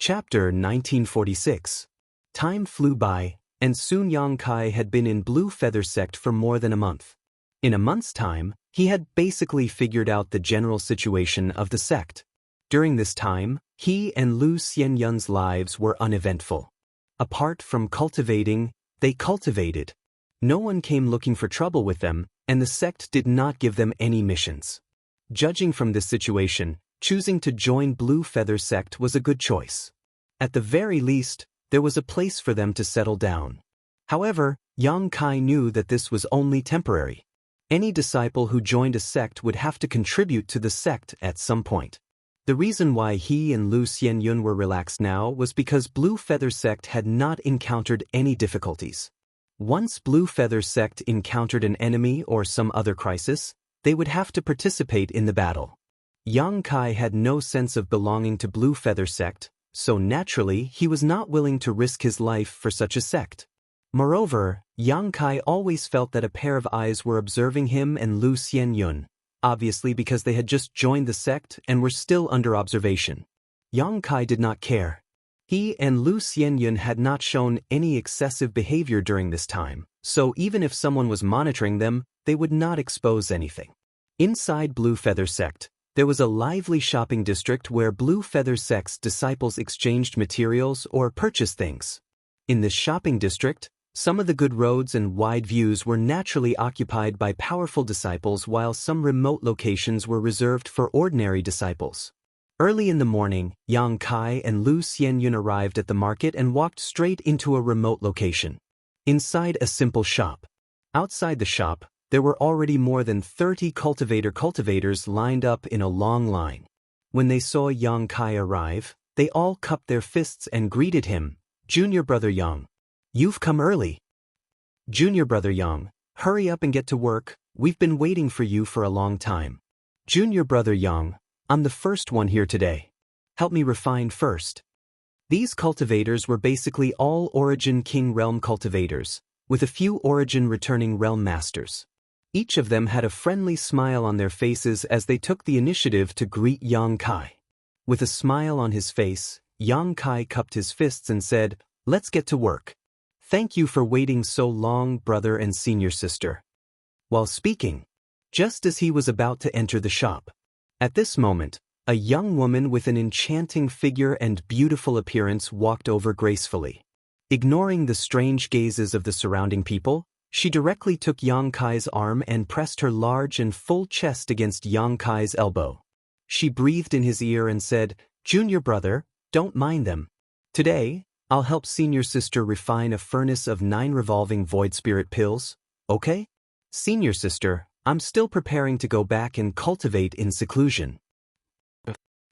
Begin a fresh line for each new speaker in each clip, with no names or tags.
Chapter 1946. Time flew by, and soon Yang Kai had been in Blue Feather Sect for more than a month. In a month's time, he had basically figured out the general situation of the sect. During this time, he and Lu Xianyun's lives were uneventful. Apart from cultivating, they cultivated. No one came looking for trouble with them, and the sect did not give them any missions. Judging from this situation, choosing to join Blue Feather Sect was a good choice. At the very least, there was a place for them to settle down. However, Yang Kai knew that this was only temporary. Any disciple who joined a sect would have to contribute to the sect at some point. The reason why he and Lu Xianyun were relaxed now was because Blue Feather Sect had not encountered any difficulties. Once Blue Feather Sect encountered an enemy or some other crisis, they would have to participate in the battle. Yang Kai had no sense of belonging to Blue Feather Sect, so naturally he was not willing to risk his life for such a sect. Moreover, Yang Kai always felt that a pair of eyes were observing him and Lu Xianyun, obviously because they had just joined the sect and were still under observation. Yang Kai did not care. He and Lu Xianyun had not shown any excessive behavior during this time, so even if someone was monitoring them, they would not expose anything. Inside Blue Feather Sect, there was a lively shopping district where Blue Feather Sect's disciples exchanged materials or purchased things. In this shopping district, some of the good roads and wide views were naturally occupied by powerful disciples while some remote locations were reserved for ordinary disciples. Early in the morning, Yang Kai and Lu Xianyun arrived at the market and walked straight into a remote location. Inside a simple shop. Outside the shop, there were already more than 30 cultivators lined up in a long line. When they saw Yang Kai arrive, they all cupped their fists and greeted him. "Junior Brother Yang, you've come early." "Junior Brother Yang, hurry up and get to work, we've been waiting for you for a long time." "Junior Brother Yang, I'm the first one here today. Help me refine first." These cultivators were basically all Origin King Realm cultivators, with a few Origin returning Realm Masters. Each of them had a friendly smile on their faces as they took the initiative to greet Yang Kai. With a smile on his face, Yang Kai cupped his fists and said, "Let's get to work. Thank you for waiting so long, brother and senior sister." While speaking, just as he was about to enter the shop, at this moment, a young woman with an enchanting figure and beautiful appearance walked over gracefully. Ignoring the strange gazes of the surrounding people, she directly took Yang Kai's arm and pressed her large and full chest against Yang Kai's elbow. She breathed in his ear and said, "Junior brother, don't mind them. Today, I'll help senior sister refine a furnace of 9 revolving void spirit pills, okay? Senior sister, I'm still preparing to go back and cultivate in seclusion."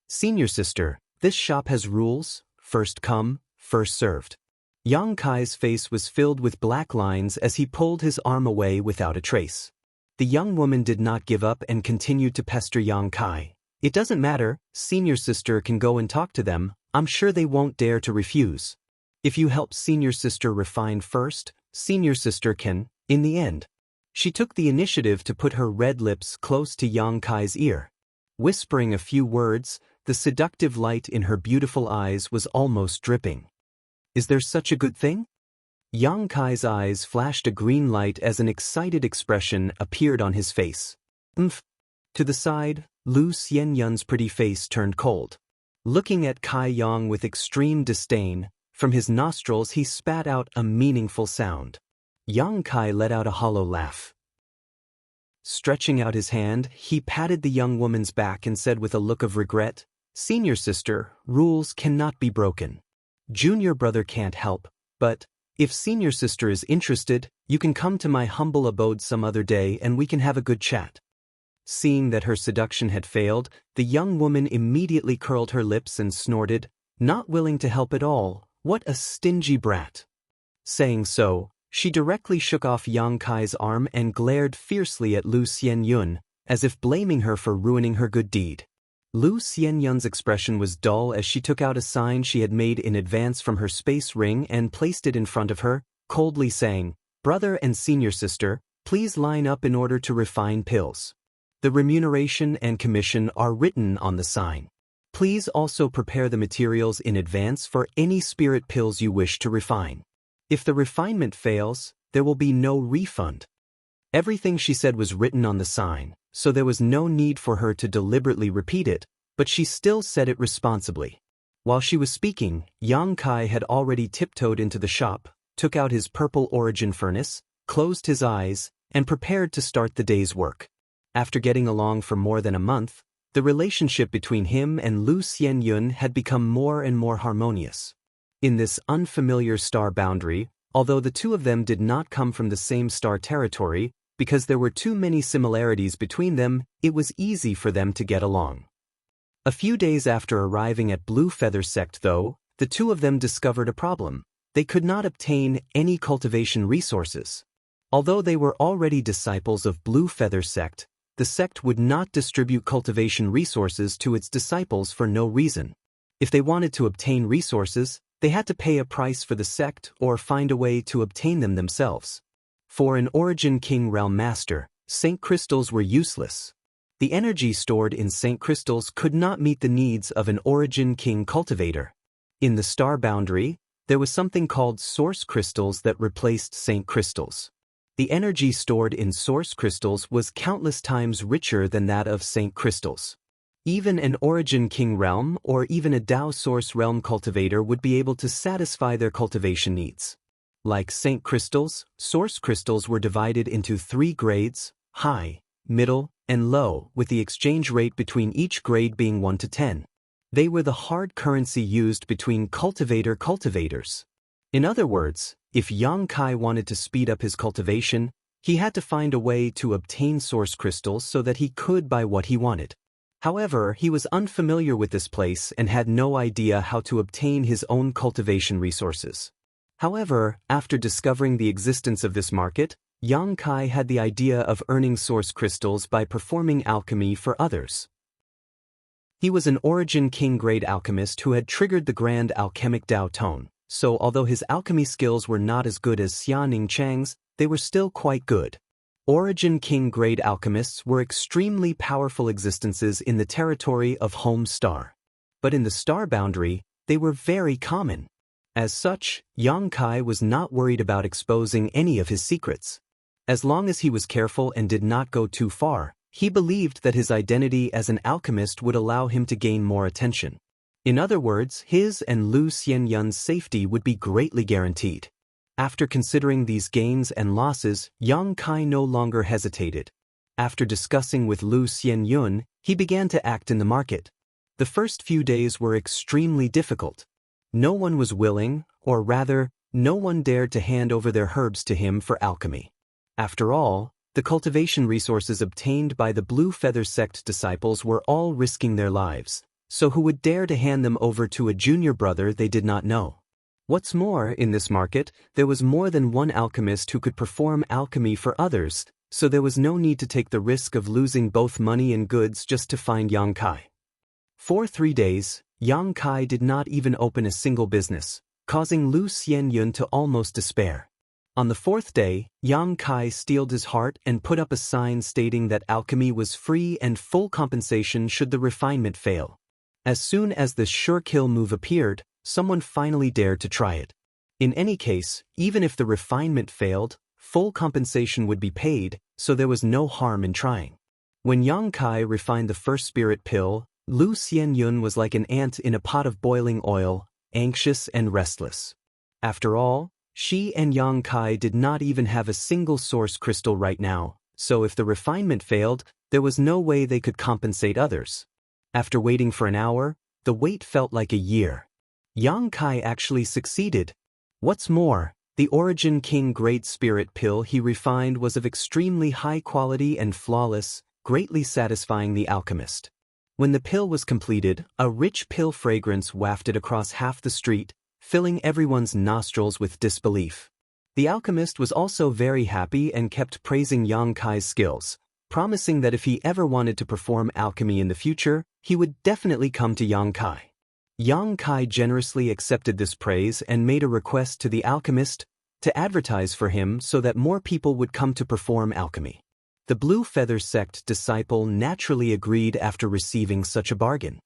"Senior sister, this shop has rules, first come, first served." Yang Kai's face was filled with black lines as he pulled his arm away without a trace. The young woman did not give up and continued to pester Yang Kai. "It doesn't matter, senior sister can go and talk to them, I'm sure they won't dare to refuse. If you help senior sister refine first, senior sister can, in the end." She took the initiative to put her red lips close to Yang Kai's ear. Whispering a few words, the seductive light in her beautiful eyes was almost dripping. "Is there such a good thing?" Yang Kai's eyes flashed a green light as an excited expression appeared on his face. "Umph." To the side, Lu Xianyun's pretty face turned cold. Looking at Kai Yang with extreme disdain, from his nostrils he spat out a meaningful sound. Yang Kai let out a hollow laugh. Stretching out his hand, he patted the young woman's back and said with a look of regret, "Senior sister, rules cannot be broken. Junior brother can't help, but if senior sister is interested, you can come to my humble abode some other day and we can have a good chat." Seeing that her seduction had failed, the young woman immediately curled her lips and snorted, "Not willing to help at all, what a stingy brat." Saying so, she directly shook off Yang Kai's arm and glared fiercely at Lu Xianyun, as if blaming her for ruining her good deed. Lu Xianyun's expression was dull as she took out a sign she had made in advance from her space ring and placed it in front of her, coldly saying, "Brother and senior sister, please line up in order to refine pills. The remuneration and commission are written on the sign." Please also prepare the materials in advance for any spirit pills you wish to refine. If the refinement fails, there will be no refund. Everything she said was written on the sign, so there was no need for her to deliberately repeat it, but she still said it responsibly. While she was speaking, Yang Kai had already tiptoed into the shop, took out his purple origin furnace, closed his eyes, and prepared to start the day's work. After getting along for more than a month, the relationship between him and Lu Xianyun had become more and more harmonious. In this unfamiliar star boundary, although the two of them did not come from the same star territory, because there were too many similarities between them, it was easy for them to get along. A few days after arriving at Blue Feather Sect, though, the two of them discovered a problem. They could not obtain any cultivation resources. Although they were already disciples of Blue Feather Sect, the sect would not distribute cultivation resources to its disciples for no reason. If they wanted to obtain resources, they had to pay a price for the sect or find a way to obtain them themselves. For an Origin King Realm Master, Saint Crystals were useless. The energy stored in Saint Crystals could not meet the needs of an Origin King cultivator. In the star boundary, there was something called Source Crystals that replaced Saint Crystals. The energy stored in Source Crystals was countless times richer than that of Saint Crystals. Even an Origin King Realm or even a Dao Source Realm cultivator would be able to satisfy their cultivation needs. Like Saint Crystals, Source Crystals were divided into 3 grades: high, middle, and low, with the exchange rate between each grade being 1 to 10. They were the hard currency used between cultivators. In other words, if Yang Kai wanted to speed up his cultivation, he had to find a way to obtain Source Crystals so that he could buy what he wanted. However, he was unfamiliar with this place and had no idea how to obtain his own cultivation resources. However, after discovering the existence of this market, Yang Kai had the idea of earning Source Crystals by performing alchemy for others. He was an Origin King grade alchemist who had triggered the Grand Alchemic Dao Tone, so although his alchemy skills were not as good as Xianing Chang's, they were still quite good. Origin King grade alchemists were extremely powerful existences in the territory of Home Star. But in the star boundary, they were very common. As such, Yang Kai was not worried about exposing any of his secrets. As long as he was careful and did not go too far, he believed that his identity as an alchemist would allow him to gain more attention. In other words, his and Lu Xianyun's safety would be greatly guaranteed. After considering these gains and losses, Yang Kai no longer hesitated. After discussing with Lu Xianyun, he began to act in the market. The first few days were extremely difficult. No one was willing, or rather, no one dared to hand over their herbs to him for alchemy. After all, the cultivation resources obtained by the Blue Feather Sect disciples were all risking their lives, so who would dare to hand them over to a junior brother they did not know? What's more, in this market, there was more than one alchemist who could perform alchemy for others, so there was no need to take the risk of losing both money and goods just to find Yang Kai. For 3 days, Yang Kai did not even open a single business, causing Lu Xianyun to almost despair. On the 4th day, Yang Kai steeled his heart and put up a sign stating that alchemy was free and full compensation should the refinement fail. As soon as the sure kill move appeared, someone finally dared to try it. In any case, even if the refinement failed, full compensation would be paid, so there was no harm in trying. When Yang Kai refined the first spirit pill, Lu Xianyun was like an ant in a pot of boiling oil, anxious and restless. After all, she and Yang Kai did not even have a single source crystal right now, so if the refinement failed, there was no way they could compensate others. After waiting for an hour, the wait felt like a year. Yang Kai actually succeeded. What's more, the Origin King Great Spirit pill he refined was of extremely high quality and flawless, greatly satisfying the alchemist. When the pill was completed, a rich pill fragrance wafted across half the street, filling everyone's nostrils with disbelief. The alchemist was also very happy and kept praising Yang Kai's skills, promising that if he ever wanted to perform alchemy in the future, he would definitely come to Yang Kai. Yang Kai generously accepted this praise and made a request to the alchemist to advertise for him so that more people would come to perform alchemy. The Blue Feather Sect disciple naturally agreed after receiving such a bargain.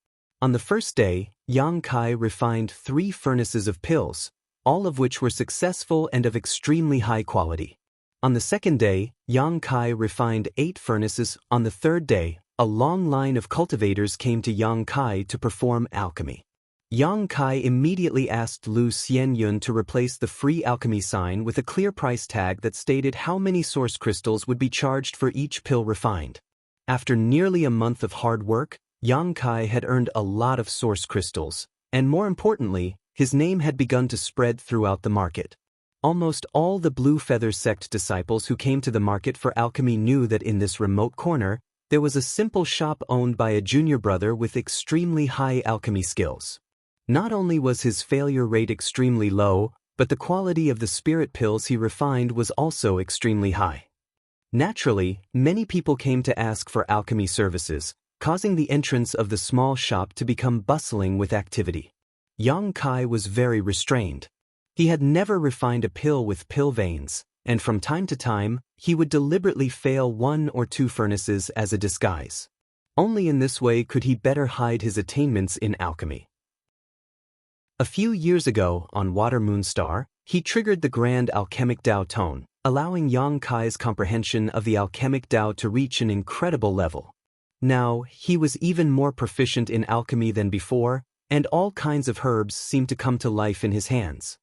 On the first day, Yang Kai refined 3 furnaces of pills, all of which were successful and of extremely high quality. On the second day, Yang Kai refined 8 furnaces. On the third day, a long line of cultivators came to Yang Kai to perform alchemy. Yang Kai immediately asked Lu Xianyun to replace the free alchemy sign with a clear price tag that stated how many source crystals would be charged for each pill refined. After nearly a month of hard work, Yang Kai had earned a lot of source crystals, and more importantly, his name had begun to spread throughout the market. Almost all the Blue Feather sect disciples who came to the market for alchemy knew that in this remote corner, there was a simple shop owned by a junior brother with extremely high alchemy skills. Not only was his failure rate extremely low, but the quality of the spirit pills he refined was also extremely high. Naturally, many people came to ask for alchemy services, causing the entrance of the small shop to become bustling with activity. Yang Kai was very restrained. He had never refined a pill with pill veins, and from time to time, he would deliberately fail 1 or 2 furnaces as a disguise. Only in this way could he better hide his attainments in alchemy. A few years ago, on Water Moonstar, he triggered the Grand Alchemic Tao Tone, allowing Yang Kai's comprehension of the Alchemic Tao to reach an incredible level. Now, he was even more proficient in alchemy than before, and all kinds of herbs seemed to come to life in his hands.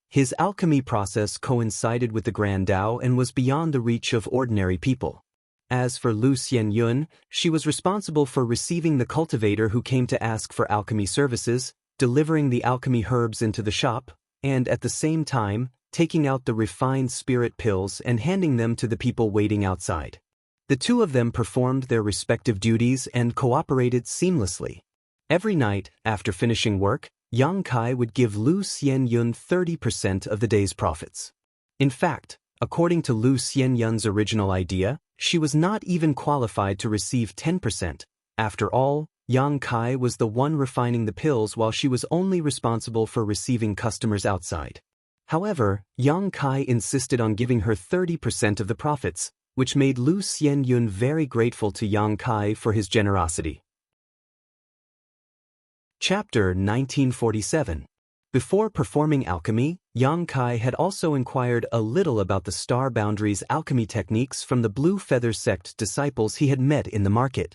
His alchemy process coincided with the Grand Tao and was beyond the reach of ordinary people. As for Lu Xianyun, she was responsible for receiving the cultivator who came to ask for alchemy services, delivering the alchemy herbs into the shop, and at the same time, taking out the refined spirit pills and handing them to the people waiting outside. The 2 of them performed their respective duties and cooperated seamlessly. Every night, after finishing work, Yang Kai would give Lu Xianyun 30% of the day's profits. In fact, according to Lu Xianyun's original idea, she was not even qualified to receive 10%. After all, Yang Kai was the one refining the pills while she was only responsible for receiving customers outside. However, Yang Kai insisted on giving her 30% of the profits, which made Lu Xianyun very grateful to Yang Kai for his generosity. Chapter 1947. Before performing alchemy, Yang Kai had also inquired a little about the Star Boundaries alchemy techniques from the Blue Feather sect disciples he had met in the market.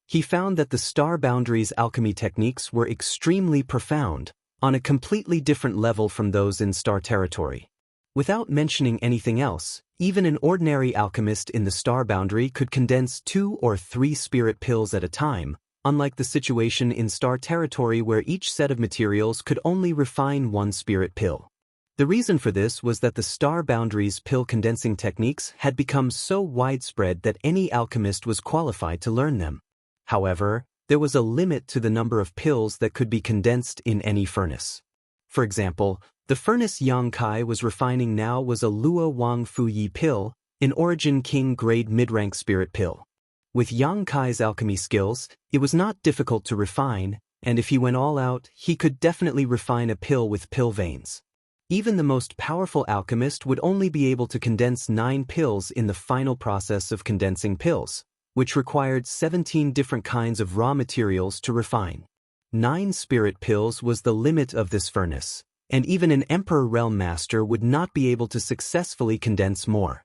He found that the Star Boundaries alchemy techniques were extremely profound, on a completely different level from those in Star Territory. Without mentioning anything else, even an ordinary alchemist in the Star Boundary could condense 2 or 3 spirit pills at a time, unlike the situation in Star Territory where each set of materials could only refine 1 spirit pill. The reason for this was that the Star Boundaries pill condensing techniques had become so widespread that any alchemist was qualified to learn them. However, there was a limit to the number of pills that could be condensed in any furnace. For example, the furnace Yang Kai was refining now was a Luo Wang Fu Yi pill, an Origin King grade mid-rank spirit pill. With Yang Kai's alchemy skills, it was not difficult to refine, and if he went all out, he could definitely refine a pill with pill veins. Even the most powerful alchemist would only be able to condense 9 pills in the final process of condensing pills, which required 17 different kinds of raw materials to refine. 9 spirit pills was the limit of this furnace, and even an Emperor Realm Master would not be able to successfully condense more.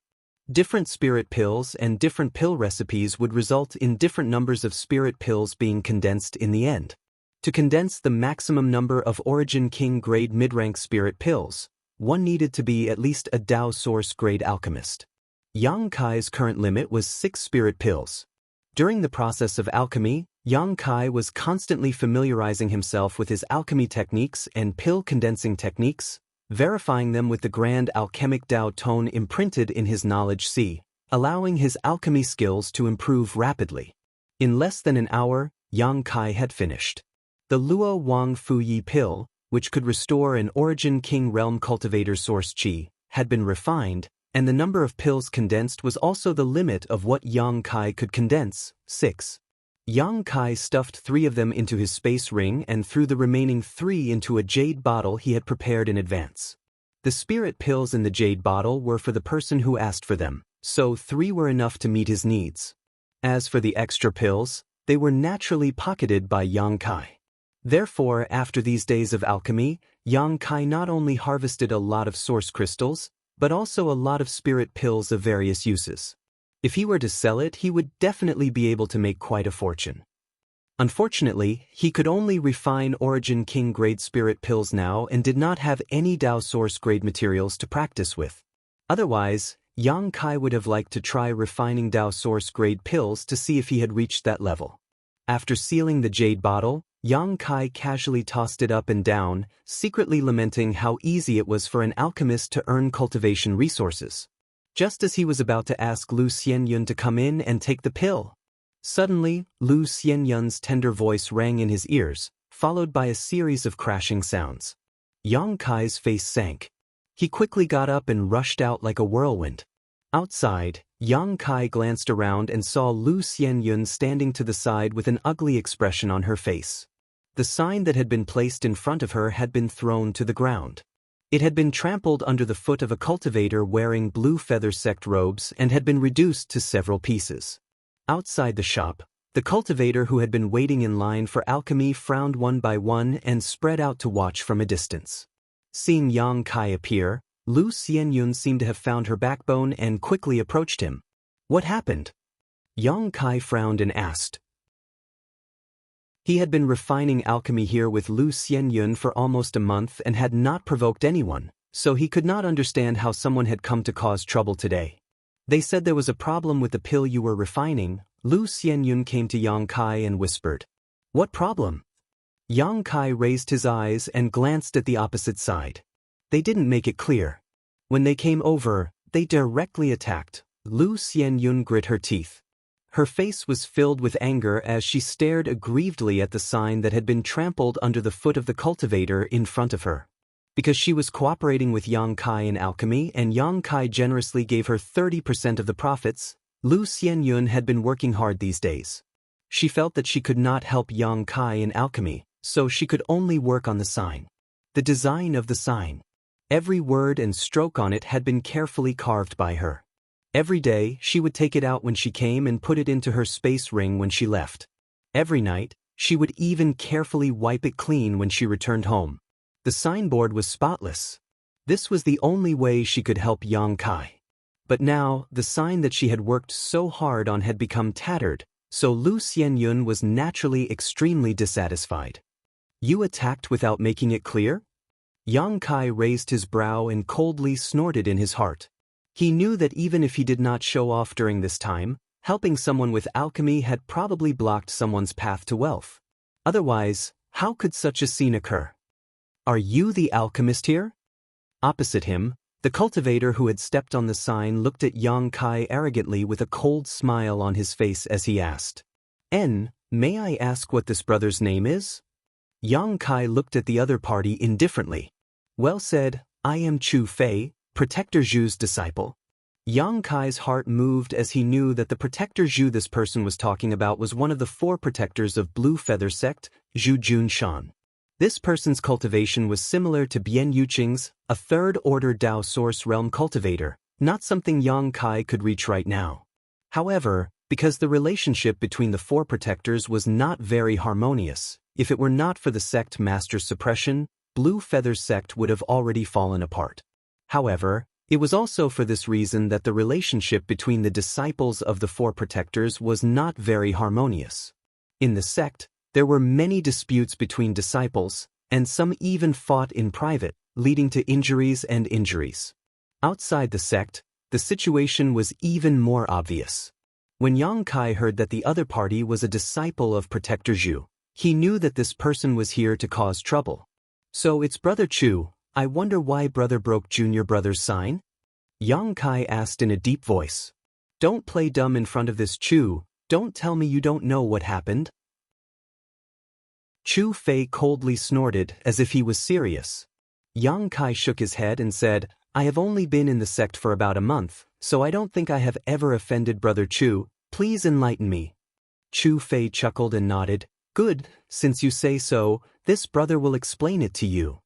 Different spirit pills and different pill recipes would result in different numbers of spirit pills being condensed in the end. To condense the maximum number of Origin King grade mid-rank spirit pills, one needed to be at least a Dao Source grade alchemist. Yang Kai's current limit was 6 spirit pills. During the process of alchemy, Yang Kai was constantly familiarizing himself with his alchemy techniques and pill condensing techniques, verifying them with the Grand Alchemic Tao Tone imprinted in his knowledge sea, allowing his alchemy skills to improve rapidly. In less than an hour, Yang Kai had finished. The Luo Wang Fu Yi pill, which could restore an Origin King Realm Cultivator source chi, had been refined, and the number of pills condensed was also the limit of what Yang Kai could condense, 6. Yang Kai stuffed 3 of them into his space ring and threw the remaining 3 into a jade bottle he had prepared in advance. The spirit pills in the jade bottle were for the person who asked for them, so 3 were enough to meet his needs. As for the extra pills, they were naturally pocketed by Yang Kai. Therefore, after these days of alchemy, Yang Kai not only harvested a lot of source crystals, but also a lot of spirit pills of various uses. If he were to sell it, he would definitely be able to make quite a fortune. Unfortunately, he could only refine Origin King grade spirit pills now and did not have any Dao source grade materials to practice with. Otherwise, Yang Kai would have liked to try refining Dao source grade pills to see if he had reached that level. After sealing the jade bottle, Yang Kai casually tossed it up and down, secretly lamenting how easy it was for an alchemist to earn cultivation resources. Just as he was about to ask Lu Xianyun to come in and take the pill, suddenly, Lu Xianyun's tender voice rang in his ears, followed by a series of crashing sounds. Yang Kai's face sank. He quickly got up and rushed out like a whirlwind. Outside, Yang Kai glanced around and saw Lu Xianyun standing to the side with an ugly expression on her face. The sign that had been placed in front of her had been thrown to the ground. It had been trampled under the foot of a cultivator wearing blue feather sect robes and had been reduced to several pieces. Outside the shop, the cultivator who had been waiting in line for alchemy frowned one by one and spread out to watch from a distance. Seeing Yang Kai appear, Lu Xianyun seemed to have found her backbone and quickly approached him. What happened? Yang Kai frowned and asked. He had been refining alchemy here with Lu Xianyun for almost a month and had not provoked anyone, so he could not understand how someone had come to cause trouble today. They said there was a problem with the pill you were refining. Lu Xianyun came to Yang Kai and whispered. What problem? Yang Kai raised his eyes and glanced at the opposite side. They didn't make it clear. When they came over, they directly attacked. Lu Xianyun grit her teeth. Her face was filled with anger as she stared aggrievedly at the sign that had been trampled under the foot of the cultivator in front of her. Because she was cooperating with Yang Kai in alchemy and Yang Kai generously gave her 30% of the profits, Lu Xianyun had been working hard these days. She felt that she could not help Yang Kai in alchemy, so she could only work on the sign. The design of the sign. Every word and stroke on it had been carefully carved by her. Every day, she would take it out when she came and put it into her space ring when she left. Every night, she would even carefully wipe it clean when she returned home. The signboard was spotless. This was the only way she could help Yang Kai. But now, the sign that she had worked so hard on had become tattered, so Lu Xianyun was naturally extremely dissatisfied. You attacked without making it clear? Yang Kai raised his brow and coldly snorted in his heart. He knew that even if he did not show off during this time, helping someone with alchemy had probably blocked someone's path to wealth. Otherwise, how could such a scene occur? Are you the alchemist here? Opposite him, the cultivator who had stepped on the sign looked at Yang Kai arrogantly with a cold smile on his face as he asked. May I ask what this brother's name is? Yang Kai looked at the other party indifferently. Well said, I am Chu Fei, Protector Zhu's disciple. Yang Kai's heart moved as he knew that the Protector Zhu this person was talking about was one of the 4 protectors of Blue Feather Sect, Zhu Junshan. This person's cultivation was similar to Bian Yuqing's, a third-order Dao Source Realm cultivator, not something Yang Kai could reach right now. However, because the relationship between the 4 protectors was not very harmonious, if it were not for the sect master's suppression, Blue Feather Sect would have already fallen apart. However, it was also for this reason that the relationship between the disciples of the 4 protectors was not very harmonious. In the sect, there were many disputes between disciples, and some even fought in private, leading to injuries and injuries. Outside the sect, the situation was even more obvious. When Yang Kai heard that the other party was a disciple of Protector Zhu, he knew that this person was here to cause trouble. So it's Brother Chu. I wonder why brother broke junior brother's sign? Yang Kai asked in a deep voice. Don't play dumb in front of this Chu, don't tell me you don't know what happened. Chu Fei coldly snorted as if he was serious. Yang Kai shook his head and said, I have only been in the sect for about a month, so I don't think I have ever offended Brother Chu, please enlighten me. Chu Fei chuckled and nodded, Good, since you say so, this brother will explain it to you.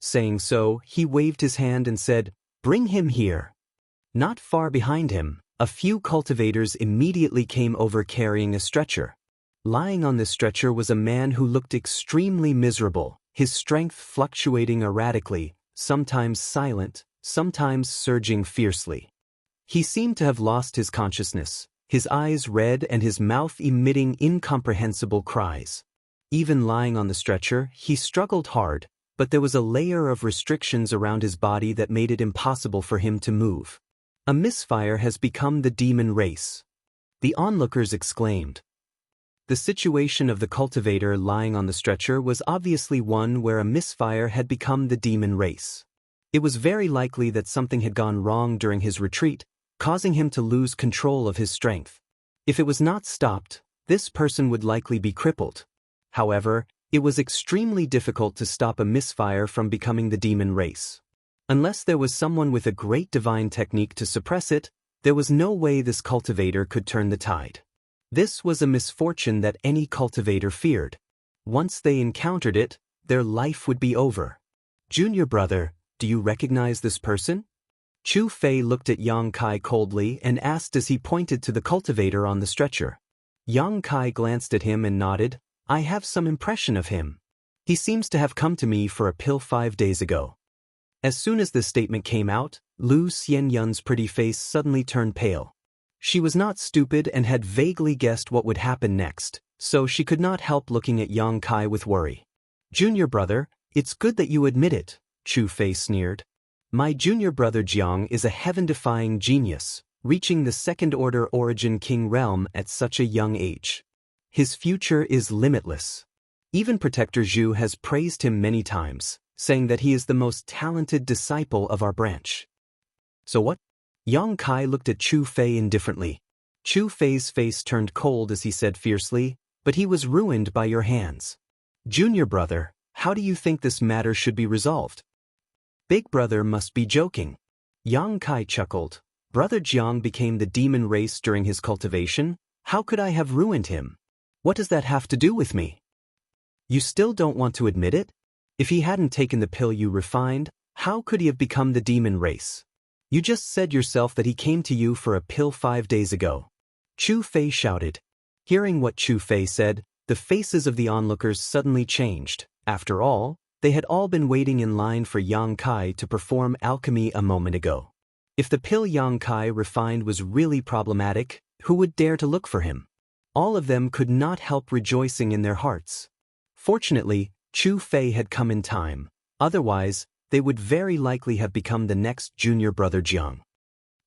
Saying so, he waved his hand and said, Bring him here. Not far behind him, a few cultivators immediately came over carrying a stretcher. Lying on this stretcher was a man who looked extremely miserable, his strength fluctuating erratically, sometimes silent, sometimes surging fiercely. He seemed to have lost his consciousness, his eyes red and his mouth emitting incomprehensible cries. Even lying on the stretcher, he struggled hard, but there was a layer of restrictions around his body that made it impossible for him to move. A misfire has become the demon race. The onlookers exclaimed. The situation of the cultivator lying on the stretcher was obviously one where a misfire had become the demon race. It was very likely that something had gone wrong during his retreat, causing him to lose control of his strength. If it was not stopped, this person would likely be crippled. However, it was extremely difficult to stop a misfire from becoming the demon race. Unless there was someone with a great divine technique to suppress it, there was no way this cultivator could turn the tide. This was a misfortune that any cultivator feared. Once they encountered it, their life would be over. Junior brother, do you recognize this person? Chu Fei looked at Yang Kai coldly and asked as he pointed to the cultivator on the stretcher. Yang Kai glanced at him and nodded. I have some impression of him. He seems to have come to me for a pill 5 days ago. As soon as this statement came out, Lu Xianyun's pretty face suddenly turned pale. She was not stupid and had vaguely guessed what would happen next, so she could not help looking at Yang Kai with worry. Junior brother, it's good that you admit it, Chu Fei sneered. My junior brother Jiang is a heaven-defying genius, reaching the second-order origin king realm at such a young age. His future is limitless. Even Protector Zhu has praised him many times, saying that he is the most talented disciple of our branch. So what? Yang Kai looked at Chu Fei indifferently. Chu Fei's face turned cold as he said fiercely, but he was ruined by your hands. Junior brother, how do you think this matter should be resolved? Big brother must be joking. Yang Kai chuckled. Brother Jiang became the demon race during his cultivation. How could I have ruined him? What does that have to do with me? You still don't want to admit it? If he hadn't taken the pill you refined, how could he have become the demon race? You just said yourself that he came to you for a pill 5 days ago. Chu Fei shouted. Hearing what Chu Fei said, the faces of the onlookers suddenly changed. After all, they had all been waiting in line for Yang Kai to perform alchemy a moment ago. If the pill Yang Kai refined was really problematic, who would dare to look for him? All of them could not help rejoicing in their hearts. Fortunately, Chu Fei had come in time. Otherwise, they would very likely have become the next junior brother Jiang.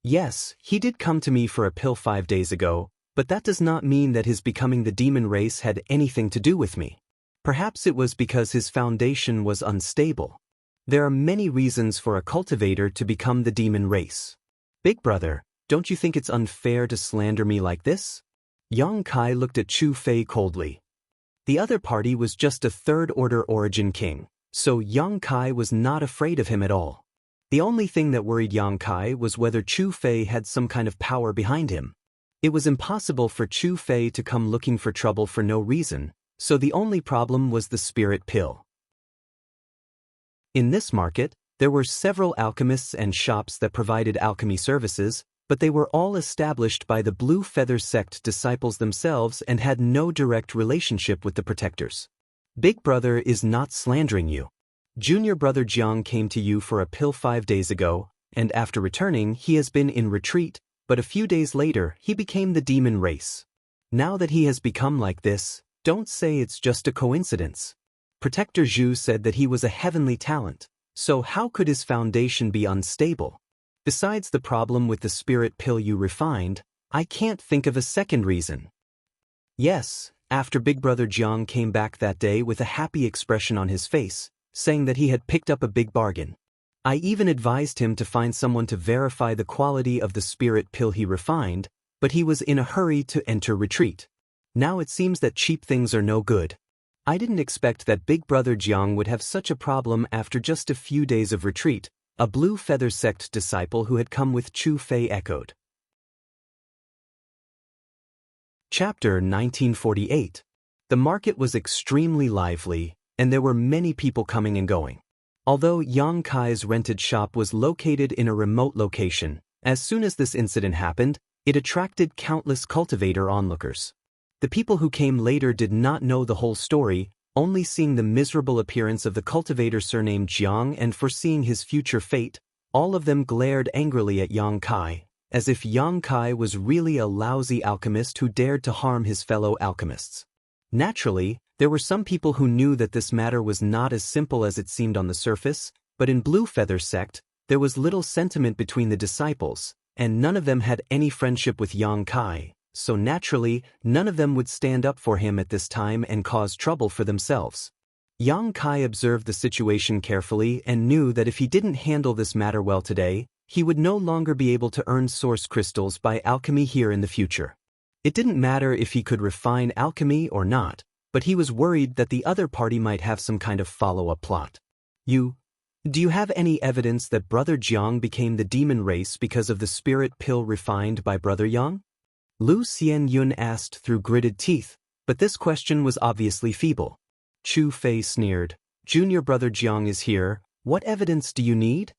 Yes, he did come to me for a pill 5 days ago, but that does not mean that his becoming the demon race had anything to do with me. Perhaps it was because his foundation was unstable. There are many reasons for a cultivator to become the demon race. Big brother, don't you think it's unfair to slander me like this? Yang Kai looked at Chu Fei coldly. The other party was just a third-order origin king, so Yang Kai was not afraid of him at all. The only thing that worried Yang Kai was whether Chu Fei had some kind of power behind him. It was impossible for Chu Fei to come looking for trouble for no reason, so the only problem was the spirit pill. In this market, there were several alchemists and shops that provided alchemy services, but they were all established by the Blue Feather sect disciples themselves and had no direct relationship with the protectors. Big brother is not slandering you. Junior brother Jiang came to you for a pill 5 days ago, and after returning he has been in retreat, but a few days later he became the demon race. Now that he has become like this, don't say it's just a coincidence. Protector Zhu said that he was a heavenly talent, so how could his foundation be unstable? Besides the problem with the spirit pill you refined, I can't think of a second reason. Yes, after Big Brother Jiang came back that day with a happy expression on his face, saying that he had picked up a big bargain. I even advised him to find someone to verify the quality of the spirit pill he refined, but he was in a hurry to enter retreat. Now it seems that cheap things are no good. I didn't expect that Big Brother Jiang would have such a problem after just a few days of retreat, a Blue Feather sect disciple who had come with Chu Fei echoed. Chapter 1948. The market was extremely lively, and there were many people coming and going. Although Yang Kai's rented shop was located in a remote location, as soon as this incident happened, it attracted countless cultivator onlookers. The people who came later did not know the whole story, only seeing the miserable appearance of the cultivator surnamed Jiang and foreseeing his future fate. All of them glared angrily at Yang Kai, as if Yang Kai was really a lousy alchemist who dared to harm his fellow alchemists. Naturally, there were some people who knew that this matter was not as simple as it seemed on the surface, but in Blue Feather sect, there was little sentiment between the disciples, and none of them had any friendship with Yang Kai, so naturally, none of them would stand up for him at this time and cause trouble for themselves. Yang Kai observed the situation carefully and knew that if he didn't handle this matter well today, he would no longer be able to earn source crystals by alchemy here in the future. It didn't matter if he could refine alchemy or not, but he was worried that the other party might have some kind of follow-up plot. Do you have any evidence that Brother Jiang became the demon race because of the spirit pill refined by Brother Yang? Lu Xianyun asked through gritted teeth, but this question was obviously feeble. Chu Fei sneered, "Junior Brother Jiang is here, what evidence do you need?"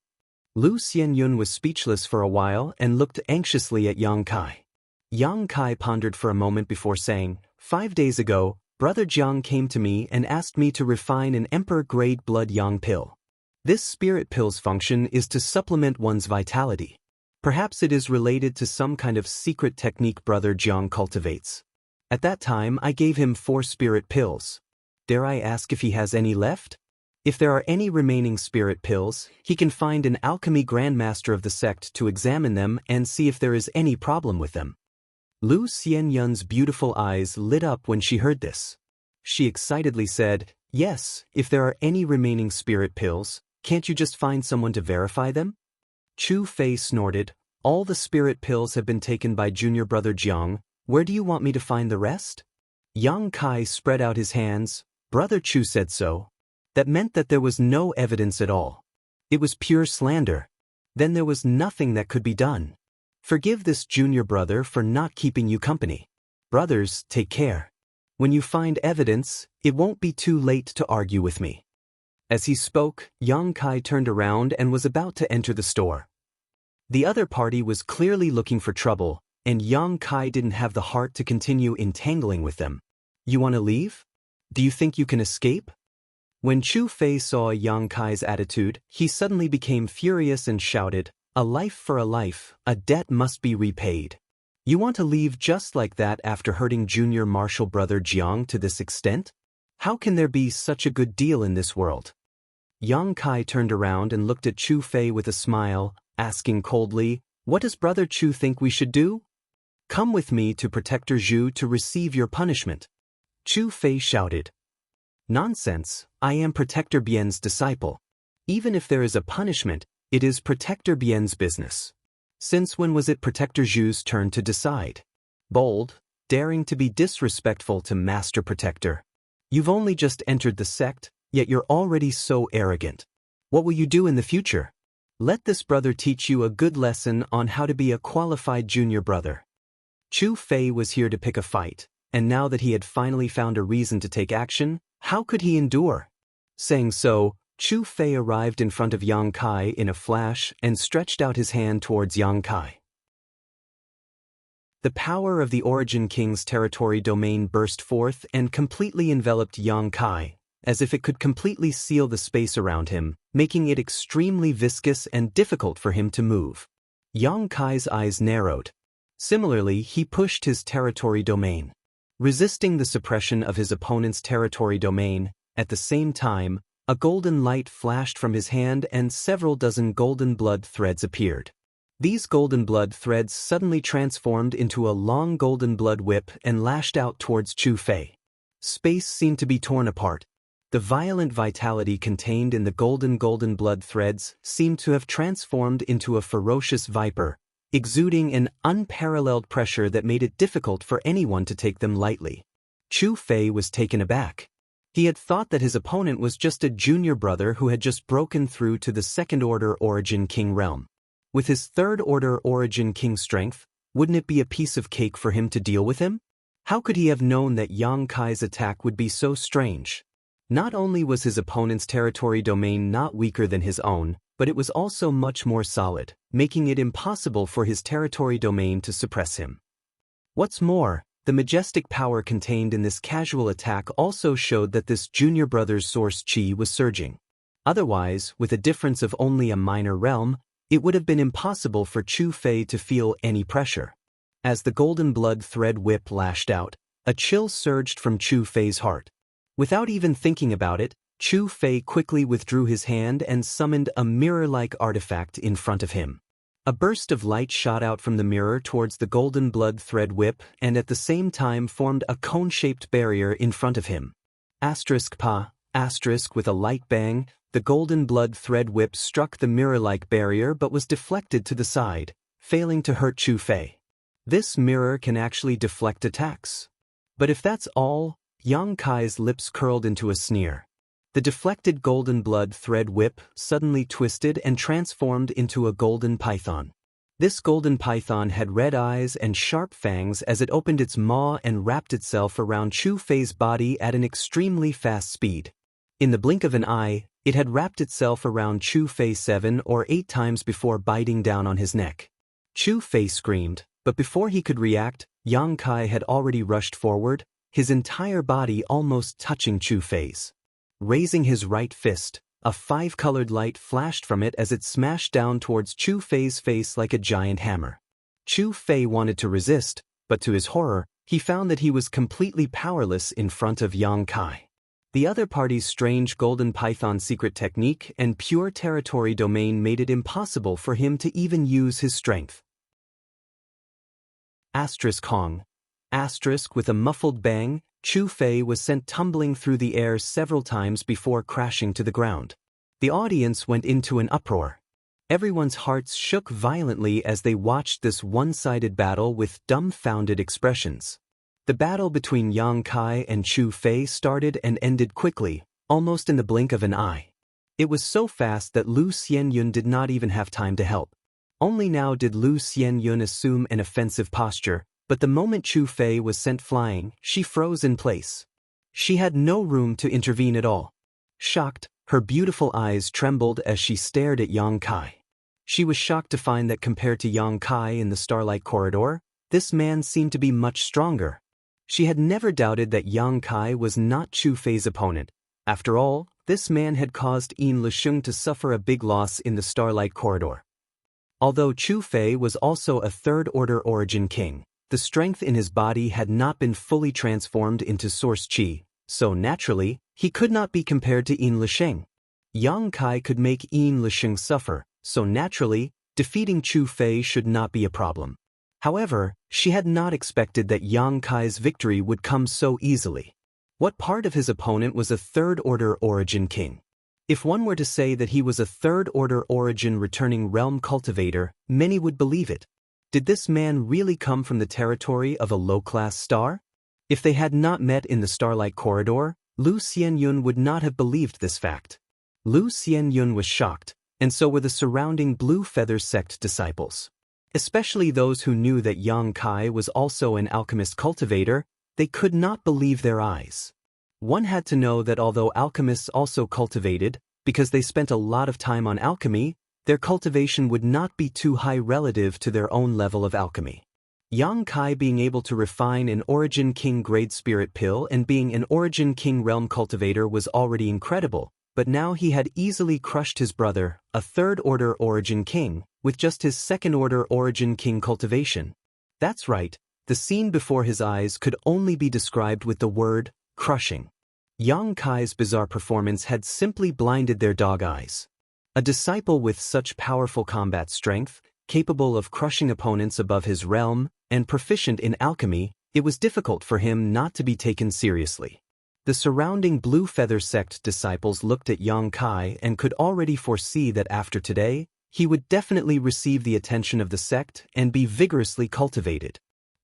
Lu Xianyun was speechless for a while and looked anxiously at Yang Kai. Yang Kai pondered for a moment before saying, 5 days ago, Brother Jiang came to me and asked me to refine an Emperor-grade blood Yang pill. This spirit pill's function is to supplement one's vitality. Perhaps it is related to some kind of secret technique Brother Jiang cultivates. At that time I gave him 4 spirit pills. Dare I ask if he has any left? If there are any remaining spirit pills, he can find an alchemy grandmaster of the sect to examine them and see if there is any problem with them. Lu Xianyun's beautiful eyes lit up when she heard this. She excitedly said, "Yes, if there are any remaining spirit pills, can't you just find someone to verify them?" Chu Fei snorted, "All the spirit pills have been taken by Junior Brother Jiang, where do you want me to find the rest?" Yang Kai spread out his hands, "Brother Chu said so." That meant that there was no evidence at all. It was pure slander. Then there was nothing that could be done. Forgive this junior brother for not keeping you company. Brothers, take care. When you find evidence, it won't be too late to argue with me. As he spoke, Yang Kai turned around and was about to enter the store. The other party was clearly looking for trouble, and Yang Kai didn't have the heart to continue entangling with them. "You want to leave? Do you think you can escape?" When Chu Fei saw Yang Kai's attitude, he suddenly became furious and shouted, "A life for a life, a debt must be repaid. You want to leave just like that after hurting junior martial brother Jiang to this extent? How can there be such a good deal in this world?" Yang Kai turned around and looked at Chu Fei with a smile, asking coldly, "What does Brother Chu think we should do?" "Come with me to Protector Zhu to receive your punishment." Chu Fei shouted. "Nonsense, I am Protector Bian's disciple. Even if there is a punishment, it is Protector Bian's business. Since when was it Protector Zhu's turn to decide? Bold, daring to be disrespectful to Master Protector. You've only just entered the sect, yet you're already so arrogant. What will you do in the future? Let this brother teach you a good lesson on how to be a qualified junior brother." Chu Fei was here to pick a fight, and now that he had finally found a reason to take action, how could he endure? Saying so, Chu Fei arrived in front of Yang Kai in a flash and stretched out his hand towards Yang Kai. The power of the Origin King's territory domain burst forth and completely enveloped Yang Kai, as if it could completely seal the space around him, making it extremely viscous and difficult for him to move. Yang Kai's eyes narrowed. Similarly, he pushed his territory domain. Resisting the suppression of his opponent's territory domain, at the same time, a golden light flashed from his hand and several dozen golden blood threads appeared. These golden blood threads suddenly transformed into a long golden blood whip and lashed out towards Chu Fei. Space seemed to be torn apart. The violent vitality contained in the golden blood threads seemed to have transformed into a ferocious viper, exuding an unparalleled pressure that made it difficult for anyone to take them lightly. Chu Fei was taken aback. He had thought that his opponent was just a junior brother who had just broken through to the second-order Origin King realm. With his third-order Origin King strength, wouldn't it be a piece of cake for him to deal with him? How could he have known that Yang Kai's attack would be so strange? Not only was his opponent's territory domain not weaker than his own, but it was also much more solid, making it impossible for his territory domain to suppress him. What's more, The majestic power contained in this casual attack also showed that this junior brother's source chi was surging. Otherwise, with a difference of only a minor realm, it would have been impossible for Chu Fei to feel any pressure. As the golden blood thread whip lashed out, a chill surged from Chu Fei's heart. Without even thinking about it, Chu Fei quickly withdrew his hand and summoned a mirror-like artifact in front of him. A burst of light shot out from the mirror towards the golden blood thread whip and at the same time formed a cone-shaped barrier in front of him. With a light bang, the golden blood thread whip struck the mirror-like barrier but was deflected to the side, failing to hurt Chu Fei. This mirror can actually deflect attacks. But if that's all, Yang Kai's lips curled into a sneer. The deflected golden blood thread whip suddenly twisted and transformed into a golden python. This golden python had red eyes and sharp fangs as it opened its maw and wrapped itself around Chu Fei's body at an extremely fast speed. In the blink of an eye, it had wrapped itself around Chu Fei 7 or 8 times before biting down on his neck. Chu Fei screamed, but before he could react, Yang Kai had already rushed forward, his entire body almost touching Chu Fei's. Raising his right fist, a 5-colored light flashed from it as it smashed down towards Chu Fei's face like a giant hammer. Chu Fei wanted to resist, but to his horror, he found that he was completely powerless in front of Yang Kai. The other party's strange golden python secret technique and pure territory domain made it impossible for him to even use his strength. Hong. With a muffled bang, Chu Fei was sent tumbling through the air several times before crashing to the ground. The audience went into an uproar. Everyone's hearts shook violently as they watched this one-sided battle with dumbfounded expressions. The battle between Yang Kai and Chu Fei started and ended quickly, almost in the blink of an eye. It was so fast that Lu Xianyun did not even have time to help. Only now did Lu Xianyun assume an offensive posture, but the moment Chu Fei was sent flying, she froze in place. She had no room to intervene at all. Shocked, her beautiful eyes trembled as she stared at Yang Kai. She was shocked to find that compared to Yang Kai in the Starlight Corridor, this man seemed to be much stronger. She had never doubted that Yang Kai was not Chu Fei's opponent. After all, this man had caused Yin Lisheng to suffer a big loss in the Starlight Corridor. Although Chu Fei was also a third-order origin king, the strength in his body had not been fully transformed into source chi, so naturally, he could not be compared to Yin Lisheng. Yang Kai could make Yin Lisheng suffer, so naturally, defeating Chu Fei should not be a problem. However, she had not expected that Yang Kai's victory would come so easily. What part of his opponent was a third-order origin king? If one were to say that he was a third-order origin returning realm cultivator, many would believe it. Did this man really come from the territory of a low-class star? If they had not met in the Starlight Corridor, Lu Xianyun would not have believed this fact. Lu Xianyun was shocked, and so were the surrounding Blue Feather sect disciples. Especially those who knew that Yang Kai was also an alchemist cultivator, they could not believe their eyes. One had to know that although alchemists also cultivated, because they spent a lot of time on alchemy, their cultivation would not be too high relative to their own level of alchemy. Yang Kai being able to refine an Origin King grade spirit pill and being an Origin King realm cultivator was already incredible, but now he had easily crushed his brother, a third-order Origin King, with just his second-order Origin King cultivation. That's right, the scene before his eyes could only be described with the word, crushing. Yang Kai's bizarre performance had simply blinded their dog eyes. A disciple with such powerful combat strength, capable of crushing opponents above his realm, and proficient in alchemy, it was difficult for him not to be taken seriously. The surrounding Blue Feather sect disciples looked at Yang Kai and could already foresee that after today, he would definitely receive the attention of the sect and be vigorously cultivated.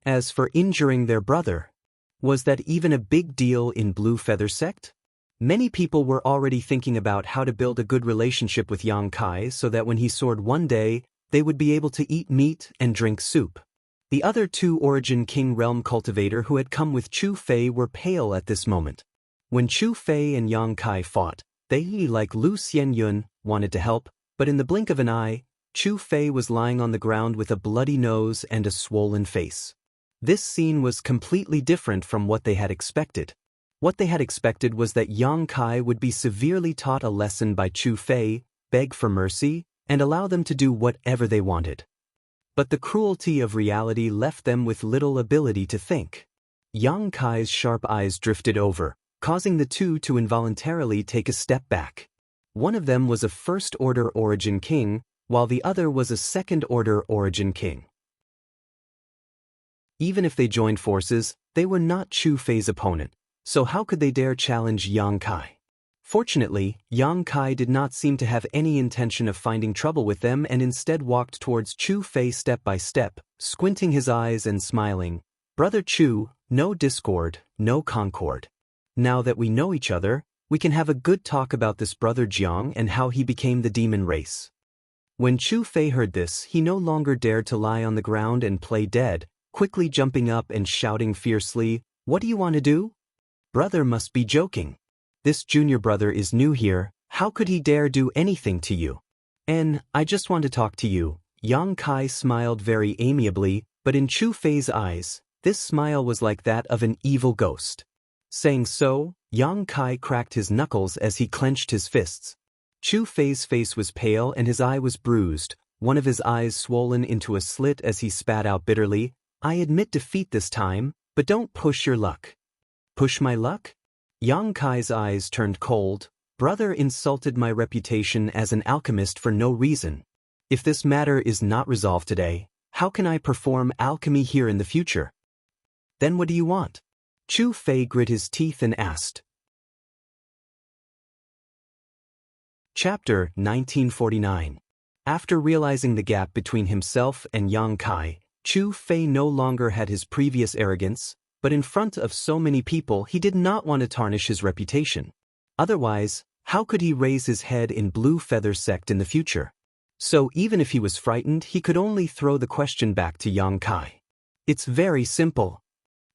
As for injuring their brother, was that even a big deal in Blue Feather sect? Many people were already thinking about how to build a good relationship with Yang Kai so that when he soared one day, they would be able to eat meat and drink soup. The other two Origin King realm cultivator who had come with Chu Fei were pale at this moment. When Chu Fei and Yang Kai fought, they, like Lu Xianyun, wanted to help, but in the blink of an eye, Chu Fei was lying on the ground with a bloody nose and a swollen face. This scene was completely different from what they had expected. What they had expected was that Yang Kai would be severely taught a lesson by Chu Fei, beg for mercy, and allow them to do whatever they wanted. But the cruelty of reality left them with little ability to think. Yang Kai's sharp eyes drifted over, causing the two to involuntarily take a step back. One of them was a first-order origin king, while the other was a second-order origin king. Even if they joined forces, they were not Chu Fei's opponent, so how could they dare challenge Yang Kai? Fortunately, Yang Kai did not seem to have any intention of finding trouble with them and instead walked towards Chu Fei step by step, squinting his eyes and smiling. "Brother Chu, no discord, no concord. Now that we know each other, we can have a good talk about this brother Jiang and how he became the demon race." When Chu Fei heard this, he no longer dared to lie on the ground and play dead, quickly jumping up and shouting fiercely, "What do you want to do? Brother must be joking. This junior brother is new here, how could he dare do anything to you? I just want to talk to you." Yang Kai smiled very amiably, but in Chu Fei's eyes, this smile was like that of an evil ghost. Saying so, Yang Kai cracked his knuckles as he clenched his fists. Chu Fei's face was pale and his eye was bruised, one of his eyes swollen into a slit as he spat out bitterly, "I admit defeat this time, but don't push your luck." "Push my luck?" Yang Kai's eyes turned cold. "Brother insulted my reputation as an alchemist for no reason. If this matter is not resolved today, how can I perform alchemy here in the future?" "Then what do you want?" Chu Fei grit his teeth and asked. Chapter 1949. After realizing the gap between himself and Yang Kai, Chu Fei no longer had his previous arrogance, but in front of so many people he did not want to tarnish his reputation. Otherwise, how could he raise his head in Blue Feather sect in the future? So even if he was frightened, he could only throw the question back to Yang Kai. "It's very simple."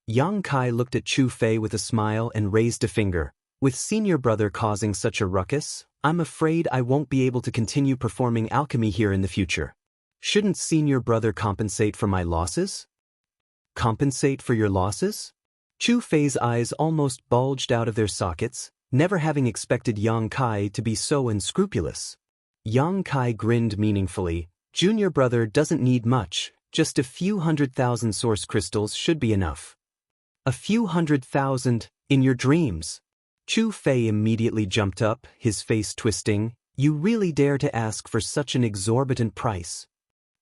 Yang Kai looked at Chu Fei with a smile and raised a finger. "With senior brother causing such a ruckus, I'm afraid I won't be able to continue performing alchemy here in the future. Shouldn't senior brother compensate for my losses?" "Compensate for your losses?" Chu Fei's eyes almost bulged out of their sockets, never having expected Yang Kai to be so unscrupulous. Yang Kai grinned meaningfully. "Junior brother doesn't need much, just a few 100,000 source crystals should be enough." "A few 100,000, in your dreams?" Chu Fei immediately jumped up, his face twisting. "You really dare to ask for such an exorbitant price?"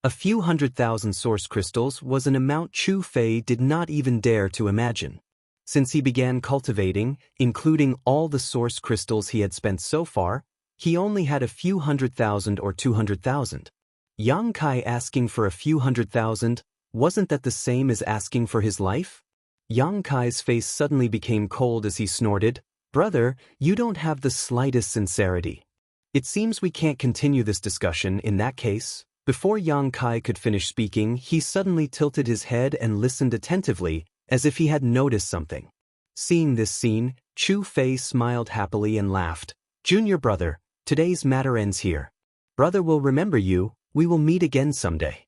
A few 100,000 source crystals was an amount Chu Fei did not even dare to imagine. Since he began cultivating, including all the source crystals he had spent so far, he only had a few 100,000 or 200,000. Yang Kai asking for a few 100,000, wasn't that the same as asking for his life? Yang Kai's face suddenly became cold as he snorted, "Brother, you don't have the slightest sincerity. It seems we can't continue this discussion in that case." Before Yang Kai could finish speaking, he suddenly tilted his head and listened attentively, as if he had noticed something. Seeing this scene, Chu Fei smiled happily and laughed. "Junior brother, today's matter ends here. Brother will remember you, we will meet again someday."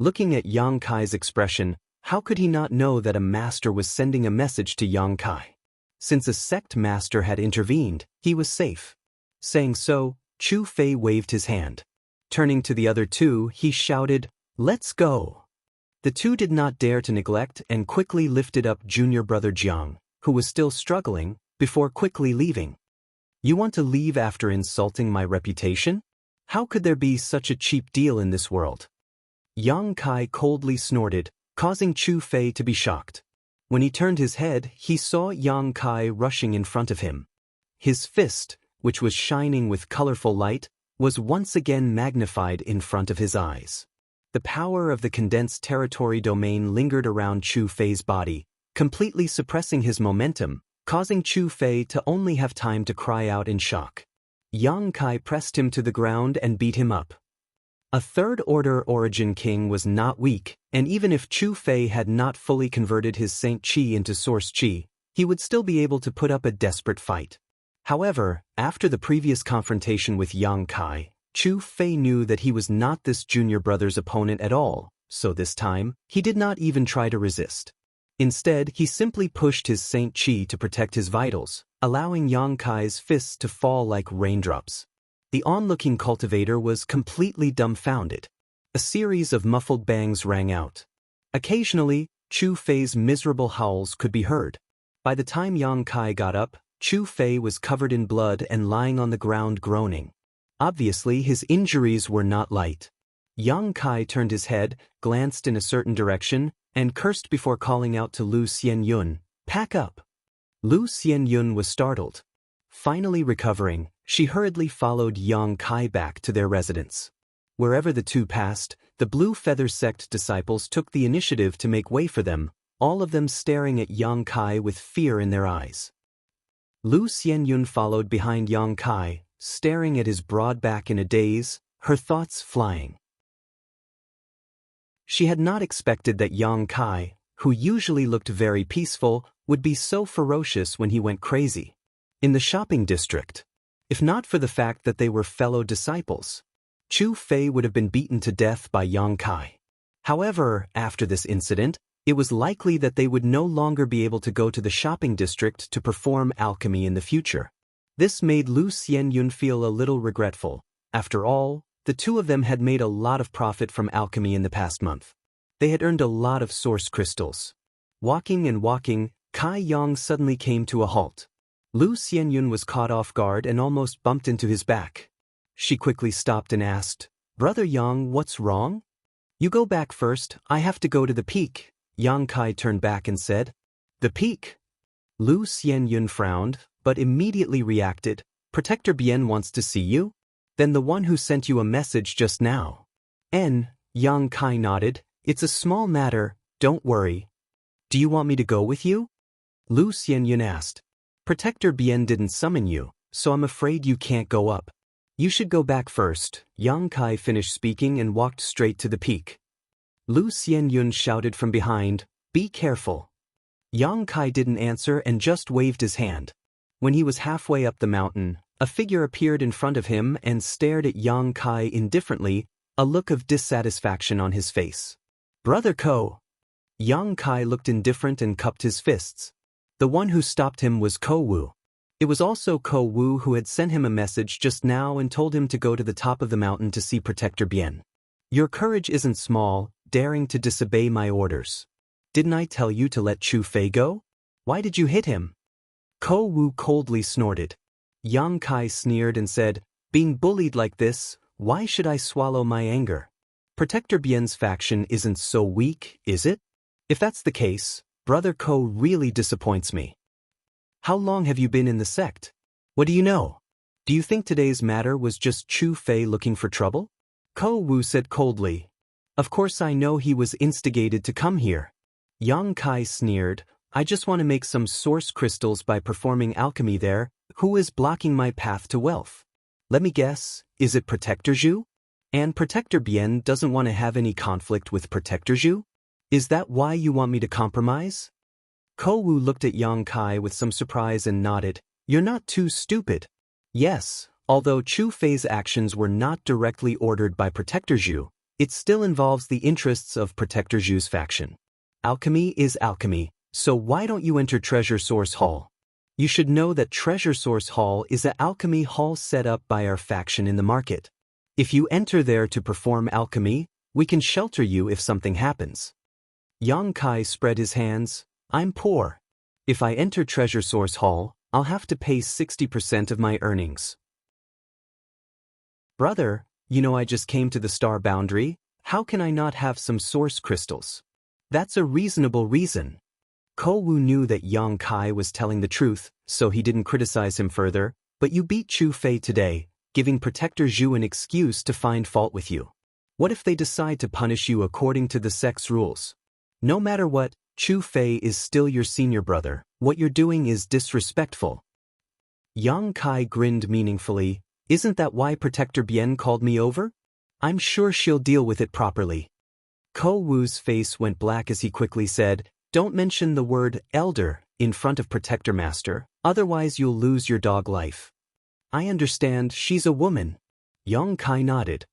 Looking at Yang Kai's expression, how could he not know that a master was sending a message to Yang Kai? Since a sect master had intervened, he was safe. Saying so, Chu Fei waved his hand. Turning to the other two, he shouted, "Let's go." The two did not dare to neglect and quickly lifted up junior brother Jiang, who was still struggling, before quickly leaving. "You want to leave after insulting my reputation? How could there be such a cheap deal in this world?" Yang Kai coldly snorted, causing Chu Fei to be shocked. When he turned his head, he saw Yang Kai rushing in front of him. His fist, which was shining with colorful light, was once again magnified in front of his eyes. The power of the condensed territory domain lingered around Chu Fei's body, completely suppressing his momentum, causing Chu Fei to only have time to cry out in shock. Yang Kai pressed him to the ground and beat him up. A third-order origin king was not weak, and even if Chu Fei had not fully converted his Saint Qi into Source Qi, he would still be able to put up a desperate fight. However, after the previous confrontation with Yang Kai, Chu Fei knew that he was not this junior brother's opponent at all, so this time, he did not even try to resist. Instead, he simply pushed his Saint Chi to protect his vitals, allowing Yang Kai's fists to fall like raindrops. The onlooking cultivator was completely dumbfounded. A series of muffled bangs rang out. Occasionally, Chu Fei's miserable howls could be heard. By the time Yang Kai got up, Chu Fei was covered in blood and lying on the ground groaning. Obviously, his injuries were not light. Yang Kai turned his head, glanced in a certain direction, and cursed before calling out to Lu Xianyun, "Pack up!" Lu Xianyun was startled. Finally recovering, she hurriedly followed Yang Kai back to their residence. Wherever the two passed, the Blue Feather Sect disciples took the initiative to make way for them, all of them staring at Yang Kai with fear in their eyes. Lu Xianyun followed behind Yang Kai, staring at his broad back in a daze, her thoughts flying. She had not expected that Yang Kai, who usually looked very peaceful, would be so ferocious when he went crazy. In the shopping district, if not for the fact that they were fellow disciples, Chu Fei would have been beaten to death by Yang Kai. However, after this incident, it was likely that they would no longer be able to go to the shopping district to perform alchemy in the future. This made Lu Xianyun feel a little regretful. After all, the two of them had made a lot of profit from alchemy in the past month. They had earned a lot of source crystals. Walking and walking, Kai Yang suddenly came to a halt. Lu Xianyun was caught off guard and almost bumped into his back. She quickly stopped and asked, "Brother Yang, what's wrong?" "You go back first, I have to go to the peak." Yang Kai turned back and said, "The peak?" Lu Xianyun frowned, but immediately reacted, "Protector Bien wants to see you? Then the one who sent you a message just now." Yang Kai nodded, "It's a small matter, don't worry." "Do you want me to go with you?" Lu Xianyun asked. "Protector Bien didn't summon you, so I'm afraid you can't go up. You should go back first." Yang Kai finished speaking and walked straight to the peak. Lu Xianyun shouted from behind, "Be careful." Yang Kai didn't answer and just waved his hand. When he was halfway up the mountain, a figure appeared in front of him and stared at Yang Kai indifferently, a look of dissatisfaction on his face. "Brother Ko." Yang Kai looked indifferent and cupped his fists. The one who stopped him was Ko Wu. It was also Ko Wu who had sent him a message just now and told him to go to the top of the mountain to see Protector Bien. "Your courage isn't small, daring to disobey my orders. Didn't I tell you to let Chu Fei go? Why did you hit him?" Ko Wu coldly snorted. Yang Kai sneered and said, "Being bullied like this, why should I swallow my anger? Protector Bien's faction isn't so weak, is it? If that's the case, Brother Ko really disappoints me. How long have you been in the sect? What do you know? Do you think today's matter was just Chu Fei looking for trouble?" Ko Wu said coldly, "Of course I know he was instigated to come here." Yang Kai sneered, "I just want to make some source crystals by performing alchemy there. Who is blocking my path to wealth? Let me guess, is it Protector Zhu? And Protector Bien doesn't want to have any conflict with Protector Zhu? Is that why you want me to compromise?" Ko Wu looked at Yang Kai with some surprise and nodded, "You're not too stupid." Yes, although Chu Fei's actions were not directly ordered by Protector Zhu, it still involves the interests of Protector Zhu's faction. Alchemy is alchemy, so why don't you enter Treasure Source Hall? You should know that Treasure Source Hall is an alchemy hall set up by our faction in the market. If you enter there to perform alchemy, we can shelter you if something happens. Yang Kai spread his hands, "I'm poor. If I enter Treasure Source Hall, I'll have to pay 60% of my earnings." "Brother, you know I just came to the star boundary, how can I not have some source crystals?" "That's a reasonable reason." Ko Wu knew that Yang Kai was telling the truth, so he didn't criticize him further, "But you beat Chu Fei today, giving Protector Zhu an excuse to find fault with you. What if they decide to punish you according to the sect's rules? No matter what, Chu Fei is still your senior brother. What you're doing is disrespectful." Yang Kai grinned meaningfully, "Isn't that why Protector Bien called me over? I'm sure she'll deal with it properly." Ko Wu's face went black as he quickly said, "Don't mention the word elder in front of Protector Master, otherwise you'll lose your dog life." "I understand, she's a woman." Yang Kai nodded.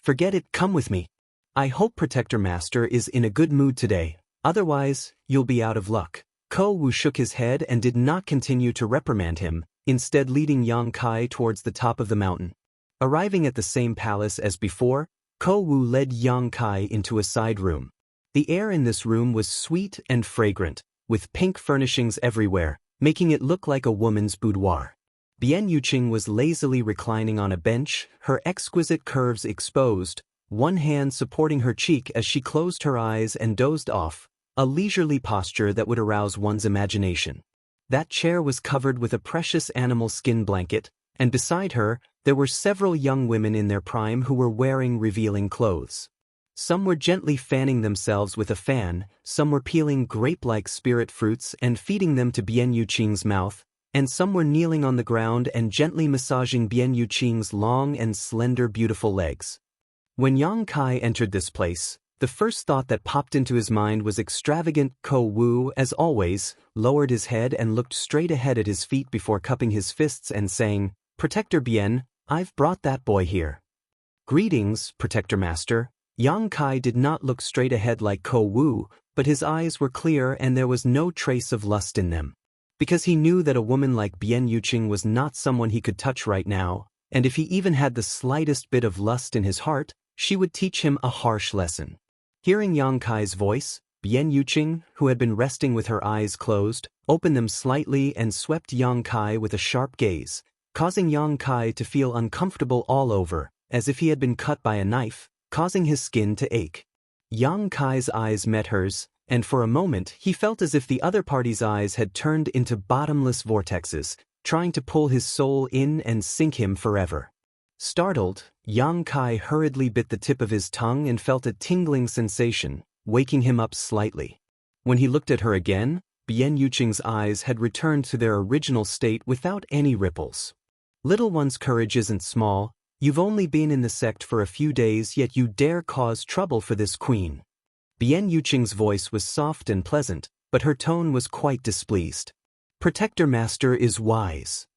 "Forget it, come with me." I hope Protector Master is in a good mood today, otherwise, you'll be out of luck. Ko Wu shook his head and did not continue to reprimand him, instead leading Yang Kai towards the top of the mountain. Arriving at the same palace as before, Ko Wu led Yang Kai into a side room. The air in this room was sweet and fragrant, with pink furnishings everywhere, making it look like a woman's boudoir. Bian Yuqing was lazily reclining on a bench, her exquisite curves exposed, one hand supporting her cheek as she closed her eyes and dozed off, a leisurely posture that would arouse one's imagination. That chair was covered with a precious animal skin blanket, and beside her, there were several young women in their prime who were wearing revealing clothes. Some were gently fanning themselves with a fan, some were peeling grape-like spirit fruits and feeding them to Bian Yuqing's mouth, and some were kneeling on the ground and gently massaging Bian Yuqing's long and slender beautiful legs. When Yang Kai entered this place, the first thought that popped into his mind was extravagant. Ko Wu, as always, lowered his head and looked straight ahead at his feet before cupping his fists and saying, "Protector Bian, I've brought that boy here." "Greetings, Protector Master." Yang Kai did not look straight ahead like Ko Wu, but his eyes were clear and there was no trace of lust in them. Because he knew that a woman like Bian Yuqing was not someone he could touch right now, and if he even had the slightest bit of lust in his heart, she would teach him a harsh lesson. Hearing Yang Kai's voice, Bian Yuqing, who had been resting with her eyes closed, opened them slightly and swept Yang Kai with a sharp gaze, causing Yang Kai to feel uncomfortable all over, as if he had been cut by a knife, causing his skin to ache. Yang Kai's eyes met hers, and for a moment he felt as if the other party's eyes had turned into bottomless vortexes, trying to pull his soul in and sink him forever. Startled, Yang Kai hurriedly bit the tip of his tongue and felt a tingling sensation, waking him up slightly. When he looked at her again, Bian Yuqing's eyes had returned to their original state without any ripples. "Little one's courage isn't small. You've only been in the sect for a few days, yet you dare cause trouble for this queen." Bian Yuqing's voice was soft and pleasant, but her tone was quite displeased. "Protector Master is wise."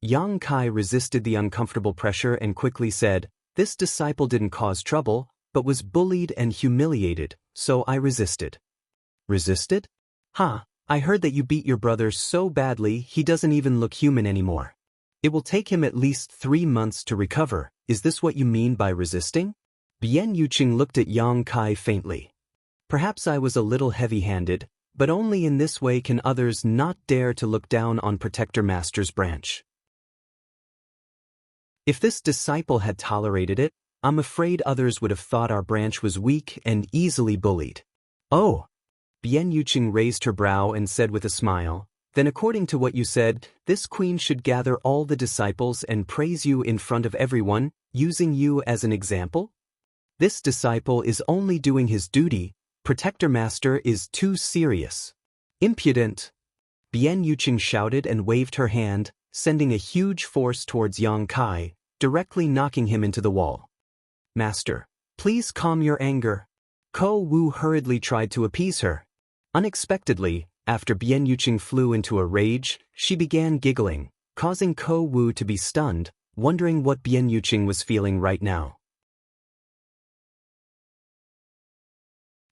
Yang Kai resisted the uncomfortable pressure and quickly said, "This disciple didn't cause trouble, but was bullied and humiliated, so I resisted." "Resisted? Ha, I heard that you beat your brother so badly he doesn't even look human anymore. It will take him at least 3 months to recover. Is this what you mean by resisting?" Bian Yuqing looked at Yang Kai faintly. "Perhaps I was a little heavy-handed, but only in this way can others not dare to look down on Protector Master's branch. If this disciple had tolerated it, I'm afraid others would have thought our branch was weak and easily bullied." "Oh." Bian Yuqing raised her brow and said with a smile, "Then according to what you said, this queen should gather all the disciples and praise you in front of everyone, using you as an example? This disciple is only doing his duty. Protector Master is too serious." "Impudent!" Bian Yuqing shouted and waved her hand, sending a huge force towards Yang Kai, directly knocking him into the wall. "Master, please calm your anger." Ko Wu hurriedly tried to appease her. Unexpectedly, after Bian Yuqing flew into a rage, she began giggling, causing Ko Wu to be stunned, wondering what Bian Yuqing was feeling right now.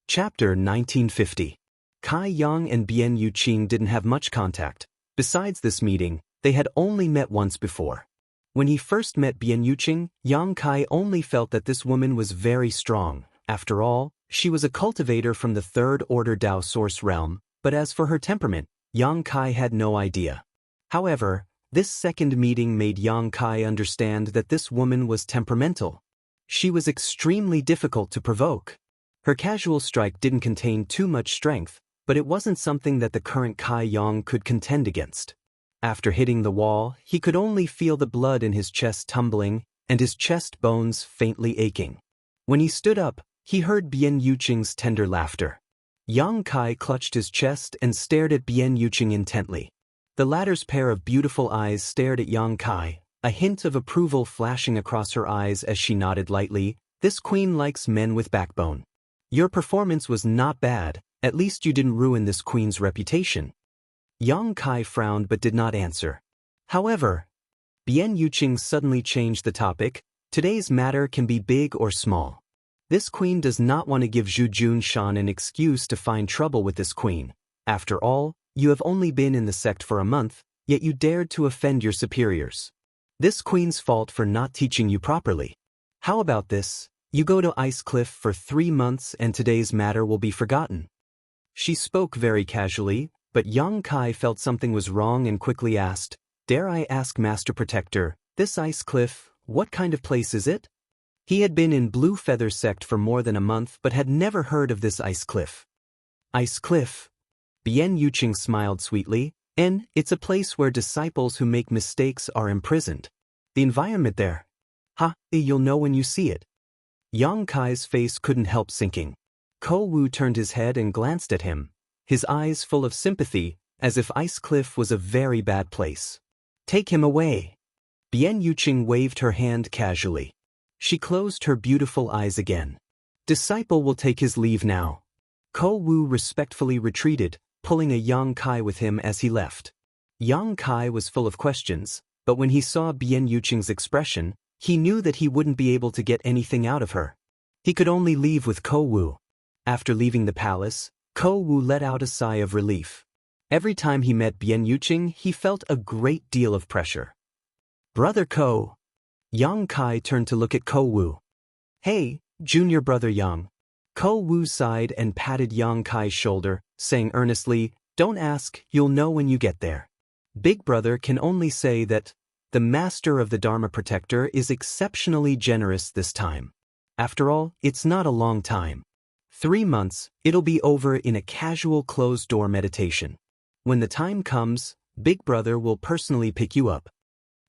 Chapter 1950. Kai Yang and Bian Yuqing didn't have much contact. Besides this meeting, they had only met once before. When he first met Bian Yuqing, Yang Kai only felt that this woman was very strong. After all, she was a cultivator from the Third Order Dao Source realm, but as for her temperament, Yang Kai had no idea. However, this second meeting made Yang Kai understand that this woman was temperamental. She was extremely difficult to provoke. Her casual strike didn't contain too much strength, but it wasn't something that the current Kai Yang could contend against. After hitting the wall, he could only feel the blood in his chest tumbling, and his chest bones faintly aching. When he stood up, he heard Bian Yuqing's tender laughter. Yang Kai clutched his chest and stared at Bian Yuqing intently. The latter's pair of beautiful eyes stared at Yang Kai, a hint of approval flashing across her eyes as she nodded lightly. "This queen likes men with backbone. Your performance was not bad, at least you didn't ruin this queen's reputation." Yang Kai frowned but did not answer. However, Bian Yuqing suddenly changed the topic. "Today's matter can be big or small. This queen does not want to give Zhu Junshan an excuse to find trouble with this queen. After all, you have only been in the sect for a month, yet you dared to offend your superiors. This queen's fault for not teaching you properly. How about this? You go to Ice Cliff for 3 months and today's matter will be forgotten. She spoke very casually, but Yang Kai felt something was wrong and quickly asked, "Dare I ask, Master Protector, this Ice Cliff, what kind of place is it?" He had been in Blue Feather Sect for more than a month but had never heard of this Ice Cliff. Ice Cliff? Bian Yuqing smiled sweetly, and it's a place where disciples who make mistakes are imprisoned. The environment there. You'll know when you see it. Yang Kai's face couldn't help sinking. Ko Wu turned his head and glanced at him, his eyes full of sympathy, as if Ice Cliff was a very bad place. Take him away. Bian Yuqing waved her hand casually. She closed her beautiful eyes again. Disciple will take his leave now. Ko Wu respectfully retreated, pulling a Yang Kai with him as he left. Yang Kai was full of questions, but when he saw Bian Yuqing's expression, he knew that he wouldn't be able to get anything out of her. He could only leave with Ko Wu. After leaving the palace, Ko Wu let out a sigh of relief. Every time he met Bian Yuqing, he felt a great deal of pressure. Brother Ko. Yang Kai turned to look at Ko Wu. Hey, junior brother Yang. Ko Wu sighed and patted Yang Kai's shoulder, saying earnestly, "Don't ask, you'll know when you get there." Big brother can only say that the master of the Dharma Protector is exceptionally generous this time. After all, it's not a long time. 3 months, it'll be over in a casual closed-door meditation. When the time comes, Big brother will personally pick you up.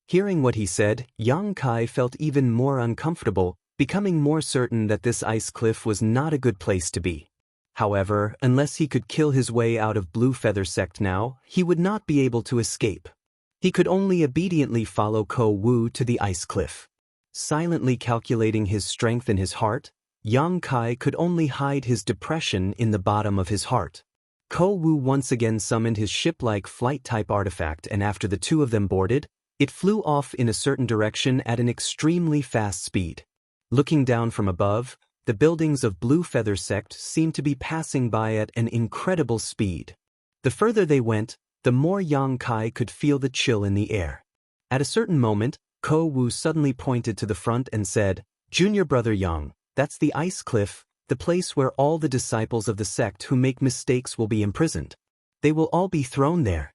Hearing what he said, Yang Kai felt even more uncomfortable, becoming more certain that this Ice Cliff was not a good place to be. However, unless he could kill his way out of Blue Feather Sect now, he would not be able to escape. He could only obediently follow Ko Wu to the Ice Cliff. Silently calculating his strength in his heart, Yang Kai could only hide his depression in the bottom of his heart. Ko Wu once again summoned his ship-like flight-type artifact, and after the two of them boarded, it flew off in a certain direction at an extremely fast speed. Looking down from above, the buildings of Blue Feather Sect seemed to be passing by at an incredible speed. The further they went, the more Yang Kai could feel the chill in the air. At a certain moment, Ko Wu suddenly pointed to the front and said, "Junior brother Yang, that's the Ice Cliff, the place where all the disciples of the sect who make mistakes will be imprisoned. They will all be thrown there.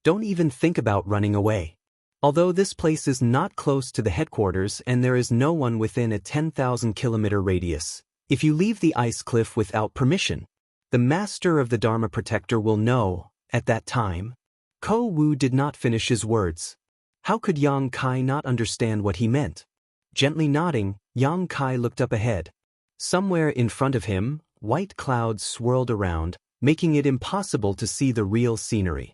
Don't even think about running away. Although this place is not close to the headquarters and there is no one within a 10,000-kilometer radius, if you leave the Ice Cliff without permission, the master of the Dharma Protector will know, at that time." Ko Wu did not finish his words. How could Yang Kai not understand what he meant? Gently nodding, Yang Kai looked up ahead. Somewhere in front of him, white clouds swirled around, making it impossible to see the real scenery.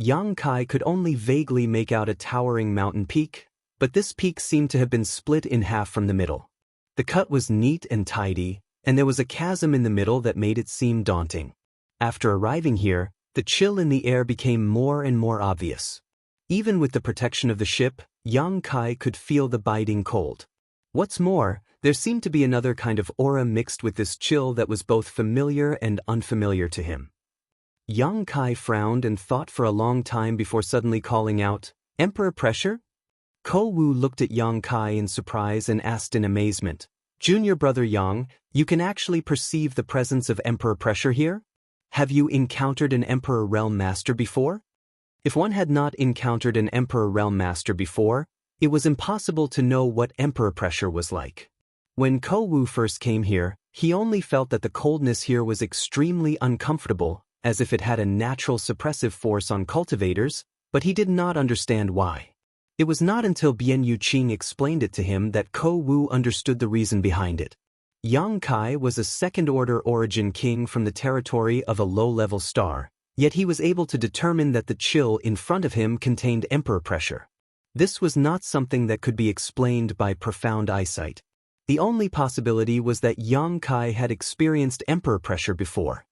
Yang Kai could only vaguely make out a towering mountain peak, but this peak seemed to have been split in half from the middle. The cut was neat and tidy, and there was a chasm in the middle that made it seem daunting. After arriving here, the chill in the air became more and more obvious. Even with the protection of the ship, Yang Kai could feel the biting cold. What's more, there seemed to be another kind of aura mixed with this chill that was both familiar and unfamiliar to him. Yang Kai frowned and thought for a long time before suddenly calling out, "Emperor pressure?" Ko Wu looked at Yang Kai in surprise and asked in amazement, "Junior brother Yang, you can actually perceive the presence of Emperor pressure here? Have you encountered an Emperor Realm Master before?" If one had not encountered an Emperor Realm Master before, it was impossible to know what Emperor pressure was like. When Ko Wu first came here, he only felt that the coldness here was extremely uncomfortable, as if it had a natural suppressive force on cultivators, but he did not understand why. It was not until Bian Yuqing explained it to him that Ko Wu understood the reason behind it. Yang Kai was a second-order origin king from the territory of a low-level star, yet he was able to determine that the chill in front of him contained emperor pressure. This was not something that could be explained by profound eyesight. The only possibility was that Yang Kai had experienced emperor pressure before.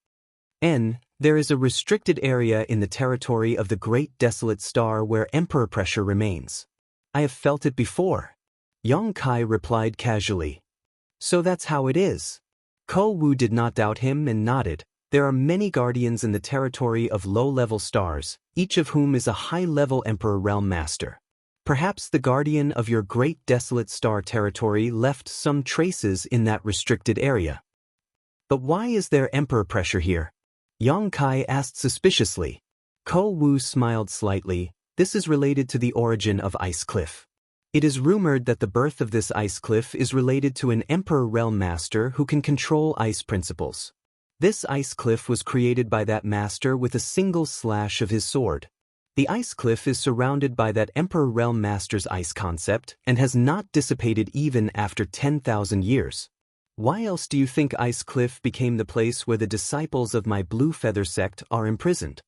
There is a restricted area in the territory of the Great Desolate Star where emperor pressure remains. I have felt it before. Yang Kai replied casually. So that's how it is. Ko Wu did not doubt him and nodded. There are many guardians in the territory of low-level stars, each of whom is a high-level Emperor Realm Master. Perhaps the guardian of your great desolate star territory left some traces in that restricted area. But why is there Emperor pressure here? Yang Kai asked suspiciously. Ko Wu smiled slightly. This is related to the origin of Ice Cliff. It is rumored that the birth of this ice cliff is related to an Emperor Realm Master who can control ice principles. This ice cliff was created by that master with a single slash of his sword. The ice cliff is surrounded by that Emperor Realm Master's ice concept and has not dissipated even after 10,000 years. Why else do you think Ice Cliff became the place where the disciples of my Blue Feather sect are imprisoned?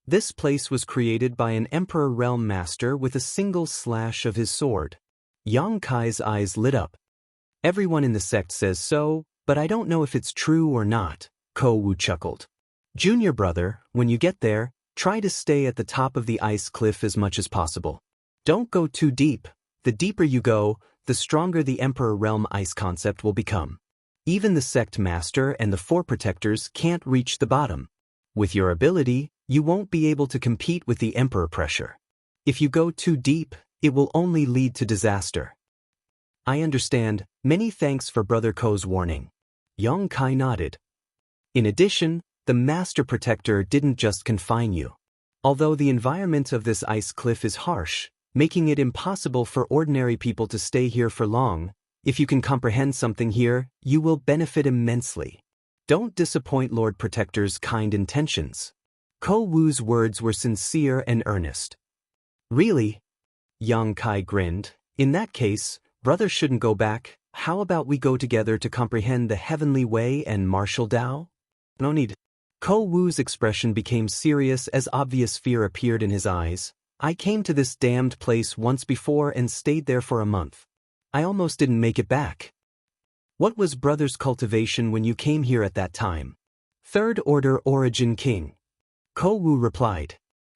This place was created by an Emperor Realm Master with a single slash of his sword. Yang Kai's eyes lit up. Everyone in the sect says so, but I don't know if it's true or not, Ko Wu chuckled. Junior brother, when you get there, try to stay at the top of the ice cliff as much as possible. Don't go too deep. The deeper you go, the stronger the Emperor Realm ice concept will become. Even the sect master and the four protectors can't reach the bottom. With your ability, you won't be able to compete with the Emperor pressure. If you go too deep, it will only lead to disaster. I understand. Many thanks for Brother Ko's warning. Yang Kai nodded. In addition, the Master Protector didn't just confine you. Although the environment of this ice cliff is harsh, making it impossible for ordinary people to stay here for long, if you can comprehend something here, you will benefit immensely. Don't disappoint Lord Protector's kind intentions. Ko Wu's words were sincere and earnest. Really? Yang Kai grinned. In that case, brother shouldn't go back. How about we go together to comprehend the heavenly way and martial Tao? No need. Ko Wu's expression became serious as obvious fear appeared in his eyes. I came to this damned place once before and stayed there for a month. I almost didn't make it back. What was brother's cultivation when you came here at that time? Third Order Origin King. Ko Wu replied.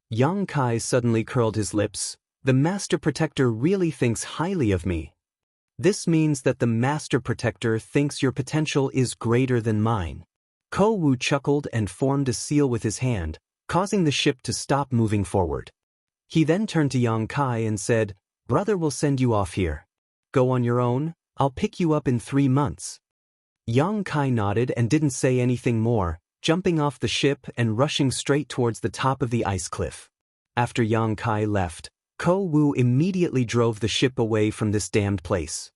Yang Kai suddenly curled his lips. The Master Protector really thinks highly of me. This means that the Master Protector thinks your potential is greater than mine. Ko Wu chuckled and formed a seal with his hand, causing the ship to stop moving forward. He then turned to Yang Kai and said, Brother will send you off here. Go on your own. I'll pick you up in 3 months. Yang Kai nodded and didn't say anything more, jumping off the ship and rushing straight towards the top of the ice cliff. After Yang Kai left, Ko Wu immediately drove the ship away from this damned place.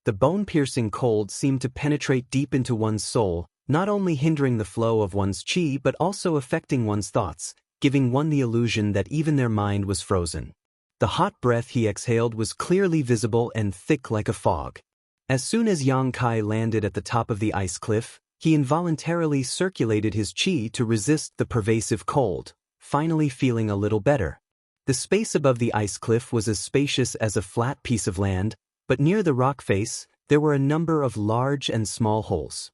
The bone-piercing cold seemed to penetrate deep into one's soul, not only hindering the flow of one's chi but also affecting one's thoughts, giving one the illusion that even their mind was frozen. The hot breath he exhaled was clearly visible and thick like a fog. As soon as Yang Kai landed at the top of the ice cliff, he involuntarily circulated his chi to resist the pervasive cold, finally feeling a little better. The space above the ice cliff was as spacious as a flat piece of land, but near the rock face, there were a number of large and small holes.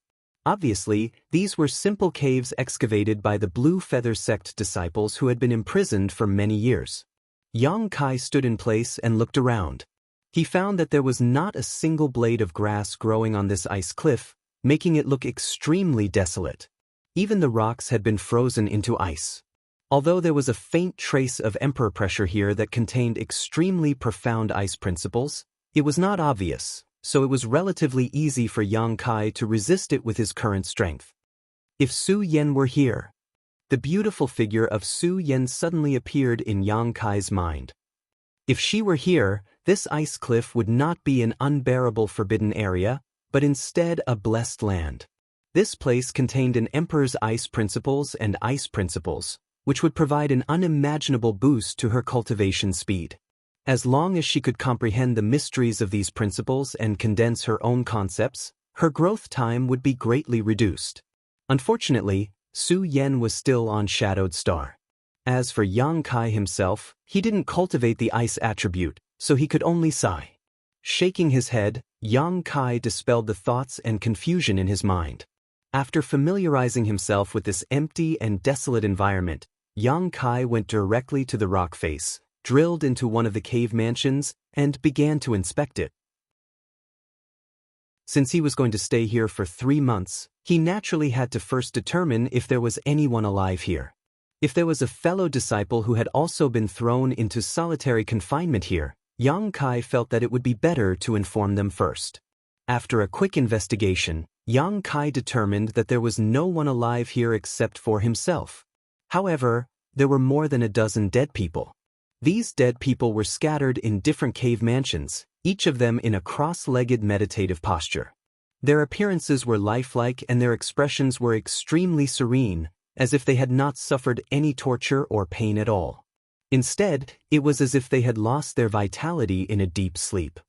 Obviously, these were simple caves excavated by the Blue Feather sect disciples who had been imprisoned for many years. Yang Kai stood in place and looked around. He found that there was not a single blade of grass growing on this ice cliff, making it look extremely desolate. Even the rocks had been frozen into ice. Although there was a faint trace of emperor pressure here that contained extremely profound ice principles, it was not obvious, so it was relatively easy for Yang Kai to resist it with his current strength. If Su Yan were here. The beautiful figure of Su Yan suddenly appeared in Yang Kai's mind. If she were here, this ice cliff would not be an unbearable forbidden area, but instead a blessed land. This place contained an emperor's ice principles and ice principles, which would provide an unimaginable boost to her cultivation speed. As long as she could comprehend the mysteries of these principles and condense her own concepts, her growth time would be greatly reduced. Unfortunately, Su Yan was still on Shadowed Star. As for Yang Kai himself, he didn't cultivate the ice attribute, so he could only sigh. Shaking his head, Yang Kai dispelled the thoughts and confusion in his mind. After familiarizing himself with this empty and desolate environment, Yang Kai went directly to the rock face, drilled into one of the cave mansions, and began to inspect it. Since he was going to stay here for 3 months, he naturally had to first determine if there was anyone alive here. If there was a fellow disciple who had also been thrown into solitary confinement here, Yang Kai felt that it would be better to inform them first. After a quick investigation, Yang Kai determined that there was no one alive here except for himself. However, there were more than a dozen dead people. These dead people were scattered in different cave mansions, each of them in a cross-legged meditative posture. Their appearances were lifelike and their expressions were extremely serene, as if they had not suffered any torture or pain at all. Instead, it was as if they had lost their vitality in a deep sleep.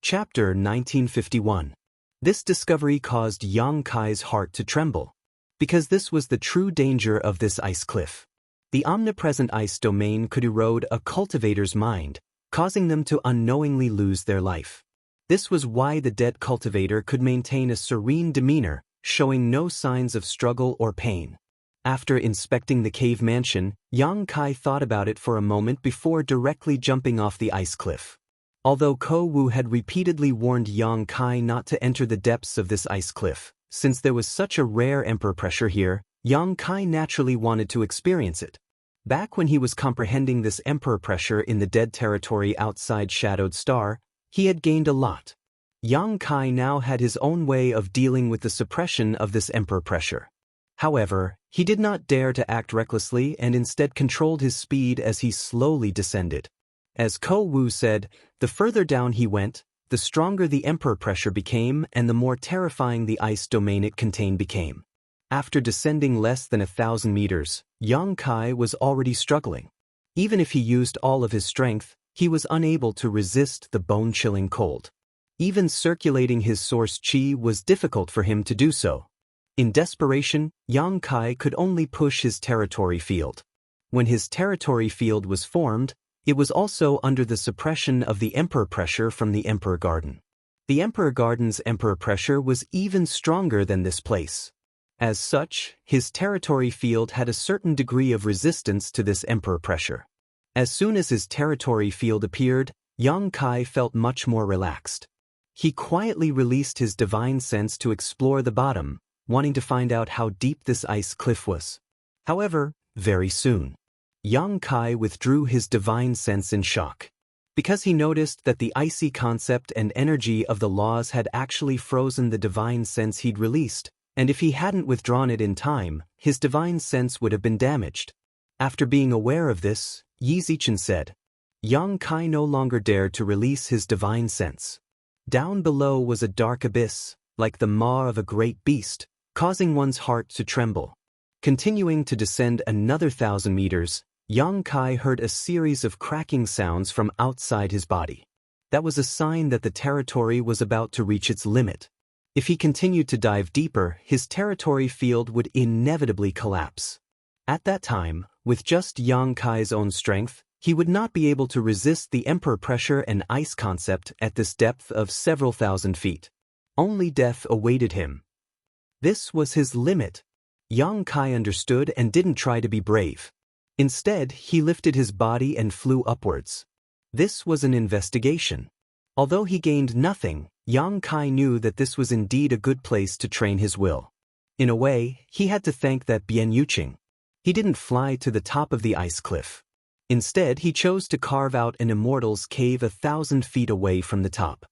Chapter 1951. This discovery caused Yang Kai's heart to tremble, because this was the true danger of this ice cliff. The omnipresent ice domain could erode a cultivator's mind, causing them to unknowingly lose their life. This was why the dead cultivator could maintain a serene demeanor, showing no signs of struggle or pain. After inspecting the cave mansion, Yang Kai thought about it for a moment before directly jumping off the ice cliff. Although Ko Wu had repeatedly warned Yang Kai not to enter the depths of this ice cliff, since there was such a rare emperor pressure here, Yang Kai naturally wanted to experience it. Back when he was comprehending this emperor pressure in the dead territory outside Shadowed Star, he had gained a lot. Yang Kai now had his own way of dealing with the suppression of this emperor pressure. However, he did not dare to act recklessly and instead controlled his speed as he slowly descended. As Ko Wu said, the further down he went, the stronger the emperor pressure became and the more terrifying the ice domain it contained became. After descending less than 1,000 meters, Yang Kai was already struggling. Even if he used all of his strength, he was unable to resist the bone-chilling cold. Even circulating his source qi was difficult for him to do so. In desperation, Yang Kai could only push his territory field. When his territory field was formed, it was also under the suppression of the emperor pressure from the Emperor Garden. The Emperor Garden's emperor pressure was even stronger than this place. As such, his territory field had a certain degree of resistance to this emperor pressure. As soon as his territory field appeared, Yang Kai felt much more relaxed. He quietly released his divine sense to explore the bottom, wanting to find out how deep this ice cliff was. However, very soon, Yang Kai withdrew his divine sense in shock, because he noticed that the icy concept and energy of the laws had actually frozen the divine sense he'd released, and if he hadn't withdrawn it in time, his divine sense would have been damaged. After being aware of this, Yi Zichen said, Yang Kai no longer dared to release his divine sense. Down below was a dark abyss, like the maw of a great beast, causing one's heart to tremble. Continuing to descend another 1,000 meters, Yang Kai heard a series of cracking sounds from outside his body. That was a sign that the territory was about to reach its limit. If he continued to dive deeper, his territory field would inevitably collapse. At that time, with just Yang Kai's own strength, he would not be able to resist the emperor pressure and ice concept at this depth of several thousand feet. Only death awaited him. This was his limit. Yang Kai understood and didn't try to be brave. Instead, he lifted his body and flew upwards. This was an investigation. Although he gained nothing, Yang Kai knew that this was indeed a good place to train his will. In a way, he had to thank that Bian Yuqing. He didn't fly to the top of the ice cliff. Instead, he chose to carve out an Immortal's cave 1,000 feet away from the top.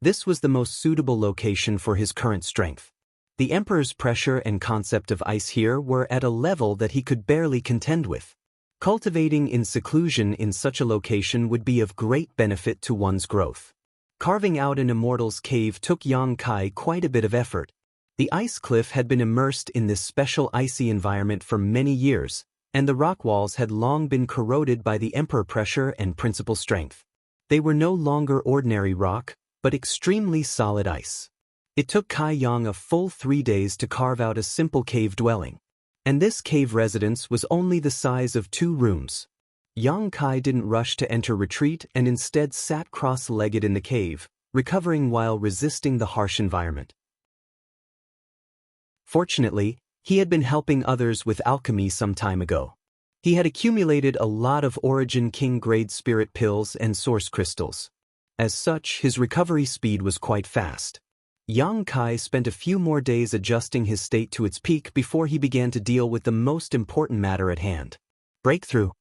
This was the most suitable location for his current strength. The Emperor's pressure and concept of ice here were at a level that he could barely contend with. Cultivating in seclusion in such a location would be of great benefit to one's growth. Carving out an Immortal's cave took Yang Kai quite a bit of effort. The ice cliff had been immersed in this special icy environment for many years, and the rock walls had long been corroded by the emperor pressure and principal strength. They were no longer ordinary rock, but extremely solid ice. It took Kai Yang a full 3 days to carve out a simple cave dwelling. And this cave residence was only the size of 2 rooms. Yang Kai didn't rush to enter retreat and instead sat cross-legged in the cave, recovering while resisting the harsh environment. Fortunately, He had been helping others with alchemy some time ago. He had accumulated a lot of Origin King grade spirit pills and source crystals. As such, his recovery speed was quite fast. Yang Kai spent a few more days adjusting his state to its peak before he began to deal with the most important matter at hand. Breakthrough.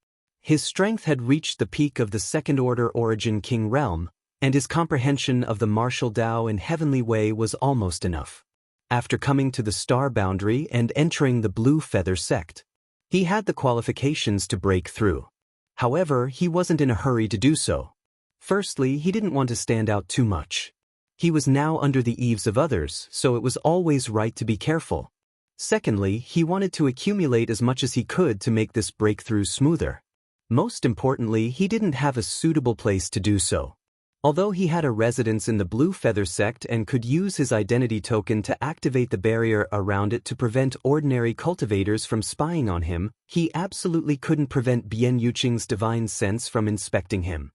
His strength had reached the peak of the second-order Origin King realm, and his comprehension of the martial Tao and heavenly way was almost enough. After coming to the star boundary and entering the Blue Feather sect, he had the qualifications to break through. However, he wasn't in a hurry to do so. Firstly, he didn't want to stand out too much. He was now under the eaves of others, so it was always right to be careful. Secondly, he wanted to accumulate as much as he could to make this breakthrough smoother. Most importantly, he didn't have a suitable place to do so. Although he had a residence in the Blue Feather sect and could use his identity token to activate the barrier around it to prevent ordinary cultivators from spying on him, he absolutely couldn't prevent Bian Yuqing's divine sense from inspecting him.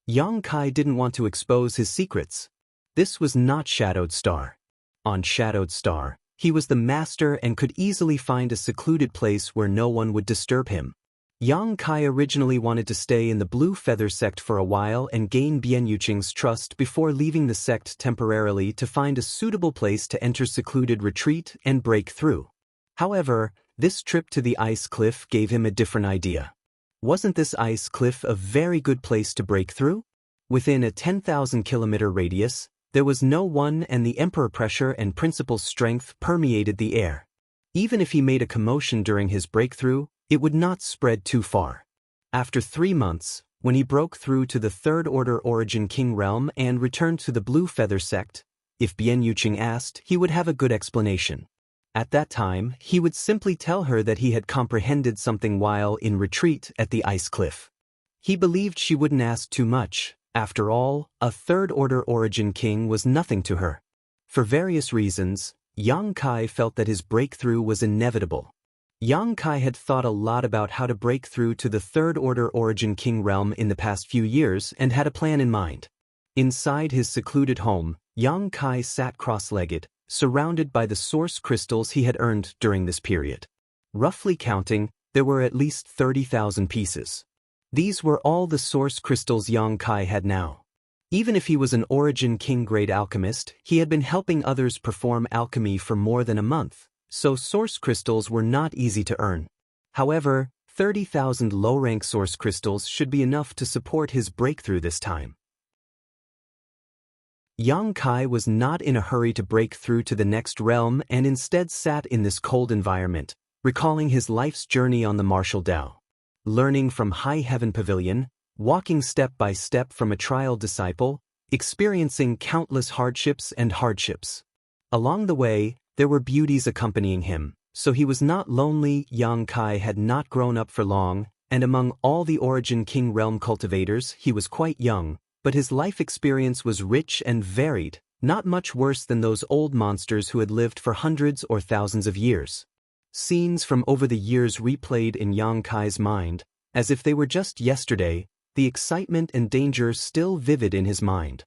Yang Kai didn't want to expose his secrets. This was not Shadowed Star. On Shadowed Star, he was the master and could easily find a secluded place where no one would disturb him. Yang Kai originally wanted to stay in the Blue Feather sect for a while and gain Bian Yuqing's trust before leaving the sect temporarily to find a suitable place to enter secluded retreat and break through. However, this trip to the ice cliff gave him a different idea. Wasn't this ice cliff a very good place to break through? Within a 10,000-kilometer radius, there was no one, and the Emperor pressure and principal strength permeated the air. Even if he made a commotion during his breakthrough, it would not spread too far. After 3 months, when he broke through to the third-order Origin King realm and returned to the Blue Feather sect, if Bian Yuqing asked, he would have a good explanation. At that time, he would simply tell her that he had comprehended something while in retreat at the ice cliff. He believed she wouldn't ask too much. After all, a third-order Origin King was nothing to her. For various reasons, Yang Kai felt that his breakthrough was inevitable. Yang Kai had thought a lot about how to break through to the third-order Origin King realm in the past few years and had a plan in mind. Inside his secluded home, Yang Kai sat cross-legged, surrounded by the source crystals he had earned during this period. Roughly counting, there were at least 30,000 pieces. These were all the source crystals Yang Kai had now. Even if he was an Origin King-grade alchemist, he had been helping others perform alchemy for more than a month, so source crystals were not easy to earn. However, 30,000 low-rank source crystals should be enough to support his breakthrough this time. Yang Kai was not in a hurry to break through to the next realm and instead sat in this cold environment, recalling his life's journey on the martial Tao. Learning from High Heaven Pavilion, walking step by step from a trial disciple, experiencing countless hardships. Along the way, there were beauties accompanying him, so he was not lonely. Yang Kai had not grown up for long, and among all the Origin King realm cultivators, he was quite young, but his life experience was rich and varied, not much worse than those old monsters who had lived for hundreds or thousands of years. Scenes from over the years replayed in Yang Kai's mind, as if they were just yesterday, the excitement and danger still vivid in his mind.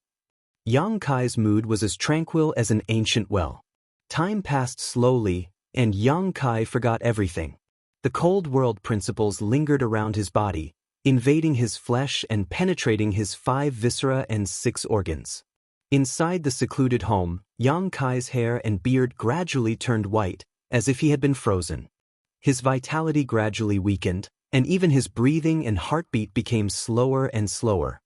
Yang Kai's mood was as tranquil as an ancient well. Time passed slowly, and Yang Kai forgot everything. The cold world principles lingered around his body, invading his flesh and penetrating his 5 viscera and 6 organs. Inside the secluded home, Yang Kai's hair and beard gradually turned white, as if he had been frozen. His vitality gradually weakened, and even his breathing and heartbeat became slower and slower.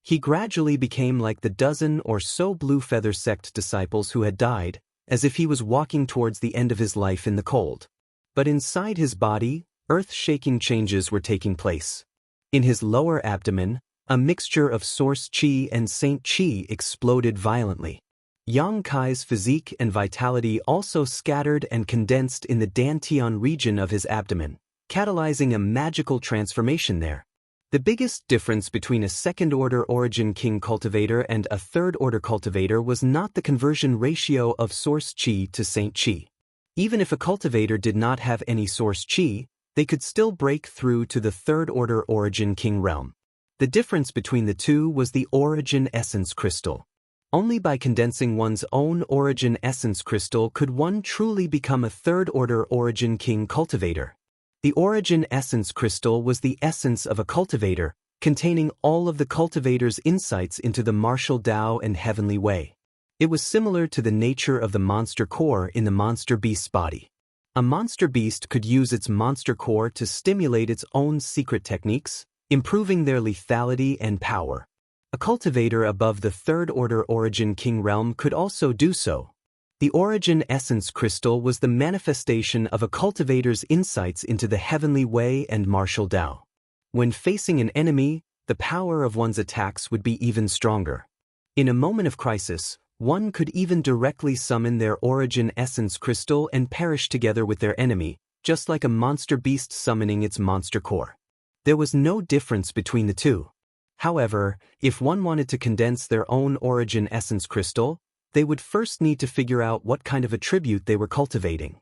He gradually became like the dozen or so Blue Feather sect disciples who had died, as if he was walking towards the end of his life in the cold. But inside his body, earth-shaking changes were taking place. In his lower abdomen, a mixture of Source Qi and Saint Qi exploded violently. Yang Kai's physique and vitality also scattered and condensed in the Dantian region of his abdomen, catalyzing a magical transformation there. The biggest difference between a second-order Origin King cultivator and a third-order cultivator was not the conversion ratio of Source Qi to Saint Qi. Even if a cultivator did not have any Source Qi, they could still break through to the third-order Origin King realm. The difference between the two was the Origin Essence Crystal. Only by condensing one's own origin essence crystal could one truly become a third-order origin king cultivator. The origin essence crystal was the essence of a cultivator, containing all of the cultivator's insights into the martial Tao and heavenly way. It was similar to the nature of the monster core in the monster beast's body. A monster beast could use its monster core to stimulate its own secret techniques, improving their lethality and power. A cultivator above the third-order origin king realm could also do so. The origin essence crystal was the manifestation of a cultivator's insights into the heavenly way and martial Tao. When facing an enemy, the power of one's attacks would be even stronger. In a moment of crisis, one could even directly summon their origin essence crystal and perish together with their enemy, just like a monster beast summoning its monster core. There was no difference between the two. However, if one wanted to condense their own origin essence crystal, they would first need to figure out what kind of attribute they were cultivating.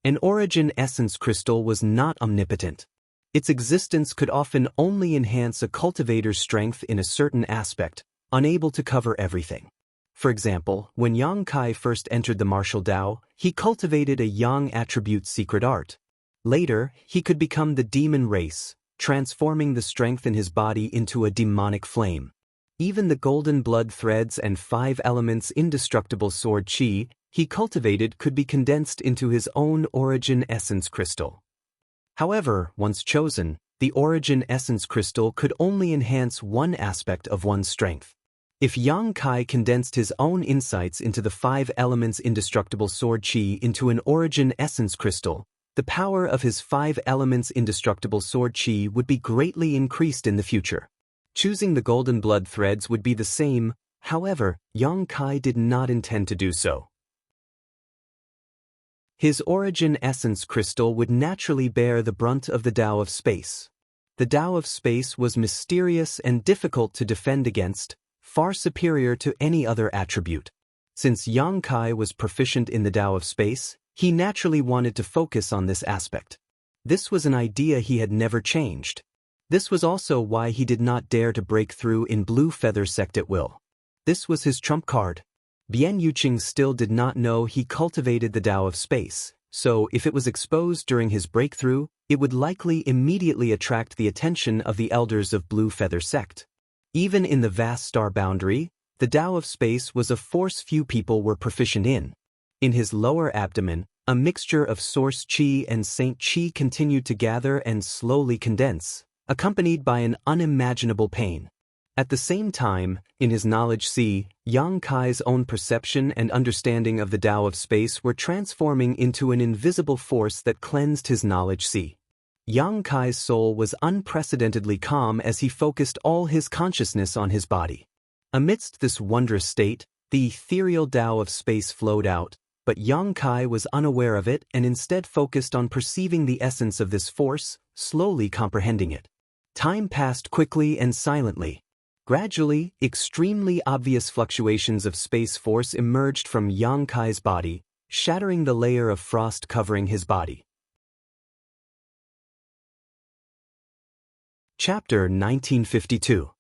An origin essence crystal was not omnipotent. Its existence could often only enhance a cultivator's strength in a certain aspect, unable to cover everything. For example, when Yang Kai first entered the martial Tao, he cultivated a Yang attribute secret art. Later, he could become the demon race, transforming the strength in his body into a demonic flame. Even the golden blood threads and 5 elements indestructible sword chi he cultivated could be condensed into his own origin essence crystal. However, once chosen, the origin essence crystal could only enhance one aspect of one's strength. If Yang Kai condensed his own insights into the 5 elements indestructible sword chi into an origin essence crystal, the power of his 5 elements indestructible sword chi would be greatly increased in the future. Choosing the golden blood threads would be the same, however, Yang Kai did not intend to do so. His origin essence crystal would naturally bear the brunt of the Tao of space. The Tao of space was mysterious and difficult to defend against, far superior to any other attribute. Since Yang Kai was proficient in the Tao of space, he naturally wanted to focus on this aspect. This was an idea he had never changed. This was also why he did not dare to break through in Blue Feather Sect at will. This was his trump card. Bian Yuqing still did not know he cultivated the Tao of space, so if it was exposed during his breakthrough, it would likely immediately attract the attention of the elders of Blue Feather Sect. Even in the vast star boundary, the Tao of space was a force few people were proficient in. In his lower abdomen, a mixture of source chi and saint chi continued to gather and slowly condense, accompanied by an unimaginable pain. At the same time, in his knowledge sea, Yang Kai's own perception and understanding of the Tao of space were transforming into an invisible force that cleansed his knowledge sea. Yang Kai's soul was unprecedentedly calm as he focused all his consciousness on his body. Amidst this wondrous state, the ethereal Tao of space flowed out, but Yang Kai was unaware of it and instead focused on perceiving the essence of this force, slowly comprehending it. Time passed quickly and silently. Gradually, extremely obvious fluctuations of space force emerged from Yang Kai's body, shattering the layer of frost covering his body. Chapter 1952.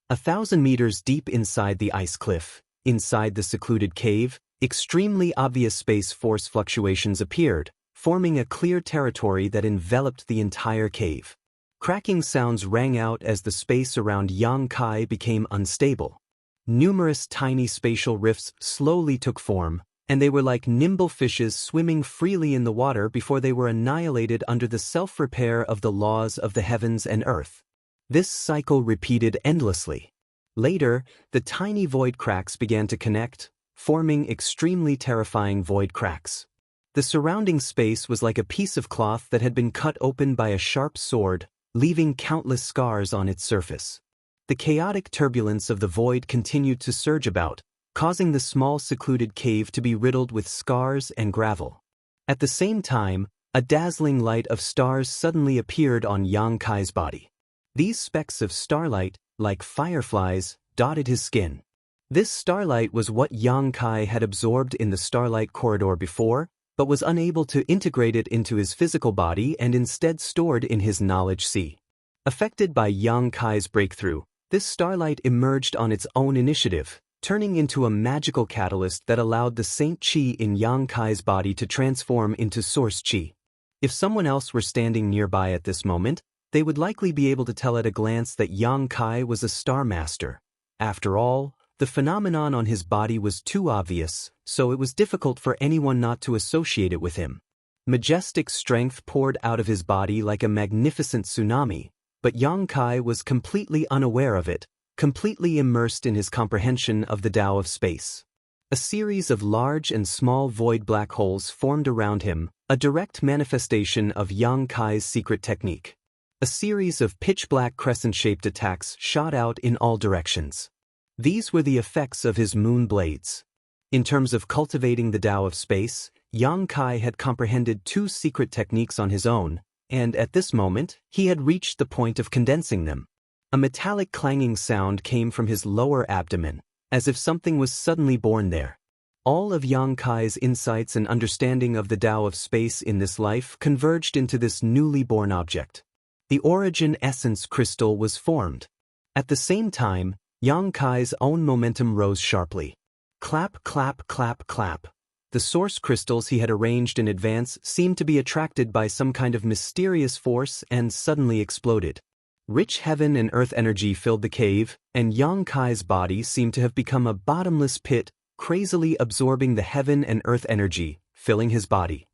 1,000 meters deep inside the ice cliff, inside the secluded cave, extremely obvious space force fluctuations appeared, forming a clear territory that enveloped the entire cave. Cracking sounds rang out as the space around Yang Kai became unstable. Numerous tiny spatial rifts slowly took form, and they were like nimble fishes swimming freely in the water before they were annihilated under the self-repair of the laws of the heavens and earth. This cycle repeated endlessly. Later, the tiny void cracks began to connect, forming extremely terrifying void cracks. The surrounding space was like a piece of cloth that had been cut open by a sharp sword, leaving countless scars on its surface. The chaotic turbulence of the void continued to surge about, causing the small secluded cave to be riddled with scars and gravel. At the same time, a dazzling light of stars suddenly appeared on Yang Kai's body. These specks of starlight, like fireflies, dotted his skin. This starlight was what Yang Kai had absorbed in the starlight corridor before, but was unable to integrate it into his physical body and instead stored in his knowledge sea. Affected by Yang Kai's breakthrough, this starlight emerged on its own initiative, turning into a magical catalyst that allowed the Saint Qi in Yang Kai's body to transform into Source Qi. If someone else were standing nearby at this moment, they would likely be able to tell at a glance that Yang Kai was a Star Master. After all, the phenomenon on his body was too obvious, so it was difficult for anyone not to associate it with him. Majestic strength poured out of his body like a magnificent tsunami, but Yang Kai was completely unaware of it, completely immersed in his comprehension of the Tao of space. A series of large and small void black holes formed around him, a direct manifestation of Yang Kai's secret technique. A series of pitch-black crescent-shaped attacks shot out in all directions. These were the effects of his moon blades. In terms of cultivating the Tao of space, Yang Kai had comprehended 2 secret techniques on his own, and at this moment, he had reached the point of condensing them. A metallic clanging sound came from his lower abdomen, as if something was suddenly born there. All of Yang Kai's insights and understanding of the Tao of space in this life converged into this newly born object. The origin essence crystal was formed. At the same time, Yang Kai's own momentum rose sharply. Clap, clap, clap, clap. The source crystals he had arranged in advance seemed to be attracted by some kind of mysterious force and suddenly exploded. Rich heaven and earth energy filled the cave, and Yang Kai's body seemed to have become a bottomless pit, crazily absorbing the heaven and earth energy, filling his body.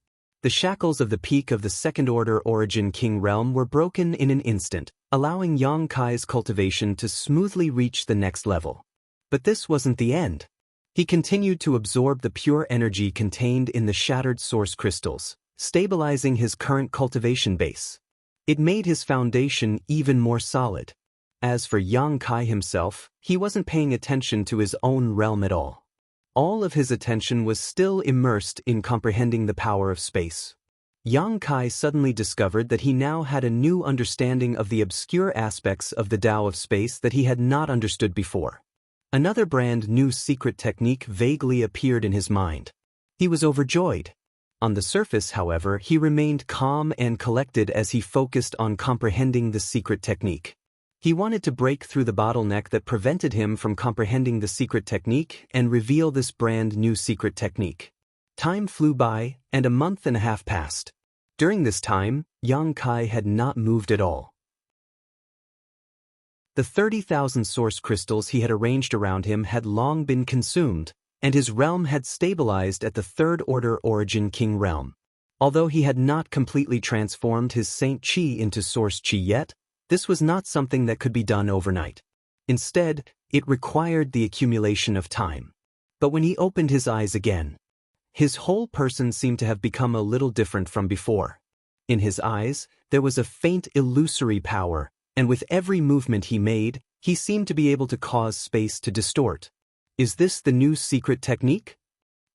The shackles of the peak of the second-order origin king realm were broken in an instant, allowing Yang Kai's cultivation to smoothly reach the next level. But this wasn't the end. He continued to absorb the pure energy contained in the shattered source crystals, stabilizing his current cultivation base. It made his foundation even more solid. As for Yang Kai himself, he wasn't paying attention to his own realm at all. All of his attention was still immersed in comprehending the power of space. Yang Kai suddenly discovered that he now had a new understanding of the obscure aspects of the Tao of space that he had not understood before. Another brand new secret technique vaguely appeared in his mind. He was overjoyed. On the surface, however, he remained calm and collected as he focused on comprehending the secret technique. He wanted to break through the bottleneck that prevented him from comprehending the secret technique and reveal this brand new secret technique. Time flew by, and a month and a half passed. During this time, Yang Kai had not moved at all. The 30,000 source crystals he had arranged around him had long been consumed, and his realm had stabilized at the third-order origin king realm. Although he had not completely transformed his Saint Qi into Source Qi yet, this was not something that could be done overnight. Instead, it required the accumulation of time. But when he opened his eyes again, his whole person seemed to have become a little different from before. In his eyes, there was a faint illusory power, and with every movement he made, he seemed to be able to cause space to distort. Is this the new secret technique?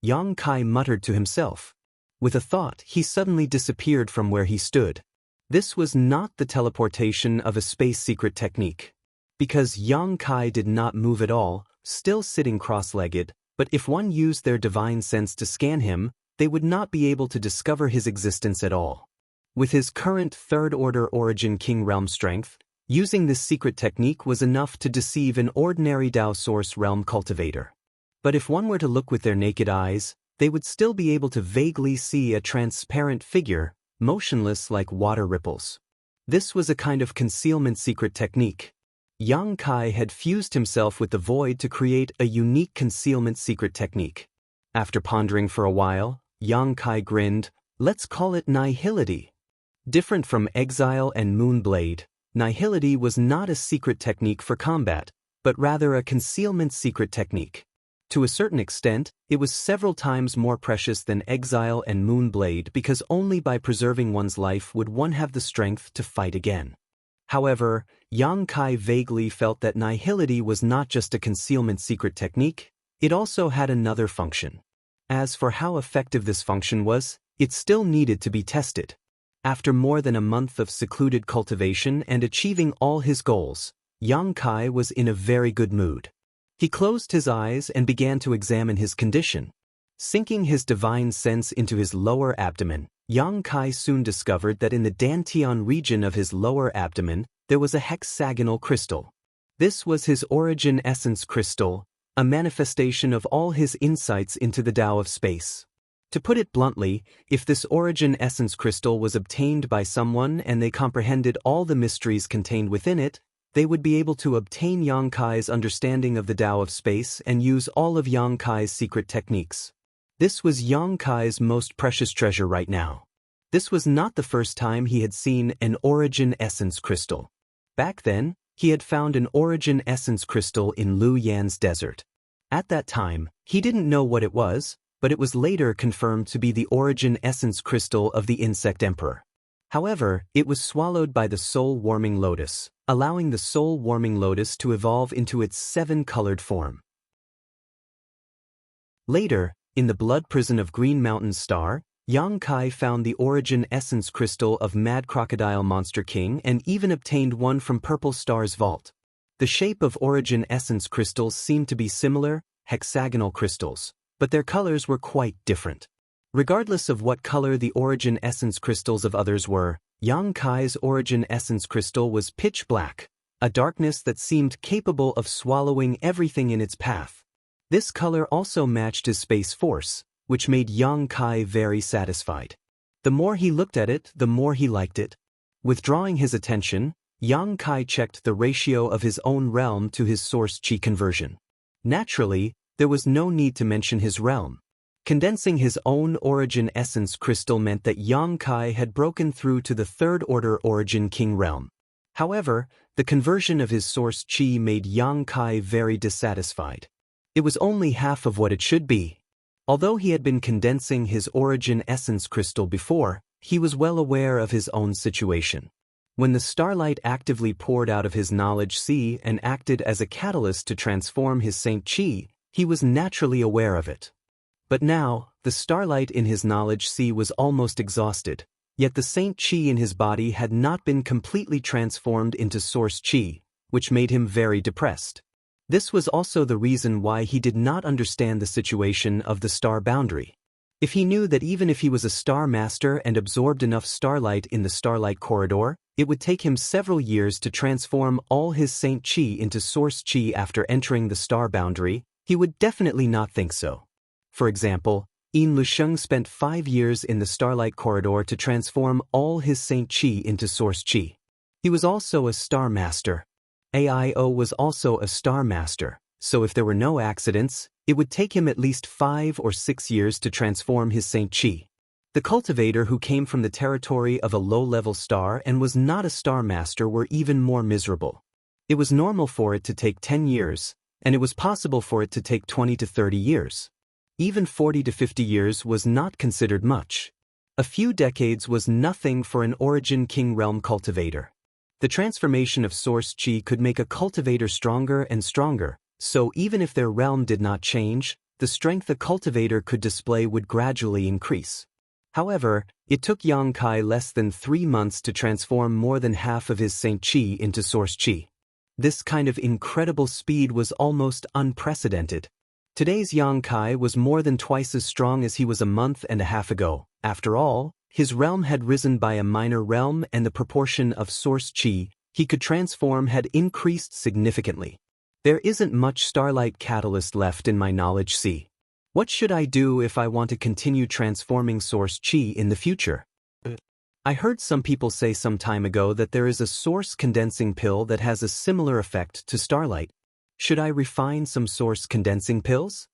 Yang Kai muttered to himself. With a thought, he suddenly disappeared from where he stood. This was not the teleportation of a space secret technique. Because Yang Kai did not move at all, still sitting cross-legged, but if one used their divine sense to scan him, they would not be able to discover his existence at all. With his current third-order origin king realm strength, using this secret technique was enough to deceive an ordinary Tao Source realm cultivator. But if one were to look with their naked eyes, they would still be able to vaguely see a transparent figure, motionless like water ripples. This was a kind of concealment secret technique. Yang Kai had fused himself with the void to create a unique concealment secret technique. After pondering for a while, Yang Kai grinned. Let's call it nihility. Different from exile and moonblade, nihility was not a secret technique for combat, but rather a concealment secret technique. To a certain extent, it was several times more precious than exile and moonblade because only by preserving one's life would one have the strength to fight again. However, Yang Kai vaguely felt that nihility was not just a concealment secret technique, it also had another function. As for how effective this function was, it still needed to be tested. After more than a month of secluded cultivation and achieving all his goals, Yang Kai was in a very good mood. He closed his eyes and began to examine his condition. Sinking his divine sense into his lower abdomen, Yang Kai soon discovered that in the dantian region of his lower abdomen, there was a hexagonal crystal. This was his origin essence crystal, a manifestation of all his insights into the Tao of space. To put it bluntly, if this origin essence crystal was obtained by someone and they comprehended all the mysteries contained within it, they would be able to obtain Yang Kai's understanding of the Tao of space and use all of Yang Kai's secret techniques. This was Yang Kai's most precious treasure right now. This was not the first time he had seen an origin essence crystal. Back then, he had found an origin essence crystal in Lu Yan's desert. At that time, he didn't know what it was, but it was later confirmed to be the origin essence crystal of the insect emperor. However, it was swallowed by the soul-warming lotus, allowing the soul-warming lotus to evolve into its 7-colored form. Later, in the blood prison of Green Mountain Star, Yang Kai found the origin essence crystal of Mad Crocodile Monster King and even obtained one from Purple Star's vault. The shape of origin essence crystals seemed to be similar, hexagonal crystals, but their colors were quite different. Regardless of what color the origin essence crystals of others were, Yang Kai's origin essence crystal was pitch black, a darkness that seemed capable of swallowing everything in its path. This color also matched his space force, which made Yang Kai very satisfied. The more he looked at it, the more he liked it. Withdrawing his attention, Yang Kai checked the ratio of his own realm to his source chi conversion. Naturally, there was no need to mention his realm. Condensing his own origin essence crystal meant that Yang Kai had broken through to the third-order origin king realm. However, the conversion of his source chi made Yang Kai very dissatisfied. It was only half of what it should be. Although he had been condensing his origin essence crystal before, he was well aware of his own situation. When the starlight actively poured out of his knowledge sea and acted as a catalyst to transform his saint chi, he was naturally aware of it. But now, the starlight in his knowledge sea was almost exhausted, yet the saint chi in his body had not been completely transformed into source chi, which made him very depressed. This was also the reason why he did not understand the situation of the star boundary. If he knew that even if he was a star master and absorbed enough starlight in the starlight corridor, it would take him several years to transform all his saint chi into source chi after entering the star boundary, he would definitely not think so. For example, Yin Lusheng spent 5 years in the starlight corridor to transform all his saint chi into source chi. He was also a star master. AIO was also a star master, so if there were no accidents, it would take him at least 5 or 6 years to transform his saint chi. The cultivator who came from the territory of a low-level star and was not a star master were even more miserable. It was normal for it to take 10 years, and it was possible for it to take 20 to 30 years. Even 40 to 50 years was not considered much. A few decades was nothing for an origin king realm cultivator. The transformation of source chi could make a cultivator stronger and stronger, so even if their realm did not change, the strength a cultivator could display would gradually increase. However, it took Yang Kai less than 3 months to transform more than half of his saint chi into source chi. This kind of incredible speed was almost unprecedented. Today's Yang Kai was more than twice as strong as he was a month and a half ago. After all, his realm had risen by a minor realm and the proportion of source chi he could transform had increased significantly. There isn't much starlight catalyst left in my knowledge sea. What should I do if I want to continue transforming source chi in the future? I heard some people say some time ago that there is a source condensing pill that has a similar effect to starlight. Should I refine some source condensing pills?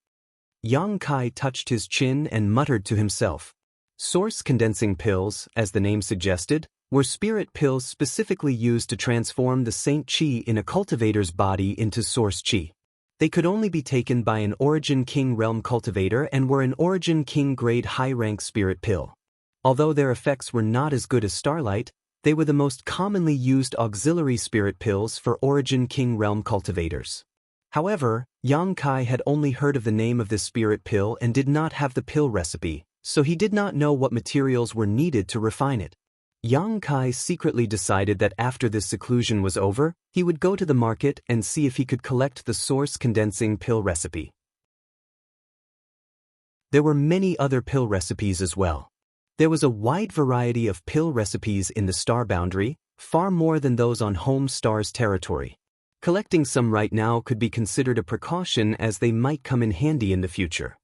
Yang Kai touched his chin and muttered to himself. Source condensing pills, as the name suggested, were spirit pills specifically used to transform the saint chi in a cultivator's body into source chi. They could only be taken by an origin king realm cultivator and were an origin king grade high-rank spirit pill. Although their effects were not as good as starlight, they were the most commonly used auxiliary spirit pills for origin king realm cultivators. However, Yang Kai had only heard of the name of this spirit pill and did not have the pill recipe, so he did not know what materials were needed to refine it. Yang Kai secretly decided that after this seclusion was over, he would go to the market and see if he could collect the source condensing pill recipe. There were many other pill recipes as well. There was a wide variety of pill recipes in the star boundary, far more than those on Home Star's territory. Collecting some right now could be considered a precaution as they might come in handy in the future.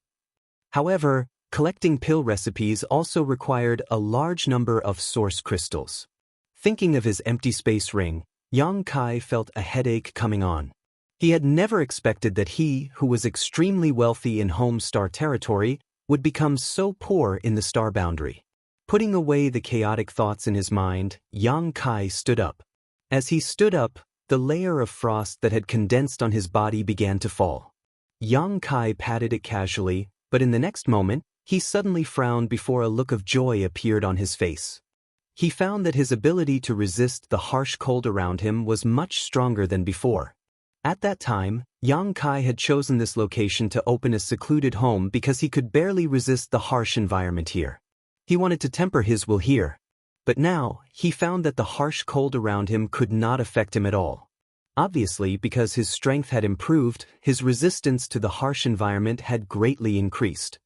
However, collecting pill recipes also required a large number of source crystals. Thinking of his empty space ring, Yang Kai felt a headache coming on. He had never expected that he, who was extremely wealthy in home star territory, would become so poor in the star boundary. Putting away the chaotic thoughts in his mind, Yang Kai stood up. As he stood up, the layer of frost that had condensed on his body began to fall. Yang Kai patted it casually, but in the next moment, he suddenly frowned before a look of joy appeared on his face. He found that his ability to resist the harsh cold around him was much stronger than before. At that time, Yang Kai had chosen this location to open a secluded home because he could barely resist the harsh environment here. He wanted to temper his will here. But now, he found that the harsh cold around him could not affect him at all. Obviously, because his strength had improved, his resistance to the harsh environment had greatly increased.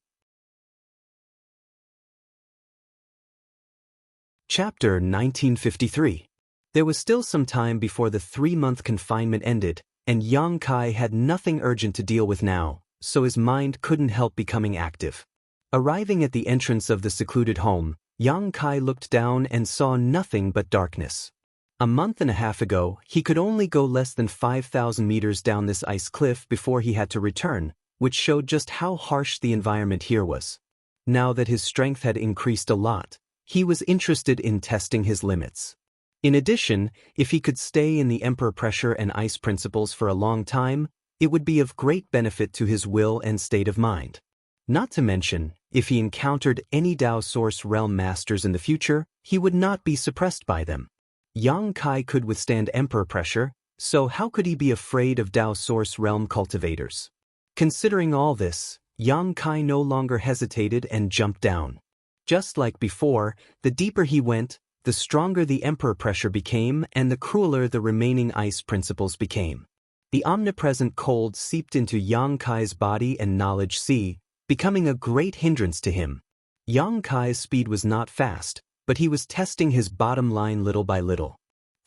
Chapter 1953. There was still some time before the 3-month confinement ended, and Yang Kai had nothing urgent to deal with now, so his mind couldn't help becoming active. Arriving at the entrance of the secluded home, Yang Kai looked down and saw nothing but darkness. A month and a half ago, he could only go less than 5,000 meters down this ice cliff before he had to return, which showed just how harsh the environment here was. Now that his strength had increased a lot, he was interested in testing his limits. In addition, if he could stay in the Emperor pressure and ice principles for a long time, it would be of great benefit to his will and state of mind. Not to mention, if he encountered any Tao Source Realm masters in the future, he would not be suppressed by them. Yang Kai could withstand Emperor pressure, so how could he be afraid of Tao Source Realm cultivators? Considering all this, Yang Kai no longer hesitated and jumped down. Just like before, the deeper he went, the stronger the Emperor pressure became and the crueler the remaining ice principles became. The omnipresent cold seeped into Yang Kai's body and knowledge sea, becoming a great hindrance to him. Yang Kai's speed was not fast, but he was testing his bottom line little by little.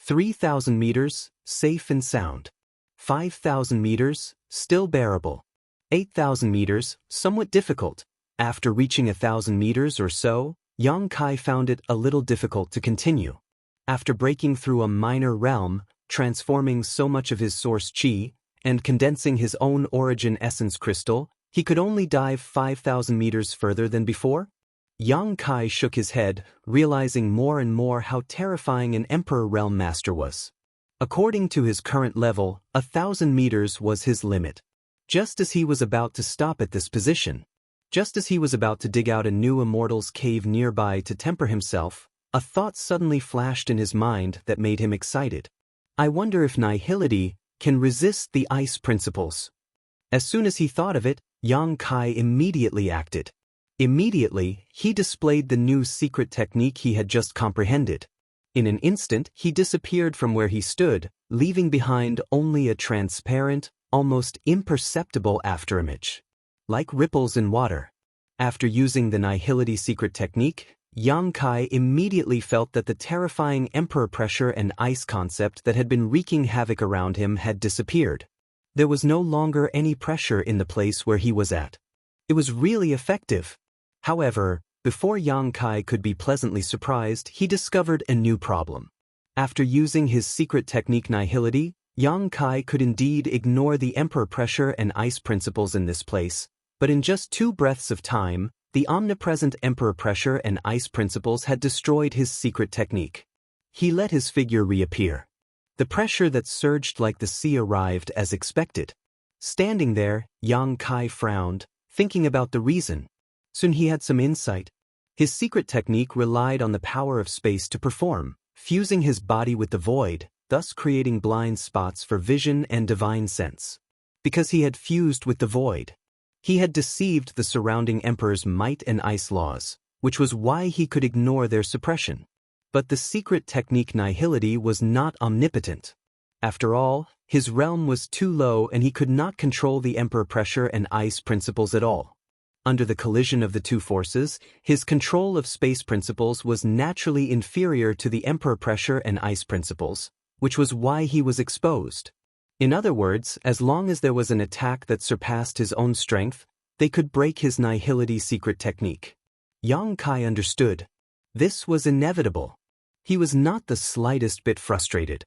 3,000 meters, safe and sound. 5,000 meters, still bearable. 8,000 meters, somewhat difficult. After reaching 1,000 meters or so, Yang Kai found it a little difficult to continue. After breaking through a minor realm, transforming so much of his source chi, and condensing his own origin essence crystal, he could only dive 5,000 meters further than before? Yang Kai shook his head, realizing more and more how terrifying an Emperor Realm Master was. According to his current level, 1,000 meters was his limit. Just as he was about to stop at this position, just as he was about to dig out a new Immortal's cave nearby to temper himself, a thought suddenly flashed in his mind that made him excited. I wonder if Nihility can resist the ice principles. As soon as he thought of it, Yang Kai immediately acted. Immediately, he displayed the new secret technique he had just comprehended. In an instant, he disappeared from where he stood, leaving behind only a transparent, almost imperceptible afterimage. Like ripples in water. After using the Nihility secret technique, Yang Kai immediately felt that the terrifying Emperor pressure and ice concept that had been wreaking havoc around him had disappeared. There was no longer any pressure in the place where he was at. It was really effective. However, before Yang Kai could be pleasantly surprised, he discovered a new problem. After using his secret technique Nihility, Yang Kai could indeed ignore the Emperor pressure and ice principles in this place, but in just 2 breaths of time, the omnipresent Emperor pressure and ice principles had destroyed his secret technique. He let his figure reappear. The pressure that surged like the sea arrived as expected. Standing there, Yang Kai frowned, thinking about the reason. Soon he had some insight. His secret technique relied on the power of space to perform, fusing his body with the void, thus creating blind spots for vision and divine sense. Because he had fused with the void, he had deceived the surrounding emperor's might and ice laws, which was why he could ignore their suppression. But the secret technique Nihility was not omnipotent. After all, his realm was too low and he could not control the Emperor pressure and ice principles at all. Under the collision of the two forces, his control of space principles was naturally inferior to the Emperor pressure and ice principles, which was why he was exposed. In other words, as long as there was an attack that surpassed his own strength, they could break his nihility secret technique. Yang Kai understood. This was inevitable. He was not the slightest bit frustrated.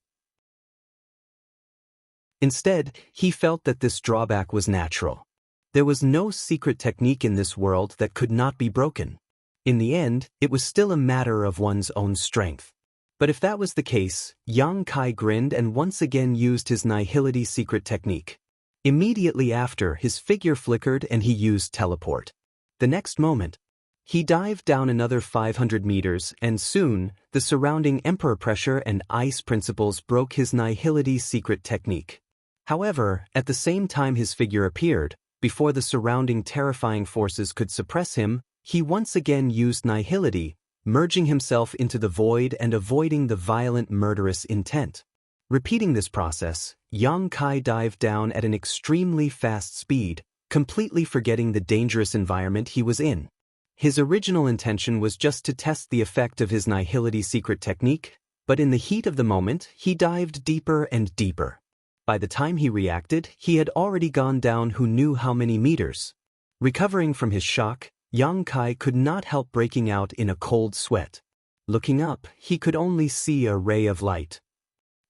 Instead, he felt that this drawback was natural. There was no secret technique in this world that could not be broken. In the end, it was still a matter of one's own strength. But if that was the case, Yang Kai grinned and once again used his nihility secret technique. Immediately after, his figure flickered and he used teleport. The next moment, he dived down another 500 meters and soon, the surrounding emperor pressure and ice principles broke his nihility secret technique. However, at the same time his figure appeared, before the surrounding terrifying forces could suppress him, he once again used nihility, merging himself into the void and avoiding the violent murderous intent. Repeating this process, Yang Kai dived down at an extremely fast speed, completely forgetting the dangerous environment he was in. His original intention was just to test the effect of his nihility secret technique, but in the heat of the moment, he dived deeper and deeper. By the time he reacted, he had already gone down who knew how many meters. Recovering from his shock, Yang Kai could not help breaking out in a cold sweat. Looking up, he could only see a ray of light.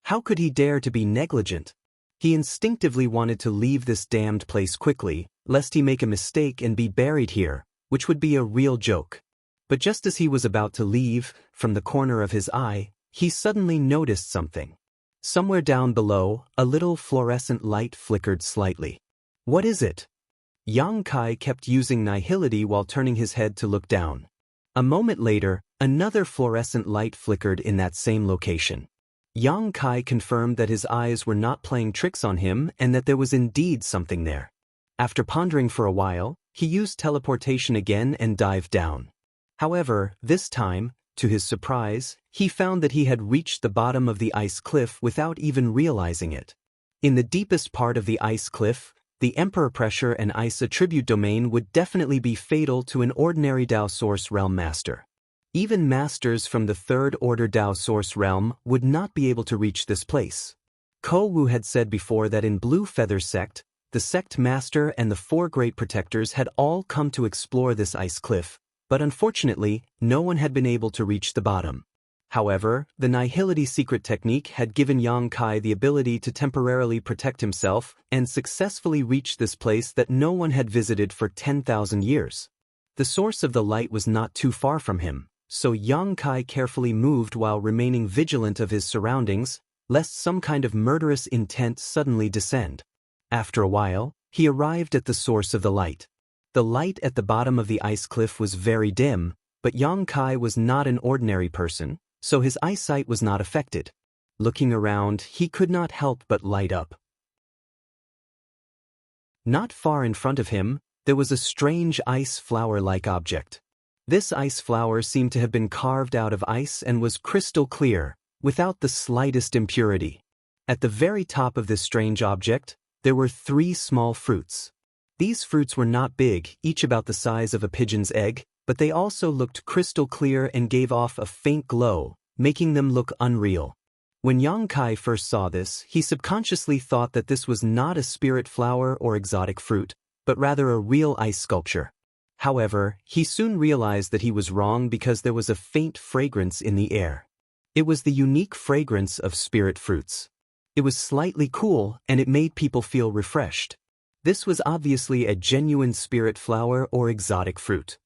How could he dare to be negligent? He instinctively wanted to leave this damned place quickly, lest he make a mistake and be buried here, which would be a real joke. But just as he was about to leave, from the corner of his eye, he suddenly noticed something. Somewhere down below, a little fluorescent light flickered slightly. What is it? Yang Kai kept using nihility while turning his head to look down. A moment later, another fluorescent light flickered in that same location. Yang Kai confirmed that his eyes were not playing tricks on him and that there was indeed something there. After pondering for a while, he used teleportation again and dived down. However, this time, to his surprise, he found that he had reached the bottom of the ice cliff without even realizing it. In the deepest part of the ice cliff, the emperor pressure and ice attribute domain would definitely be fatal to an ordinary Dao Source Realm master. Even masters from the third order Dao Source Realm would not be able to reach this place. Ko Wu had said before that in Blue Feather Sect, the sect master and the four great protectors had all come to explore this ice cliff, but unfortunately, no one had been able to reach the bottom. However, the nihility secret technique had given Yang Kai the ability to temporarily protect himself and successfully reach this place that no one had visited for 10,000 years. The source of the light was not too far from him, so Yang Kai carefully moved while remaining vigilant of his surroundings, lest some kind of murderous intent suddenly descend. After a while, he arrived at the source of the light. The light at the bottom of the ice cliff was very dim, but Yang Kai was not an ordinary person, so his eyesight was not affected. Looking around, he could not help but light up. Not far in front of him, there was a strange ice flower-like object. This ice flower seemed to have been carved out of ice and was crystal clear, without the slightest impurity. At the very top of this strange object, there were 3 small fruits. These fruits were not big, each about the size of a pigeon's egg, but they also looked crystal clear and gave off a faint glow, making them look unreal. When Yang Kai first saw this, he subconsciously thought that this was not a spirit flower or exotic fruit, but rather a real ice sculpture. However, he soon realized that he was wrong because there was a faint fragrance in the air. It was the unique fragrance of spirit fruits. It was slightly cool and it made people feel refreshed. This was obviously a genuine spirit flower or exotic fruit.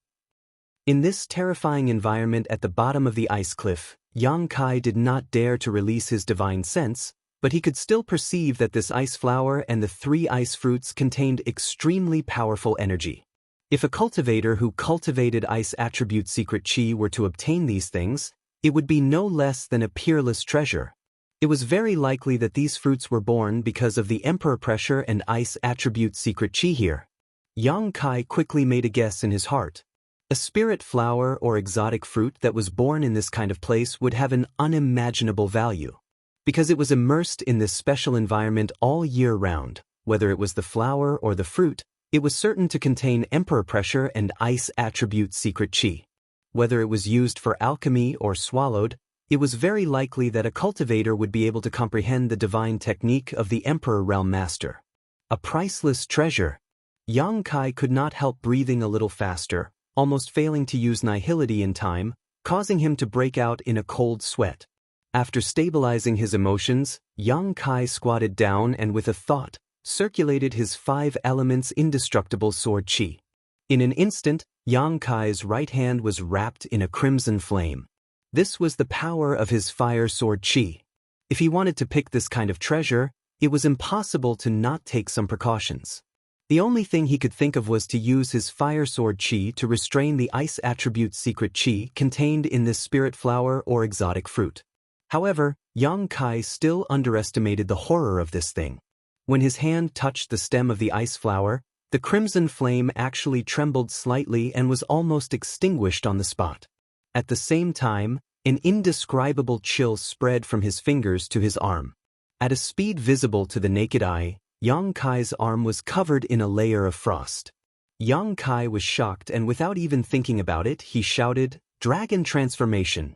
In this terrifying environment at the bottom of the ice cliff, Yang Kai did not dare to release his divine sense, but he could still perceive that this ice flower and the 3 ice fruits contained extremely powerful energy. If a cultivator who cultivated ice attribute secret chi were to obtain these things, it would be no less than a peerless treasure. It was very likely that these fruits were born because of the emperor pressure and ice attribute secret chi here. Yang Kai quickly made a guess in his heart. A spirit flower or exotic fruit that was born in this kind of place would have an unimaginable value. Because it was immersed in this special environment all year round, whether it was the flower or the fruit, it was certain to contain emperor pressure and ice attribute secret chi. Whether it was used for alchemy or swallowed, It was very likely that a cultivator would be able to comprehend the divine technique of the Emperor Realm Master. A priceless treasure. Yang Kai could not help breathing a little faster, almost failing to use nihility in time, causing him to break out in a cold sweat. After stabilizing his emotions, Yang Kai squatted down and with a thought, circulated his 5 elements indestructible sword qi. In an instant, Yang Kai's right hand was wrapped in a crimson flame. This was the power of his fire sword qi. If he wanted to pick this kind of treasure, it was impossible to not take some precautions. The only thing he could think of was to use his fire sword qi to restrain the ice attribute secret qi contained in this spirit flower or exotic fruit. However, Yang Kai still underestimated the horror of this thing. When his hand touched the stem of the ice flower, the crimson flame actually trembled slightly and was almost extinguished on the spot. At the same time, an indescribable chill spread from his fingers to his arm. At a speed visible to the naked eye, Yang Kai's arm was covered in a layer of frost. Yang Kai was shocked and without even thinking about it, he shouted, "Dragon transformation!"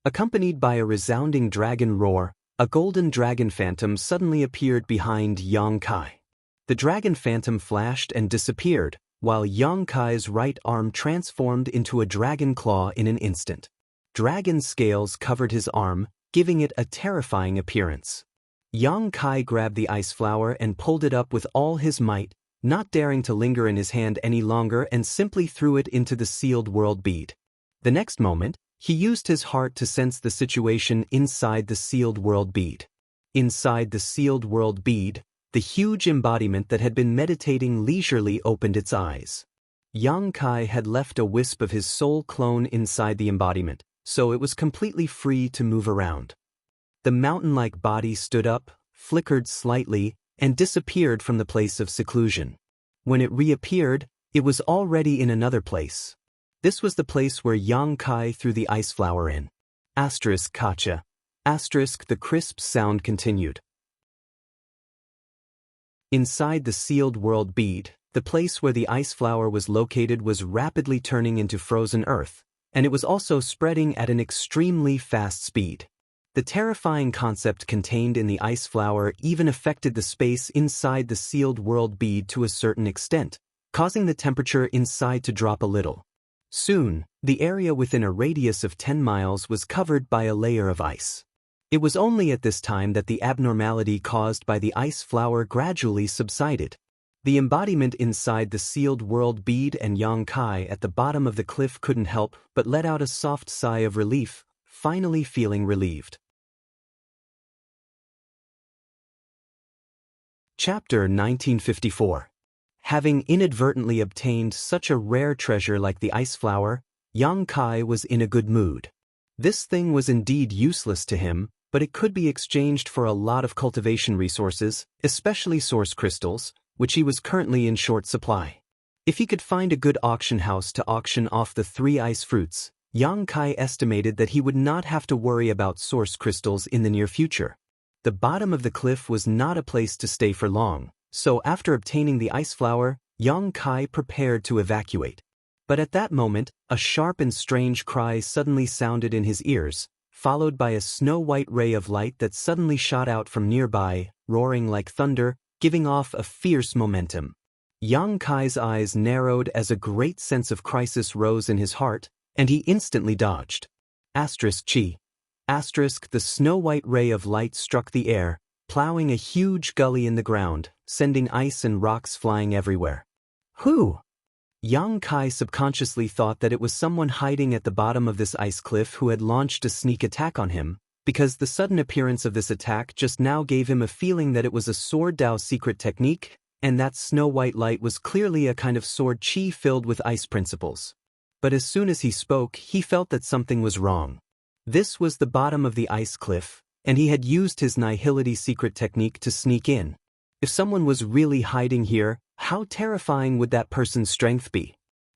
Accompanied by a resounding dragon roar, a golden dragon phantom suddenly appeared behind Yang Kai. The dragon phantom flashed and disappeared, while Yang Kai's right arm transformed into a dragon claw in an instant. Dragon scales covered his arm, giving it a terrifying appearance. Yang Kai grabbed the ice flower and pulled it up with all his might, not daring to linger in his hand any longer, and simply threw it into the sealed world bead. The next moment, he used his heart to sense the situation inside the sealed world bead. Inside the sealed world bead, the huge embodiment that had been meditating leisurely opened its eyes. Yang Kai had left a wisp of his soul clone inside the embodiment, so it was completely free to move around. The mountain-like body stood up, flickered slightly, and disappeared from the place of seclusion. When it reappeared, it was already in another place. This was the place where Yang Kai threw the ice flower in. Kacha. The crisp sound continued. Inside the sealed world bead, the place where the ice flower was located was rapidly turning into frozen earth, and it was also spreading at an extremely fast speed. The terrifying concept contained in the ice flower even affected the space inside the sealed world bead to a certain extent, causing the temperature inside to drop a little. Soon, the area within a radius of 10 miles was covered by a layer of ice. It was only at this time that the abnormality caused by the ice flower gradually subsided. The embodiment inside the sealed world bead and Yang Kai at the bottom of the cliff couldn't help but let out a soft sigh of relief, finally feeling relieved. Chapter 1954. Having inadvertently obtained such a rare treasure like the ice flower, Yang Kai was in a good mood. This thing was indeed useless to him, but it could be exchanged for a lot of cultivation resources, especially source crystals, which he was currently in short supply. If he could find a good auction house to auction off the 3 ice fruits, Yang Kai estimated that he would not have to worry about source crystals in the near future. The bottom of the cliff was not a place to stay for long, so after obtaining the ice flower, Yang Kai prepared to evacuate. But at that moment, a sharp and strange cry suddenly sounded in his ears, followed by a snow-white ray of light that suddenly shot out from nearby, roaring like thunder, giving off a fierce momentum. Yang Kai's eyes narrowed as a great sense of crisis rose in his heart, and he instantly dodged. Chi. The snow-white ray of light struck the air, plowing a huge gully in the ground, sending ice and rocks flying everywhere. Who? Yang Kai subconsciously thought that it was someone hiding at the bottom of this ice cliff who had launched a sneak attack on him, because the sudden appearance of this attack just now gave him a feeling that it was a sword Dao secret technique, and that snow-white light was clearly a kind of sword qi filled with ice principles. But as soon as he spoke, he felt that something was wrong. This was the bottom of the ice cliff, and he had used his nihility secret technique to sneak in. If someone was really hiding here, how terrifying would that person's strength be?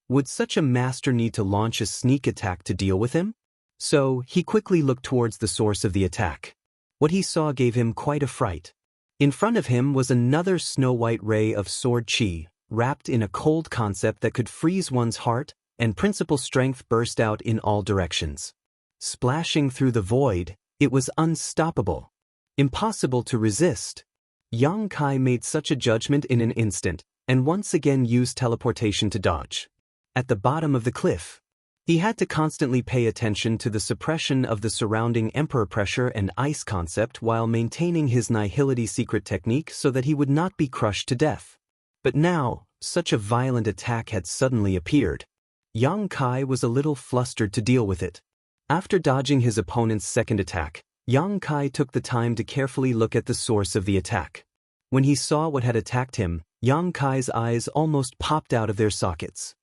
Would such a master need to launch a sneak attack to deal with him? So, he quickly looked towards the source of the attack. What he saw gave him quite a fright. In front of him was another snow-white ray of sword qi, wrapped in a cold concept that could freeze one's heart, and principal strength burst out in all directions. Splashing through the void, it was unstoppable. Impossible to resist. Yang Kai made such a judgment in an instant, and once again used teleportation to dodge. At the bottom of the cliff, he had to constantly pay attention to the suppression of the surrounding emperor pressure and ice concept while maintaining his nihility secret technique so that he would not be crushed to death. But now, such a violent attack had suddenly appeared. Yang Kai was a little flustered to deal with it. After dodging his opponent's second attack, Yang Kai took the time to carefully look at the source of the attack. When he saw what had attacked him, Yang Kai's eyes almost popped out of their sockets.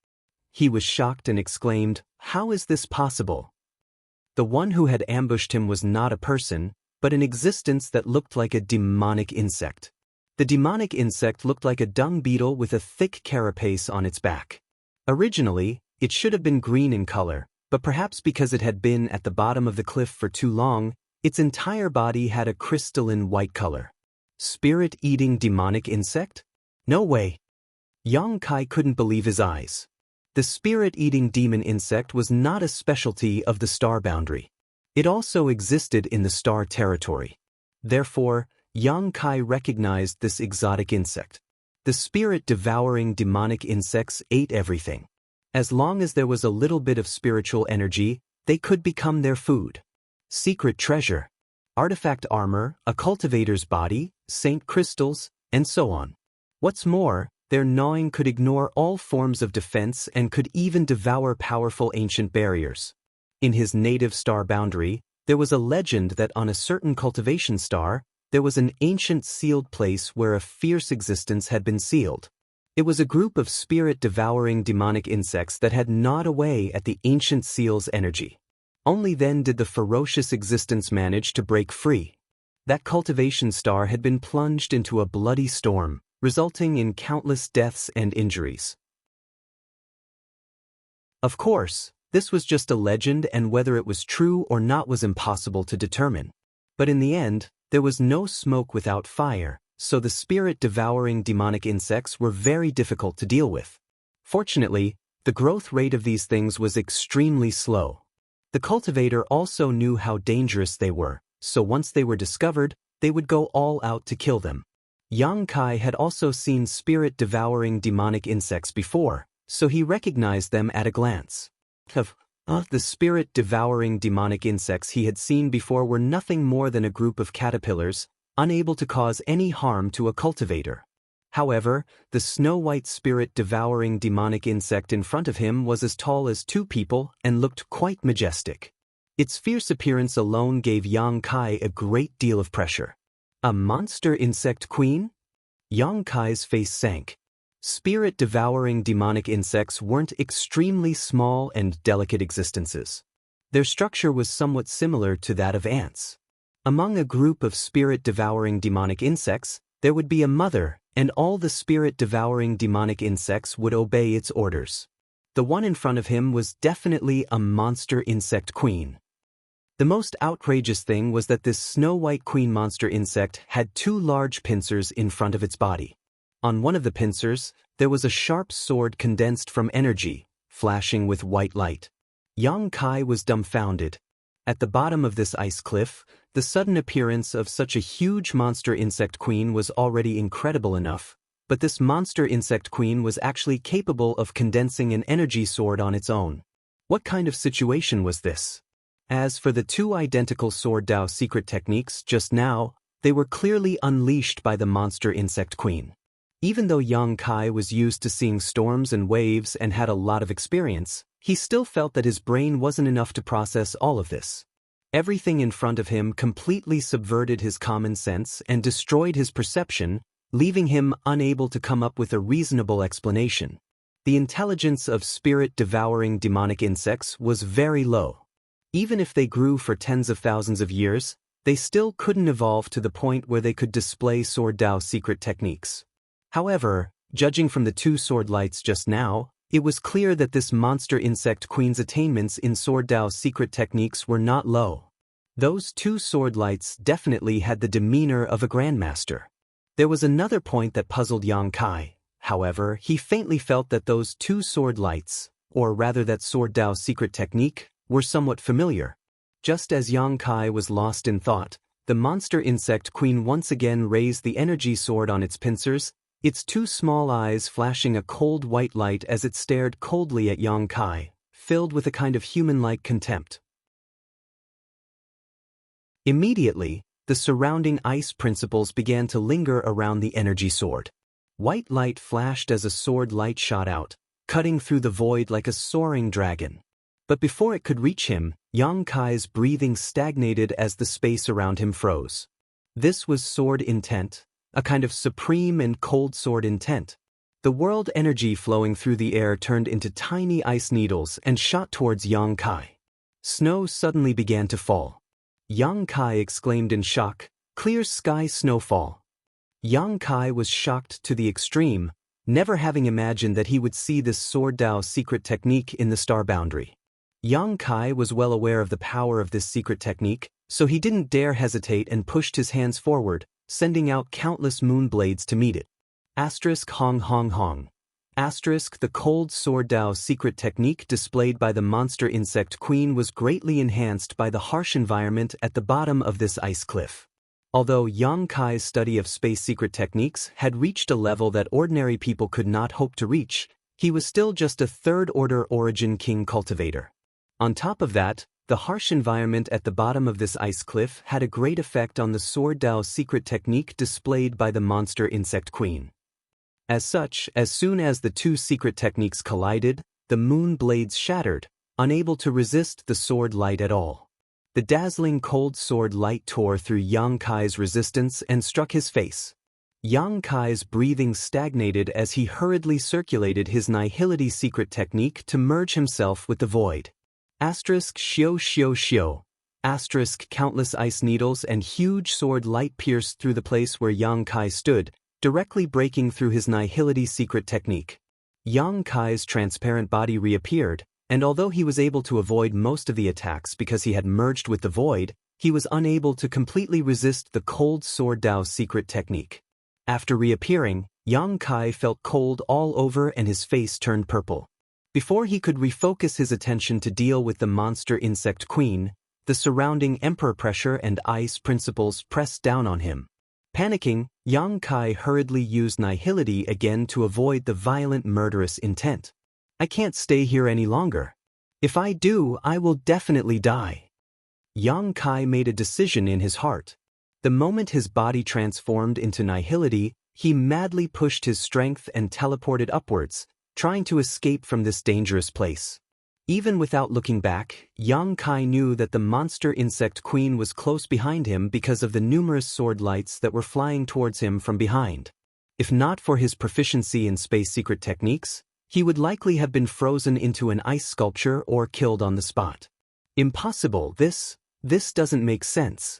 He was shocked and exclaimed, "How is this possible?" The one who had ambushed him was not a person, but an existence that looked like a demonic insect. The demonic insect looked like a dung beetle with a thick carapace on its back. Originally, it should have been green in color, but perhaps because it had been at the bottom of the cliff for too long, its entire body had a crystalline white color. Spirit-eating demonic insect? No way. Yang Kai couldn't believe his eyes. The spirit-eating demon insect was not a specialty of the star boundary. It also existed in the star territory. Therefore, Yang Kai recognized this exotic insect. The spirit-devouring demonic insects ate everything. As long as there was a little bit of spiritual energy, they could become their food. Secret treasure, artifact armor, a cultivator's body, saint crystals, and so on. What's more, their gnawing could ignore all forms of defense and could even devour powerful ancient barriers. In his native star boundary, there was a legend that on a certain cultivation star, there was an ancient sealed place where a fierce existence had been sealed. It was a group of spirit-devouring demonic insects that had gnawed away at the ancient seal's energy. Only then did the ferocious existence manage to break free. That cultivation star had been plunged into a bloody storm, resulting in countless deaths and injuries. Of course, this was just a legend, and whether it was true or not was impossible to determine. But in the end, there was no smoke without fire, so the spirit-devouring demonic insects were very difficult to deal with. Fortunately, the growth rate of these things was extremely slow. The cultivator also knew how dangerous they were, so once they were discovered, they would go all out to kill them. Yang Kai had also seen spirit-devouring demonic insects before, so he recognized them at a glance. The spirit-devouring demonic insects he had seen before were nothing more than a group of caterpillars, unable to cause any harm to a cultivator. However, the snow-white spirit-devouring demonic insect in front of him was as tall as two people and looked quite majestic. Its fierce appearance alone gave Yang Kai a great deal of pressure. A monster insect queen? Yang Kai's face sank. Spirit-devouring demonic insects weren't extremely small and delicate existences. Their structure was somewhat similar to that of ants. Among a group of spirit-devouring demonic insects, there would be a mother, and all the spirit-devouring demonic insects would obey its orders. The one in front of him was definitely a monster insect queen. The most outrageous thing was that this snow-white queen monster insect had two large pincers in front of its body. On one of the pincers, there was a sharp sword condensed from energy, flashing with white light. Yang Kai was dumbfounded. At the bottom of this ice cliff, the sudden appearance of such a huge monster insect queen was already incredible enough, but this monster insect queen was actually capable of condensing an energy sword on its own. What kind of situation was this? As for the two identical Sword Dao secret techniques just now, they were clearly unleashed by the monster insect queen. Even though Yang Kai was used to seeing storms and waves and had a lot of experience, he still felt that his brain wasn't enough to process all of this. Everything in front of him completely subverted his common sense and destroyed his perception, leaving him unable to come up with a reasonable explanation. The intelligence of spirit-devouring demonic insects was very low. Even if they grew for tens of thousands of years, they still couldn't evolve to the point where they could display Sword Dao secret techniques. However, judging from the two sword lights just now, it was clear that this monster insect queen's attainments in Sword Dao secret techniques were not low. Those two sword lights definitely had the demeanor of a grandmaster. There was another point that puzzled Yang Kai. However, he faintly felt that those two sword lights, or rather that Sword Dao secret technique, were somewhat familiar. Just as Yang Kai was lost in thought, the monster insect queen once again raised the energy sword on its pincers, its two small eyes flashing a cold white light as it stared coldly at Yang Kai, filled with a kind of human-like contempt. Immediately, the surrounding ice principles began to linger around the energy sword. White light flashed as a sword light shot out, cutting through the void like a soaring dragon. But before it could reach him, Yang Kai's breathing stagnated as the space around him froze. This was sword intent, a kind of supreme and cold sword intent. The world energy flowing through the air turned into tiny ice needles and shot towards Yang Kai. Snow suddenly began to fall. Yang Kai exclaimed in shock, "Clear sky snowfall." Yang Kai was shocked to the extreme, never having imagined that he would see this sword Dao secret technique in the star boundary. Yang Kai was well aware of the power of this secret technique, so he didn't dare hesitate and pushed his hands forward, sending out countless moon blades to meet it. Asterisk hong hong hong. Asterisk the cold sword Dao secret technique displayed by the monster insect queen was greatly enhanced by the harsh environment at the bottom of this ice cliff. Although Yang Kai's study of space secret techniques had reached a level that ordinary people could not hope to reach, he was still just a third-order origin king cultivator. On top of that, the harsh environment at the bottom of this ice cliff had a great effect on the sword Dao secret technique displayed by the monster insect queen. As such, as soon as the two secret techniques collided, the moon blades shattered, unable to resist the sword light at all. The dazzling cold sword light tore through Yang Kai's resistance and struck his face. Yang Kai's breathing stagnated as he hurriedly circulated his nihility secret technique to merge himself with the void. Asterisk shio shio shio. Asterisk countless ice needles and huge sword light pierced through the place where Yang Kai stood, directly breaking through his nihility secret technique. Yang Kai's transparent body reappeared, and although he was able to avoid most of the attacks because he had merged with the void, he was unable to completely resist the cold sword Dao secret technique. After reappearing, Yang Kai felt cold all over and his face turned purple. Before he could refocus his attention to deal with the monster insect queen, the surrounding emperor pressure and ice principles pressed down on him. Panicking, Yang Kai hurriedly used nihility again to avoid the violent murderous intent. "I can't stay here any longer. If I do, I will definitely die." Yang Kai made a decision in his heart. The moment his body transformed into nihility, he madly pushed his strength and teleported upwards, trying to escape from this dangerous place. Even without looking back, Yang Kai knew that the monster insect queen was close behind him because of the numerous sword lights that were flying towards him from behind. If not for his proficiency in space secret techniques, he would likely have been frozen into an ice sculpture or killed on the spot. Impossible, this doesn't make sense.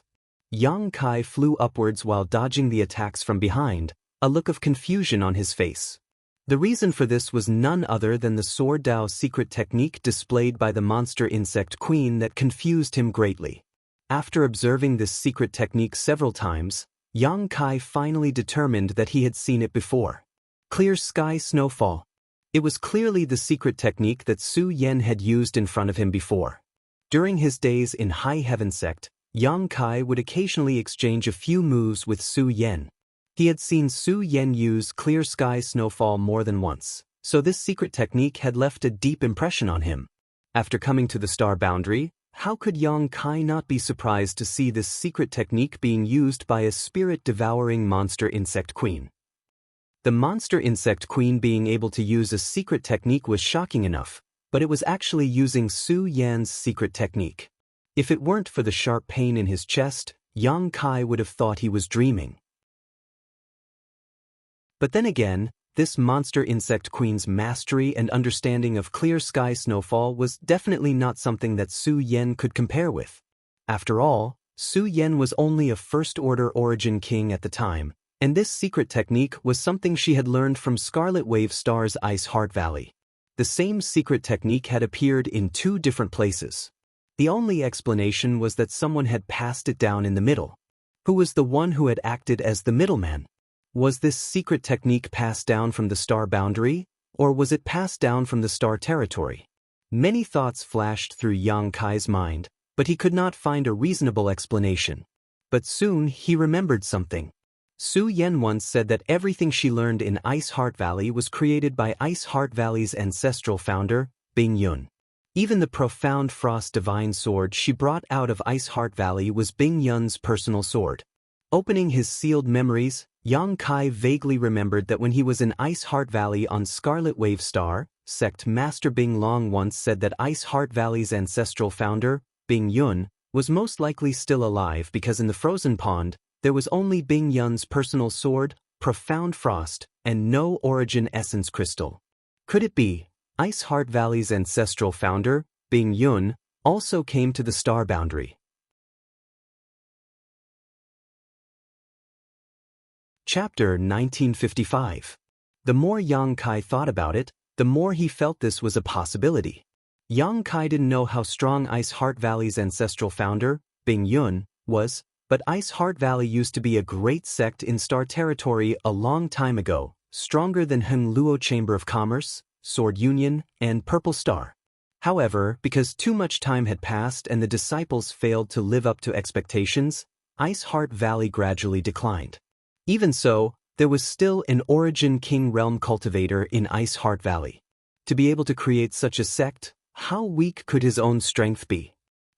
Yang Kai flew upwards while dodging the attacks from behind, a look of confusion on his face. The reason for this was none other than the sword Dao secret technique displayed by the monster insect queen that confused him greatly. After observing this secret technique several times, Yang Kai finally determined that he had seen it before. Clear sky snowfall. It was clearly the secret technique that Su Yen had used in front of him before. During his days in High Heaven Sect, Yang Kai would occasionally exchange a few moves with Su Yen. He had seen Su Yen use clear sky snowfall more than once, so this secret technique had left a deep impression on him. After coming to the star boundary, how could Yang Kai not be surprised to see this secret technique being used by a spirit-devouring monster insect queen? The monster insect queen being able to use a secret technique was shocking enough, but it was actually using Su Yan's secret technique. If it weren't for the sharp pain in his chest, Yang Kai would have thought he was dreaming. But then again, this monster insect queen's mastery and understanding of clear sky snowfall was definitely not something that Su Yen could compare with. After all, Su Yen was only a first-order origin king at the time, and this secret technique was something she had learned from Scarlet Wave Star's Ice Heart Valley. The same secret technique had appeared in two different places. The only explanation was that someone had passed it down in the middle. Who was the one who had acted as the middleman? Was this secret technique passed down from the star boundary, or was it passed down from the star territory? Many thoughts flashed through Yang Kai's mind, but he could not find a reasonable explanation. But soon he remembered something. Su Yen once said that everything she learned in Ice Heart Valley was created by Ice Heart Valley's ancestral founder, Bing Yun. Even the profound frost divine sword she brought out of Ice Heart Valley was Bing Yun's personal sword. Opening his sealed memories, Yang Kai vaguely remembered that when he was in Ice Heart Valley on Scarlet Wave Star, Sect Master Bing Long once said that Ice Heart Valley's ancestral founder, Bing Yun, was most likely still alive because in the frozen pond, there was only Bing Yun's personal sword, profound frost, and no origin essence crystal. Could it be Ice Heart Valley's ancestral founder, Bing Yun, also came to the star boundary? Chapter 1955. The more Yang Kai thought about it, the more he felt this was a possibility. Yang Kai didn't know how strong Ice Heart Valley's ancestral founder, Bing Yun, was, but Ice Heart Valley used to be a great sect in Star Territory a long time ago, stronger than Heng Luo Chamber of Commerce, Sword Union, and Purple Star. However, because too much time had passed and the disciples failed to live up to expectations, Ice Heart Valley gradually declined. Even so, there was still an Origin King Realm cultivator in Ice Heart Valley. To be able to create such a sect, how weak could his own strength be?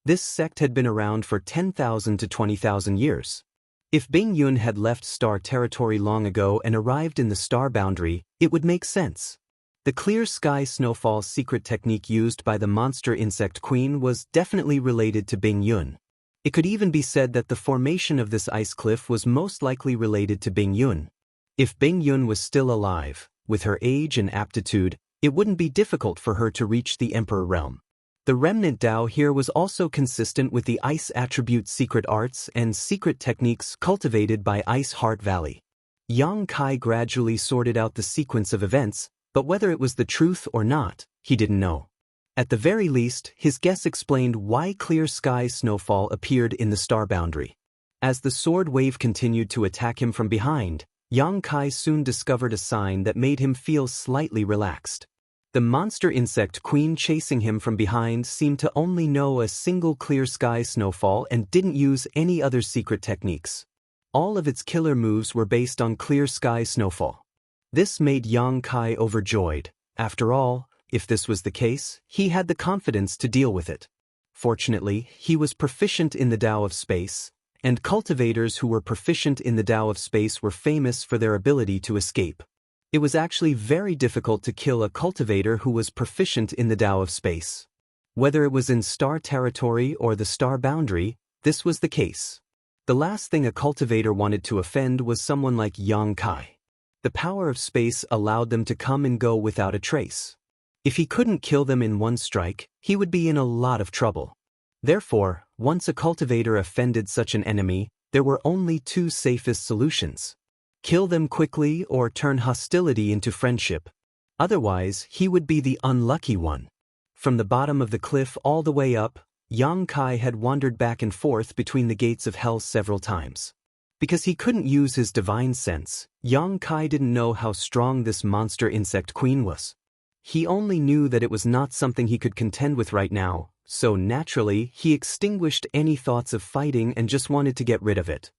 This sect had been around for 10,000 to 20,000 years. If Bing Yun had left Star Territory long ago and arrived in the star boundary, it would make sense. The clear sky snowfall secret technique used by the monster insect queen was definitely related to Bing Yun. It could even be said that the formation of this ice cliff was most likely related to Bing Yun. If Bing Yun was still alive, with her age and aptitude, it wouldn't be difficult for her to reach the Emperor Realm. The remnant Tao here was also consistent with the ice attribute secret arts and secret techniques cultivated by Ice Heart Valley. Yang Kai gradually sorted out the sequence of events, but whether it was the truth or not, he didn't know. At the very least, his guess explained why clear sky snowfall appeared in the star boundary. As the sword wave continued to attack him from behind, Yang Kai soon discovered a sign that made him feel slightly relaxed. The monster insect queen chasing him from behind seemed to only know a single clear sky snowfall and didn't use any other secret techniques. All of its killer moves were based on clear sky snowfall. This made Yang Kai overjoyed. After all, if this was the case, he had the confidence to deal with it. Fortunately, he was proficient in the Tao of Space, and cultivators who were proficient in the Tao of Space were famous for their ability to escape. It was actually very difficult to kill a cultivator who was proficient in the Tao of Space. Whether it was in Star Territory or the Star Boundary, this was the case. The last thing a cultivator wanted to offend was someone like Yang Kai. The power of space allowed them to come and go without a trace. If he couldn't kill them in one strike, he would be in a lot of trouble. Therefore, once a cultivator offended such an enemy, there were only two safest solutions. Kill them quickly or turn hostility into friendship. Otherwise, he would be the unlucky one. From the bottom of the cliff all the way up, Yang Kai had wandered back and forth between the gates of hell several times. Because he couldn't use his divine sense, Yang Kai didn't know how strong this monster insect queen was. He only knew that it was not something he could contend with right now, so naturally he extinguished any thoughts of fighting and just wanted to get rid of it.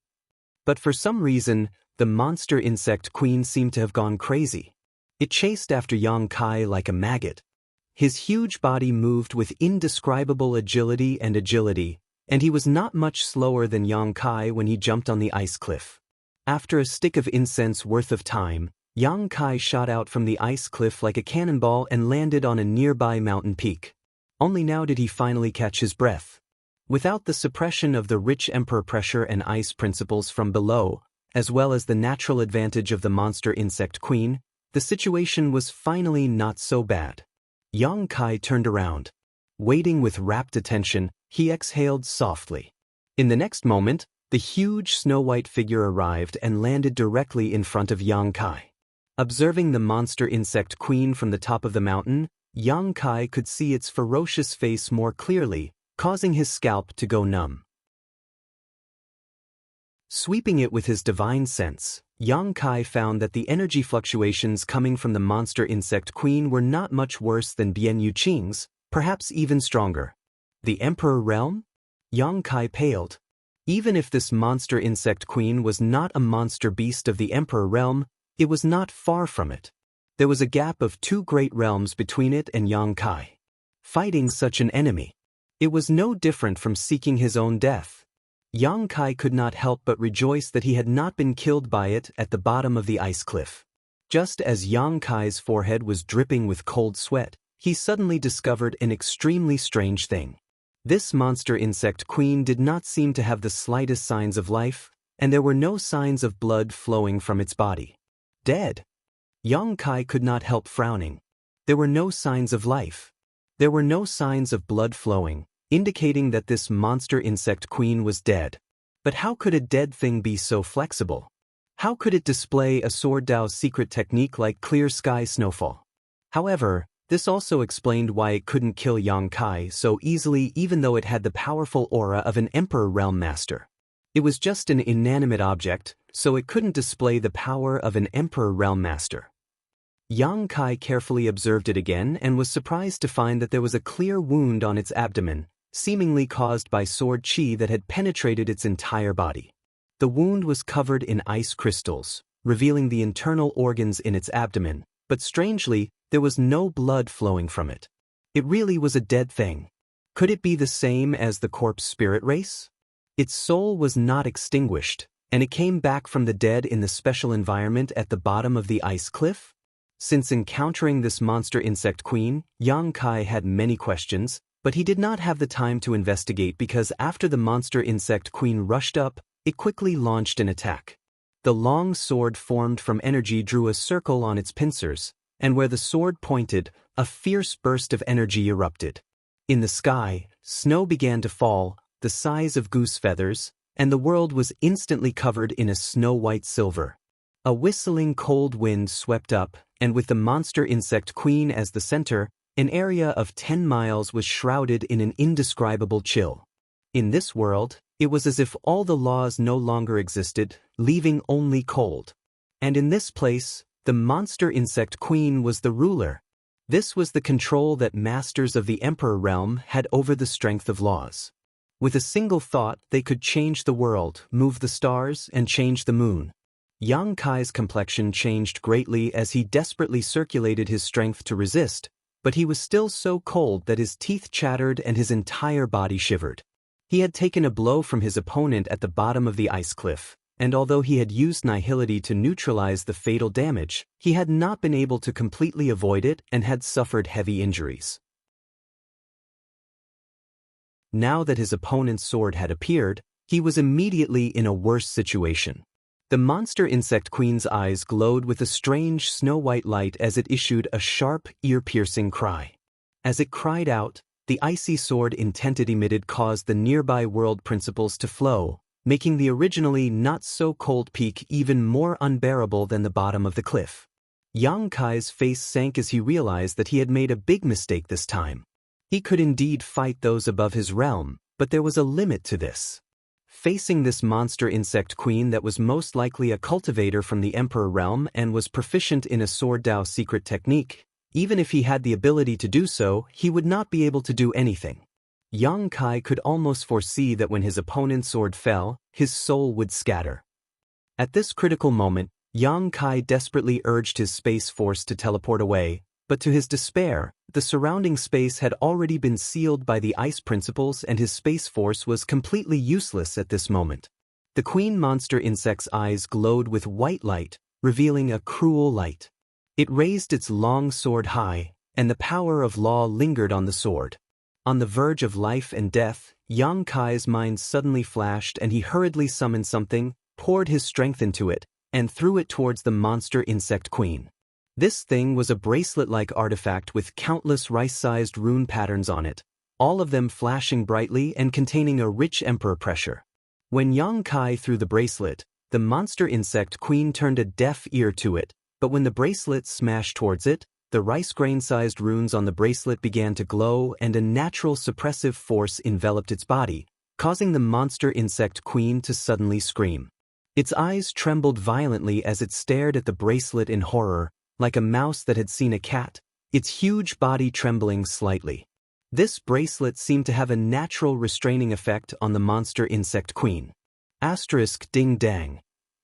But for some reason, the monster insect queen seemed to have gone crazy. It chased after Yang Kai like a maggot. His huge body moved with indescribable agility, and he was not much slower than Yang Kai when he jumped on the ice cliff. After a stick of incense worth of time, Yang Kai shot out from the ice cliff like a cannonball and landed on a nearby mountain peak. Only now did he finally catch his breath. Without the suppression of the rich emperor pressure and ice principles from below, as well as the natural advantage of the monster insect queen, the situation was finally not so bad. Yang Kai turned around. Waiting with rapt attention, he exhaled softly. In the next moment, the huge snow-white figure arrived and landed directly in front of Yang Kai. Observing the monster insect queen from the top of the mountain, Yang Kai could see its ferocious face more clearly, causing his scalp to go numb. Sweeping it with his divine sense, Yang Kai found that the energy fluctuations coming from the monster insect queen were not much worse than Bian Yuqing's, perhaps even stronger. The Emperor Realm? Yang Kai paled. Even if this monster insect queen was not a monster beast of the Emperor realm, it was not far from it. There was a gap of 2 great realms between it and Yang Kai. Fighting such an enemy, it was no different from seeking his own death. Yang Kai could not help but rejoice that he had not been killed by it at the bottom of the ice cliff. Just as Yang Kai's forehead was dripping with cold sweat, he suddenly discovered an extremely strange thing. This monster insect queen did not seem to have the slightest signs of life, and there were no signs of blood flowing from its body. Dead? Yang Kai could not help frowning. There were no signs of life. There were no signs of blood flowing, indicating that this monster insect queen was dead. But how could a dead thing be so flexible? How could it display a Sword Dao's secret technique like clear sky snowfall? However, this also explained why it couldn't kill Yang Kai so easily even though it had the powerful aura of an Emperor Realm Master. It was just an inanimate object, so it couldn't display the power of an Emperor Realm Master. Yang Kai carefully observed it again and was surprised to find that there was a clear wound on its abdomen, seemingly caused by sword chi that had penetrated its entire body. The wound was covered in ice crystals, revealing the internal organs in its abdomen, but strangely, there was no blood flowing from it. It really was a dead thing. Could it be the same as the corpse spirit race? Its soul was not extinguished, and it came back from the dead in the special environment at the bottom of the ice cliff? Since encountering this monster insect queen, Yang Kai had many questions, but he did not have the time to investigate because after the monster insect queen rushed up, it quickly launched an attack. The long sword formed from energy drew a circle on its pincers, and where the sword pointed, a fierce burst of energy erupted. In the sky, snow began to fall, the size of goose feathers, and the world was instantly covered in a snow-white silver. A whistling cold wind swept up, and with the monster insect queen as the center, an area of 10 miles was shrouded in an indescribable chill. In this world, it was as if all the laws no longer existed, leaving only cold. And in this place, the monster insect queen was the ruler. This was the control that masters of the Emperor realm had over the strength of laws. With a single thought, they could change the world, move the stars, and change the moon. Yang Kai's complexion changed greatly as he desperately circulated his strength to resist, but he was still so cold that his teeth chattered and his entire body shivered. He had taken a blow from his opponent at the bottom of the ice cliff, and although he had used nihility to neutralize the fatal damage, he had not been able to completely avoid it and had suffered heavy injuries. Now that his opponent's sword had appeared, he was immediately in a worse situation. The monster insect queen's eyes glowed with a strange snow-white light as it issued a sharp, ear-piercing cry. As it cried out, the icy sword intent it emitted caused the nearby world principles to flow, making the originally not-so-cold peak even more unbearable than the bottom of the cliff. Yang Kai's face sank as he realized that he had made a big mistake this time. He could indeed fight those above his realm, but there was a limit to this. Facing this monster insect queen that was most likely a cultivator from the Emperor realm and was proficient in a Sword Dao secret technique, even if he had the ability to do so, he would not be able to do anything. Yang Kai could almost foresee that when his opponent's sword fell, his soul would scatter. At this critical moment, Yang Kai desperately urged his space force to teleport away, but to his despair, the surrounding space had already been sealed by the ice principles and his space force was completely useless at this moment. The queen monster insect's eyes glowed with white light, revealing a cruel light. It raised its long sword high, and the power of law lingered on the sword. On the verge of life and death, Yang Kai's mind suddenly flashed and he hurriedly summoned something, poured his strength into it, and threw it towards the monster insect queen. This thing was a bracelet-like artifact with countless rice-sized rune patterns on it, all of them flashing brightly and containing a rich emperor pressure. When Yang Kai threw the bracelet, the monster insect queen turned a deaf ear to it, but when the bracelet smashed towards it, the rice grain-sized runes on the bracelet began to glow and a natural suppressive force enveloped its body, causing the monster insect queen to suddenly scream. Its eyes trembled violently as it stared at the bracelet in horror, like a mouse that had seen a cat, its huge body trembling slightly. This bracelet seemed to have a natural restraining effect on the monster insect queen. Asterisk ding dang.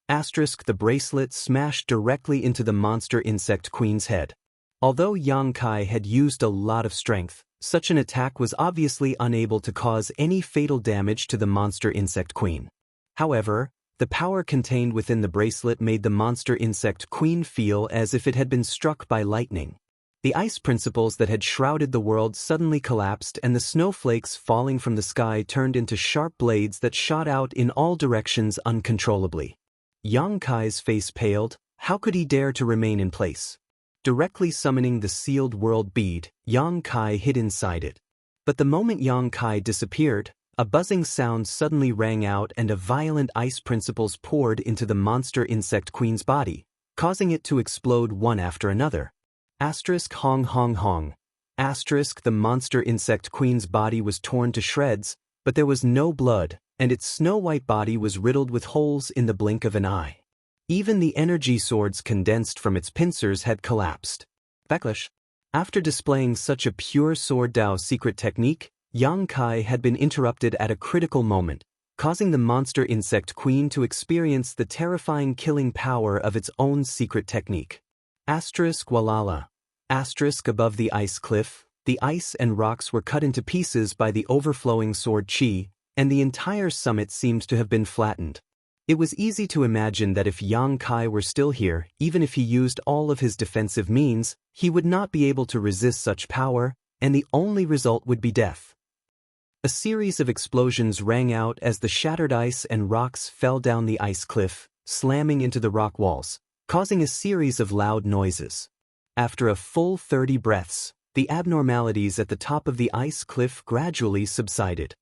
Asterisk the bracelet smashed directly into the monster insect queen's head. Although Yang Kai had used a lot of strength, such an attack was obviously unable to cause any fatal damage to the monster insect queen. However, the power contained within the bracelet made the monster insect queen feel as if it had been struck by lightning. The ice principles that had shrouded the world suddenly collapsed, and the snowflakes falling from the sky turned into sharp blades that shot out in all directions uncontrollably. Yang Kai's face paled. How could he dare to remain in place? Directly summoning the sealed world bead, Yang Kai hid inside it. But the moment Yang Kai disappeared, a buzzing sound suddenly rang out and a violent ice principles poured into the monster insect queen's body, causing it to explode one after another. Asterisk hong hong hong. Asterisk the monster insect queen's body was torn to shreds, but there was no blood, and its snow-white body was riddled with holes in the blink of an eye. Even the energy swords condensed from its pincers had collapsed. Backlash. After displaying such a pure sword Dao secret technique, Yang Kai had been interrupted at a critical moment, causing the monster insect queen to experience the terrifying killing power of its own secret technique. Asterisk walala. Asterisk above the ice cliff, the ice and rocks were cut into pieces by the overflowing sword chi, and the entire summit seemed to have been flattened. It was easy to imagine that if Yang Kai were still here, even if he used all of his defensive means, he would not be able to resist such power, and the only result would be death. A series of explosions rang out as the shattered ice and rocks fell down the ice cliff, slamming into the rock walls, causing a series of loud noises. After a full 30 breaths, the abnormalities at the top of the ice cliff gradually subsided.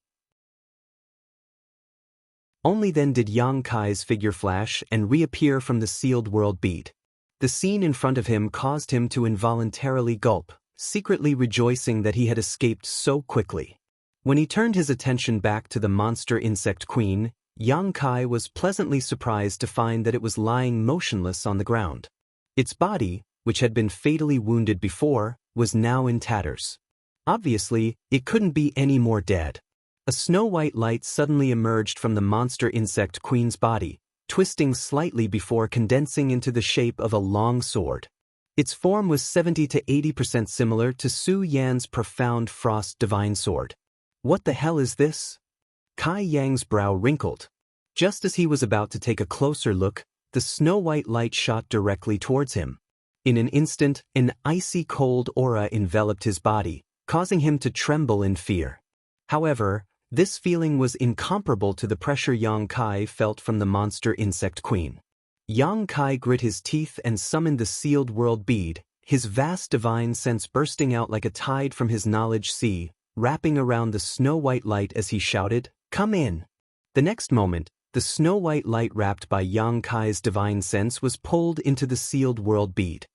Only then did Yang Kai's figure flash and reappear from the sealed world bead. The scene in front of him caused him to involuntarily gulp, secretly rejoicing that he had escaped so quickly. When he turned his attention back to the monster insect queen, Yang Kai was pleasantly surprised to find that it was lying motionless on the ground. Its body, which had been fatally wounded before, was now in tatters. Obviously, it couldn't be any more dead. A snow-white light suddenly emerged from the monster insect queen's body, twisting slightly before condensing into the shape of a long sword. Its form was 70 to 80% similar to Su Yan's profound frost divine sword. What the hell is this? Kai Yang's brow wrinkled. Just as he was about to take a closer look, the snow-white light shot directly towards him. In an instant, an icy cold aura enveloped his body, causing him to tremble in fear. However, this feeling was incomparable to the pressure Yang Kai felt from the monster insect queen. Yang Kai grit his teeth and summoned the sealed world bead, his vast divine sense bursting out like a tide from his knowledge sea, wrapping around the snow-white light as he shouted, "Come in!" The next moment, the snow-white light wrapped by Yang Kai's divine sense was pulled into the sealed world bead.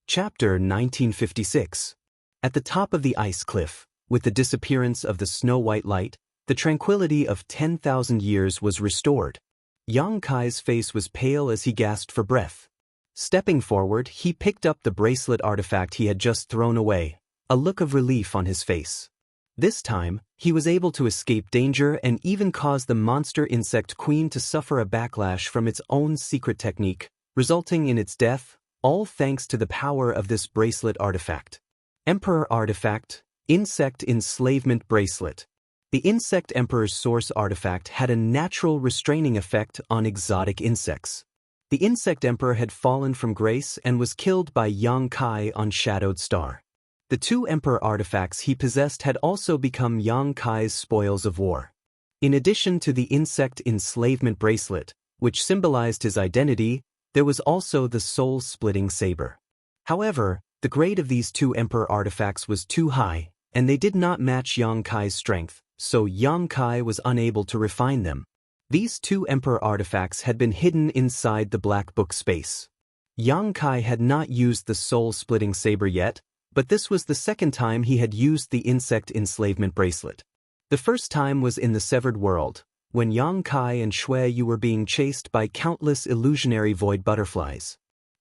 Chapter 1956. At the top of the ice cliff, with the disappearance of the snow-white light, the tranquility of 10,000 years was restored. Yang Kai's face was pale as he gasped for breath. Stepping forward, he picked up the bracelet artifact he had just thrown away, a look of relief on his face. This time, he was able to escape danger and even cause the monster insect queen to suffer a backlash from its own secret technique, resulting in its death, all thanks to the power of this bracelet artifact. Emperor Artifact, Insect Enslavement Bracelet. The Insect Emperor's Source artifact had a natural restraining effect on exotic insects. The Insect Emperor had fallen from grace and was killed by Yang Kai on Shadowed Star. The two Emperor artifacts he possessed had also become Yang Kai's spoils of war. In addition to the Insect Enslavement Bracelet, which symbolized his identity, there was also the soul-splitting saber. However, the grade of these two Emperor artifacts was too high, and they did not match Yang Kai's strength, so Yang Kai was unable to refine them. These two Emperor artifacts had been hidden inside the Black Book space. Yang Kai had not used the soul-splitting saber yet, but this was the second time he had used the Insect Enslavement Bracelet. The first time was in the Severed World, when Yang Kai and Shui Yu were being chased by countless illusionary void butterflies.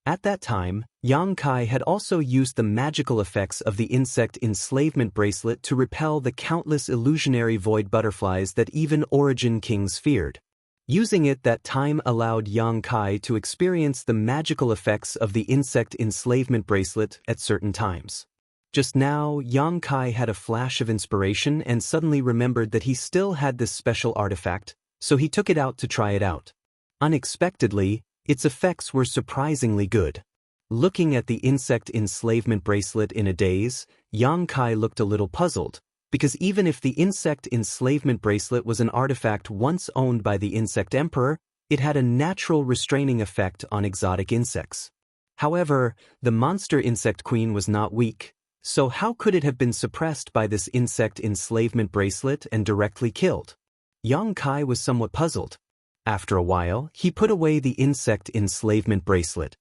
At that time, Yang Kai had also used the magical effects of the insect enslavement bracelet to repel the countless illusionary void butterflies that even Origin Kings feared. Using it that time allowed Yang Kai to experience the magical effects of the insect enslavement bracelet at certain times. Just now, Yang Kai had a flash of inspiration and suddenly remembered that he still had this special artifact, so he took it out to try it out. Unexpectedly, its effects were surprisingly good. Looking at the insect enslavement bracelet in a daze, Yang Kai looked a little puzzled, because even if the insect enslavement bracelet was an artifact once owned by the insect emperor, it had a natural restraining effect on exotic insects. However, the monster insect queen was not weak, so how could it have been suppressed by this insect enslavement bracelet and directly killed? Yang Kai was somewhat puzzled. After a while, he put away the insect enslavement bracelet.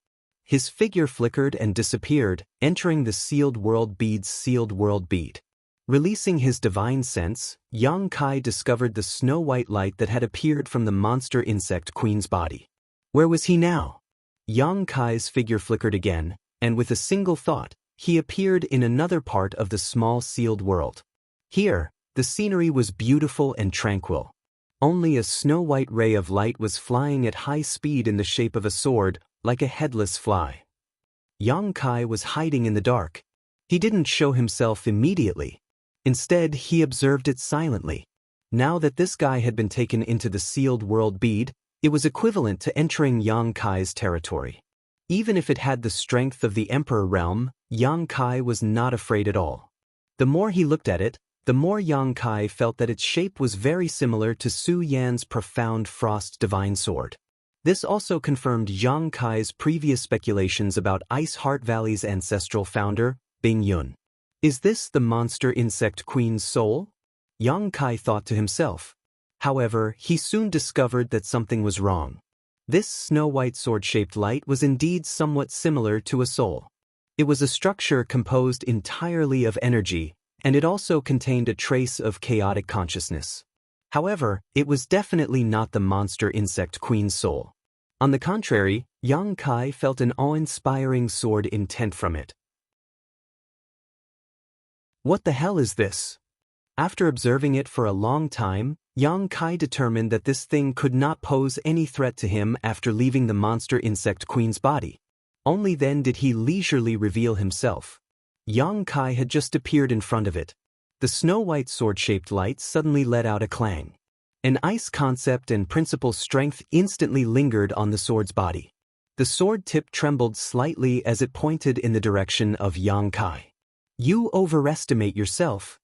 His figure flickered and disappeared, entering the sealed world bead's sealed world bead. Releasing his divine sense, Yang Kai discovered the snow-white light that had appeared from the monster insect queen's body. Where was he now? Yang Kai's figure flickered again, and with a single thought, he appeared in another part of the small sealed world. Here, the scenery was beautiful and tranquil. Only a snow-white ray of light was flying at high speed in the shape of a sword, like a headless fly. Yang Kai was hiding in the dark. He didn't show himself immediately. Instead, he observed it silently. Now that this guy had been taken into the sealed world bead, it was equivalent to entering Yang Kai's territory. Even if it had the strength of the Emperor realm, Yang Kai was not afraid at all. The more he looked at it, the more Yang Kai felt that its shape was very similar to Su Yan's profound frost divine sword. This also confirmed Yang Kai's previous speculations about Ice Heart Valley's ancestral founder, Bing Yun. Is this the monster insect queen's soul? Yang Kai thought to himself. However, he soon discovered that something was wrong. This snow-white sword-shaped light was indeed somewhat similar to a soul. It was a structure composed entirely of energy, and it also contained a trace of chaotic consciousness. However, it was definitely not the monster insect queen's soul. On the contrary, Yang Kai felt an awe-inspiring sword intent from it. What the hell is this? After observing it for a long time, Yang Kai determined that this thing could not pose any threat to him after leaving the monster insect queen's body. Only then did he leisurely reveal himself. Yang Kai had just appeared in front of it. The snow-white sword-shaped light suddenly let out a clang. An ice concept and principle strength instantly lingered on the sword's body. The sword tip trembled slightly as it pointed in the direction of Yang Kai. You overestimate yourself.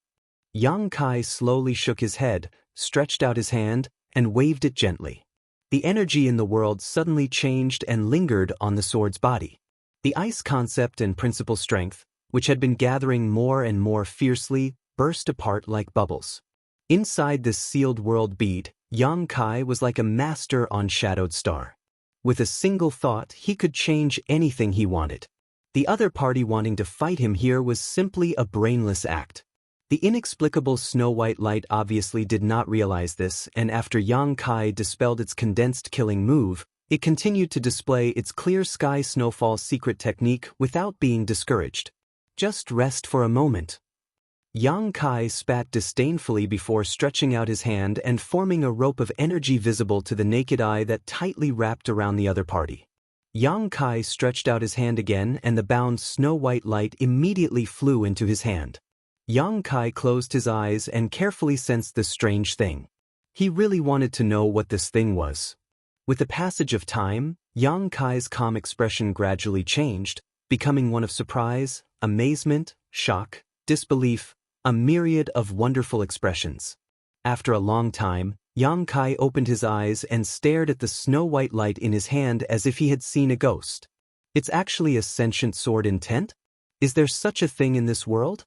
Yang Kai slowly shook his head, stretched out his hand, and waved it gently. The energy in the world suddenly changed and lingered on the sword's body. The ice concept and principle strength, which had been gathering more and more fiercely, burst apart like bubbles. Inside this sealed world bead, Yang Kai was like a master on Shadowed Star. With a single thought, he could change anything he wanted. The other party wanting to fight him here was simply a brainless act. The inexplicable snow-white light obviously did not realize this, and after Yang Kai dispelled its condensed killing move, it continued to display its clear sky snowfall secret technique without being discouraged. Just rest for a moment. Yang Kai spat disdainfully before stretching out his hand and forming a rope of energy visible to the naked eye that tightly wrapped around the other party. Yang Kai stretched out his hand again and the bound snow-white light immediately flew into his hand. Yang Kai closed his eyes and carefully sensed this strange thing. He really wanted to know what this thing was. With the passage of time, Yang Kai's calm expression gradually changed, becoming one of surprise, amazement, shock, disbelief, a myriad of wonderful expressions. After a long time, Yang Kai opened his eyes and stared at the snow-white light in his hand as if he had seen a ghost. It's actually a sentient sword intent? Is there such a thing in this world?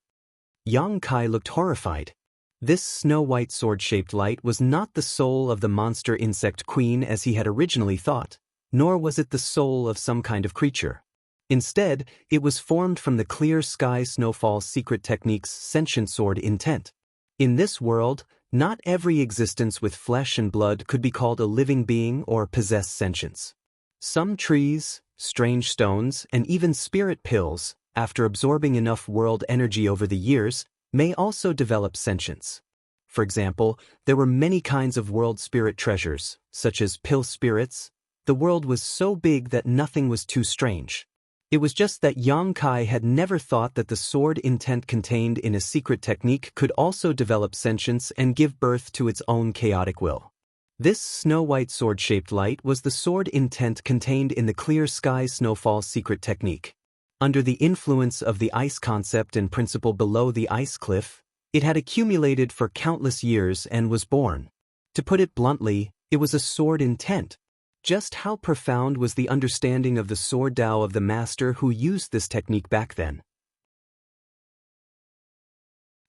Yang Kai looked horrified. This snow-white sword-shaped light was not the soul of the monster insect queen as he had originally thought, nor was it the soul of some kind of creature. Instead, it was formed from the clear sky snowfall secret technique's sentient sword intent. In this world, not every existence with flesh and blood could be called a living being or possess sentience. Some trees, strange stones, and even spirit pills, after absorbing enough world energy over the years, may also develop sentience. For example, there were many kinds of world spirit treasures, such as pill spirits. The world was so big that nothing was too strange. It was just that Yang Kai had never thought that the sword intent contained in a secret technique could also develop sentience and give birth to its own chaotic will. This snow-white sword-shaped light was the sword intent contained in the clear sky snowfall secret technique. Under the influence of the ice concept and principle below the ice cliff, it had accumulated for countless years and was born. To put it bluntly, it was a sword intent. Just how profound was the understanding of the sword Tao of the master who used this technique back then?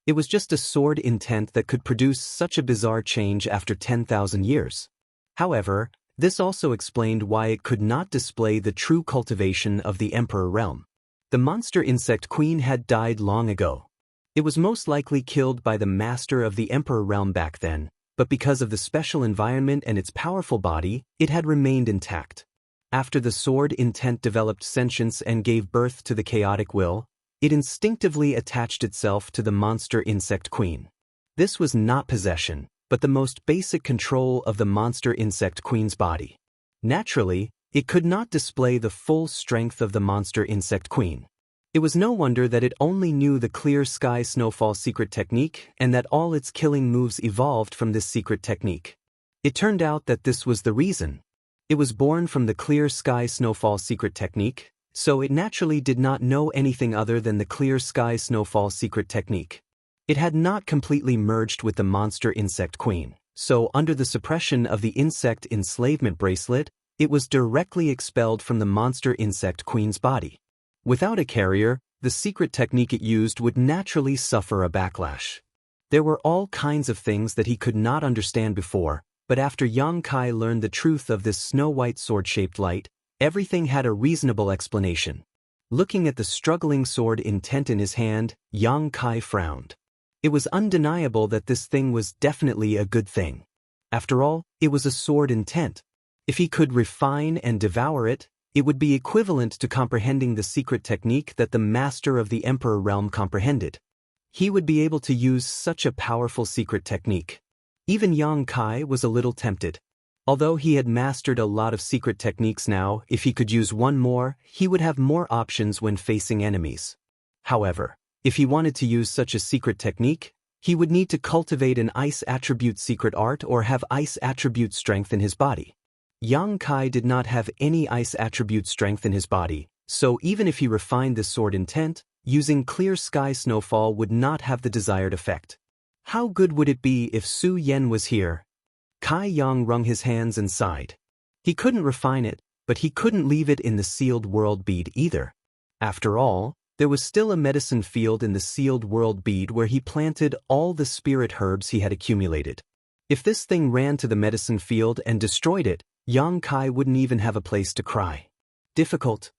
It was just a sword intent that could produce such a bizarre change after 10,000 years. However, this also explained why it could not display the true cultivation of the Emperor realm. The monster insect queen had died long ago. It was most likely killed by the master of the Emperor realm back then, but because of the special environment and its powerful body, it had remained intact. After the sword intent developed sentience and gave birth to the chaotic will, it instinctively attached itself to the monster insect queen. This was not possession, but the most basic control of the monster insect queen's body. Naturally, it could not display the full strength of the monster insect queen. It was no wonder that it only knew the clear sky snowfall secret technique and that all its killing moves evolved from this secret technique. It turned out that this was the reason. It was born from the clear sky snowfall secret technique, so it naturally did not know anything other than the clear sky snowfall secret technique. It had not completely merged with the monster insect queen, so under the suppression of the insect enslavement bracelet, it was directly expelled from the monster insect queen's body. Without a carrier, the secret technique it used would naturally suffer a backlash. There were all kinds of things that he could not understand before, but after Yang Kai learned the truth of this snow-white sword-shaped light, everything had a reasonable explanation. Looking at the struggling sword intent in his hand, Yang Kai frowned. It was undeniable that this thing was definitely a good thing. After all, it was a sword intent. If he could refine and devour it, it would be equivalent to comprehending the secret technique that the master of the Emperor realm comprehended. He would be able to use such a powerful secret technique. Even Yang Kai was a little tempted. Although he had mastered a lot of secret techniques now, if he could use one more, he would have more options when facing enemies. However, if he wanted to use such a secret technique, he would need to cultivate an ice attribute secret art or have ice attribute strength in his body. Yang Kai did not have any ice attribute strength in his body, so even if he refined this sword intent, using clear sky snowfall would not have the desired effect. How good would it be if Su Yen was here? Kai Yang wrung his hands and sighed. He couldn't refine it, but he couldn't leave it in the sealed world bead either. After all, there was still a medicine field in the sealed world bead where he planted all the spirit herbs he had accumulated. If this thing ran to the medicine field and destroyed it, Yang Kai wouldn't even have a place to cry. Difficult.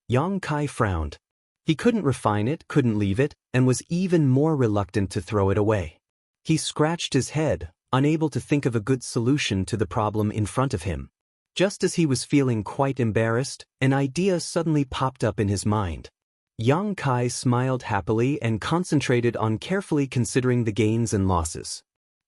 Yang Kai frowned. He couldn't refine it, couldn't leave it, and was even more reluctant to throw it away. He scratched his head, unable to think of a good solution to the problem in front of him. Just as he was feeling quite embarrassed, an idea suddenly popped up in his mind. Yang Kai smiled happily and concentrated on carefully considering the gains and losses.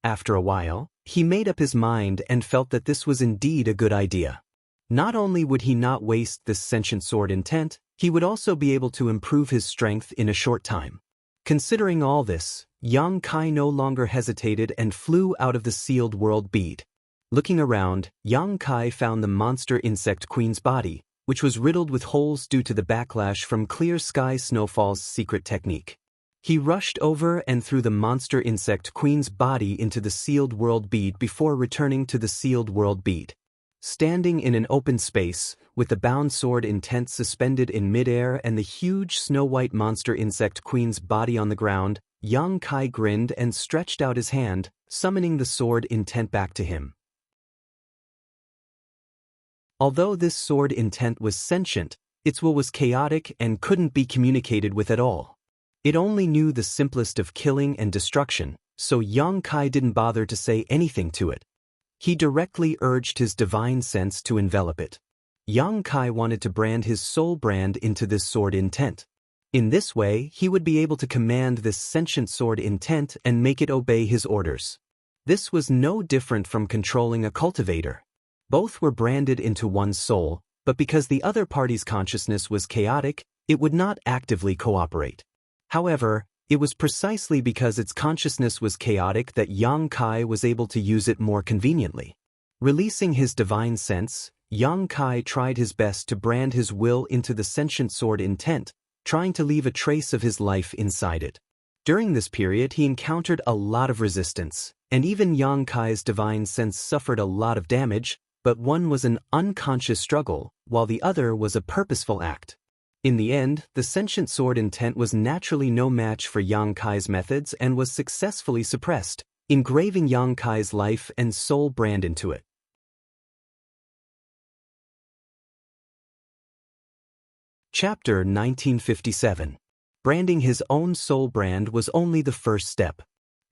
After a while, he made up his mind and felt that this was indeed a good idea. Not only would he not waste this sentient sword intent, he would also be able to improve his strength in a short time. Considering all this, Yang Kai no longer hesitated and flew out of the sealed world bead. Looking around, Yang Kai found the monster insect queen's body, which was riddled with holes due to the backlash from clear sky snowfall's secret technique. He rushed over and threw the monster insect queen's body into the sealed world bead before returning to the sealed world bead. Standing in an open space, with the bound sword intent suspended in midair and the huge snow-white monster insect queen's body on the ground, Yang Kai grinned and stretched out his hand, summoning the sword intent back to him. Although this sword intent was sentient, its will was chaotic and couldn't be communicated with at all. It only knew the simplest of killing and destruction, so Yang Kai didn't bother to say anything to it. He directly urged his divine sense to envelop it. Yang Kai wanted to brand his soul brand into this sword intent. In this way, he would be able to command this sentient sword intent and make it obey his orders. This was no different from controlling a cultivator. Both were branded into one soul, but because the other party's consciousness was chaotic, it would not actively cooperate. However, it was precisely because its consciousness was chaotic that Yang Kai was able to use it more conveniently. Releasing his divine sense, Yang Kai tried his best to brand his will into the sentient sword intent, trying to leave a trace of his life inside it. During this period, he encountered a lot of resistance, and even Yang Kai's divine sense suffered a lot of damage, but one was an unconscious struggle, while the other was a purposeful act. In the end, the sentient sword intent was naturally no match for Yang Kai's methods and was successfully suppressed, engraving Yang Kai's life and soul brand into it. Chapter 1957. Branding his own soul brand was only the first step.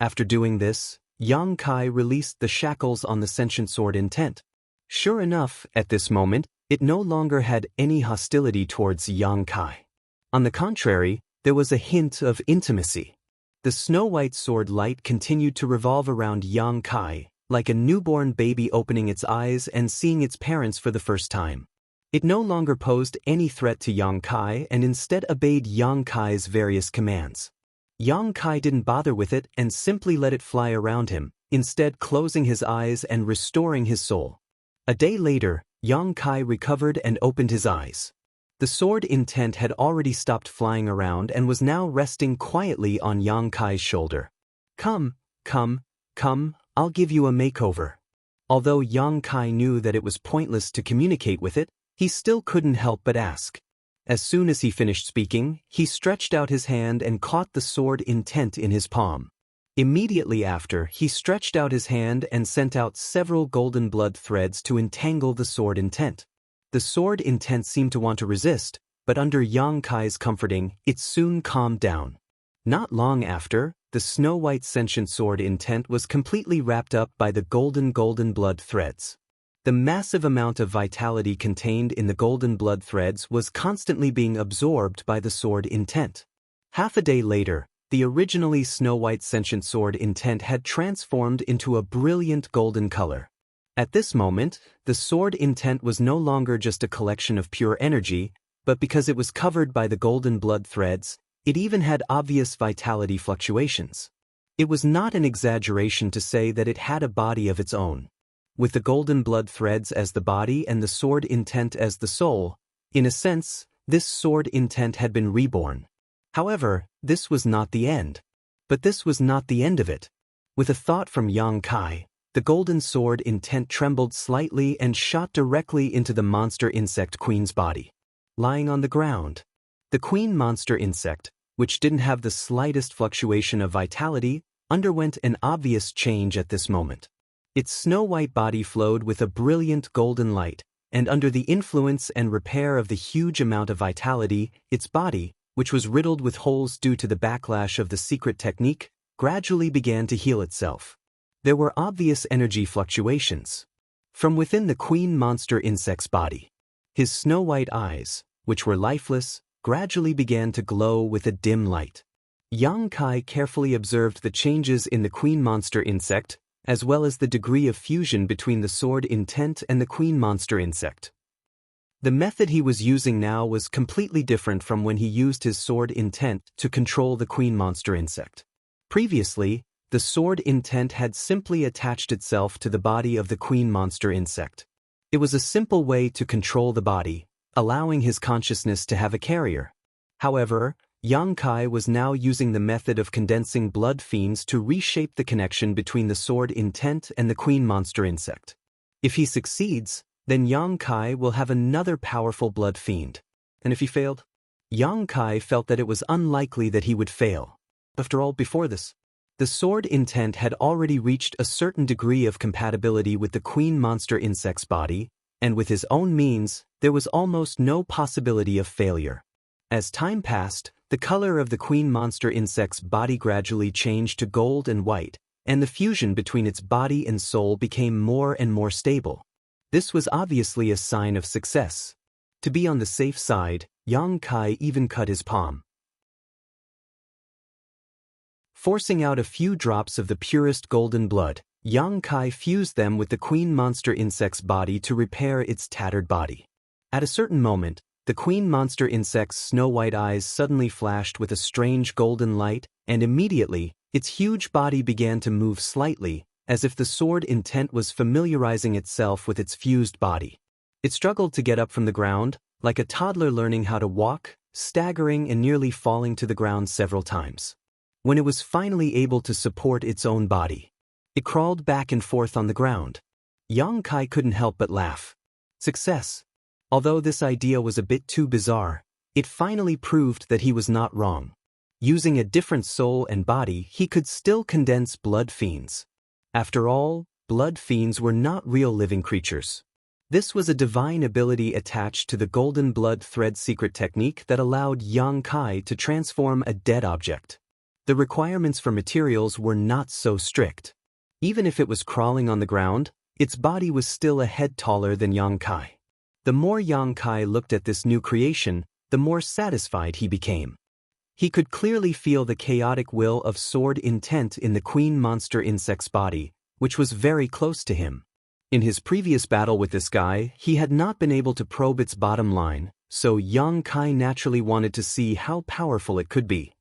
After doing this, Yang Kai released the shackles on the sentient sword intent. Sure enough, at this moment, it no longer had any hostility towards Yang Kai. On the contrary, there was a hint of intimacy. The snow-white sword light continued to revolve around Yang Kai, like a newborn baby opening its eyes and seeing its parents for the first time. It no longer posed any threat to Yang Kai and instead obeyed Yang Kai's various commands. Yang Kai didn't bother with it and simply let it fly around him, instead closing his eyes and restoring his soul. A day later, Yang Kai recovered and opened his eyes. The sword intent had already stopped flying around and was now resting quietly on Yang Kai's shoulder. Come, I'll give you a makeover." Although Yang Kai knew that it was pointless to communicate with it, he still couldn't help but ask. As soon as he finished speaking, he stretched out his hand and caught the sword intent in his palm. Immediately after, he stretched out his hand and sent out several golden blood threads to entangle the sword intent. The sword intent seemed to want to resist, but under Yang Kai's comforting, it soon calmed down. Not long after, the snow-white sentient sword intent was completely wrapped up by the golden blood threads. The massive amount of vitality contained in the golden blood threads was constantly being absorbed by the sword intent. Half a day later, the originally snow-white sentient sword intent had transformed into a brilliant golden color. At this moment, the sword intent was no longer just a collection of pure energy, but because it was covered by the golden blood threads, it even had obvious vitality fluctuations. It was not an exaggeration to say that it had a body of its own. With the golden blood threads as the body and the sword intent as the soul, in a sense, this sword intent had been reborn. However, this was not the end. But this was not the end of it. With a thought from Yang Kai, the golden sword intent trembled slightly and shot directly into the monster insect queen's body. Lying on the ground, the queen monster insect, which didn't have the slightest fluctuation of vitality, underwent an obvious change at this moment. Its snow-white body flowed with a brilliant golden light, and under the influence and repair of the huge amount of vitality, its body, which was riddled with holes due to the backlash of the secret technique, gradually began to heal itself. There were obvious energy fluctuations. From within the queen monster insect's body, his snow-white eyes, which were lifeless, gradually began to glow with a dim light. Yang Kai carefully observed the changes in the queen monster insect, as well as the degree of fusion between the sword intent and the queen monster insect. The method he was using now was completely different from when he used his sword intent to control the queen monster insect. Previously, the sword intent had simply attached itself to the body of the queen monster insect. It was a simple way to control the body, allowing his consciousness to have a carrier. However, Yang Kai was now using the method of condensing blood fiends to reshape the connection between the sword intent and the queen monster insect. If he succeeds, then Yang Kai will have another powerful blood fiend. And if he failed? Yang Kai felt that it was unlikely that he would fail. After all, before this, the sword intent had already reached a certain degree of compatibility with the queen monster insect's body, and with his own means, there was almost no possibility of failure. As time passed, the color of the queen monster insect's body gradually changed to gold and white, and the fusion between its body and soul became more and more stable. This was obviously a sign of success. To be on the safe side, Yang Kai even cut his palm. Forcing out a few drops of the purest golden blood, Yang Kai fused them with the queen monster insect's body to repair its tattered body. At a certain moment, the queen monster insect's snow-white eyes suddenly flashed with a strange golden light, and immediately, its huge body began to move slightly, as if the sword intent was familiarizing itself with its fused body. It struggled to get up from the ground, like a toddler learning how to walk, staggering and nearly falling to the ground several times. When it was finally able to support its own body, it crawled back and forth on the ground. Yang Kai couldn't help but laugh. Success. Although this idea was a bit too bizarre, it finally proved that he was not wrong. Using a different soul and body, he could still condense blood fiends. After all, blood fiends were not real living creatures. This was a divine ability attached to the golden blood thread secret technique that allowed Yang Kai to transform a dead object. The requirements for materials were not so strict. Even if it was crawling on the ground, its body was still a head taller than Yang Kai. The more Yang Kai looked at this new creation, the more satisfied he became. He could clearly feel the chaotic will of sword intent in the queen monster insect's body, which was very close to him. In his previous battle with this guy, he had not been able to probe its bottom line, so Yang Kai naturally wanted to see how powerful it could be.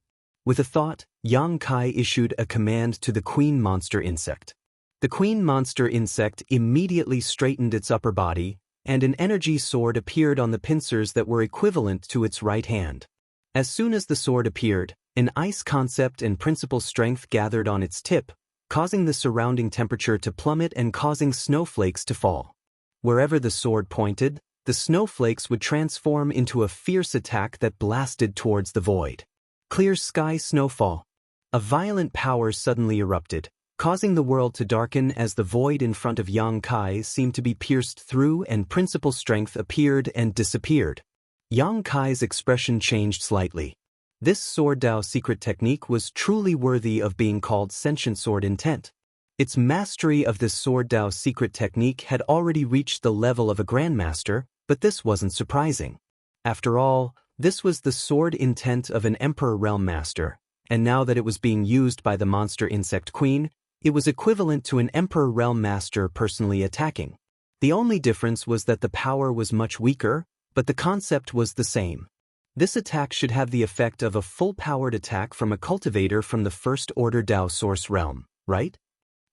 With a thought, Yang Kai issued a command to the queen monster insect. The queen monster insect immediately straightened its upper body, and an energy sword appeared on the pincers that were equivalent to its right hand. As soon as the sword appeared, an ice concept and principle strength gathered on its tip, causing the surrounding temperature to plummet and causing snowflakes to fall. Wherever the sword pointed, the snowflakes would transform into a fierce attack that blasted towards the void. Clear sky snowfall. A violent power suddenly erupted, causing the world to darken as the void in front of Yang Kai seemed to be pierced through and principle strength appeared and disappeared. Yang Kai's expression changed slightly. This sword Dao secret technique was truly worthy of being called sentient sword intent. Its mastery of this sword Dao secret technique had already reached the level of a grandmaster, but this wasn't surprising. After all, this was the sword intent of an Emperor Realm Master, and now that it was being used by the monster insect queen, it was equivalent to an Emperor Realm Master personally attacking. The only difference was that the power was much weaker, but the concept was the same. This attack should have the effect of a full-powered attack from a cultivator from the First Order Dao Source Realm, right?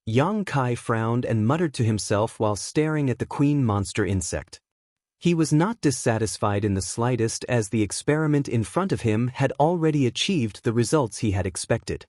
Yang Kai frowned and muttered to himself while staring at the queen monster insect. He was not dissatisfied in the slightest as the experiment in front of him had already achieved the results he had expected.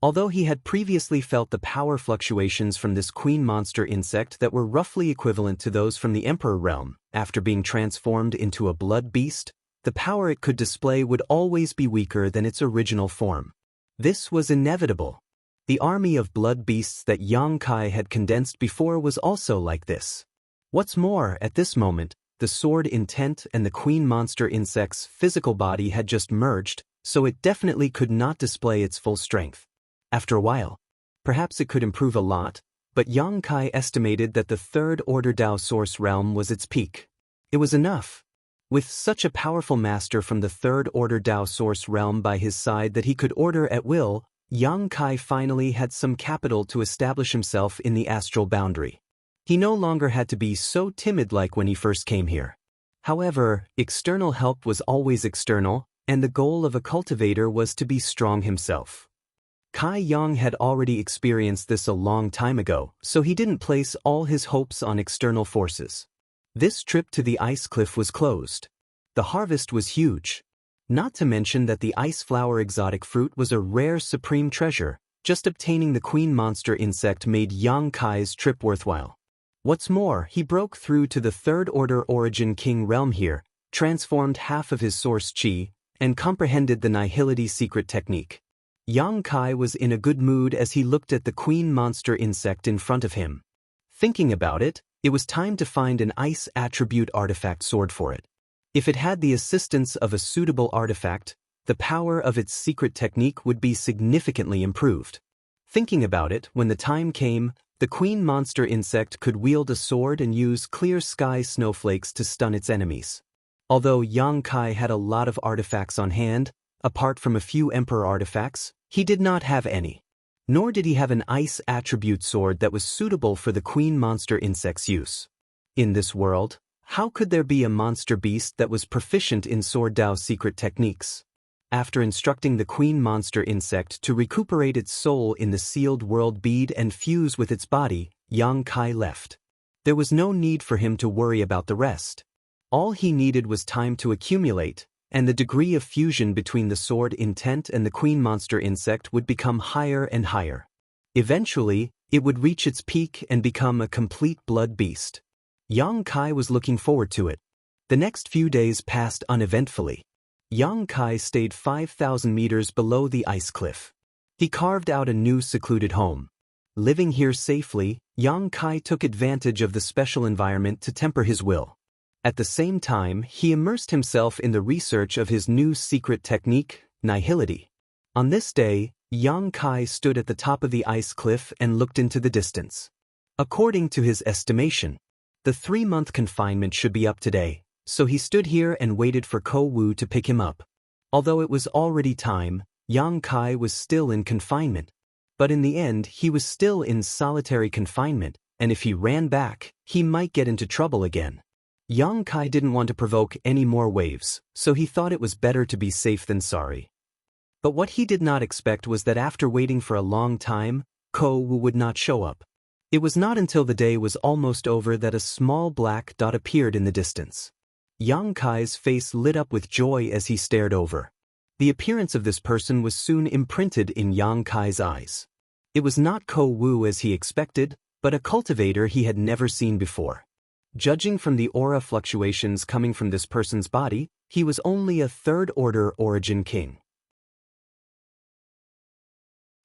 Although he had previously felt the power fluctuations from this queen monster insect that were roughly equivalent to those from the Emperor Realm, after being transformed into a blood beast, the power it could display would always be weaker than its original form. This was inevitable. The army of blood beasts that Yang Kai had condensed before was also like this. What's more, at this moment, the sword intent and the queen monster insect's physical body had just merged, so it definitely could not display its full strength. After a while, perhaps it could improve a lot, but Yang Kai estimated that the Third Order Dao Source Realm was its peak. It was enough. With such a powerful master from the Third Order Dao Source Realm by his side that he could order at will, Yang Kai finally had some capital to establish himself in the astral boundary. He no longer had to be so timid-like when he first came here. However, external help was always external, and the goal of a cultivator was to be strong himself. Kai Yang had already experienced this a long time ago, so he didn't place all his hopes on external forces. This trip to the ice cliff was closed. The harvest was huge. Not to mention that the ice flower exotic fruit was a rare supreme treasure. Just obtaining the queen monster insect made Yang Kai's trip worthwhile. What's more, he broke through to the Third Order Origin King realm here, transformed half of his source chi, and comprehended the Nihility secret technique. Yang Kai was in a good mood as he looked at the queen monster insect in front of him. Thinking about it, it was time to find an ice attribute artifact sword for it. If it had the assistance of a suitable artifact, the power of its secret technique would be significantly improved. Thinking about it, when the time came, The queen monster insect could wield a sword and use clear sky snowflakes to stun its enemies. Although Yang Kai had a lot of artifacts on hand, apart from a few emperor artifacts, he did not have any. Nor did he have an ice attribute sword that was suitable for the queen monster insect's use. In this world, how could there be a monster beast that was proficient in Sword Dao's secret techniques? After instructing the queen monster insect to recuperate its soul in the sealed world bead and fuse with its body, Yang Kai left. There was no need for him to worry about the rest. All he needed was time to accumulate, and the degree of fusion between the sword intent and the queen monster insect would become higher and higher. Eventually, it would reach its peak and become a complete blood beast. Yang Kai was looking forward to it. The next few days passed uneventfully. Yang Kai stayed 5,000 meters below the ice cliff. He carved out a new secluded home. Living here safely, Yang Kai took advantage of the special environment to temper his will. At the same time, he immersed himself in the research of his new secret technique, nihility. On this day, Yang Kai stood at the top of the ice cliff and looked into the distance. According to his estimation, the 3-month confinement should be up today, so he stood here and waited for Ko Wu to pick him up. Although it was already time, Yang Kai was still in confinement. But in the end, he was still in solitary confinement, and if he ran back, he might get into trouble again. Yang Kai didn't want to provoke any more waves, so he thought it was better to be safe than sorry. But what he did not expect was that after waiting for a long time, Ko Wu would not show up. It was not until the day was almost over that a small black dot appeared in the distance. Yang Kai's face lit up with joy as he stared over. The appearance of this person was soon imprinted in Yang Kai's eyes. It was not Ko Wu as he expected, but a cultivator he had never seen before. Judging from the aura fluctuations coming from this person's body, he was only a third-order origin king.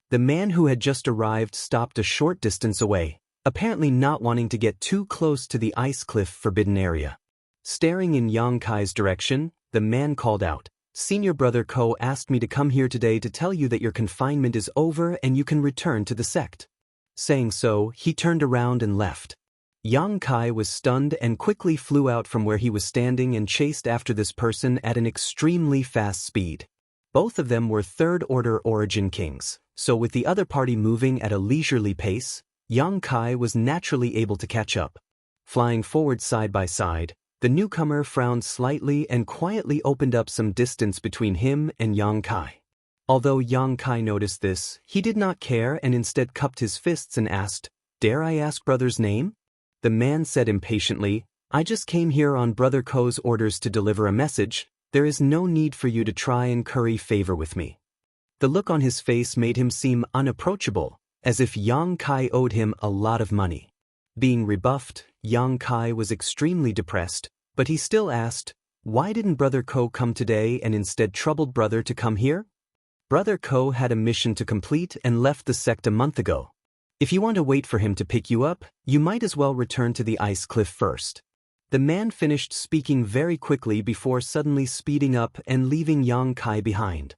The man who had just arrived stopped a short distance away, apparently not wanting to get too close to the ice cliff forbidden area. Staring in Yang Kai's direction, the man called out, "Senior brother Ko asked me to come here today to tell you that your confinement is over and you can return to the sect." Saying so, he turned around and left. Yang Kai was stunned and quickly flew out from where he was standing and chased after this person at an extremely fast speed. Both of them were third-order origin kings, so with the other party moving at a leisurely pace, Yang Kai was naturally able to catch up. Flying forward side by side, the newcomer frowned slightly and quietly opened up some distance between him and Yang Kai. Although Yang Kai noticed this, he did not care and instead cupped his fists and asked, "Dare I ask brother's name?" The man said impatiently, "I just came here on Brother Ko's orders to deliver a message. There is no need for you to try and curry favor with me." The look on his face made him seem unapproachable, as if Yang Kai owed him a lot of money. Being rebuffed, Yang Kai was extremely depressed, but he still asked, "Why didn't Brother Ko come today and instead troubled Brother to come here?" Brother Ko had a mission to complete and left the sect a month ago. If you want to wait for him to pick you up, you might as well return to the ice cliff first. The man finished speaking very quickly before suddenly speeding up and leaving Yang Kai behind.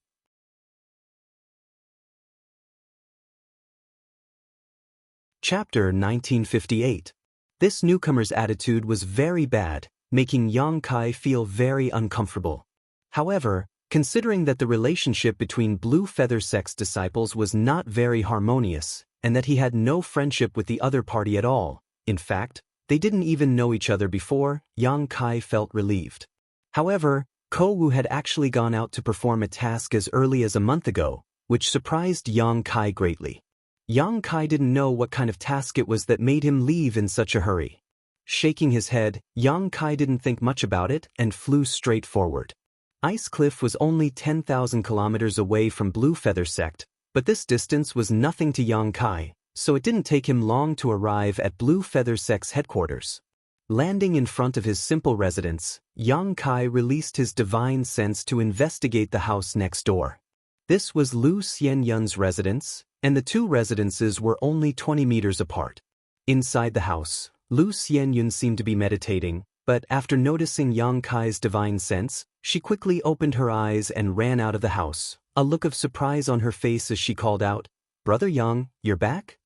Chapter 1958. This newcomer's attitude was very bad, making Yang Kai feel very uncomfortable. However, considering that the relationship between Blue Feather Sect's disciples was not very harmonious, and that he had no friendship with the other party at all, in fact, they didn't even know each other before, Yang Kai felt relieved. However, Ko Wu had actually gone out to perform a task as early as a month ago, which surprised Yang Kai greatly. Yang Kai didn't know what kind of task it was that made him leave in such a hurry. Shaking his head, Yang Kai didn't think much about it and flew straight forward. Ice Cliff was only 10,000 kilometers away from Blue Feather Sect, but this distance was nothing to Yang Kai, so it didn't take him long to arrive at Blue Feather Sect's headquarters. Landing in front of his simple residence, Yang Kai released his divine sense to investigate the house next door. This was Lu Xianyun's residence, and the two residences were only 20 meters apart. Inside the house, Lu Xianyun seemed to be meditating, but after noticing Yang Kai's divine sense, she quickly opened her eyes and ran out of the house, a look of surprise on her face as she called out, "Brother Yang, you're back?"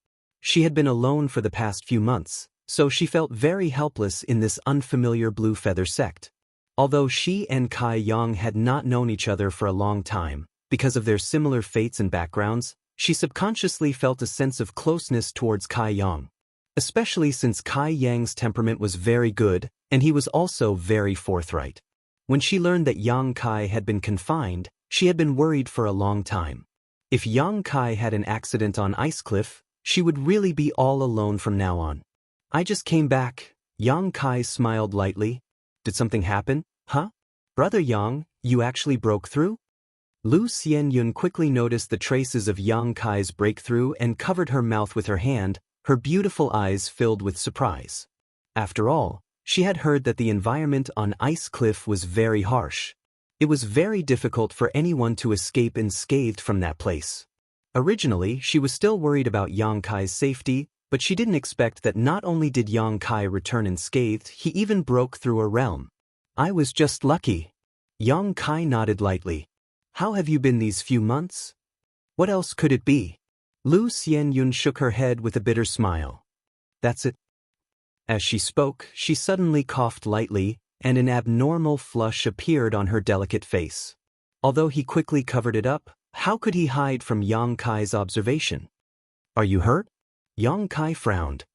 She had been alone for the past few months, so she felt very helpless in this unfamiliar Blue Feather sect. Although she and Kai Yang had not known each other for a long time, because of their similar fates and backgrounds, she subconsciously felt a sense of closeness towards Kai Yang. Especially since Kai Yang's temperament was very good, and he was also very forthright. When she learned that Yang Kai had been confined, she had been worried for a long time. If Yang Kai had an accident on Ice Cliff, she would really be all alone from now on. I just came back. Yang Kai smiled lightly. Did something happen, huh? Brother Yang, you actually broke through? Lu Xianyun quickly noticed the traces of Yang Kai's breakthrough and covered her mouth with her hand, her beautiful eyes filled with surprise. After all, she had heard that the environment on Ice Cliff was very harsh. It was very difficult for anyone to escape unscathed from that place. Originally, she was still worried about Yang Kai's safety, but she didn't expect that not only did Yang Kai return unscathed, he even broke through a realm. I was just lucky. Yang Kai nodded lightly. How have you been these few months? What else could it be? Lu Xianyun shook her head with a bitter smile. That's it. As she spoke, she suddenly coughed lightly, and an abnormal flush appeared on her delicate face. Although he quickly covered it up, how could he hide from Yang Kai's observation? Are you hurt? Yang Kai frowned.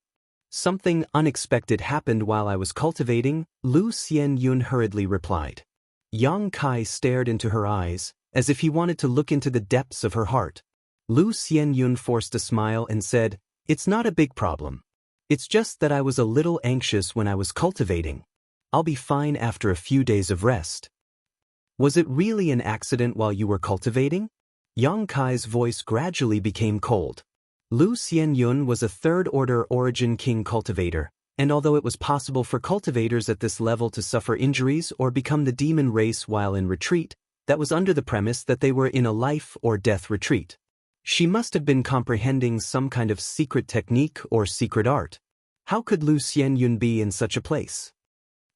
Something unexpected happened while I was cultivating, Lu Xianyun hurriedly replied. Yang Kai stared into her eyes, as if he wanted to look into the depths of her heart. Lu Xianyun forced a smile and said, It's not a big problem. It's just that I was a little anxious when I was cultivating. I'll be fine after a few days of rest. Was it really an accident while you were cultivating? Yang Kai's voice gradually became cold. Lu Xianyun was a third-order origin king cultivator, and although it was possible for cultivators at this level to suffer injuries or become the demon race while in retreat, that was under the premise that they were in a life or death retreat. She must have been comprehending some kind of secret technique or secret art. How could Lu Xianyun be in such a place?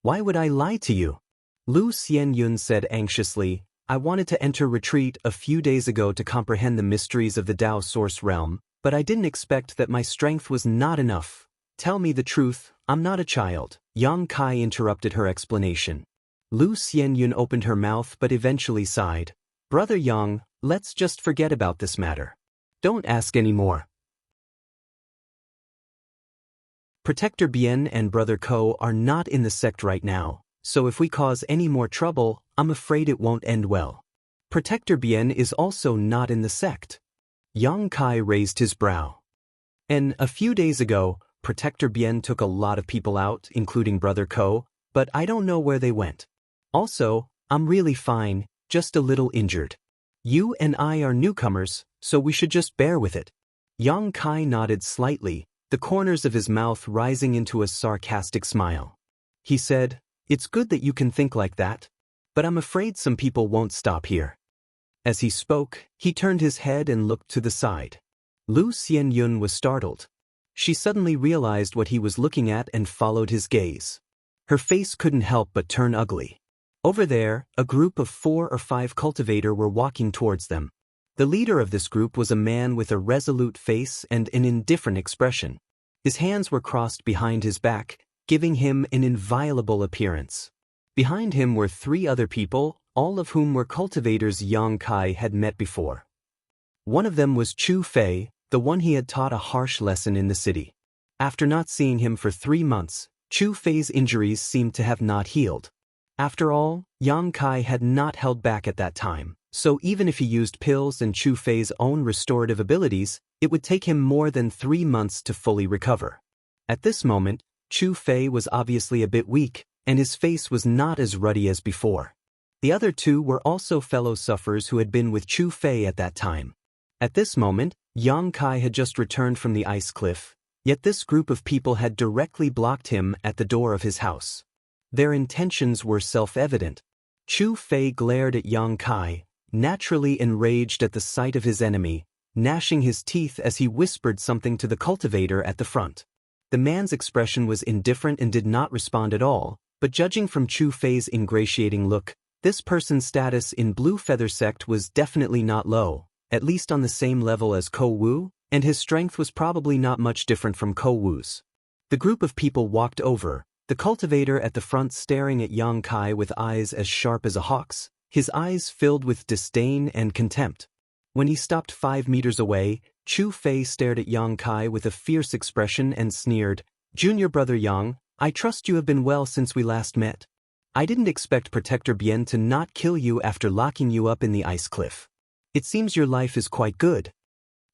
Why would I lie to you? Lu Xianyun said anxiously, I wanted to enter retreat a few days ago to comprehend the mysteries of the Tao Source realm, but I didn't expect that my strength was not enough. Tell me the truth, I'm not a child. Yang Kai interrupted her explanation. Lu Xianyun opened her mouth but eventually sighed. Brother Yang, let's just forget about this matter. Don't ask any more. Protector Bien and Brother Ko are not in the sect right now, so if we cause any more trouble, I'm afraid it won't end well. Protector Bien is also not in the sect. Yang Kai raised his brow. And a few days ago, Protector Bien took a lot of people out, including Brother Ko, but I don't know where they went. Also, I'm really fine, just a little injured. You and I are newcomers, so we should just bear with it. Yang Kai nodded slightly, the corners of his mouth rising into a sarcastic smile. He said, It's good that you can think like that, but I'm afraid some people won't stop here. As he spoke, he turned his head and looked to the side. Lu Xianyun was startled. She suddenly realized what he was looking at and followed his gaze. Her face couldn't help but turn ugly. Over there, a group of 4 or 5 cultivators were walking towards them. The leader of this group was a man with a resolute face and an indifferent expression. His hands were crossed behind his back, giving him an inviolable appearance. Behind him were 3 other people, all of whom were cultivators Yang Kai had met before. One of them was Chu Fei, the one he had taught a harsh lesson in the city. After not seeing him for 3 months, Chu Fei's injuries seemed to have not healed. After all, Yang Kai had not held back at that time, so even if he used pills and Chu Fei's own restorative abilities, it would take him more than 3 months to fully recover. At this moment, Chu Fei was obviously a bit weak, and his face was not as ruddy as before. The other 2 were also fellow sufferers who had been with Chu Fei at that time. At this moment, Yang Kai had just returned from the ice cliff, yet this group of people had directly blocked him at the door of his house. Their intentions were self-evident. Chu Fei glared at Yang Kai, naturally enraged at the sight of his enemy, gnashing his teeth as he whispered something to the cultivator at the front. The man's expression was indifferent and did not respond at all, but judging from Chu Fei's ingratiating look, this person's status in Blue Feather Sect was definitely not low, at least on the same level as Ko Wu, and his strength was probably not much different from Ko Wu's. The group of people walked over, the cultivator at the front staring at Yang Kai with eyes as sharp as a hawk's, his eyes filled with disdain and contempt. When he stopped 5 meters away, Chu Fei stared at Yang Kai with a fierce expression and sneered, "Junior brother Yang, I trust you have been well since we last met. I didn't expect Protector Bien to not kill you after locking you up in the ice cliff. It seems your life is quite good."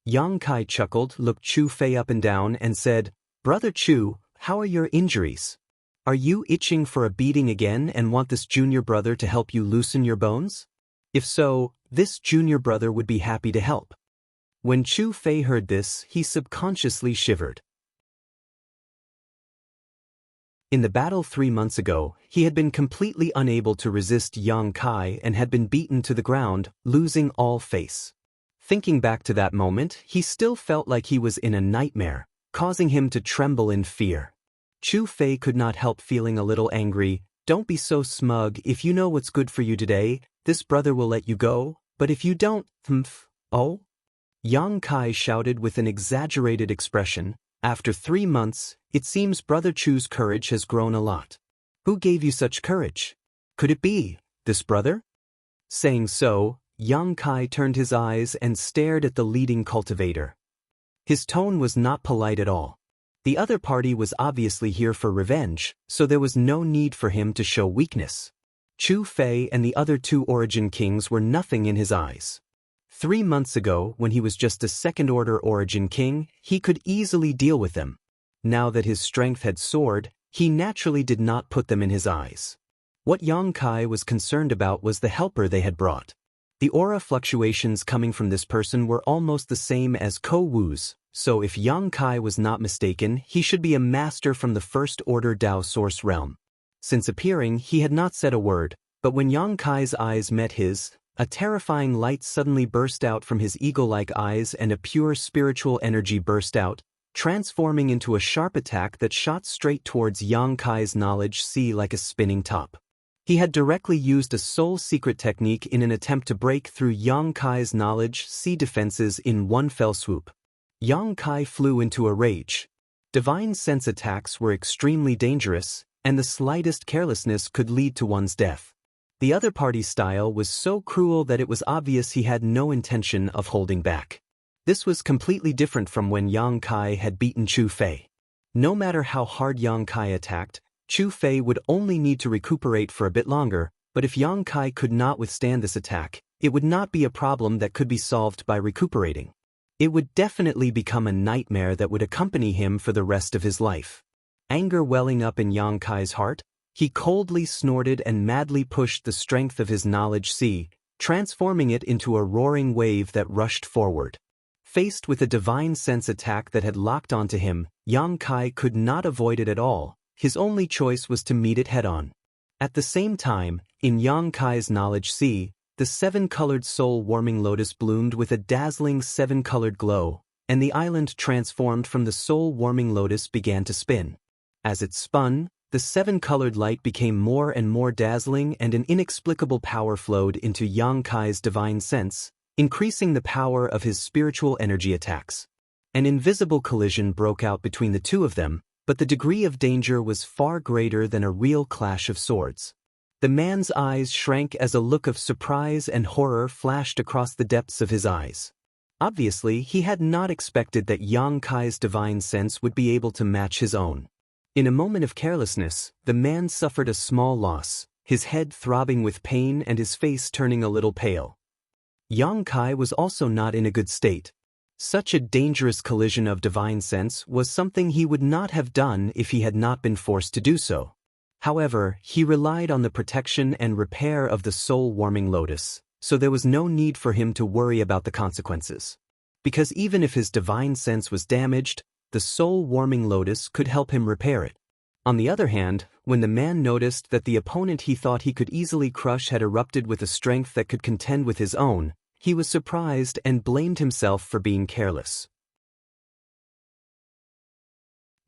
Yang Kai chuckled, looked Chu Fei up and down, and said, "Brother Chu, how are your injuries? Are you itching for a beating again and want this junior brother to help you loosen your bones? If so, this junior brother would be happy to help." When Chu Fei heard this, he subconsciously shivered. In the battle 3 months ago, he had been completely unable to resist Yang Kai and had been beaten to the ground, losing all face. Thinking back to that moment, he still felt like he was in a nightmare, causing him to tremble in fear. Chu Fei could not help feeling a little angry. "Don't be so smug. If you know what's good for you today, this brother will let you go, but if you don't, oh?" Yang Kai shouted with an exaggerated expression. "After 3 months, it seems Brother Chu's courage has grown a lot. Who gave you such courage? Could it be this brother?" Saying so, Yang Kai turned his eyes and stared at the leading cultivator. His tone was not polite at all. The other party was obviously here for revenge, so there was no need for him to show weakness. Chu Fei and the other 2 Origin Kings were nothing in his eyes. 3 months ago, when he was just a second-order Origin King, he could easily deal with them. Now that his strength had soared, he naturally did not put them in his eyes. What Yang Kai was concerned about was the helper they had brought. The aura fluctuations coming from this person were almost the same as Ko Wu's, so if Yang Kai was not mistaken, he should be a master from the first-order Dao Source realm. Since appearing, he had not said a word, but when Yang Kai's eyes met his, a terrifying light suddenly burst out from his eagle-like eyes and a pure spiritual energy burst out, transforming into a sharp attack that shot straight towards Yang Kai's knowledge sea like a spinning top. He had directly used a soul secret technique in an attempt to break through Yang Kai's knowledge sea defenses in one fell swoop. Yang Kai flew into a rage. Divine sense attacks were extremely dangerous, and the slightest carelessness could lead to one's death. The other party's style was so cruel that it was obvious he had no intention of holding back. This was completely different from when Yang Kai had beaten Chu Fei. No matter how hard Yang Kai attacked, Chu Fei would only need to recuperate for a bit longer, but if Yang Kai could not withstand this attack, it would not be a problem that could be solved by recuperating. It would definitely become a nightmare that would accompany him for the rest of his life. Anger welling up in Yang Kai's heart, he coldly snorted and madly pushed the strength of his knowledge sea, transforming it into a roaring wave that rushed forward. Faced with a divine sense attack that had locked onto him, Yang Kai could not avoid it at all. His only choice was to meet it head-on. At the same time, in Yang Kai's knowledge sea, the 7-colored soul-warming lotus bloomed with a dazzling 7-colored glow, and the island transformed from the soul-warming lotus began to spin. As it spun, the 7-colored light became more and more dazzling, and an inexplicable power flowed into Yang Kai's divine sense, increasing the power of his spiritual energy attacks. An invisible collision broke out between the two of them, but the degree of danger was far greater than a real clash of swords. The man's eyes shrank as a look of surprise and horror flashed across the depths of his eyes. Obviously, he had not expected that Yang Kai's divine sense would be able to match his own. In a moment of carelessness, the man suffered a small loss, his head throbbing with pain and his face turning a little pale. Yang Kai was also not in a good state. Such a dangerous collision of divine sense was something he would not have done if he had not been forced to do so. However, he relied on the protection and repair of the soul-warming lotus, so there was no need for him to worry about the consequences. Because even if his divine sense was damaged, the soul-warming lotus could help him repair it. On the other hand, when the man noticed that the opponent he thought he could easily crush had erupted with a strength that could contend with his own, he was surprised and blamed himself for being careless.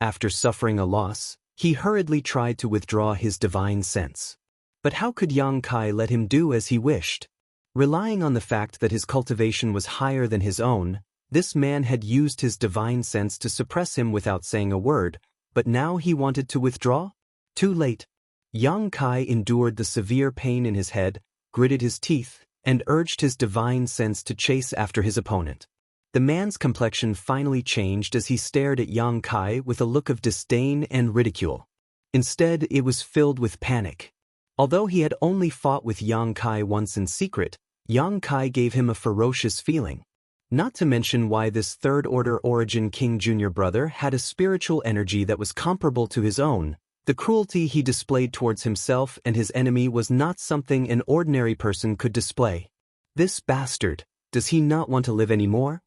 After suffering a loss, he hurriedly tried to withdraw his divine sense. But how could Yang Kai let him do as he wished? Relying on the fact that his cultivation was higher than his own, This man had used his divine sense to suppress him without saying a word, but now he wanted to withdraw? Too late. Yang Kai endured the severe pain in his head, gritted his teeth, and urged his divine sense to chase after his opponent. The man's complexion finally changed as he stared at Yang Kai with a look of disdain and ridicule. Instead, it was filled with panic. Although he had only fought with Yang Kai once in secret, Yang Kai gave him a ferocious feeling. Not to mention why this third-order origin King Jr. brother had a spiritual energy that was comparable to his own. The cruelty he displayed towards himself and his enemy was not something an ordinary person could display. This bastard, does he not want to live anymore?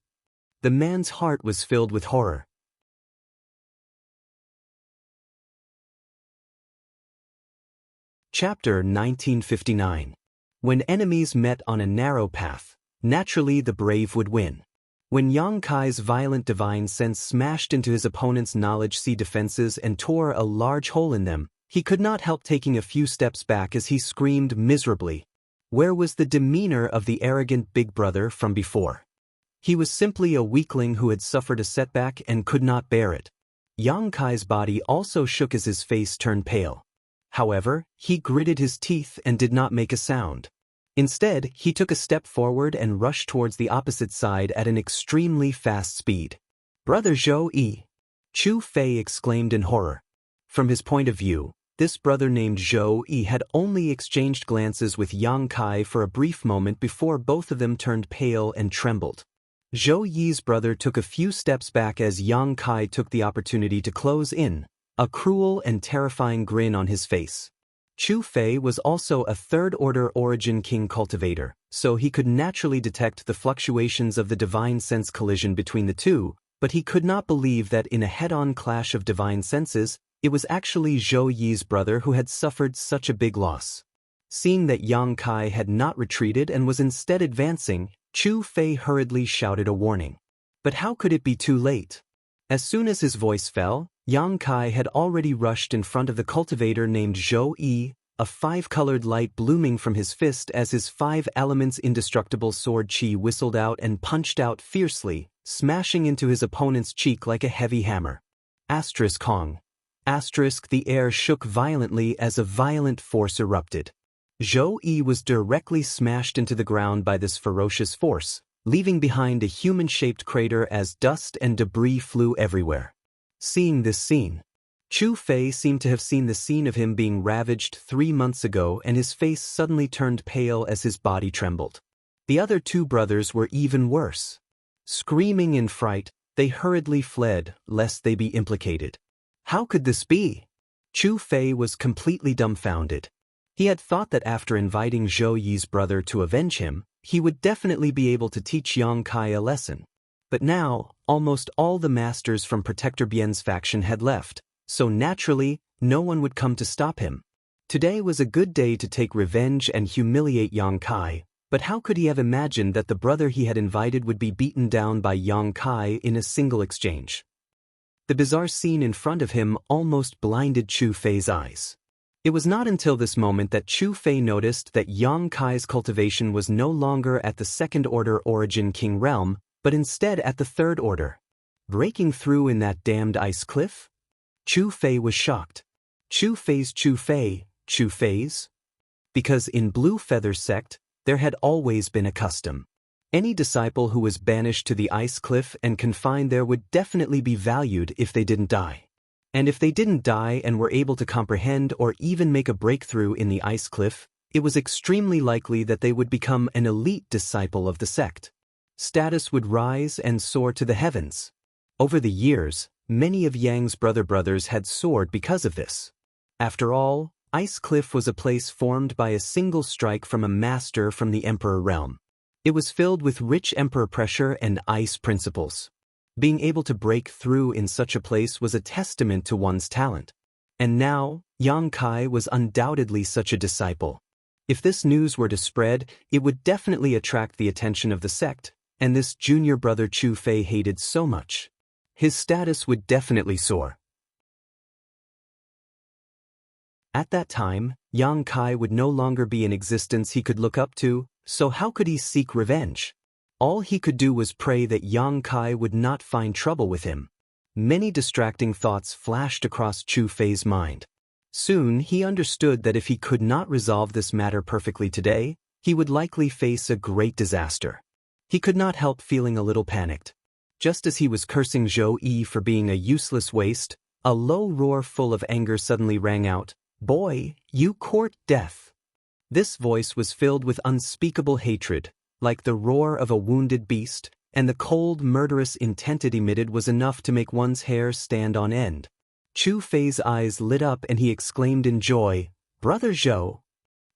The man's heart was filled with horror. Chapter 1959. When enemies met on a narrow path, naturally the brave would win. When Yang Kai's violent divine sense smashed into his opponent's knowledge sea defenses and tore a large hole in them, he could not help taking a few steps back as he screamed miserably. Where was the demeanor of the arrogant big brother from before? He was simply a weakling who had suffered a setback and could not bear it. Yang Kai's body also shook as his face turned pale. However, he gritted his teeth and did not make a sound. Instead, he took a step forward and rushed towards the opposite side at an extremely fast speed. "Brother Zhou Yi!" Chu Fei exclaimed in horror. From his point of view, this brother named Zhou Yi had only exchanged glances with Yang Kai for a brief moment before both of them turned pale and trembled. Zhou Yi's brother took a few steps back as Yang Kai took the opportunity to close in, a cruel and terrifying grin on his face. Chu Fei was also a third-order origin king cultivator, so he could naturally detect the fluctuations of the divine sense collision between the two, but he could not believe that in a head-on clash of divine senses, it was actually Zhou Yi's brother who had suffered such a big loss. Seeing that Yang Kai had not retreated and was instead advancing, Chu Fei hurriedly shouted a warning. But how could it be too late? As soon as his voice fell, Yang Kai had already rushed in front of the cultivator named Zhou Yi, a five-colored light blooming from his fist as his five elements indestructible sword chi whistled out and punched out fiercely, smashing into his opponent's cheek like a heavy hammer. Asterisk Kong. Asterisk the air shook violently as a violent force erupted. Zhou Yi was directly smashed into the ground by this ferocious force, leaving behind a human-shaped crater as dust and debris flew everywhere. Seeing this scene, Chu Fei seemed to have seen the scene of him being ravaged 3 months ago, and his face suddenly turned pale as his body trembled. The other two brothers were even worse. Screaming in fright, they hurriedly fled, lest they be implicated. How could this be? Chu Fei was completely dumbfounded. He had thought that after inviting Zhou Yi's brother to avenge him, he would definitely be able to teach Yang Kai a lesson. But now, almost all the masters from Protector Bian's faction had left, so naturally, no one would come to stop him. Today was a good day to take revenge and humiliate Yang Kai, but how could he have imagined that the brother he had invited would be beaten down by Yang Kai in a single exchange? The bizarre scene in front of him almost blinded Chu Fei's eyes. It was not until this moment that Chu Fei noticed that Yang Kai's cultivation was no longer at the second-order origin king realm, but instead at the third order. Breaking through in that damned ice cliff? Chu Fei was shocked. Chu Fei's? Because in Blue Feather sect, there had always been a custom. Any disciple who was banished to the ice cliff and confined there would definitely be valued if they didn't die. And if they didn't die and were able to comprehend or even make a breakthrough in the ice cliff, it was extremely likely that they would become an elite disciple of the sect. Status would rise and soar to the heavens. Over the years, many of Yang's brothers had soared because of this. After all, Ice Cliff was a place formed by a single strike from a master from the Emperor realm. It was filled with rich Emperor pressure and ice principles. Being able to break through in such a place was a testament to one's talent. And now, Yang Kai was undoubtedly such a disciple. If this news were to spread, it would definitely attract the attention of the sect, and this junior brother Chu Fei hated so much. His status would definitely soar. At that time, Yang Kai would no longer be in existence he could look up to, so how could he seek revenge? All he could do was pray that Yang Kai would not find trouble with him. Many distracting thoughts flashed across Chu Fei's mind. Soon he understood that if he could not resolve this matter perfectly today, he would likely face a great disaster. He could not help feeling a little panicked. Just as he was cursing Zhou Yi for being a useless waste, a low roar full of anger suddenly rang out. "Boy, you court death." This voice was filled with unspeakable hatred, like the roar of a wounded beast, and the cold, murderous intent it emitted was enough to make one's hair stand on end. Chu Fei's eyes lit up and he exclaimed in joy, "Brother Zhou!"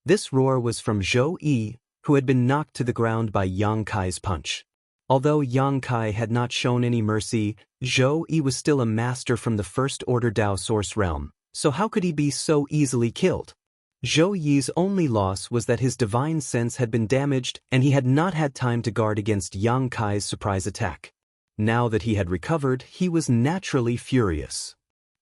This roar was from Zhou Yi, who had been knocked to the ground by Yang Kai's punch. Although Yang Kai had not shown any mercy, Zhou Yi was still a master from the First Order Dao Source realm, so how could he be so easily killed? Zhou Yi's only loss was that his divine sense had been damaged and he had not had time to guard against Yang Kai's surprise attack. Now that he had recovered, he was naturally furious.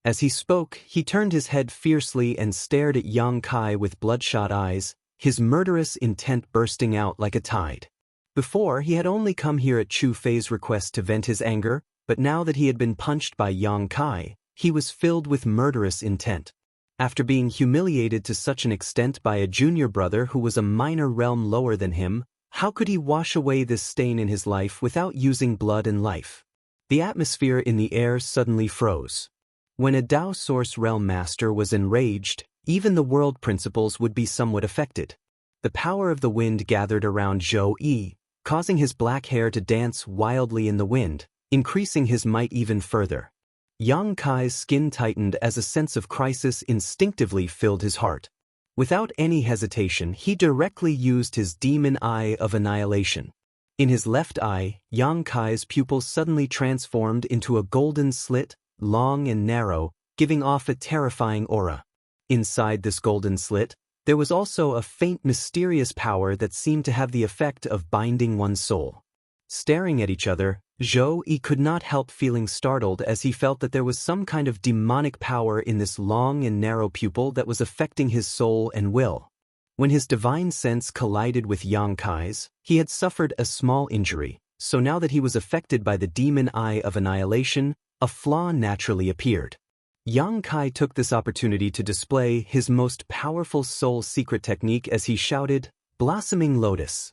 As he spoke, he turned his head fiercely and stared at Yang Kai with bloodshot eyes, his murderous intent bursting out like a tide. Before, he had only come here at Chu Fei's request to vent his anger, but now that he had been punched by Yang Kai, he was filled with murderous intent. After being humiliated to such an extent by a junior brother who was a minor realm lower than him, how could he wash away this stain in his life without using blood and life? The atmosphere in the air suddenly froze. When a Dao Source realm master was enraged, even the world principles would be somewhat affected. The power of the wind gathered around Zhou Yi, causing his black hair to dance wildly in the wind, increasing his might even further. Yang Kai's skin tightened as a sense of crisis instinctively filled his heart. Without any hesitation, he directly used his demon eye of annihilation. In his left eye, Yang Kai's pupils suddenly transformed into a golden slit, long and narrow, giving off a terrifying aura. Inside this golden slit, there was also a faint mysterious power that seemed to have the effect of binding one's soul. Staring at each other, Zhou Yi could not help feeling startled as he felt that there was some kind of demonic power in this long and narrow pupil that was affecting his soul and will. When his divine sense collided with Yang Kai's, he had suffered a small injury, so now that he was affected by the demon eye of annihilation, a flaw naturally appeared. Yang Kai took this opportunity to display his most powerful soul secret technique as he shouted, "Blossoming Lotus."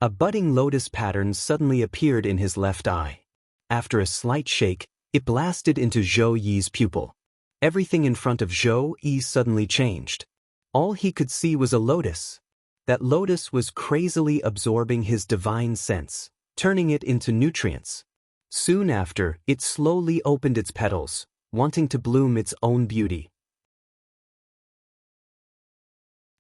A budding lotus pattern suddenly appeared in his left eye. After a slight shake, it blasted into Zhou Yi's pupil. Everything in front of Zhou Yi suddenly changed. All he could see was a lotus. That lotus was crazily absorbing his divine sense, turning it into nutrients. Soon after, it slowly opened its petals, wanting to bloom its own beauty.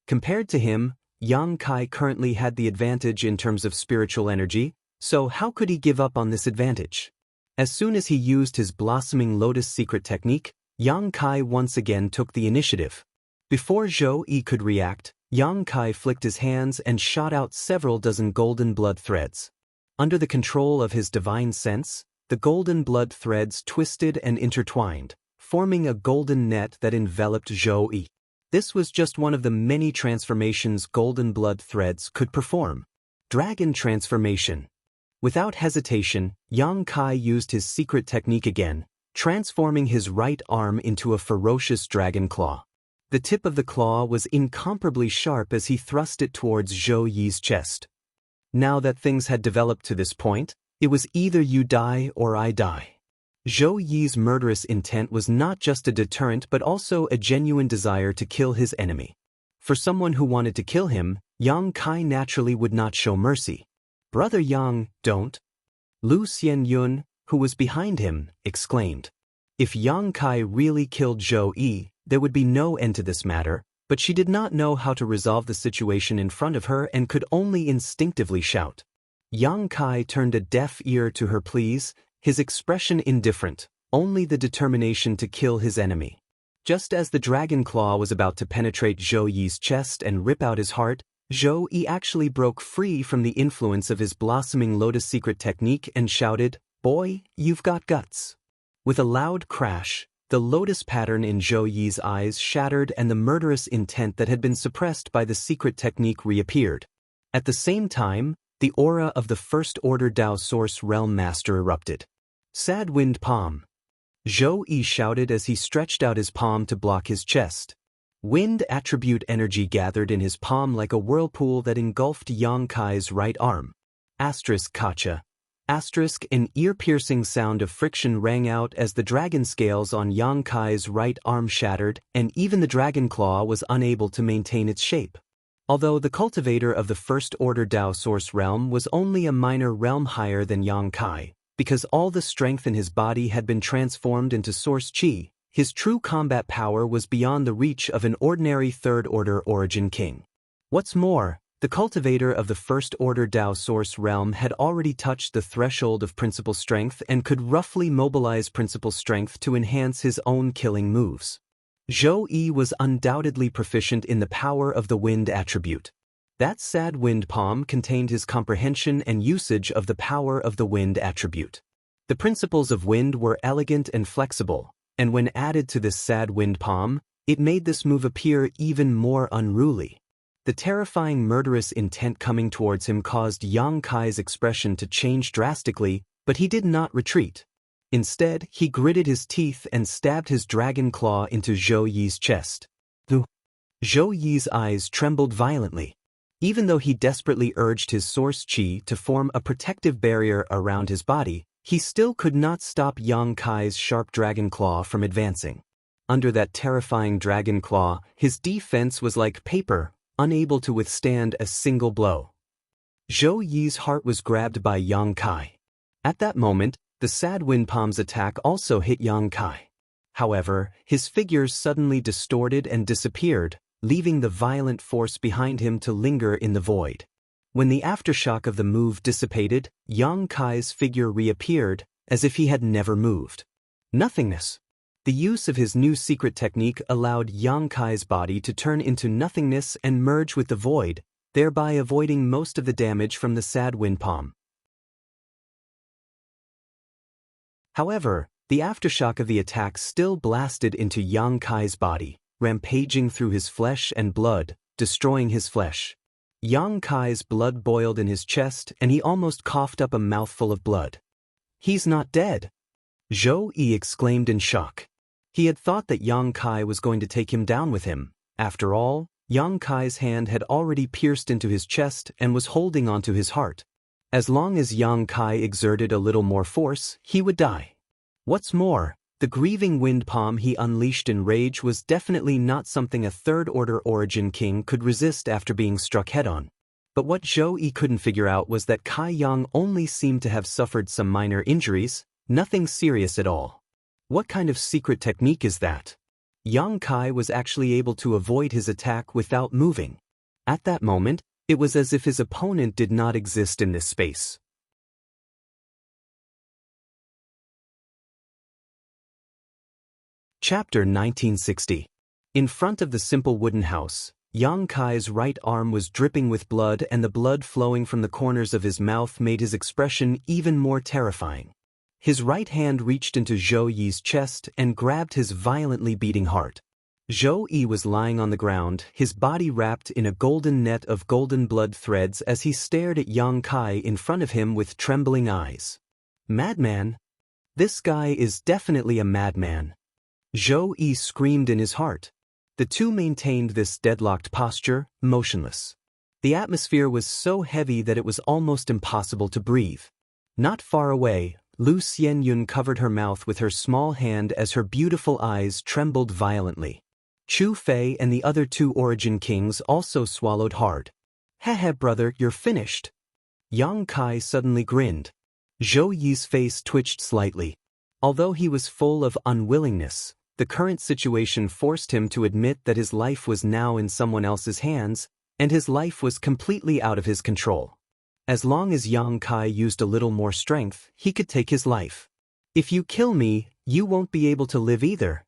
Compared to him, Yang Kai currently had the advantage in terms of spiritual energy, so how could he give up on this advantage? As soon as he used his blossoming lotus secret technique, Yang Kai once again took the initiative. Before Zhou Yi could react, Yang Kai flicked his hands and shot out several dozen golden blood threads. Under the control of his divine sense, the golden blood threads twisted and intertwined, forming a golden net that enveloped Zhou Yi. This was just one of the many transformations golden blood threads could perform. Dragon transformation. Without hesitation, Yang Kai used his secret technique again, transforming his right arm into a ferocious dragon claw. The tip of the claw was incomparably sharp as he thrust it towards Zhou Yi's chest. Now that things had developed to this point, it was either you die or I die. Zhou Yi's murderous intent was not just a deterrent but also a genuine desire to kill his enemy. For someone who wanted to kill him, Yang Kai naturally would not show mercy. "Brother Yang, don't." Lu Xianyun, who was behind him, exclaimed. If Yang Kai really killed Zhou Yi, there would be no end to this matter, but she did not know how to resolve the situation in front of her and could only instinctively shout. Yang Kai turned a deaf ear to her pleas, his expression indifferent, only the determination to kill his enemy. Just as the dragon claw was about to penetrate Zhou Yi's chest and rip out his heart, Zhou Yi actually broke free from the influence of his blossoming lotus secret technique and shouted, "Boy, you've got guts." With a loud crash, the lotus pattern in Zhou Yi's eyes shattered and the murderous intent that had been suppressed by the secret technique reappeared. At the same time, the aura of the First Order Dao Source Realm Master erupted. Sad Wind Palm. Zhou Yi shouted as he stretched out his palm to block his chest. Wind attribute energy gathered in his palm like a whirlpool that engulfed Yang Kai's right arm. Kacha. An ear-piercing sound of friction rang out as the dragon scales on Yang Kai's right arm shattered, and even the dragon claw was unable to maintain its shape. Although the cultivator of the First Order Dao Source realm was only a minor realm higher than Yang Kai, because all the strength in his body had been transformed into Source Qi, his true combat power was beyond the reach of an ordinary Third Order Origin King. What's more, the cultivator of the First Order Dao Source realm had already touched the threshold of principal strength and could roughly mobilize principal strength to enhance his own killing moves. Zhou Yi was undoubtedly proficient in the power of the wind attribute. That sad wind palm contained his comprehension and usage of the power of the wind attribute. The principles of wind were elegant and flexible, and when added to this sad wind palm, it made this move appear even more unruly. The terrifying murderous intent coming towards him caused Yang Kai's expression to change drastically, but he did not retreat. Instead, he gritted his teeth and stabbed his dragon claw into Zhou Yi's chest. Zhou Yi's eyes trembled violently. Even though he desperately urged his Source Qi to form a protective barrier around his body, he still could not stop Yang Kai's sharp dragon claw from advancing. Under that terrifying dragon claw, his defense was like paper, unable to withstand a single blow. Zhou Yi's heart was grabbed by Yang Kai. At that moment, the sad wind palm's attack also hit Yang Kai. However, his figure suddenly distorted and disappeared, leaving the violent force behind him to linger in the void. When the aftershock of the move dissipated, Yang Kai's figure reappeared, as if he had never moved. Nothingness. The use of his new secret technique allowed Yang Kai's body to turn into nothingness and merge with the void, thereby avoiding most of the damage from the sad wind palm. However, the aftershock of the attack still blasted into Yang Kai's body, rampaging through his flesh and blood, destroying his flesh. Yang Kai's blood boiled in his chest and he almost coughed up a mouthful of blood. "He's not dead!" Zhou Yi exclaimed in shock. He had thought that Yang Kai was going to take him down with him. After all, Yang Kai's hand had already pierced into his chest and was holding onto his heart. As long as Yang Kai exerted a little more force, he would die. What's more, the grieving wind palm he unleashed in rage was definitely not something a Third Order Origin King could resist after being struck head-on. But what Zhou Yi couldn't figure out was that Kai Yang only seemed to have suffered some minor injuries, nothing serious at all. What kind of secret technique is that? Yang Kai was actually able to avoid his attack without moving. At that moment, it was as if his opponent did not exist in this space. Chapter 1960. In front of the simple wooden house, Yang Kai's right arm was dripping with blood, and the blood flowing from the corners of his mouth made his expression even more terrifying. His right hand reached into Zhou Yi's chest and grabbed his violently beating heart. Zhou Yi was lying on the ground, his body wrapped in a golden net of golden blood threads as he stared at Yang Kai in front of him with trembling eyes. "Madman? This guy is definitely a madman." Zhou Yi screamed in his heart. The two maintained this deadlocked posture, motionless. The atmosphere was so heavy that it was almost impossible to breathe. Not far away, Lu Xianyun covered her mouth with her small hand as her beautiful eyes trembled violently. Chu Fei and the other two Origin Kings also swallowed hard. "Heh, brother, you're finished." Yang Kai suddenly grinned. Zhou Yi's face twitched slightly. Although he was full of unwillingness, the current situation forced him to admit that his life was now in someone else's hands, and his life was completely out of his control. As long as Yang Kai used a little more strength, he could take his life. "If you kill me, you won't be able to live either."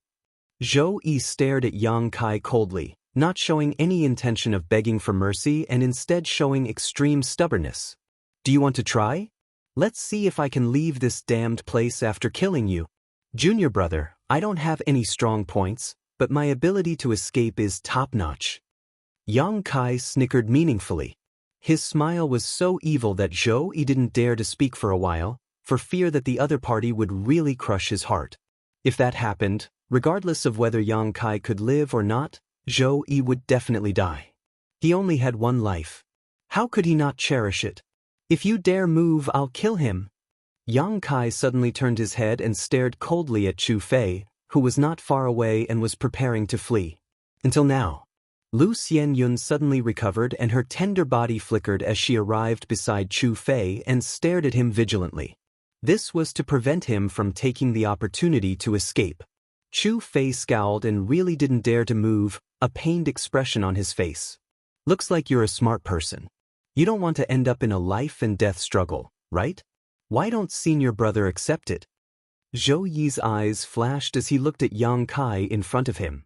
Zhou Yi stared at Yang Kai coldly, not showing any intention of begging for mercy and instead showing extreme stubbornness. "Do you want to try? Let's see if I can leave this damned place after killing you. Junior brother, I don't have any strong points, but my ability to escape is top-notch." Yang Kai snickered meaningfully. His smile was so evil that Zhou Yi didn't dare to speak for a while, for fear that the other party would really crush his heart. If that happened, regardless of whether Yang Kai could live or not, Zhou Yi would definitely die. He only had one life. How could he not cherish it? If you dare move, I'll kill him. Yang Kai suddenly turned his head and stared coldly at Chu Fei, who was not far away and was preparing to flee. Until now. Lu Xianyun suddenly recovered and her tender body flickered as she arrived beside Chu Fei and stared at him vigilantly. This was to prevent him from taking the opportunity to escape. Chu Fei scowled and really didn't dare to move, a pained expression on his face. Looks like you're a smart person. You don't want to end up in a life and death struggle, right? Why don't senior brother accept it? Zhou Yi's eyes flashed as he looked at Yang Kai in front of him.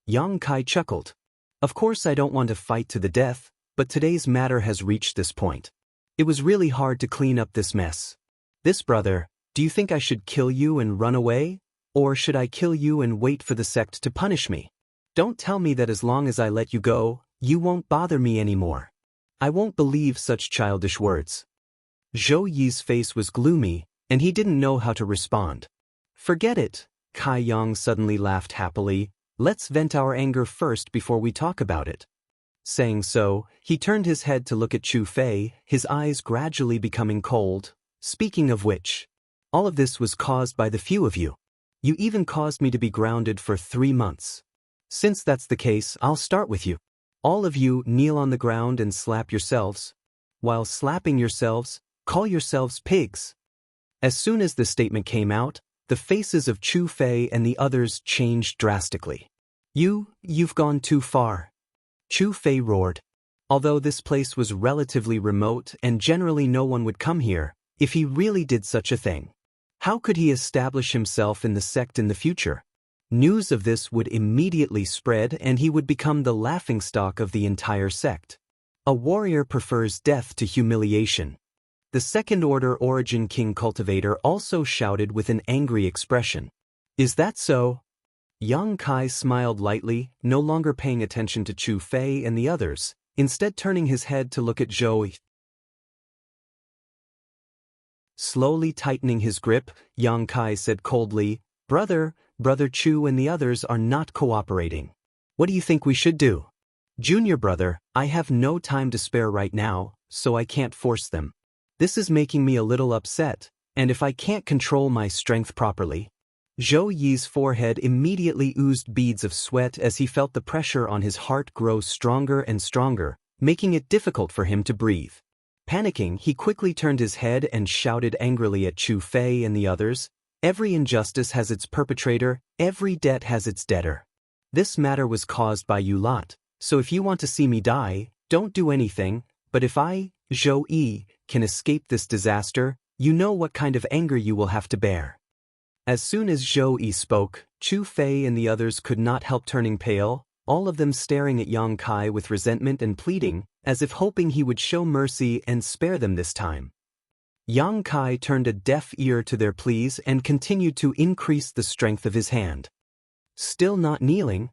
Yang Kai chuckled. Of course I don't want to fight to the death, but today's matter has reached this point. It was really hard to clean up this mess. This brother, do you think I should kill you and run away? Or should I kill you and wait for the sect to punish me? Don't tell me that as long as I let you go, you won't bother me anymore. I won't believe such childish words. Zhou Yi's face was gloomy, and he didn't know how to respond. Forget it, Kai Yang suddenly laughed happily. Let's vent our anger first before we talk about it. Saying so, he turned his head to look at Chu Fei, his eyes gradually becoming cold. Speaking of which, all of this was caused by the few of you. You even caused me to be grounded for 3 months. Since that's the case, I'll start with you. All of you kneel on the ground and slap yourselves. While slapping yourselves, call yourselves pigs. As soon as the statement came out, the faces of Chu Fei and the others changed drastically. You've gone too far. Chu Fei roared. Although this place was relatively remote and generally no one would come here, if he really did such a thing, how could he establish himself in the sect in the future? News of this would immediately spread and he would become the laughingstock of the entire sect. A warrior prefers death to humiliation. The second-order Origin King Cultivator also shouted with an angry expression. Is that so? Yang Kai smiled lightly, no longer paying attention to Chu Fei and the others, instead turning his head to look at Zhou Yi. Slowly tightening his grip, Yang Kai said coldly, Brother Chu and the others are not cooperating. What do you think we should do? Junior brother, I have no time to spare right now, so I can't force them. This is making me a little upset, and if I can't control my strength properly. Zhou Yi's forehead immediately oozed beads of sweat as he felt the pressure on his heart grow stronger and stronger, making it difficult for him to breathe. Panicking, he quickly turned his head and shouted angrily at Chu Fei and the others, Every injustice has its perpetrator, every debt has its debtor. This matter was caused by you lot, so if you want to see me die, don't do anything, but if I, Zhou Yi, can escape this disaster, you know what kind of anger you will have to bear. As soon as Zhou Yi spoke, Chu Fei and the others could not help turning pale, all of them staring at Yang Kai with resentment and pleading, as if hoping he would show mercy and spare them this time. Yang Kai turned a deaf ear to their pleas and continued to increase the strength of his hand. Still not kneeling?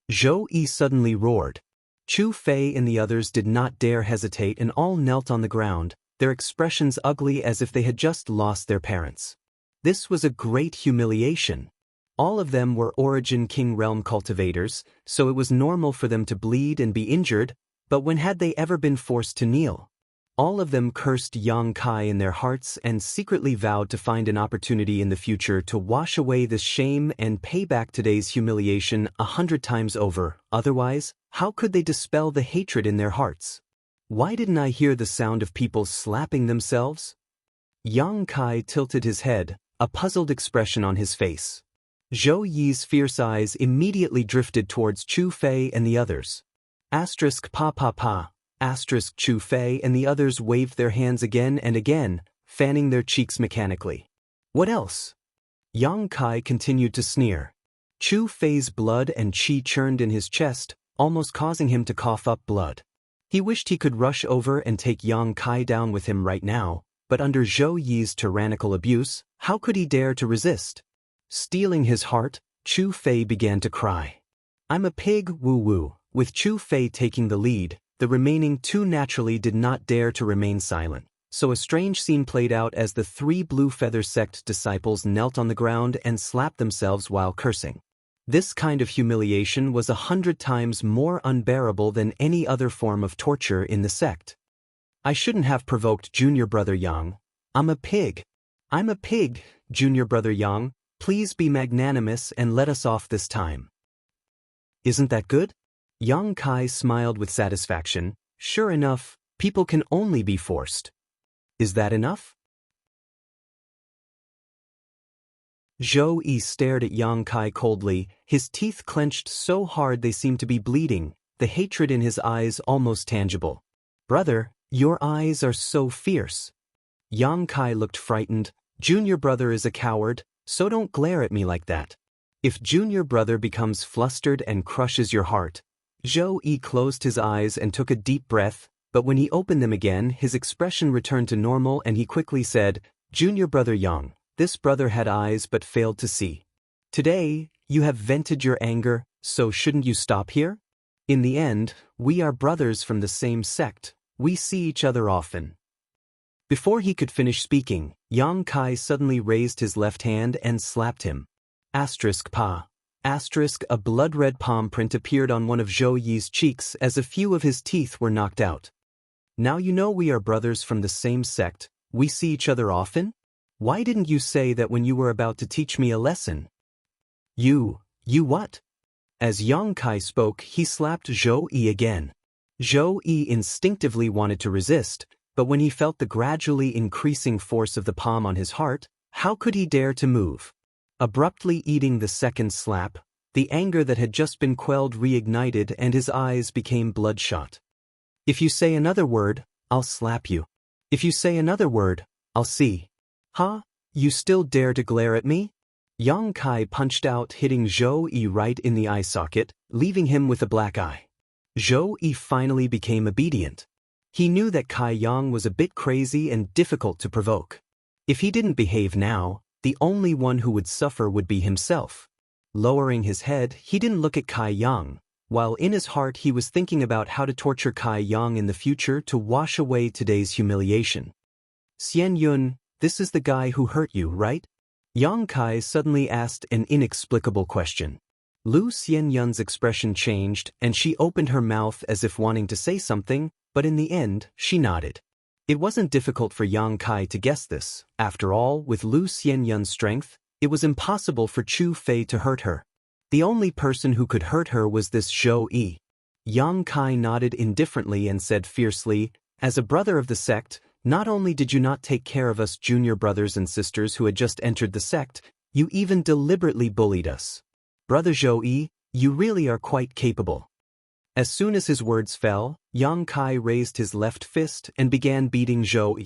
Zhou Yi suddenly roared. Chu Fei and the others did not dare hesitate and all knelt on the ground, their expressions ugly as if they had just lost their parents. This was a great humiliation. All of them were Origin King Realm cultivators, so it was normal for them to bleed and be injured, but when had they ever been forced to kneel? All of them cursed Yang Kai in their hearts and secretly vowed to find an opportunity in the future to wash away this shame and pay back today's humiliation 100 times over. Otherwise, how could they dispel the hatred in their hearts? Why didn't I hear the sound of people slapping themselves? Yang Kai tilted his head, a puzzled expression on his face. Zhou Yi's fierce eyes immediately drifted towards Chu Fei and the others. Pa. Chu Fei and the others waved their hands again and again, fanning their cheeks mechanically. What else? Yang Kai continued to sneer. Chu Fei's blood and qi churned in his chest, almost causing him to cough up blood. He wished he could rush over and take Yang Kai down with him right now, but under Zhou Yi's tyrannical abuse, how could he dare to resist? Steeling his heart, Chu Fei began to cry. I'm a pig, woo-woo. With Chu Fei taking the lead, the remaining two naturally did not dare to remain silent. So a strange scene played out as the three Blue Feather sect disciples knelt on the ground and slapped themselves while cursing. This kind of humiliation was 100 times more unbearable than any other form of torture in the sect. I shouldn't have provoked Junior Brother Yang. I'm a pig. I'm a pig, Junior Brother Yang. Please be magnanimous and let us off this time. Isn't that good? Yang Kai smiled with satisfaction. Sure enough, people can only be forced. Is that enough? Zhou Yi stared at Yang Kai coldly, his teeth clenched so hard they seemed to be bleeding, the hatred in his eyes almost tangible. Brother, your eyes are so fierce. Yang Kai looked frightened. Junior Brother is a coward, so don't glare at me like that. If Junior Brother becomes flustered and crushes your heart. Zhou Yi closed his eyes and took a deep breath, but when he opened them again, his expression returned to normal and he quickly said, Junior Brother Yang. This brother had eyes but failed to see. Today, you have vented your anger, so shouldn't you stop here? In the end, we are brothers from the same sect. We see each other often. Before he could finish speaking, Yang Kai suddenly raised his left hand and slapped him. Pa. A blood-red palm print appeared on one of Zhou Yi's cheeks as a few of his teeth were knocked out. Now you know we are brothers from the same sect. We see each other often? Why didn't you say that when you were about to teach me a lesson? You what? As Yang Kai spoke, he slapped Zhou Yi again. Zhou Yi instinctively wanted to resist, but when he felt the gradually increasing force of the palm on his heart, how could he dare to move? Abruptly eating the second slap, the anger that had just been quelled reignited and his eyes became bloodshot. If you say another word, I'll slap you. If you say another word, I'll see. Huh? You still dare to glare at me? Yang Kai punched out, hitting Zhou Yi right in the eye socket, leaving him with a black eye. Zhou Yi finally became obedient. He knew that Kai Yang was a bit crazy and difficult to provoke. If he didn't behave now, the only one who would suffer would be himself. Lowering his head, he didn't look at Kai Yang, while in his heart he was thinking about how to torture Kai Yang in the future to wash away today's humiliation. Xian Yun, this is the guy who hurt you, right? Yang Kai suddenly asked an inexplicable question. Lu Xianyun's expression changed, and she opened her mouth as if wanting to say something, but in the end, she nodded. It wasn't difficult for Yang Kai to guess this. After all, with Lu Xianyun's strength, it was impossible for Chu Fei to hurt her. The only person who could hurt her was this Zhou Yi. Yang Kai nodded indifferently and said fiercely, as a brother of the sect, not only did you not take care of us junior brothers and sisters who had just entered the sect, you even deliberately bullied us. Brother Zhou Yi, you really are quite capable. As soon as his words fell, Yang Kai raised his left fist and began beating Zhou Yi.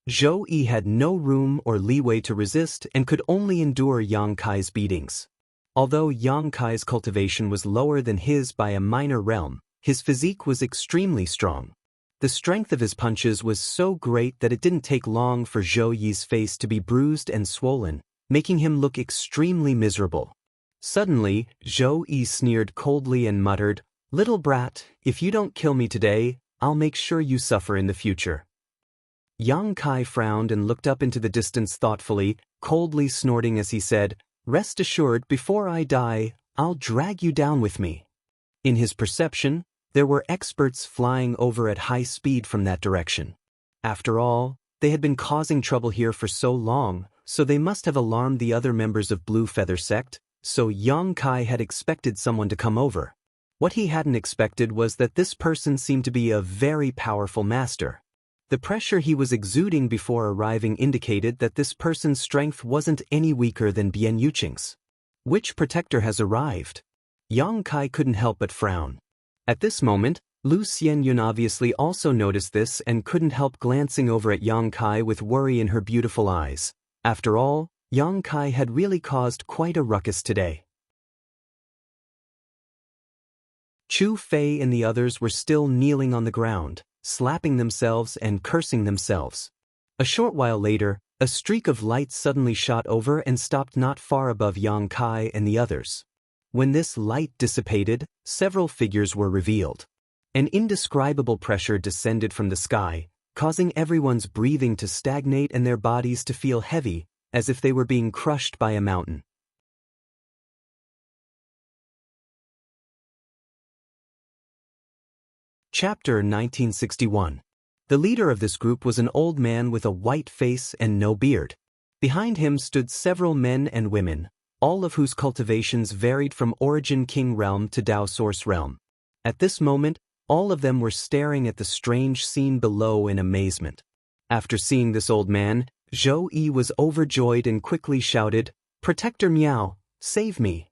Zhou Yi had no room or leeway to resist and could only endure Yang Kai's beatings. Although Yang Kai's cultivation was lower than his by a minor realm, his physique was extremely strong. The strength of his punches was so great that it didn't take long for Zhou Yi's face to be bruised and swollen, making him look extremely miserable. Suddenly, Zhou Yi sneered coldly and muttered, "Little brat, if you don't kill me today, I'll make sure you suffer in the future." Yang Kai frowned and looked up into the distance thoughtfully, coldly snorting as he said, "Rest assured, before I die, I'll drag you down with me." In his perception, there were experts flying over at high speed from that direction. After all, they had been causing trouble here for so long, so they must have alarmed the other members of Blue Feather Sect, so Yang Kai had expected someone to come over. What he hadn't expected was that this person seemed to be a very powerful master. The pressure he was exuding before arriving indicated that this person's strength wasn't any weaker than Bian Yuqing's. Which protector has arrived? Yang Kai couldn't help but frown. At this moment, Lu Xianyun obviously also noticed this and couldn't help glancing over at Yang Kai with worry in her beautiful eyes. After all, Yang Kai had really caused quite a ruckus today. Chu Fei and the others were still kneeling on the ground, slapping themselves and cursing themselves. A short while later, a streak of light suddenly shot over and stopped not far above Yang Kai and the others. When this light dissipated, several figures were revealed. An indescribable pressure descended from the sky, causing everyone's breathing to stagnate and their bodies to feel heavy, as if they were being crushed by a mountain. Chapter 1961. The leader of this group was an old man with a white face and no beard. Behind him stood several men and women, all of whose cultivations varied from Origin King Realm to Tao Source Realm. At this moment, all of them were staring at the strange scene below in amazement. After seeing this old man, Zhou Yi was overjoyed and quickly shouted, "Protector Miao, save me!"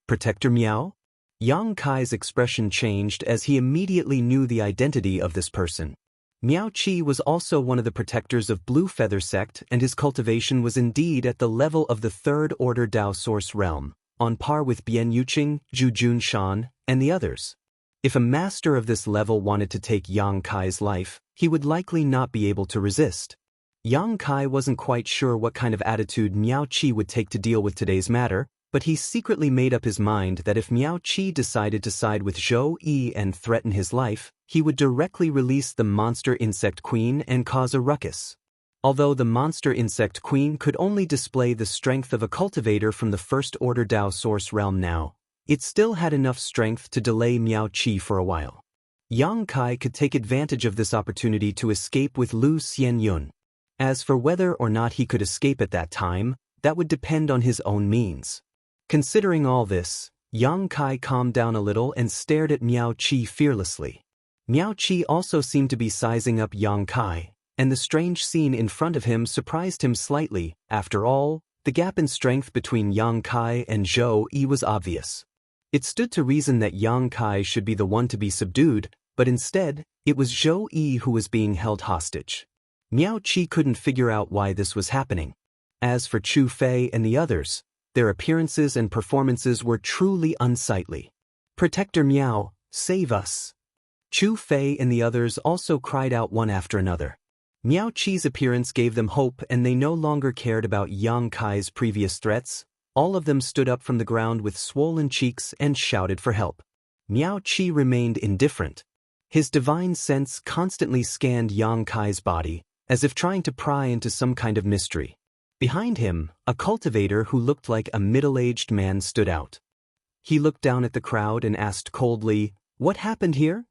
Protector Miao? Yang Kai's expression changed as he immediately knew the identity of this person. Miao Qi was also one of the protectors of Blue Feather Sect, and his cultivation was indeed at the level of the Third Order Tao Source Realm, on par with Bian Yuqing, Zhu Junshan, and the others. If a master of this level wanted to take Yang Kai's life, he would likely not be able to resist. Yang Kai wasn't quite sure what kind of attitude Miao Qi would take to deal with today's matter, but he secretly made up his mind that if Miao Qi decided to side with Zhou Yi and threaten his life, he would directly release the monster insect queen and cause a ruckus. Although the monster insect queen could only display the strength of a cultivator from the First Order Tao Source Realm now, it still had enough strength to delay Miao Qi for a while. Yang Kai could take advantage of this opportunity to escape with Lu Xianyun. As for whether or not he could escape at that time, that would depend on his own means. Considering all this, Yang Kai calmed down a little and stared at Miao Qi fearlessly. Miao Qi also seemed to be sizing up Yang Kai, and the strange scene in front of him surprised him slightly. After all, the gap in strength between Yang Kai and Zhou Yi was obvious. It stood to reason that Yang Kai should be the one to be subdued, but instead, it was Zhou Yi who was being held hostage. Miao Qi couldn't figure out why this was happening. As for Chu Fei and the others, their appearances and performances were truly unsightly. "Protector Miao, save us!" Chu Fei and the others also cried out one after another. Miao Qi's appearance gave them hope, and they no longer cared about Yang Kai's previous threats. All of them stood up from the ground with swollen cheeks and shouted for help. Miao Qi remained indifferent. His divine sense constantly scanned Yang Kai's body, as if trying to pry into some kind of mystery. Behind him, a cultivator who looked like a middle-aged man stood out. He looked down at the crowd and asked coldly, "What happened here?"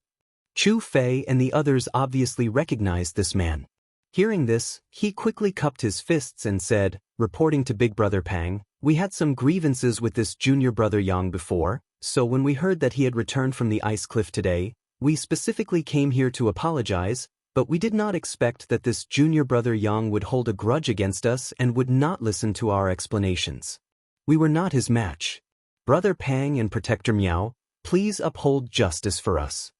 Chu Fei and the others obviously recognized this man. Hearing this, he quickly cupped his fists and said, reporting to Big Brother Pang, "We had some grievances with this junior brother Yang before, so when we heard that he had returned from the ice cliff today, we specifically came here to apologize, but we did not expect that this junior brother Yang would hold a grudge against us and would not listen to our explanations. We were not his match. Brother Pang and Protector Miao, please uphold justice for us."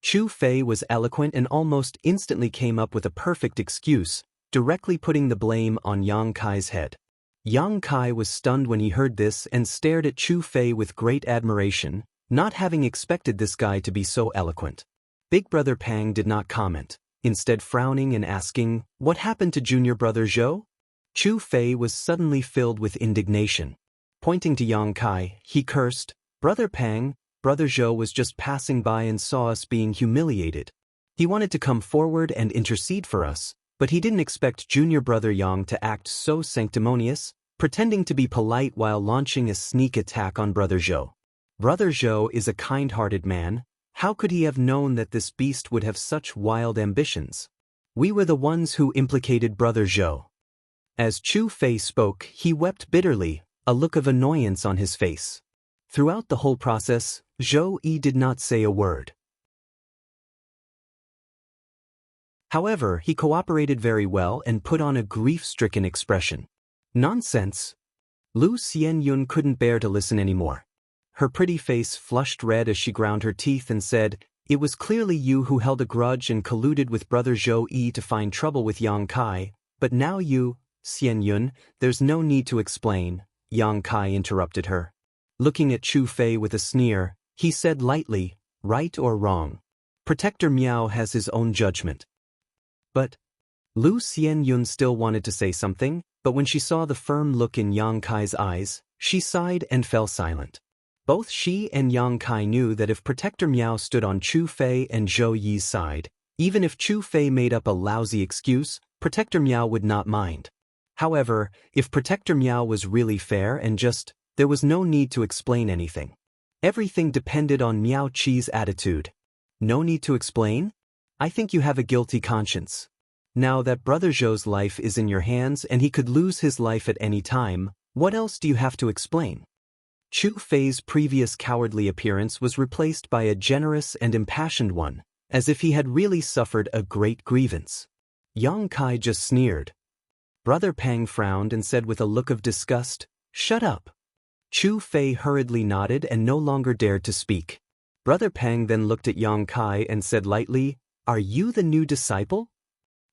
Chu Fei was eloquent and almost instantly came up with a perfect excuse, directly putting the blame on Yang Kai's head. Yang Kai was stunned when he heard this and stared at Chu Fei with great admiration, not having expected this guy to be so eloquent. Big Brother Pang did not comment, instead frowning and asking, "What happened to junior brother Zhou?" Chu Fei was suddenly filled with indignation. Pointing to Yang Kai, he cursed, "Brother Pang, Brother Zhou was just passing by and saw us being humiliated. He wanted to come forward and intercede for us, but he didn't expect junior brother Yang to act so sanctimonious, pretending to be polite while launching a sneak attack on Brother Zhou. Brother Zhou is a kind-hearted man. How could he have known that this beast would have such wild ambitions? We were the ones who implicated Brother Zhou." As Chu Fei spoke, he wept bitterly, a look of annoyance on his face. Throughout the whole process, Zhou Yi did not say a word. However, he cooperated very well and put on a grief-stricken expression. "Nonsense!" Lu Xianyun couldn't bear to listen anymore. Her pretty face flushed red as she ground her teeth and said, "It was clearly you who held a grudge and colluded with Brother Zhou Yi to find trouble with Yang Kai, but now you, Xianyun, there's no need to explain," Yang Kai interrupted her. Looking at Chu Fei with a sneer, he said lightly, "Right or wrong? Protector Miao has his own judgment." But Lu Xianyun still wanted to say something, but when she saw the firm look in Yang Kai's eyes, she sighed and fell silent. Both she and Yang Kai knew that if Protector Miao stood on Chu Fei and Zhou Yi's side, even if Chu Fei made up a lousy excuse, Protector Miao would not mind. However, if Protector Miao was really fair and just, there was no need to explain anything. Everything depended on Miao Qi's attitude. No need to explain? I think you have a guilty conscience. Now that Brother Zhou's life is in your hands and he could lose his life at any time, what else do you have to explain? Chu Fei's previous cowardly appearance was replaced by a generous and impassioned one, as if he had really suffered a great grievance. Yang Kai just sneered. Brother Pang frowned and said with a look of disgust, "Shut up." Chu Fei hurriedly nodded and no longer dared to speak. Brother Pang then looked at Yang Kai and said lightly, "Are you the new disciple?"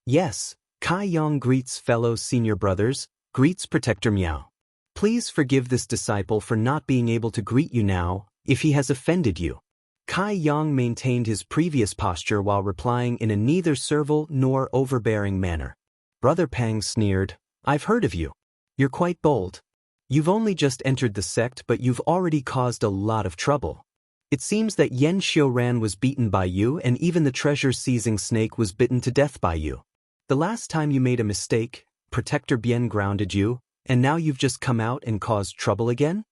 "Yes." Kai Yang greets fellow senior brothers, greets Protector Miao. "Please forgive this disciple for not being able to greet you now, if he has offended you." Kai Yang maintained his previous posture while replying in a neither servile nor overbearing manner. Brother Pang sneered, "I've heard of you. You're quite bold. You've only just entered the sect but you've already caused a lot of trouble. It seems that Yen Xiuran was beaten by you and even the treasure-seizing snake was bitten to death by you. The last time you made a mistake, Protector Bien grounded you, and now you've just come out and caused trouble again?"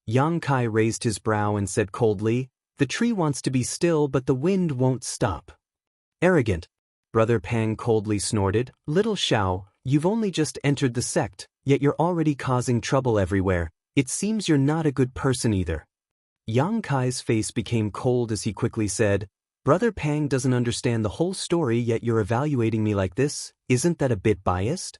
Yang Kai raised his brow and said coldly, "The tree wants to be still but the wind won't stop." "Arrogant." Brother Pang coldly snorted, "Little Xiao, you've only just entered the sect, yet you're already causing trouble everywhere. It seems you're not a good person either." Yang Kai's face became cold as he quickly said, "Brother Pang doesn't understand the whole story yet you're evaluating me like this, isn't that a bit biased?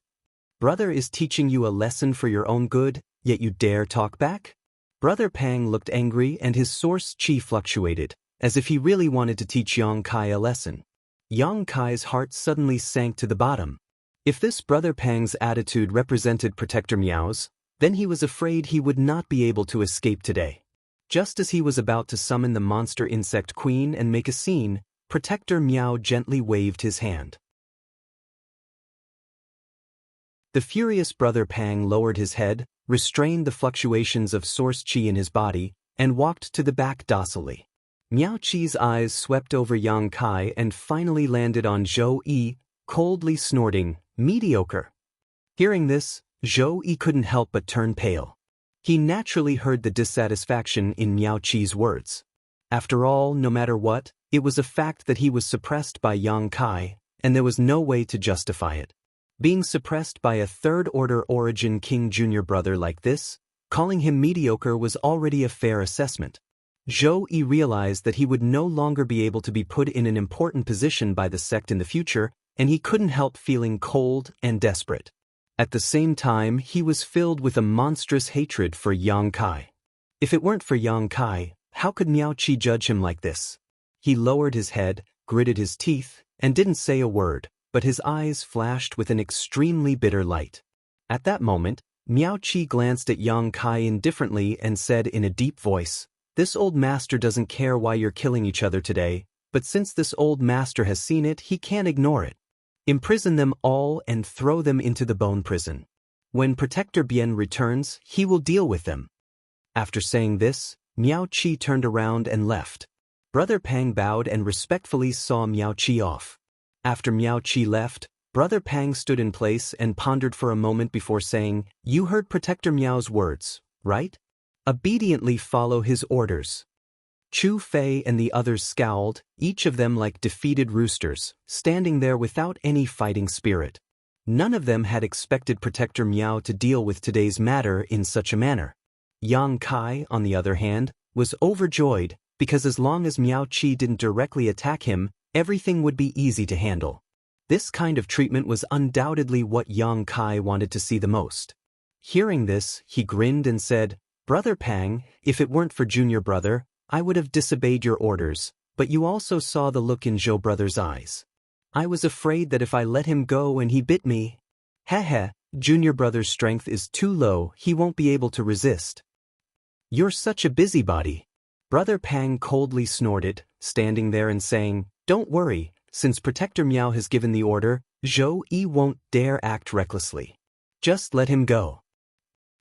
Brother is teaching you a lesson for your own good, yet you dare talk back?" Brother Pang looked angry and his source chi fluctuated, as if he really wanted to teach Yang Kai a lesson. Yang Kai's heart suddenly sank to the bottom. If this Brother Pang's attitude represented Protector Miao's, then he was afraid he would not be able to escape today. Just as he was about to summon the monster insect queen and make a scene, Protector Miao gently waved his hand. The furious Brother Pang lowered his head, restrained the fluctuations of source qi in his body, and walked to the back docilely. Miao Qi's eyes swept over Yang Kai and finally landed on Zhou Yi, coldly snorting, "Mediocre." Hearing this, Zhou Yi couldn't help but turn pale. He naturally heard the dissatisfaction in Miao Qi's words. After all, no matter what, it was a fact that he was suppressed by Yang Kai, and there was no way to justify it. Being suppressed by a third-order origin King Junior brother like this, calling him mediocre was already a fair assessment. Zhou Yi realized that he would no longer be able to be put in an important position by the sect in the future, and he couldn't help feeling cold and desperate. At the same time, he was filled with a monstrous hatred for Yang Kai. If it weren't for Yang Kai, how could Miao Qi judge him like this? He lowered his head, gritted his teeth, and didn't say a word, but his eyes flashed with an extremely bitter light. At that moment, Miao Qi glanced at Yang Kai indifferently and said in a deep voice, "This old master doesn't care why you're killing each other today, but since this old master has seen it, he can't ignore it. Imprison them all and throw them into the bone prison. When Protector Bien returns, he will deal with them." After saying this, Miao Qi turned around and left. Brother Pang bowed and respectfully saw Miao Qi off. After Miao Qi left, Brother Pang stood in place and pondered for a moment before saying, "You heard Protector Miao's words, right? Obediently follow his orders." Chu Fei and the others scowled, each of them like defeated roosters, standing there without any fighting spirit. None of them had expected Protector Miao to deal with today's matter in such a manner. Yang Kai, on the other hand, was overjoyed, because as long as Miao Qi didn't directly attack him, everything would be easy to handle. This kind of treatment was undoubtedly what Yang Kai wanted to see the most. Hearing this, he grinned and said, "Brother Pang, if it weren't for Junior Brother, I would have disobeyed your orders, but you also saw the look in Zhou Brother's eyes. I was afraid that if I let him go and he bit me, heh, Junior Brother's strength is too low, he won't be able to resist." "You're such a busybody." Brother Pang coldly snorted, standing there and saying, "Don't worry, since Protector Miao has given the order, Zhou Yi won't dare act recklessly. Just let him go."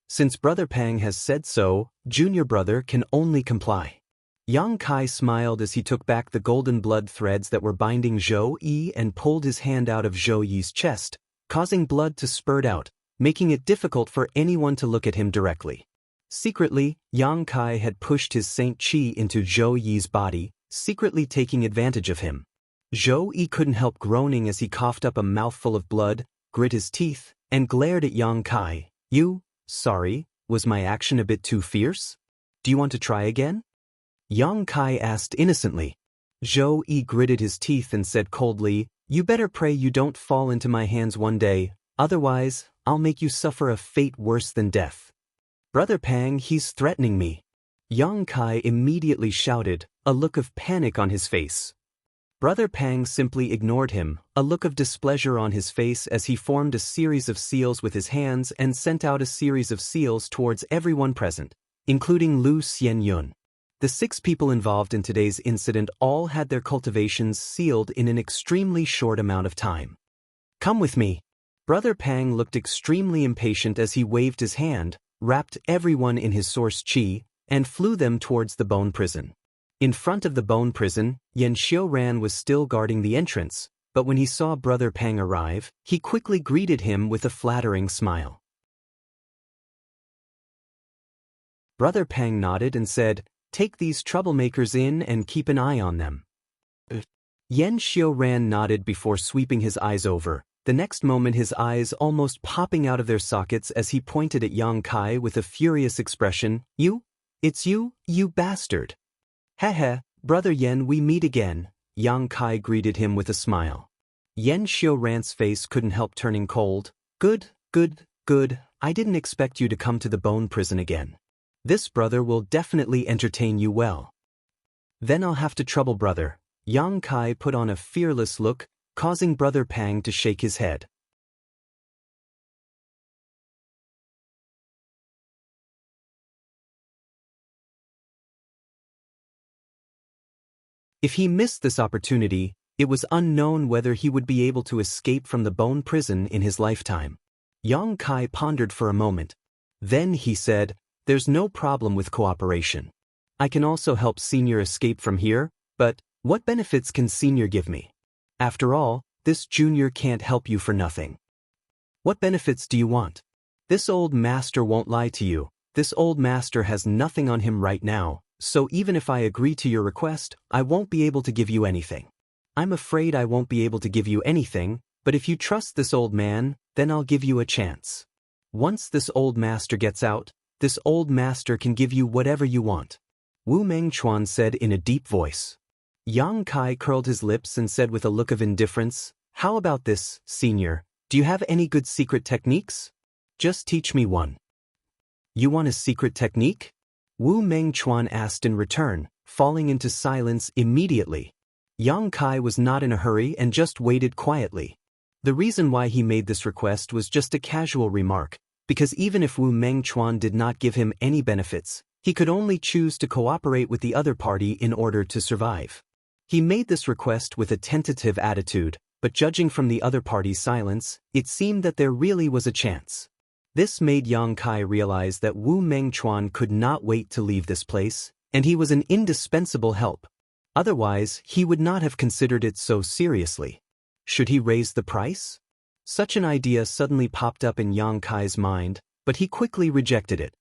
Since Brother Pang has said so, junior brother can only comply. Yang Kai smiled as he took back the golden blood threads that were binding Zhou Yi and pulled his hand out of Zhou Yi's chest, causing blood to spurt out, making it difficult for anyone to look at him directly. Secretly, Yang Kai had pushed his Saint Qi into Zhou Yi's body, secretly taking advantage of him. Zhou Yi couldn't help groaning as he coughed up a mouthful of blood, grit his teeth, and glared at Yang Kai. Sorry, was my action a bit too fierce? Do you want to try again? Yang Kai asked innocently. Zhou Yi gritted his teeth and said coldly, you better pray you don't fall into my hands one day, otherwise, I'll make you suffer a fate worse than death. Brother Pang, he's threatening me. Yang Kai immediately shouted, a look of panic on his face. Brother Pang simply ignored him, a look of displeasure on his face as he formed a series of seals with his hands and sent out a series of seals towards everyone present, including Lu Xianyun. The 6 people involved in today's incident all had their cultivations sealed in an extremely short amount of time. Come with me. Brother Pang looked extremely impatient as he waved his hand, wrapped everyone in his source qi, and flew them towards the bone prison. In front of the bone prison, Yan Xiuran was still guarding the entrance, but when he saw Brother Pang arrive, he quickly greeted him with a flattering smile. Brother Pang nodded and said, take these troublemakers in and keep an eye on them. Yan Xiuran nodded before sweeping his eyes over, the next moment his eyes almost popping out of their sockets as he pointed at Yang Kai with a furious expression, It's you, you bastard. Heh, Brother Yan, we meet again, Yang Kai greeted him with a smile. Yan Xiuran's face couldn't help turning cold. Good, I didn't expect you to come to the bone prison again. This brother will definitely entertain you well. Then I'll have to trouble brother. Yang Kai put on a fearless look, causing Brother Pang to shake his head. If he missed this opportunity, it was unknown whether he would be able to escape from the bone prison in his lifetime. Yang Kai pondered for a moment. Then he said, there's no problem with cooperation. I can also help Senior escape from here, but what benefits can Senior give me? After all, this Junior can't help you for nothing. What benefits do you want? This old master won't lie to you. This old master has nothing on him right now, so even if I agree to your request, I won't be able to give you anything. I'm afraid I won't be able to give you anything, but if you trust this old man, then I'll give you a chance. Once this old master gets out, this old master can give you whatever you want. Wu Mengchuan said in a deep voice. Yang Kai curled his lips and said with a look of indifference, how about this, Senior? Do you have any good secret techniques? Just teach me one. You want a secret technique? Wu Mengchuan asked in return, falling into silence immediately. Yang Kai was not in a hurry and just waited quietly. The reason why he made this request was just a casual remark, because even if Wu Mengchuan did not give him any benefits, he could only choose to cooperate with the other party in order to survive. He made this request with a tentative attitude, but judging from the other party's silence, it seemed that there really was a chance. This made Yang Kai realize that Wu Mengchuan could not wait to leave this place, and he was an indispensable help. Otherwise, he would not have considered it so seriously. Should he raise the price? Such an idea suddenly popped up in Yang Kai's mind, but he quickly rejected it.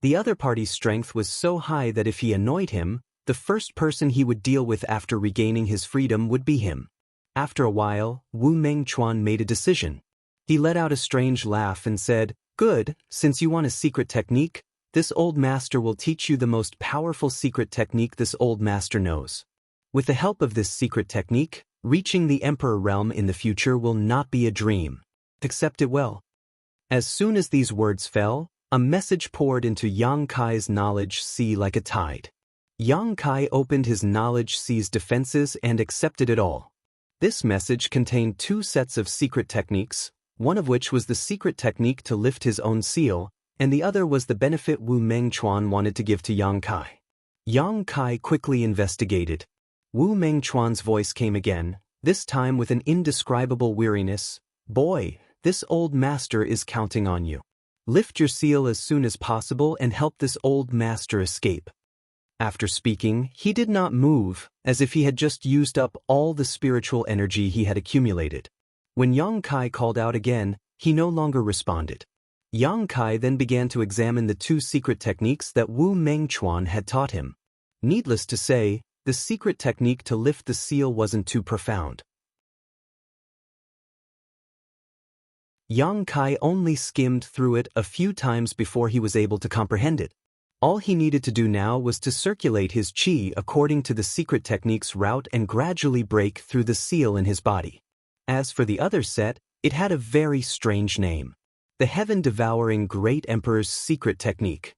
The other party's strength was so high that if he annoyed him, the first person he would deal with after regaining his freedom would be him. After a while, Wu Mengchuan made a decision. He let out a strange laugh and said, good, since you want a secret technique, this old master will teach you the most powerful secret technique this old master knows. With the help of this secret technique, reaching the Emperor realm in the future will not be a dream. Accept it well. As soon as these words fell, a message poured into Yang Kai's knowledge sea like a tide. Yang Kai opened his knowledge sea's defenses and accepted it all. This message contained 2 sets of secret techniques, one of which was the secret technique to lift his own seal, and the other was the benefit Wu Mengchuan wanted to give to Yang Kai. Yang Kai quickly investigated. Wu Mengchuan's voice came again, this time with an indescribable weariness. Boy, this old master is counting on you. Lift your seal as soon as possible and help this old master escape." After speaking, he did not move, as if he had just used up all the spiritual energy he had accumulated. When Yang Kai called out again, he no longer responded. Yang Kai then began to examine the 2 secret techniques that Wu Mengchuan had taught him. Needless to say, the secret technique to lift the seal wasn't too profound. Yang Kai only skimmed through it a few times before he was able to comprehend it. All he needed to do now was to circulate his qi according to the secret technique's route and gradually break through the seal in his body. As for the other set, it had a very strange name: the Heaven-Devouring Great Emperor's Secret Technique.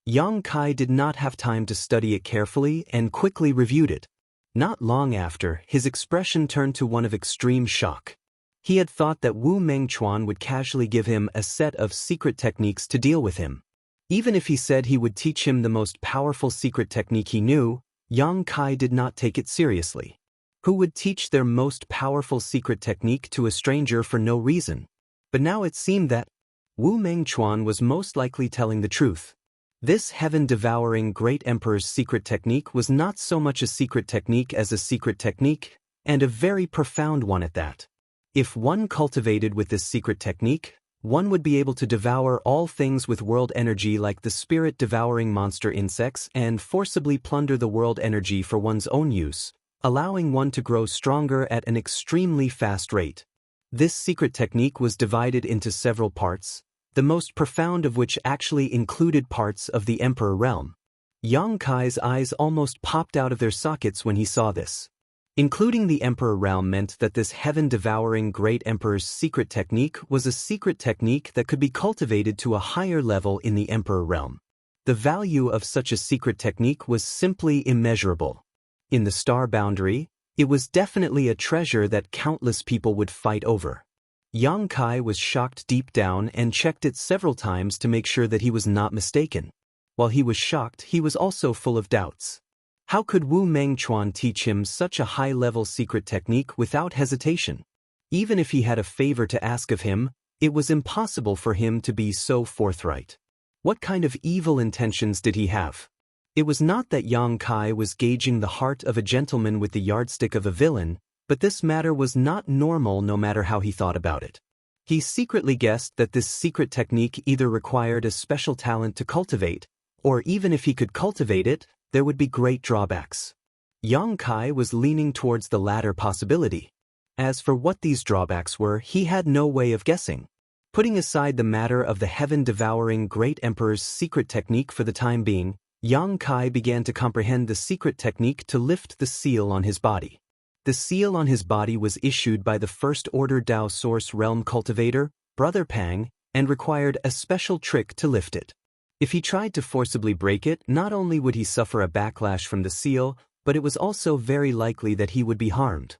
Yang Kai did not have time to study it carefully and quickly reviewed it. Not long after, his expression turned to one of extreme shock. He had thought that Wu Mengchuan would casually give him a set of secret techniques to deal with him. Even if he said he would teach him the most powerful secret technique he knew, Yang Kai did not take it seriously. Who would teach their most powerful secret technique to a stranger for no reason? But now it seemed that Wu Mengchuan was most likely telling the truth. This heaven-devouring great emperor's secret technique was not so much a secret technique as a secret technique, and a very profound one at that. If one cultivated with this secret technique, one would be able to devour all things with world energy like the spirit-devouring monster insects and forcibly plunder the world energy for one's own use, allowing one to grow stronger at an extremely fast rate. This secret technique was divided into several parts, the most profound of which actually included parts of the Emperor realm. Yang Kai's eyes almost popped out of their sockets when he saw this. Including the Emperor realm meant that this heaven-devouring great emperor's secret technique was a secret technique that could be cultivated to a higher level in the Emperor realm. The value of such a secret technique was simply immeasurable. In the star boundary, it was definitely a treasure that countless people would fight over. Yang Kai was shocked deep down and checked it several times to make sure that he was not mistaken. While he was shocked, he was also full of doubts. How could Wu Mengchuan teach him such a high-level secret technique without hesitation? Even if he had a favor to ask of him, it was impossible for him to be so forthright. What kind of evil intentions did he have? It was not that Yang Kai was gauging the heart of a gentleman with the yardstick of a villain, but this matter was not normal no matter how he thought about it. He secretly guessed that this secret technique either required a special talent to cultivate, or even if he could cultivate it, there would be great drawbacks. Yang Kai was leaning towards the latter possibility. As for what these drawbacks were, he had no way of guessing. Putting aside the matter of the heaven-devouring great emperor's secret technique for the time being, Yang Kai began to comprehend the secret technique to lift the seal on his body. The seal on his body was issued by the First Order Dao Source Realm Cultivator, Brother Pang, and required a special trick to lift it. If he tried to forcibly break it, not only would he suffer a backlash from the seal, but it was also very likely that he would be harmed.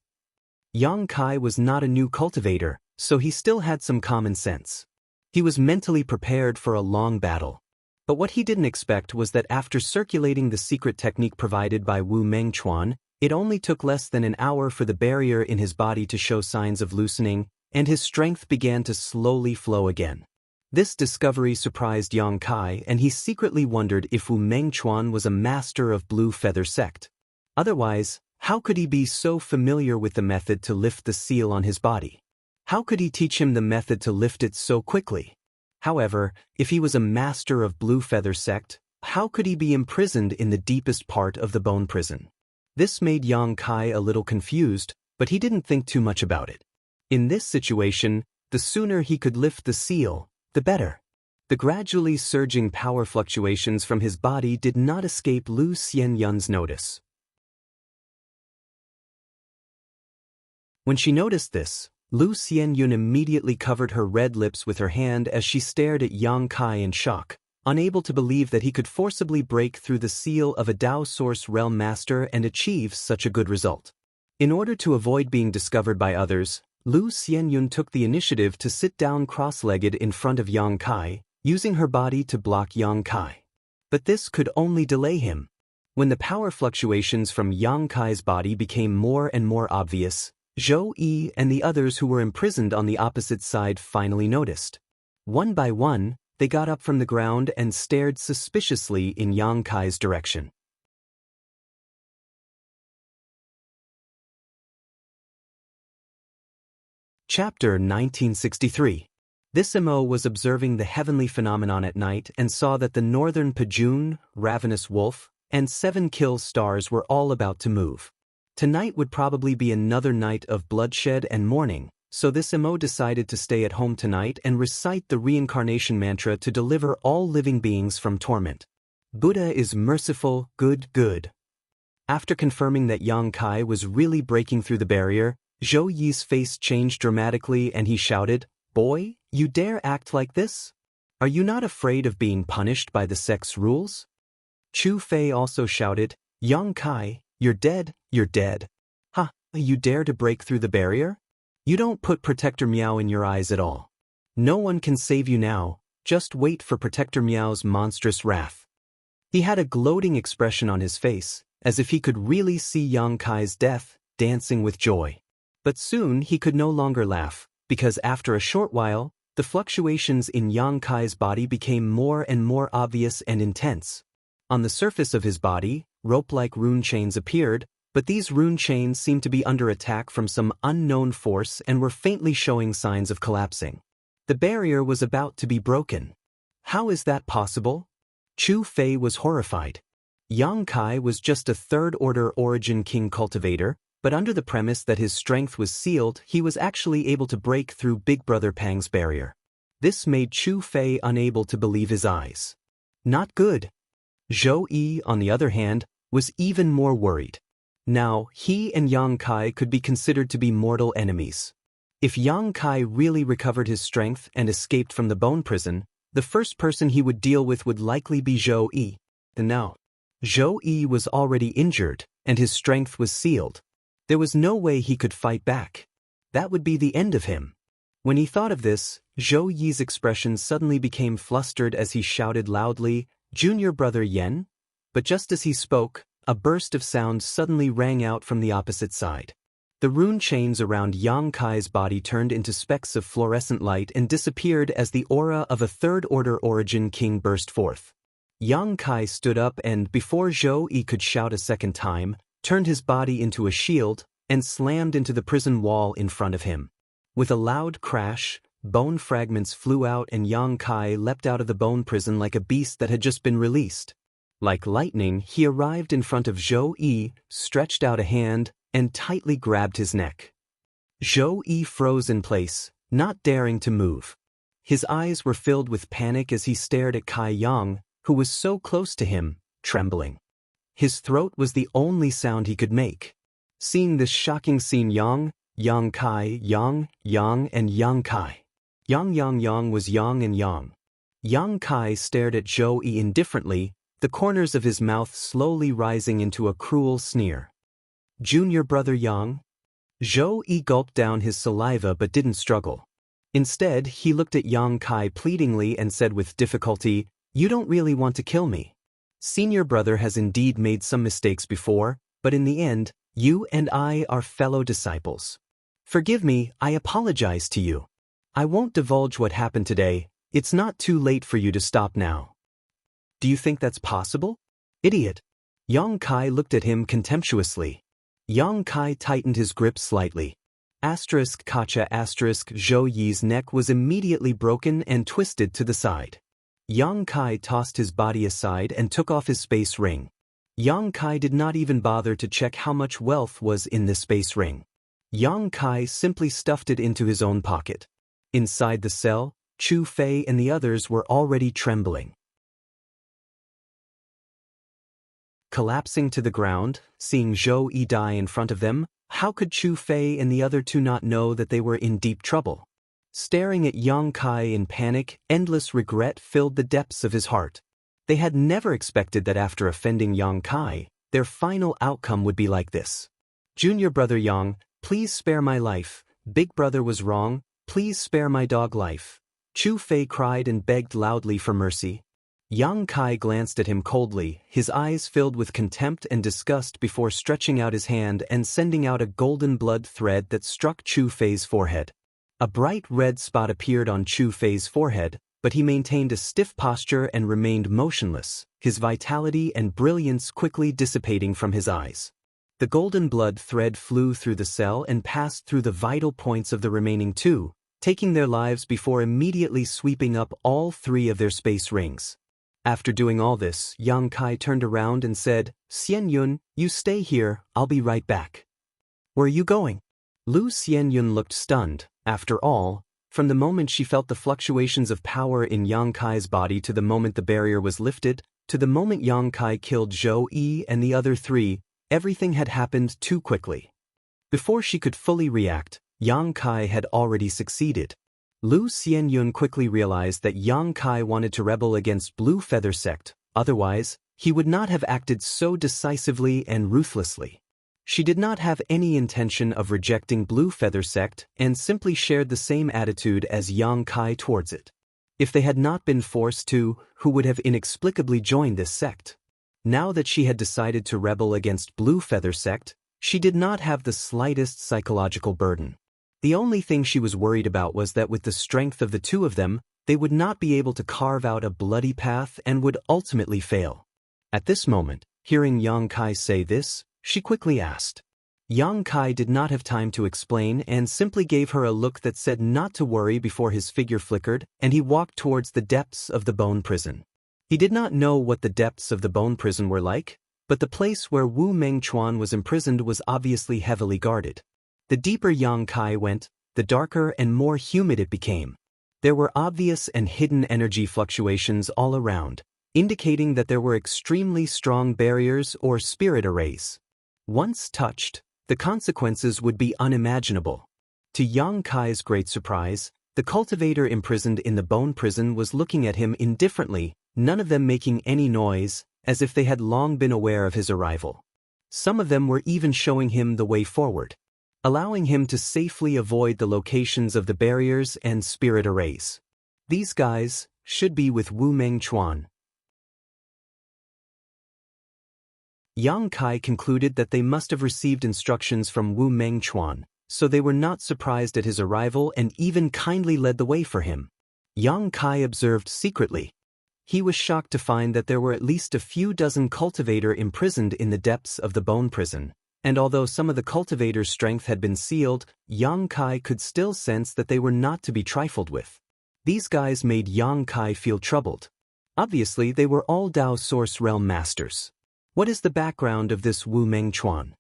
Yang Kai was not a new cultivator, so he still had some common sense. He was mentally prepared for a long battle. But what he didn't expect was that after circulating the secret technique provided by Wu Mengchuan, it only took less than an hour for the barrier in his body to show signs of loosening, and his strength began to slowly flow again. This discovery surprised Yang Kai, and he secretly wondered if Wu Mengchuan was a master of Blue Feather sect. Otherwise, how could he be so familiar with the method to lift the seal on his body? How could he teach him the method to lift it so quickly? However, if he was a master of Blue Feather sect, how could he be imprisoned in the deepest part of the bone prison? This made Yang Kai a little confused, but he didn't think too much about it. In this situation, the sooner he could lift the seal, the better. The gradually surging power fluctuations from his body did not escape Lu Xianyun's notice. When she noticed this, Lu Xianyun immediately covered her red lips with her hand as she stared at Yang Kai in shock, unable to believe that he could forcibly break through the seal of a Dao Source Realm Master and achieve such a good result. In order to avoid being discovered by others, Lu Xianyun took the initiative to sit down cross-legged in front of Yang Kai, using her body to block Yang Kai. But this could only delay him. When the power fluctuations from Yang Kai's body became more and more obvious, Zhou Yi and the others who were imprisoned on the opposite side finally noticed. One by one, they got up from the ground and stared suspiciously in Yang Kai's direction. Chapter 1963. This Imo was observing the heavenly phenomenon at night and saw that the northern Pajun, ravenous wolf, and 7 kill stars were all about to move. Tonight would probably be another night of bloodshed and mourning, so this Imo decided to stay at home tonight and recite the reincarnation mantra to deliver all living beings from torment. Buddha is merciful, good. After confirming that Yang Kai was really breaking through the barrier, Zhou Yi's face changed dramatically and he shouted, "Boy, you dare act like this? Are you not afraid of being punished by the sect's rules?" Chu Fei also shouted, "Yang Kai, you're dead. Ha, you dare to break through the barrier? You don't put Protector Miao in your eyes at all. No one can save you now, just wait for Protector Miao's monstrous wrath." He had a gloating expression on his face, as if he could really see Yang Kai's death, dancing with joy. But soon he could no longer laugh, because after a short while, the fluctuations in Yang Kai's body became more and more obvious and intense. On the surface of his body, rope-like rune chains appeared, but these rune chains seemed to be under attack from some unknown force and were faintly showing signs of collapsing. The barrier was about to be broken. How is that possible? Chu Fei was horrified. Yang Kai was just a third-order origin king cultivator, but under the premise that his strength was sealed, he was actually able to break through Big Brother Pang's barrier. This made Chu Fei unable to believe his eyes. Not good. Zhou Yi, on the other hand, was even more worried. Now, he and Yang Kai could be considered to be mortal enemies. If Yang Kai really recovered his strength and escaped from the bone prison, the first person he would deal with would likely be Zhou Yi. Now, Zhou Yi was already injured, and his strength was sealed. There was no way he could fight back. That would be the end of him. When he thought of this, Zhou Yi's expression suddenly became flustered as he shouted loudly, "Junior brother Yen?" But just as he spoke, a burst of sound suddenly rang out from the opposite side. The rune chains around Yang Kai's body turned into specks of fluorescent light and disappeared as the aura of a third-order origin king burst forth. Yang Kai stood up and, before Zhou Yi could shout a second time, turned his body into a shield and slammed into the prison wall in front of him. With a loud crash, bone fragments flew out and Yang Kai leapt out of the bone prison like a beast that had just been released. Like lightning, he arrived in front of Zhou Yi, stretched out a hand, and tightly grabbed his neck. Zhou Yi froze in place, not daring to move. His eyes were filled with panic as he stared at Kai Yang, who was so close to him, trembling. His throat was the only sound he could make. Seeing this shocking scene, Yang Kai, and Yang Kai. Yang was Yang and Yang. Yang Kai stared at Zhou Yi indifferently, the corners of his mouth slowly rising into a cruel sneer. "Junior brother Yang?" Zhou Yi gulped down his saliva but didn't struggle. Instead, he looked at Yang Kai pleadingly and said with difficulty, "You don't really want to kill me. Senior brother has indeed made some mistakes before, but in the end, you and I are fellow disciples. Forgive me, I apologize to you. I won't divulge what happened today. It's not too late for you to stop now." "Do you think that's possible? Idiot." Yang Kai looked at him contemptuously. Yang Kai tightened his grip slightly. Kacha Zhou Yi's neck was immediately broken and twisted to the side. Yang Kai tossed his body aside and took off his space ring. Yang Kai did not even bother to check how much wealth was in this space ring. Yang Kai simply stuffed it into his own pocket. Inside the cell, Chu Fei and the others were already trembling. Collapsing to the ground, seeing Zhou Yi die in front of them, how could Chu Fei and the other two not know that they were in deep trouble? Staring at Yang Kai in panic, endless regret filled the depths of his heart. They had never expected that after offending Yang Kai, their final outcome would be like this. "Junior brother Yang, please spare my life. Big brother was wrong, please spare my dog life." Chu Fei cried and begged loudly for mercy. Yang Kai glanced at him coldly, his eyes filled with contempt and disgust before stretching out his hand and sending out a golden blood thread that struck Chu Fei's forehead. A bright red spot appeared on Chu Fei's forehead, but he maintained a stiff posture and remained motionless, his vitality and brilliance quickly dissipating from his eyes. The golden blood thread flew through the cell and passed through the vital points of the remaining two, taking their lives before immediately sweeping up all three of their space rings. After doing all this, Yang Kai turned around and said, "Xian Yun, you stay here, I'll be right back." "Where are you going?" Lu Xianyun looked stunned. After all, from the moment she felt the fluctuations of power in Yang Kai's body to the moment the barrier was lifted, to the moment Yang Kai killed Zhou Yi and the other three, everything had happened too quickly. Before she could fully react, Yang Kai had already succeeded. Lu Xianyun quickly realized that Yang Kai wanted to rebel against Blue Feather Sect, otherwise, he would not have acted so decisively and ruthlessly. She did not have any intention of rejecting Blue Feather Sect and simply shared the same attitude as Yang Kai towards it. If they had not been forced to, who would have inexplicably joined this sect? Now that she had decided to rebel against Blue Feather Sect, she did not have the slightest psychological burden. The only thing she was worried about was that with the strength of the two of them, they would not be able to carve out a bloody path and would ultimately fail. At this moment, hearing Yang Kai say this, she quickly asked. Yang Kai did not have time to explain and simply gave her a look that said not to worry before his figure flickered, and he walked towards the depths of the bone prison. He did not know what the depths of the bone prison were like, but the place where Wu Mengchuan was imprisoned was obviously heavily guarded. The deeper Yang Kai went, the darker and more humid it became. There were obvious and hidden energy fluctuations all around, indicating that there were extremely strong barriers or spirit arrays. Once touched, the consequences would be unimaginable. To Yang Kai's great surprise, the cultivator imprisoned in the bone prison was looking at him indifferently, none of them making any noise, as if they had long been aware of his arrival. Some of them were even showing him the way forward, allowing him to safely avoid the locations of the barriers and spirit arrays. These guys should be with Wu Mengchuan. Yang Kai concluded that they must have received instructions from Wu Mengchuan, so they were not surprised at his arrival and even kindly led the way for him. Yang Kai observed secretly. He was shocked to find that there were at least a few dozen cultivator imprisoned in the depths of the bone prison, and although some of the cultivator's strength had been sealed, Yang Kai could still sense that they were not to be trifled with. These guys made Yang Kai feel troubled. Obviously, they were all Dao Source Realm masters. What is the background of this Wu Mengchuan?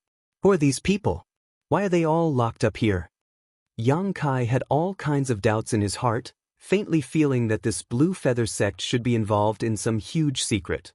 Who are these people? Why are they all locked up here? Yang Kai had all kinds of doubts in his heart, faintly feeling that this Blue Feather Sect should be involved in some huge secret.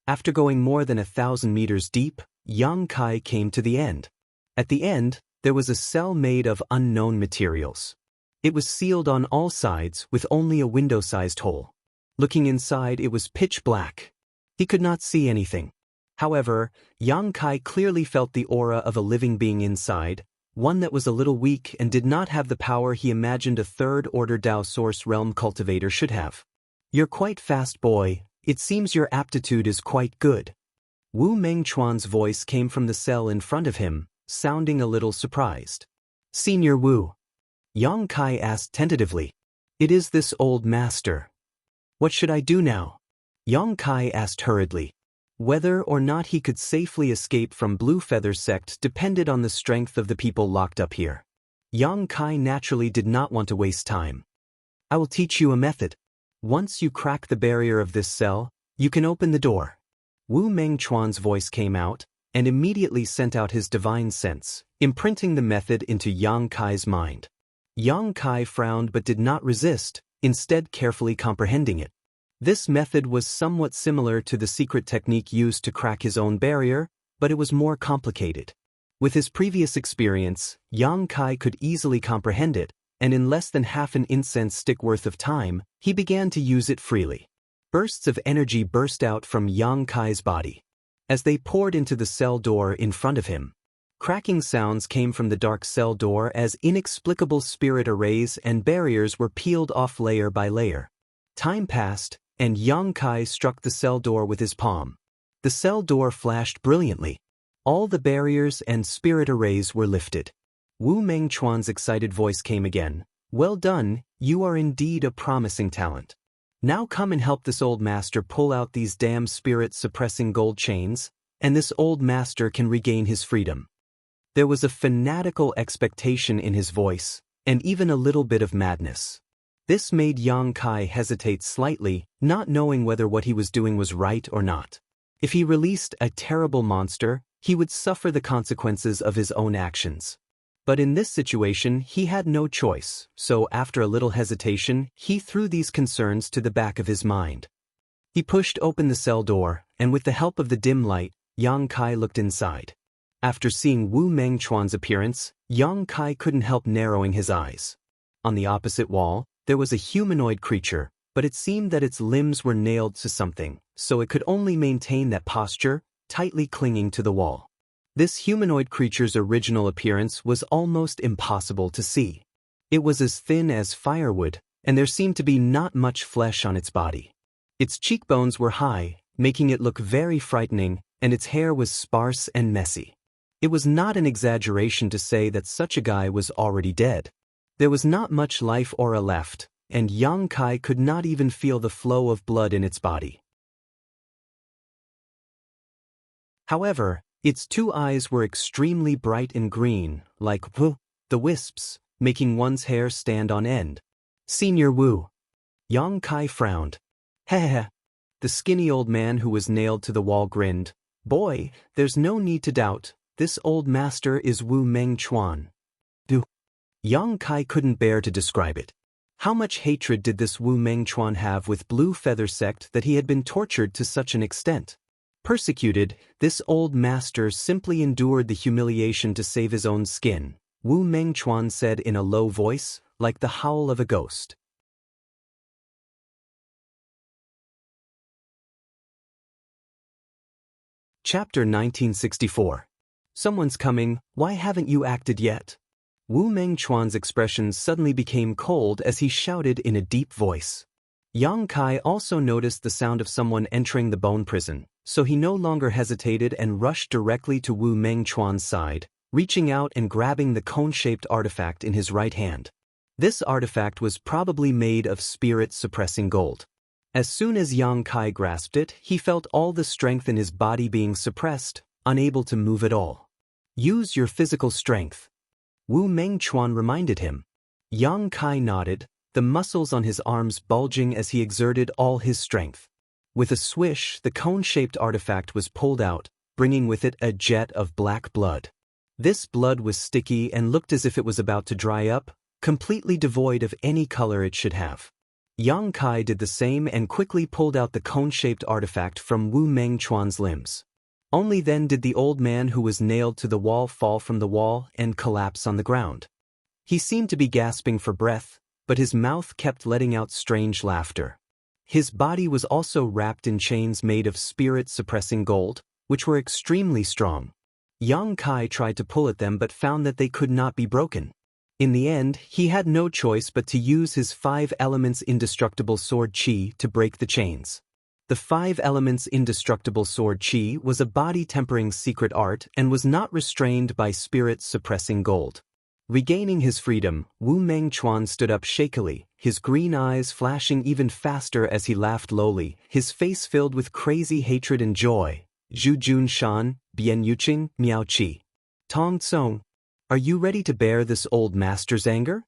After going more than 1,000 meters deep, Yang Kai came to the end. At the end, there was a cell made of unknown materials. It was sealed on all sides with only a window-sized hole. Looking inside, it was pitch black. He could not see anything. However, Yang Kai clearly felt the aura of a living being inside, one that was a little weak and did not have the power he imagined a third-order Dao Source Realm cultivator should have. "You're quite fast, boy. It seems your aptitude is quite good." Wu Mengchuan's voice came from the cell in front of him, sounding a little surprised. "Senior Wu?" Yang Kai asked tentatively. "It is this old master. What should I do now?" Yang Kai asked hurriedly. Whether or not he could safely escape from Blue Feather Sect depended on the strength of the people locked up here. Yang Kai naturally did not want to waste time. "I will teach you a method. Once you crack the barrier of this cell, you can open the door." Wu Mengchuan's voice came out, and immediately sent out his divine sense, imprinting the method into Yang Kai's mind. Yang Kai frowned but did not resist, instead carefully comprehending it. This method was somewhat similar to the secret technique used to crack his own barrier, but it was more complicated. With his previous experience, Yang Kai could easily comprehend it, and in less than half an incense stick worth of time, he began to use it freely. Bursts of energy burst out from Yang Kai's body. As they poured into the cell door in front of him, cracking sounds came from the dark cell door as inexplicable spirit arrays and barriers were peeled off layer by layer. Time passed, and Yang Kai struck the cell door with his palm. The cell door flashed brilliantly. All the barriers and spirit arrays were lifted. Wu Mengchuan's excited voice came again. "Well done, you are indeed a promising talent. Now come and help this old master pull out these damn spirit-suppressing gold chains, and this old master can regain his freedom." There was a fanatical expectation in his voice, and even a little bit of madness. This made Yang Kai hesitate slightly, not knowing whether what he was doing was right or not. If he released a terrible monster, he would suffer the consequences of his own actions. But in this situation, he had no choice, so after a little hesitation, he threw these concerns to the back of his mind. He pushed open the cell door, and with the help of the dim light, Yang Kai looked inside. After seeing Wu Mengchuan's appearance, Yang Kai couldn't help narrowing his eyes. On the opposite wall, there was a humanoid creature, but it seemed that its limbs were nailed to something, so it could only maintain that posture, tightly clinging to the wall. This humanoid creature's original appearance was almost impossible to see. It was as thin as firewood, and there seemed to be not much flesh on its body. Its cheekbones were high, making it look very frightening, and its hair was sparse and messy. It was not an exaggeration to say that such a guy was already dead. There was not much life aura left, and Yang Kai could not even feel the flow of blood in its body. However, its two eyes were extremely bright and green, like the wisps, making one's hair stand on end. "Senior Wu." Yang Kai frowned. "Heh." The skinny old man who was nailed to the wall grinned. "Boy, there's no need to doubt, this old master is Wu Mengchuan." Yang Kai couldn't bear to describe it. How much hatred did this Wu Mengchuan have with Blue Feather Sect that he had been tortured to such an extent? Persecuted, this old master simply endured the humiliation to save his own skin, Wu Mengchuan said in a low voice, like the howl of a ghost. Chapter 1964. Someone's coming, why haven't you acted yet? Wu Mengchuan's expression suddenly became cold as he shouted in a deep voice. Yang Kai also noticed the sound of someone entering the bone prison, so he no longer hesitated and rushed directly to Wu Mengchuan's side, reaching out and grabbing the cone-shaped artifact in his right hand. This artifact was probably made of spirit-suppressing gold. As soon as Yang Kai grasped it, he felt all the strength in his body being suppressed, unable to move at all. "Use your physical strength," Wu Mengchuan reminded him. Yang Kai nodded, the muscles on his arms bulging as he exerted all his strength. With a swish, the cone-shaped artifact was pulled out, bringing with it a jet of black blood. This blood was sticky and looked as if it was about to dry up, completely devoid of any color it should have. Yang Kai did the same and quickly pulled out the cone-shaped artifact from Wu Mengchuan's limbs. Only then did the old man who was nailed to the wall fall from the wall and collapse on the ground. He seemed to be gasping for breath, but his mouth kept letting out strange laughter. His body was also wrapped in chains made of spirit-suppressing gold, which were extremely strong. Yang Kai tried to pull at them but found that they could not be broken. In the end, he had no choice but to use his 5 elements indestructible sword Qi to break the chains. The 5 elements indestructible sword Qi was a body-tempering secret art and was not restrained by spirit-suppressing gold. Regaining his freedom, Wu Mengchuan stood up shakily, his green eyes flashing even faster as he laughed lowly, his face filled with crazy hatred and joy. "Zhu Jun Shan, Bian Yuqing, Miao Qi. Tong Tsong, are you ready to bear this old master's anger?"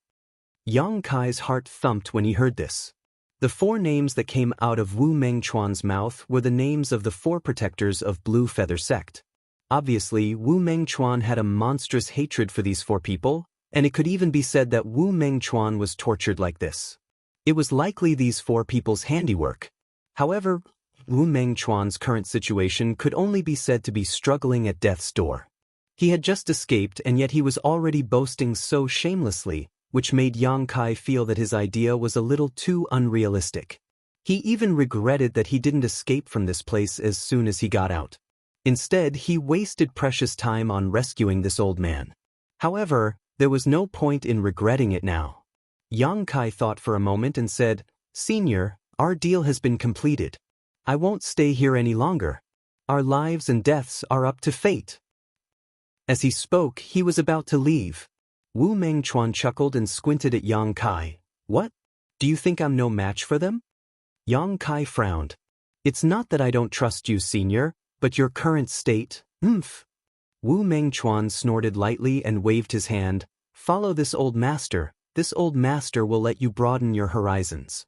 Yang Kai's heart thumped when he heard this. The 4 names that came out of Wu Mengchuan's mouth were the names of the 4 protectors of Blue Feather Sect. Obviously, Wu Mengchuan had a monstrous hatred for these 4 people, and it could even be said that Wu Mengchuan was tortured like this. It was likely these 4 people's handiwork. However, Wu Mengchuan's current situation could only be said to be struggling at death's door. He had just escaped and yet he was already boasting so shamelessly, which made Yang Kai feel that his idea was a little too unrealistic. He even regretted that he didn't escape from this place as soon as he got out. Instead, he wasted precious time on rescuing this old man. However, there was no point in regretting it now. Yang Kai thought for a moment and said, "Senior, our deal has been completed. I won't stay here any longer. Our lives and deaths are up to fate." As he spoke, he was about to leave. Wu Mengchuan chuckled and squinted at Yang Kai. "What? Do you think I'm no match for them?" Yang Kai frowned. It's not that I don't trust you, senior, but your current state, Wu Mengchuan snorted lightly and waved his hand. Follow this old master will let you broaden your horizons.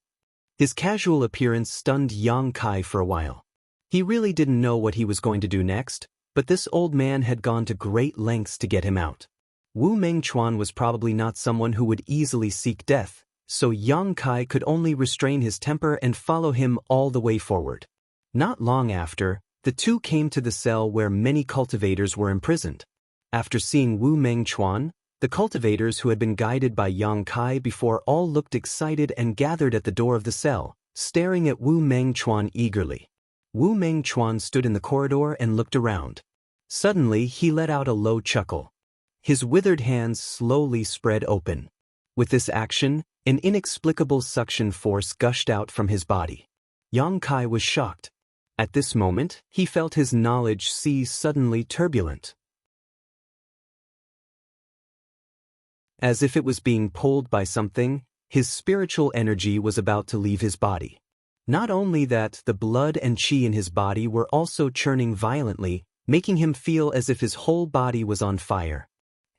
His casual appearance stunned Yang Kai for a while. He really didn't know what he was going to do next, but this old man had gone to great lengths to get him out. Wu Mengchuan was probably not someone who would easily seek death, so Yang Kai could only restrain his temper and follow him all the way forward. Not long after, the two came to the cell where many cultivators were imprisoned. After seeing Wu Mengchuan, the cultivators who had been guided by Yang Kai before all looked excited and gathered at the door of the cell, staring at Wu Mengchuan eagerly. Wu Mengchuan stood in the corridor and looked around. Suddenly, he let out a low chuckle. His withered hands slowly spread open. With this action, an inexplicable suction force gushed out from his body. Yang Kai was shocked. At this moment, he felt his knowledge sea suddenly turbulent. As if it was being pulled by something, his spiritual energy was about to leave his body. Not only that, the blood and qi in his body were also churning violently, making him feel as if his whole body was on fire.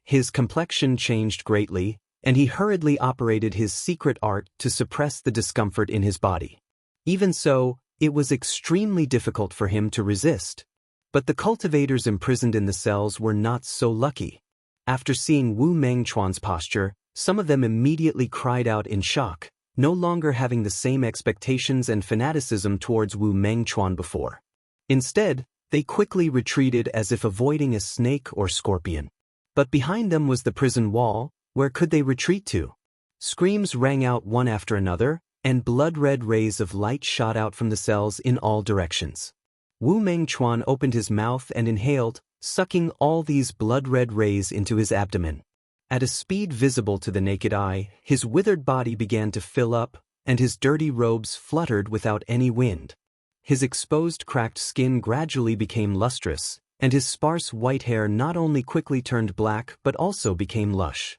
His complexion changed greatly, and he hurriedly operated his secret art to suppress the discomfort in his body. Even so, it was extremely difficult for him to resist. But the cultivators imprisoned in the cells were not so lucky. After seeing Wu Mengchuan's posture, some of them immediately cried out in shock, no longer having the same expectations and fanaticism towards Wu Mengchuan before. Instead, they quickly retreated as if avoiding a snake or scorpion. But behind them was the prison wall. Where could they retreat to? Screams rang out one after another, and blood-red rays of light shot out from the cells in all directions. Wu Mengchuan opened his mouth and inhaled, sucking all these blood-red rays into his abdomen. At a speed visible to the naked eye, his withered body began to fill up, and his dirty robes fluttered without any wind. His exposed cracked skin gradually became lustrous, and his sparse white hair not only quickly turned black but also became lush.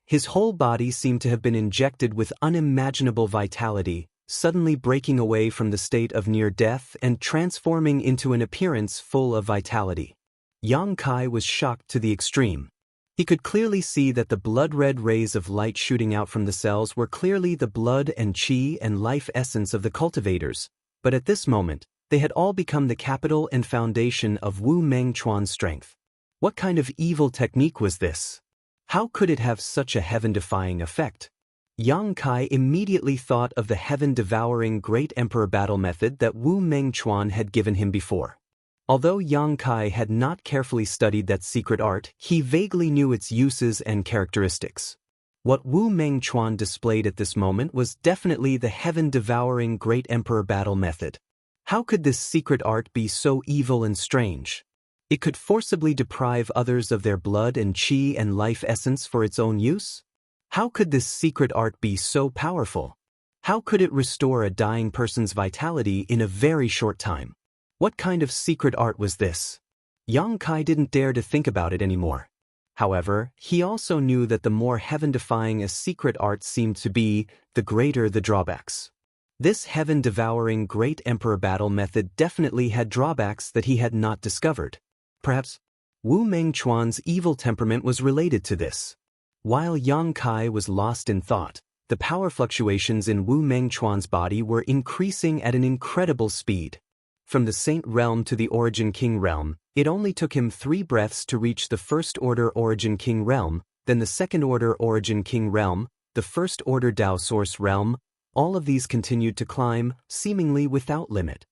His whole body seemed to have been injected with unimaginable vitality, suddenly breaking away from the state of near death and transforming into an appearance full of vitality. Yang Kai was shocked to the extreme. He could clearly see that the blood-red rays of light shooting out from the cells were clearly the blood and qi and life essence of the cultivators, but at this moment, they had all become the capital and foundation of Wu Mengchuan's strength. What kind of evil technique was this? How could it have such a heaven-defying effect? Yang Kai immediately thought of the heaven-devouring Great Emperor battle method that Wu Mengchuan had given him before. Although Yang Kai had not carefully studied that secret art, he vaguely knew its uses and characteristics. What Wu Mengchuan displayed at this moment was definitely the heaven-devouring Great Emperor battle method. How could this secret art be so evil and strange? It could forcibly deprive others of their blood and qi and life essence for its own use? How could this secret art be so powerful? How could it restore a dying person's vitality in a very short time? What kind of secret art was this? Yang Kai didn't dare to think about it anymore. However, he also knew that the more heaven-defying a secret art seemed to be, the greater the drawbacks. This heaven-devouring Great Emperor battle method definitely had drawbacks that he had not discovered. Perhaps Wu Mengchuan's evil temperament was related to this. While Yang Kai was lost in thought, the power fluctuations in Wu Mengchuan's body were increasing at an incredible speed. From the Saint Realm to the Origin King Realm, it only took him 3 breaths to reach the First Order Origin King Realm, then the Second Order Origin King Realm, the First Order Dao Source Realm. All of these continued to climb, seemingly without limit.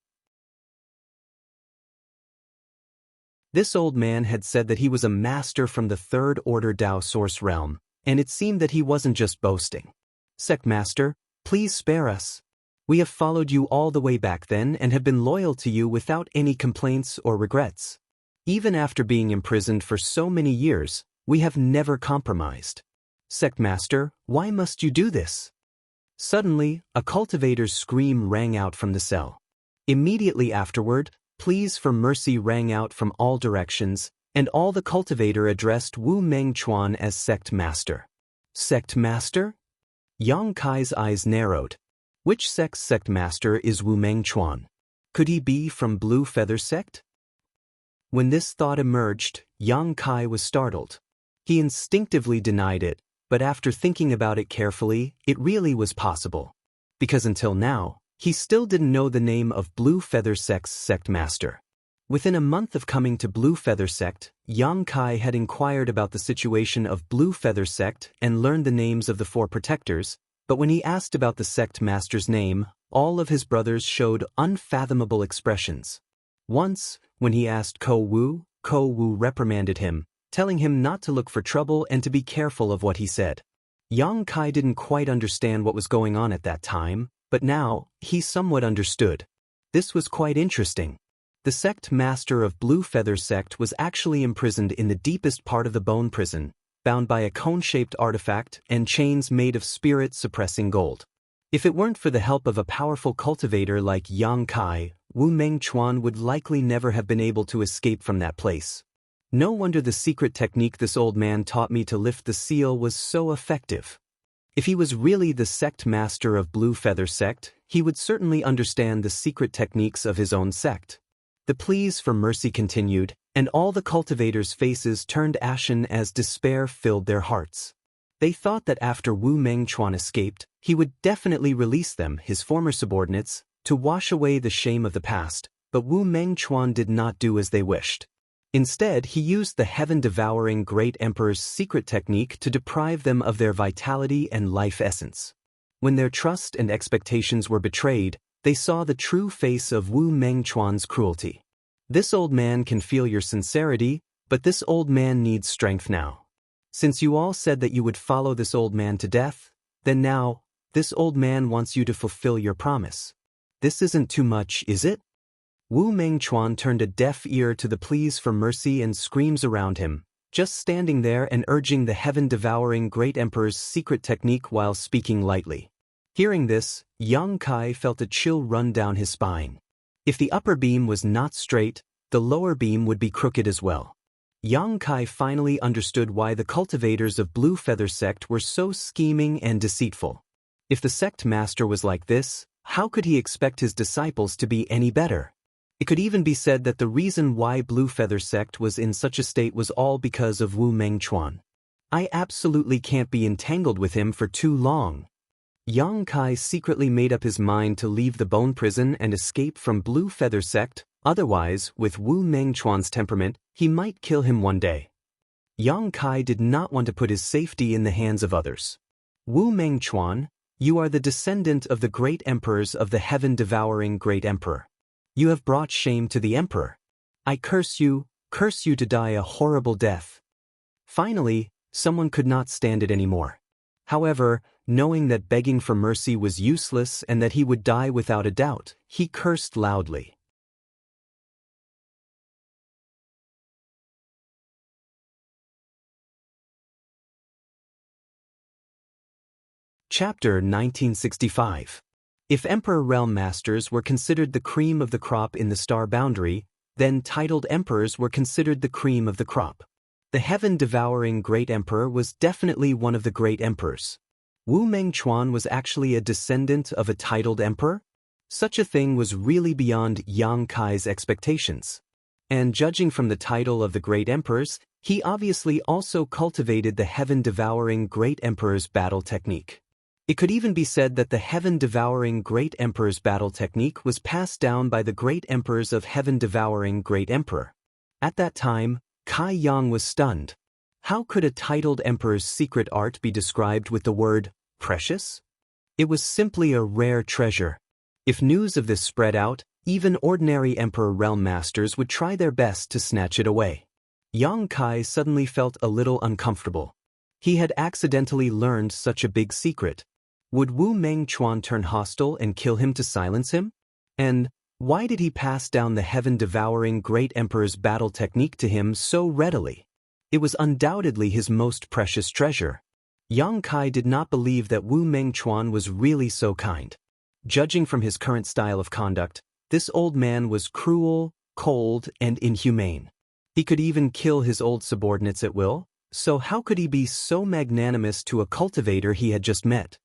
This old man had said that he was a master from the Third Order Dao Source Realm, and it seemed that he wasn't just boasting. "Sect Master, please spare us. We have followed you all the way back then and have been loyal to you without any complaints or regrets. Even after being imprisoned for so many years, we have never compromised. Sect Master, why must you do this?" Suddenly, a cultivator's scream rang out from the cell. Immediately afterward, pleas for mercy rang out from all directions, and all the cultivator addressed Wu Mengchuan as Sect Master. Sect Master? Yang Kai's eyes narrowed. Which sect's sect master is Wu Mengchuan? Could he be from Blue Feather sect? When this thought emerged, Yang Kai was startled. He instinctively denied it, but after thinking about it carefully, it really was possible. Because until now, he still didn't know the name of Blue Feather sect's sect master. Within a month of coming to Blue Feather sect, Yang Kai had inquired about the situation of Blue Feather sect and learned the names of the 4 protectors, but when he asked about the sect master's name, all of his brothers showed unfathomable expressions. Once, when he asked Ko Wu reprimanded him, telling him not to look for trouble and to be careful of what he said. Yang Kai didn't quite understand what was going on at that time, but now, he somewhat understood. This was quite interesting. The sect master of Blue Feather sect was actually imprisoned in the deepest part of the bone prison, bound by a cone-shaped artifact and chains made of spirit-suppressing gold. If it weren't for the help of a powerful cultivator like Yang Kai, Wu Mengchuan would likely never have been able to escape from that place. No wonder the secret technique this old man taught me to lift the seal was so effective. If he was really the sect master of Blue Feather sect, he would certainly understand the secret techniques of his own sect. The pleas for mercy continued, and all the cultivators' faces turned ashen as despair filled their hearts. They thought that after Wu Mengchuan escaped, he would definitely release them, his former subordinates, to wash away the shame of the past, but Wu Mengchuan did not do as they wished. Instead, he used the heaven-devouring Great Emperor's secret technique to deprive them of their vitality and life essence. When their trust and expectations were betrayed, they saw the true face of Wu Mengchuan's cruelty. This old man can feel your sincerity, but this old man needs strength now. Since you all said that you would follow this old man to death, then now, this old man wants you to fulfill your promise. This isn't too much, is it? Wu Mengchuan turned a deaf ear to the pleas for mercy and screams around him, just standing there and urging the heaven-devouring Great Emperor's secret technique while speaking lightly. Hearing this, Yang Kai felt a chill run down his spine. If the upper beam was not straight, the lower beam would be crooked as well. Yang Kai finally understood why the cultivators of Blue Feather sect were so scheming and deceitful. If the sect master was like this, how could he expect his disciples to be any better? It could even be said that the reason why Blue Feather sect was in such a state was all because of Wu Mengchuan. I absolutely can't be entangled with him for too long. Yang Kai secretly made up his mind to leave the bone prison and escape from Blue Feather sect, otherwise, with Wu Mengchuan's temperament, he might kill him one day. Yang Kai did not want to put his safety in the hands of others. Wu Mengchuan, you are the descendant of the great emperors of the heaven-devouring Great Emperor. You have brought shame to the emperor. I curse you to die a horrible death. Finally, someone could not stand it anymore. However, knowing that begging for mercy was useless and that he would die without a doubt, he cursed loudly. Chapter 1965. If Emperor Realm Masters were considered the cream of the crop in the star boundary, then titled emperors were considered the cream of the crop. The heaven-devouring Great Emperor was definitely one of the great emperors. Wu Mengchuan was actually a descendant of a titled emperor? Such a thing was really beyond Yang Kai's expectations. And judging from the title of the great emperors, he obviously also cultivated the heaven-devouring Great Emperor's battle technique. It could even be said that the heaven-devouring Great Emperor's battle technique was passed down by the great emperors of heaven-devouring Great Emperor. At that time, Kai Yang was stunned. How could a titled emperor's secret art be described with the word precious? It was simply a rare treasure. If news of this spread out, even ordinary Emperor Realm Masters would try their best to snatch it away. Yang Kai suddenly felt a little uncomfortable. He had accidentally learned such a big secret. Would Wu Mengchuan turn hostile and kill him to silence him? And why did he pass down the heaven-devouring Great Emperor's battle technique to him so readily? It was undoubtedly his most precious treasure. Yang Kai did not believe that Wu Mengchuan was really so kind. Judging from his current style of conduct, this old man was cruel, cold, and inhumane. He could even kill his old subordinates at will, so how could he be so magnanimous to a cultivator he had just met?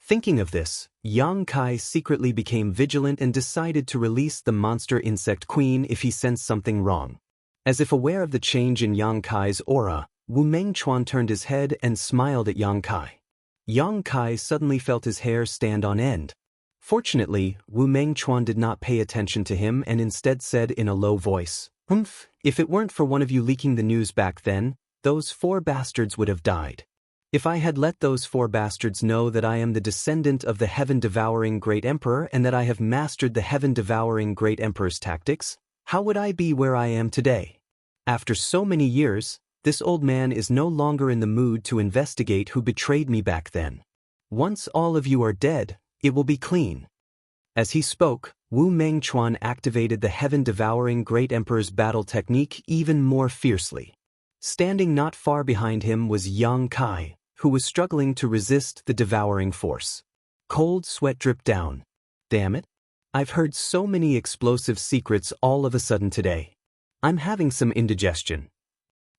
Thinking of this, Yang Kai secretly became vigilant and decided to release the monster insect queen if he sensed something wrong. As if aware of the change in Yang Kai's aura, Wu Mengchuan turned his head and smiled at Yang Kai. Yang Kai suddenly felt his hair stand on end. Fortunately, Wu Mengchuan did not pay attention to him and instead said in a low voice, "Humph, if it weren't for one of you leaking the news back then, those 4 bastards would have died. If I had let those 4 bastards know that I am the descendant of the heaven-devouring Great Emperor and that I have mastered the heaven-devouring Great Emperor's tactics, how would I be where I am today? After so many years, this old man is no longer in the mood to investigate who betrayed me back then. Once all of you are dead, it will be clean." As he spoke, Wu Mengchuan activated the heaven-devouring Great Emperor's battle technique even more fiercely. Standing not far behind him was Yang Kai, who was struggling to resist the devouring force. Cold sweat dripped down. Damn it. I've heard so many explosive secrets all of a sudden today. I'm having some indigestion.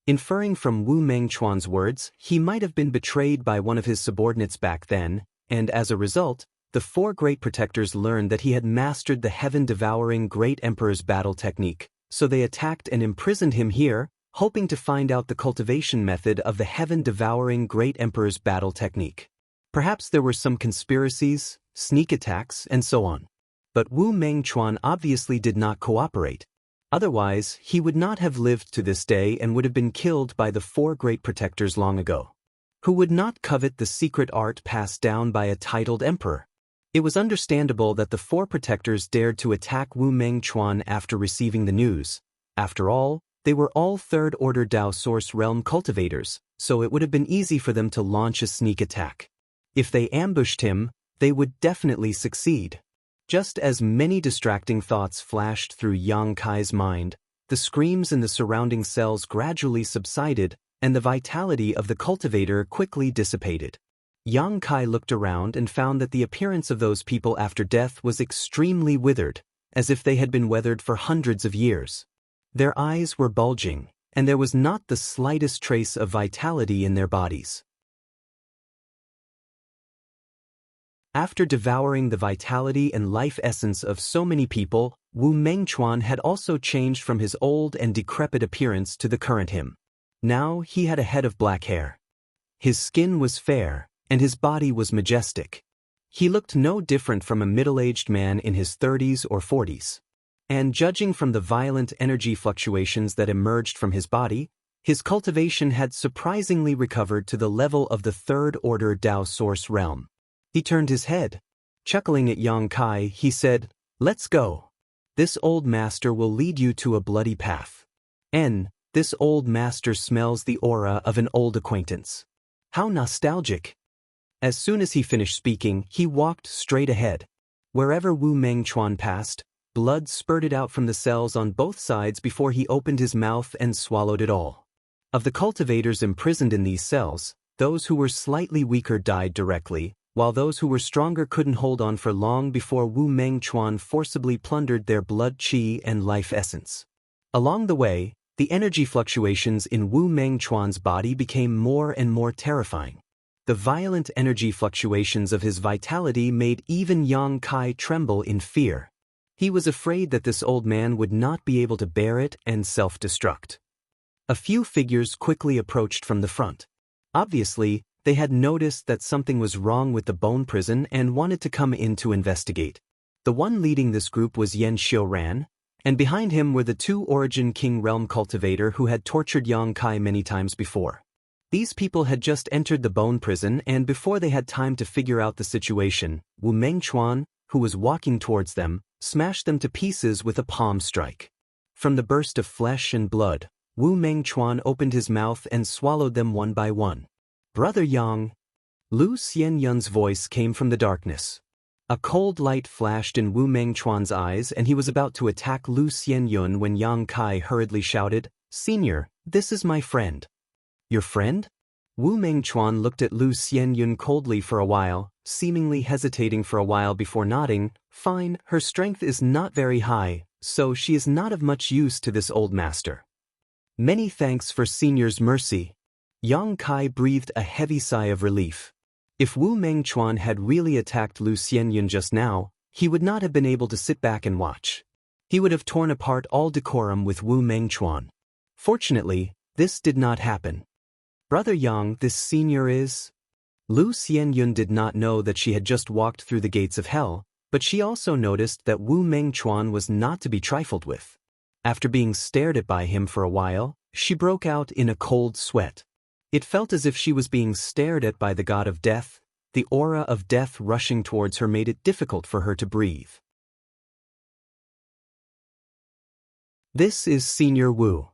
Inferring from Wu Mengchuan's words, he might have been betrayed by one of his subordinates back then, and as a result, the 4 great protectors learned that he had mastered the heaven-devouring Great Emperor's battle technique, so they attacked and imprisoned him here, hoping to find out the cultivation method of the heaven-devouring Great Emperor's battle technique. Perhaps there were some conspiracies, sneak attacks, and so on. But Wu Mengchuan obviously did not cooperate. Otherwise, he would not have lived to this day and would have been killed by the 4 great protectors long ago. Who would not covet the secret art passed down by a titled emperor? It was understandable that the 4 protectors dared to attack Wu Mengchuan after receiving the news. After all, they were all third-order Dao Source Realm cultivators, so it would have been easy for them to launch a sneak attack. If they ambushed him, they would definitely succeed. Just as many distracting thoughts flashed through Yang Kai's mind, the screams in the surrounding cells gradually subsided, and the vitality of the cultivator quickly dissipated. Yang Kai looked around and found that the appearance of those people after death was extremely withered, as if they had been weathered for hundreds of years. Their eyes were bulging, and there was not the slightest trace of vitality in their bodies. After devouring the vitality and life essence of so many people, Wu Mengchuan had also changed from his old and decrepit appearance to the current him. Now he had a head of black hair. His skin was fair, and his body was majestic. He looked no different from a middle-aged man in his 30s or 40s. And judging from the violent energy fluctuations that emerged from his body, his cultivation had surprisingly recovered to the level of the third-order Dao Source realm. He turned his head. Chuckling at Yang Kai, he said, "Let's go. This old master will lead you to a bloody path. This old master smells the aura of an old acquaintance. How nostalgic." As soon as he finished speaking, he walked straight ahead. Wherever Wu Mengchuan passed, blood spurted out from the cells on both sides before he opened his mouth and swallowed it all. Of the cultivators imprisoned in these cells, those who were slightly weaker died directly, while those who were stronger couldn't hold on for long before Wu Mengchuan forcibly plundered their blood qi and life essence. Along the way, the energy fluctuations in Wu Mengchuan's body became more and more terrifying. The violent energy fluctuations of his vitality made even Yang Kai tremble in fear. He was afraid that this old man would not be able to bear it and self-destruct. A few figures quickly approached from the front. Obviously, they had noticed that something was wrong with the bone prison and wanted to come in to investigate. The one leading this group was Yan Xiuran, and behind him were the 2 Origin King Realm cultivator who had tortured Yang Kai many times before. These people had just entered the bone prison, and before they had time to figure out the situation, Wu Mengchuan, who was walking towards them, smashed them to pieces with a palm strike. From the burst of flesh and blood, Wu Mengchuan opened his mouth and swallowed them one by one. "Brother Yang." Lu Xianyun's voice came from the darkness. A cold light flashed in Wu Mengchuan's eyes, and he was about to attack Lu Xianyun when Yang Kai hurriedly shouted, "Senior, this is my friend." "Your friend?" Wu Mengchuan looked at Lu Xianyun coldly for a while, seemingly hesitating for a while before nodding. "Fine, her strength is not very high, so she is not of much use to this old master." "Many thanks for Senior's mercy." Yang Kai breathed a heavy sigh of relief. If Wu Mengchuan had really attacked Lu Xianyun just now, he would not have been able to sit back and watch. He would have torn apart all decorum with Wu Mengchuan. Fortunately, this did not happen. Brother Yang, this senior is… Lu Xianyun did not know that she had just walked through the gates of hell, but she also noticed that Wu Mengchuan was not to be trifled with. After being stared at by him for a while, she broke out in a cold sweat. It felt as if she was being stared at by the god of death. The aura of death rushing towards her made it difficult for her to breathe. This is Senior Wu.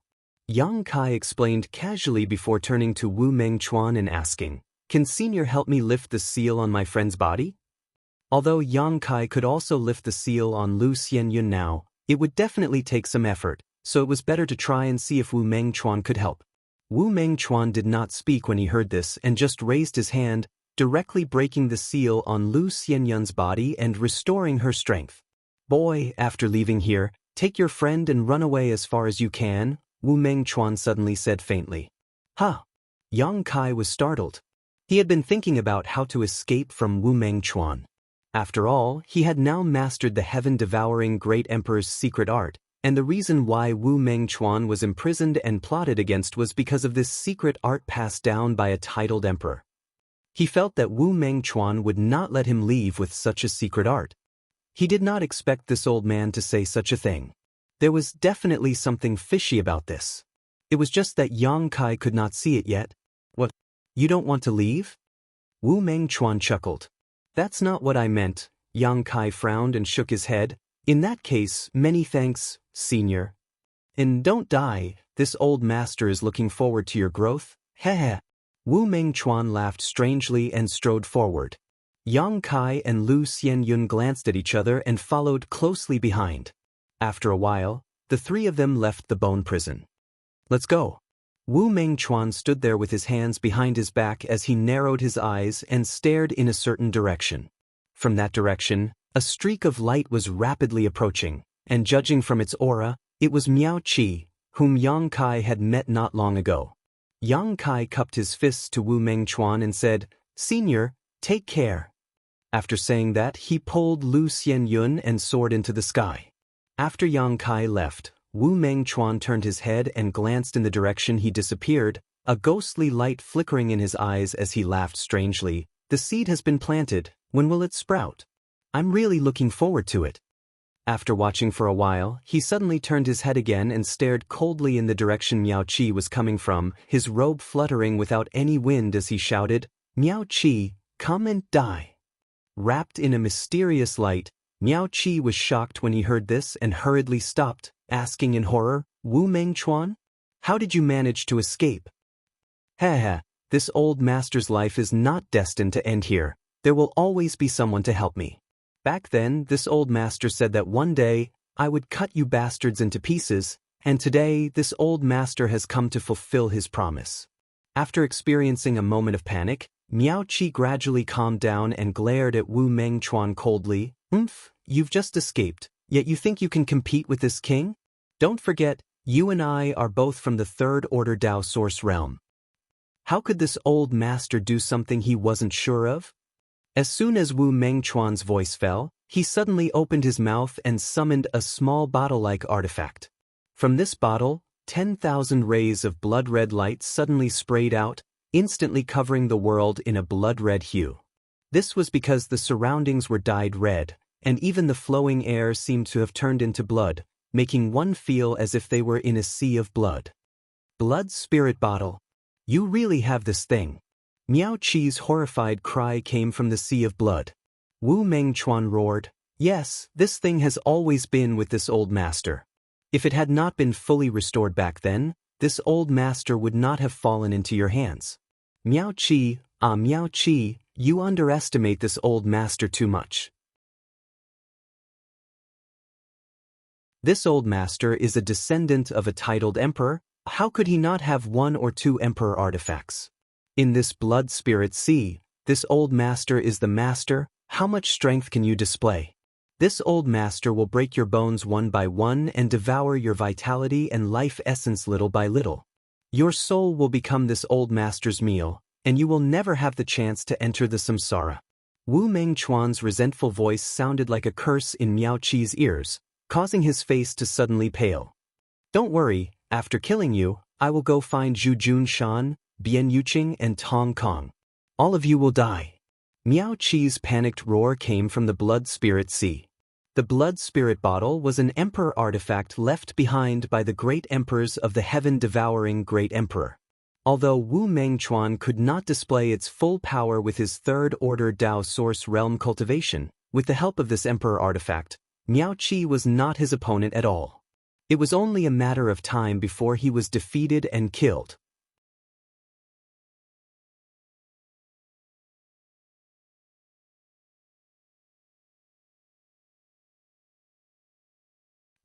Yang Kai explained casually before turning to Wu Mengchuan and asking, "Can Senior help me lift the seal on my friend's body?" Although Yang Kai could also lift the seal on Lu Xianyun now, it would definitely take some effort, so it was better to try and see if Wu Mengchuan could help. Wu Mengchuan did not speak when he heard this and just raised his hand, directly breaking the seal on Lu Xianyun's body and restoring her strength. "Boy, after leaving here, take your friend and run away as far as you can," Wu Mengchuan suddenly said faintly. "Huh?" Yang Kai was startled. He had been thinking about how to escape from Wu Mengchuan. After all, he had now mastered the heaven-devouring Great Emperor's secret art, and the reason why Wu Mengchuan was imprisoned and plotted against was because of this secret art passed down by a titled emperor. He felt that Wu Mengchuan would not let him leave with such a secret art. He did not expect this old man to say such a thing. There was definitely something fishy about this. It was just that Yang Kai could not see it yet. "What? You don't want to leave?" Wu Mengchuan chuckled. "That's not what I meant." Yang Kai frowned and shook his head. "In that case, many thanks, Senior. And don't die, this old master is looking forward to your growth." Heh. Wu Mengchuan laughed strangely and strode forward. Yang Kai and Lu Xianyun glanced at each other and followed closely behind. After a while, the three of them left the bone prison. "Let's go." Wu Mengchuan stood there with his hands behind his back as he narrowed his eyes and stared in a certain direction. From that direction, a streak of light was rapidly approaching, and judging from its aura, it was Miao Qi, whom Yang Kai had met not long ago. Yang Kai cupped his fists to Wu Mengchuan and said, "Senior, take care." After saying that, he pulled Lu Xianyun and soared into the sky. After Yang Kai left, Wu Mengchuan turned his head and glanced in the direction he disappeared, a ghostly light flickering in his eyes as he laughed strangely. "The seed has been planted. When will it sprout? I'm really looking forward to it." After watching for a while, he suddenly turned his head again and stared coldly in the direction Miao Qi was coming from, his robe fluttering without any wind as he shouted, "Miao Qi, come and die." Wrapped in a mysterious light, Miao Qi was shocked when he heard this and hurriedly stopped, asking in horror, "Wu Mengchuan? How did you manage to escape?" "Heh, this old master's life is not destined to end here. There will always be someone to help me. Back then, this old master said that one day, I would cut you bastards into pieces, and today, this old master has come to fulfill his promise." After experiencing a moment of panic, Miao Qi gradually calmed down and glared at Wu Mengchuan coldly. You've just escaped, yet you think you can compete with this king? Don't forget, you and I are both from the Third Order Dao Source realm. How could this old master do something he wasn't sure of?" As soon as Wu Mengchuan's voice fell, he suddenly opened his mouth and summoned a small bottle-like artifact. From this bottle, 10,000 rays of blood-red light suddenly sprayed out, instantly covering the world in a blood-red hue. This was because the surroundings were dyed red, and even the flowing air seemed to have turned into blood, making one feel as if they were in a sea of blood. "Blood spirit bottle. You really have this thing." Miao Qi's horrified cry came from the sea of blood. Wu Mengchuan roared, "Yes, this thing has always been with this old master. If it had not been fully restored back then, this old master would not have fallen into your hands. Miao Qi, Miao Qi, you underestimate this old master too much. This old master is a descendant of a titled emperor. How could he not have one or two emperor artifacts? In this blood spirit sea, this old master is the master. How much strength can you display? This old master will break your bones one by one and devour your vitality and life essence little by little. Your soul will become this old master's meal, and you will never have the chance to enter the samsara. Wu Mengchuan's resentful voice sounded like a curse in Miao Qi's ears, causing his face to suddenly pale. Don't worry, after killing you, I will go find Zhu Junshan, Bian Yuqing and Tong Kong. All of you will die. Miao Qi's panicked roar came from the Blood Spirit Sea. The Blood Spirit Bottle was an emperor artifact left behind by the great emperors of the heaven-devouring Great Emperor. Although Wu Mengchuan could not display its full power with his third-order Dao Source Realm cultivation, with the help of this emperor artifact, Miao Qi was not his opponent at all. It was only a matter of time before he was defeated and killed.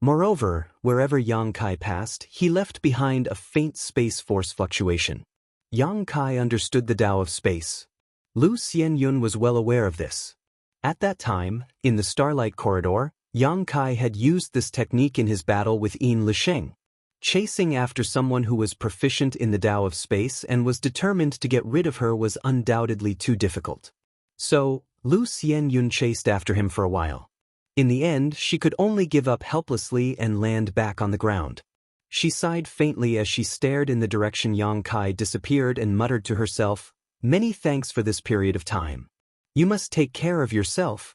Moreover, wherever Yang Kai passed, he left behind a faint space force fluctuation. Yang Kai understood the Tao of space. Lu Xianyun was well aware of this. At that time, in the Starlight Corridor, Yang Kai had used this technique in his battle with Yin Lisheng. Chasing after someone who was proficient in the Tao of space and was determined to get rid of her was undoubtedly too difficult. So, Lu Xianyun chased after him for a while. In the end, she could only give up helplessly and land back on the ground. She sighed faintly as she stared in the direction Yang Kai disappeared and muttered to herself, "Many thanks for this period of time. You must take care of yourself."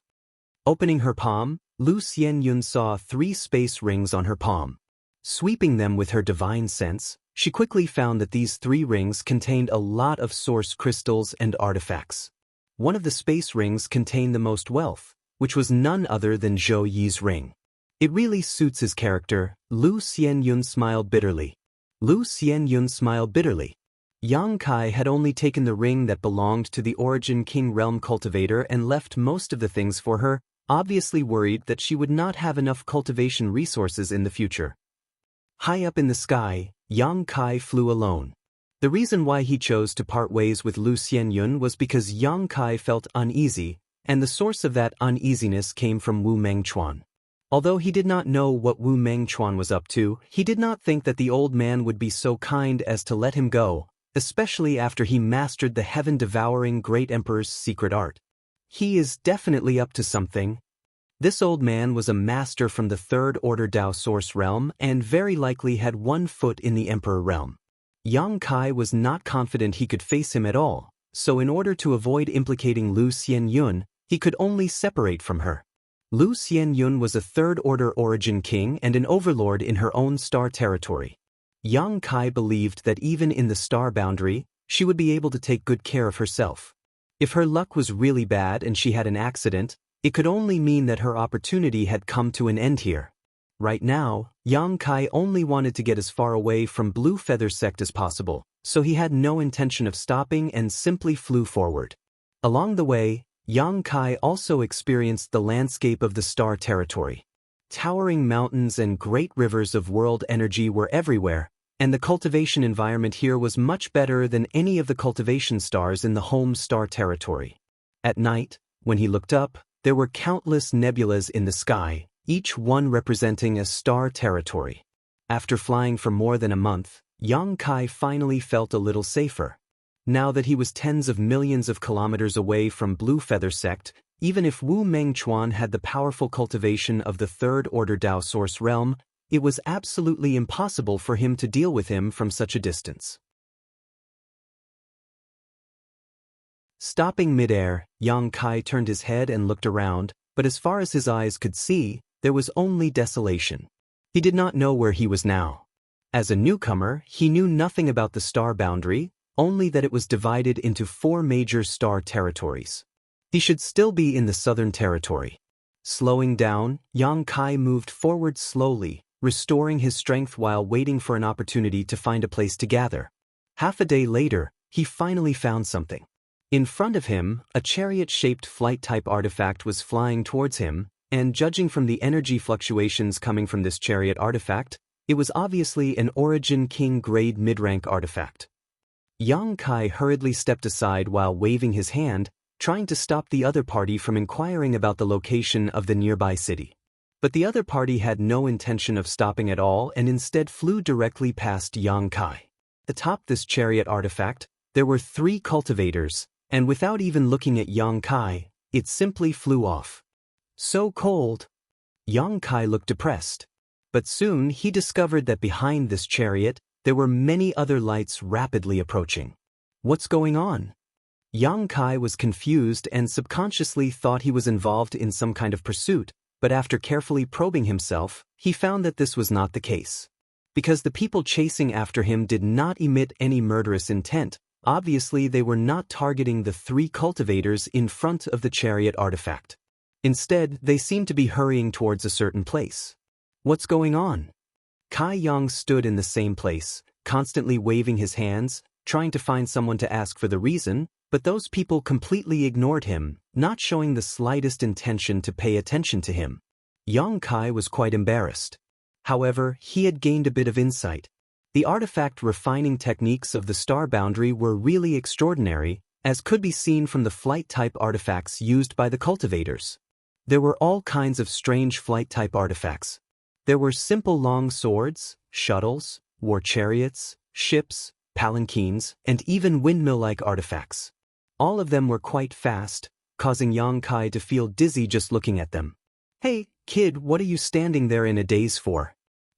Opening her palm, Lu Xianyun saw 3 space rings on her palm. Sweeping them with her divine sense, she quickly found that these 3 rings contained a lot of source crystals and artifacts. One of the space rings contained the most wealth, which was none other than Zhou Yi's ring. It really suits his character. Lu Xianyun smiled bitterly. Yang Kai had only taken the ring that belonged to the Origin King Realm cultivator and left most of the things for her, obviously worried that she would not have enough cultivation resources in the future. High up in the sky, Yang Kai flew alone. The reason why he chose to part ways with Lu Xianyun was because Yang Kai felt uneasy, and the source of that uneasiness came from Wu Mengchuan. Although he did not know what Wu Mengchuan was up to, he did not think that the old man would be so kind as to let him go, especially after he mastered the heaven-devouring Great Emperor's secret art. He is definitely up to something. This old man was a master from the third-order Dao Source realm and very likely had 1 foot in the Emperor realm. Yang Kai was not confident he could face him at all, so in order to avoid implicating Lu Xianyun, he could only separate from her. Lu Xianyun was a third-order Origin King and an overlord in her own star territory. Yang Kai believed that even in the star boundary, she would be able to take good care of herself. If her luck was really bad and she had an accident, it could only mean that her opportunity had come to an end here. Right now, Yang Kai only wanted to get as far away from Blue Feather Sect as possible, so he had no intention of stopping and simply flew forward. Along the way, Yang Kai also experienced the landscape of the star territory. Towering mountains and great rivers of world energy were everywhere, and the cultivation environment here was much better than any of the cultivation stars in the home star territory. At night, when he looked up, there were countless nebulas in the sky, each one representing a star territory. After flying for more than a month, Yang Kai finally felt a little safer. Now that he was tens of millions of kilometers away from Blue Feather Sect, even if Wu Mengchuan had the powerful cultivation of the third-order Dao Source realm, it was absolutely impossible for him to deal with him from such a distance. Stopping midair, Yang Kai turned his head and looked around, but as far as his eyes could see, there was only desolation. He did not know where he was now. As a newcomer, he knew nothing about the star boundary, only that it was divided into 4 major star territories. He should still be in the southern territory. Slowing down, Yang Kai moved forward slowly, restoring his strength while waiting for an opportunity to find a place to gather. Half a day later, he finally found something. In front of him, a chariot-shaped flight-type artifact was flying towards him, and judging from the energy fluctuations coming from this chariot artifact, it was obviously an Origin King grade mid-rank artifact. Yang Kai hurriedly stepped aside while waving his hand, trying to stop the other party from inquiring about the location of the nearby city. But the other party had no intention of stopping at all and instead flew directly past Yang Kai. Atop this chariot artifact, There were 3 cultivators, and without even looking at Yang Kai, it simply flew off. So cold. Yang Kai looked depressed. But soon he discovered that behind this chariot, there were many other lights rapidly approaching. What's going on? Yang Kai was confused and subconsciously thought he was involved in some kind of pursuit, but after carefully probing himself, he found that this was not the case. Because the people chasing after him did not emit any murderous intent, obviously they were not targeting the 3 cultivators in front of the chariot artifact. Instead, they seemed to be hurrying towards a certain place. What's going on? Kai Yang stood in the same place, constantly waving his hands, trying to find someone to ask for the reason, but those people completely ignored him, not showing the slightest intention to pay attention to him. Yang Kai was quite embarrassed. However, he had gained a bit of insight. The artifact refining techniques of the star boundary were really extraordinary, as could be seen from the flight-type artifacts used by the cultivators. There were all kinds of strange flight-type artifacts. There were simple long swords, shuttles, war chariots, ships, palanquins, and even windmill-like artifacts. All of them were quite fast, causing Yang Kai to feel dizzy just looking at them. "Hey, kid, what are you standing there in a daze for?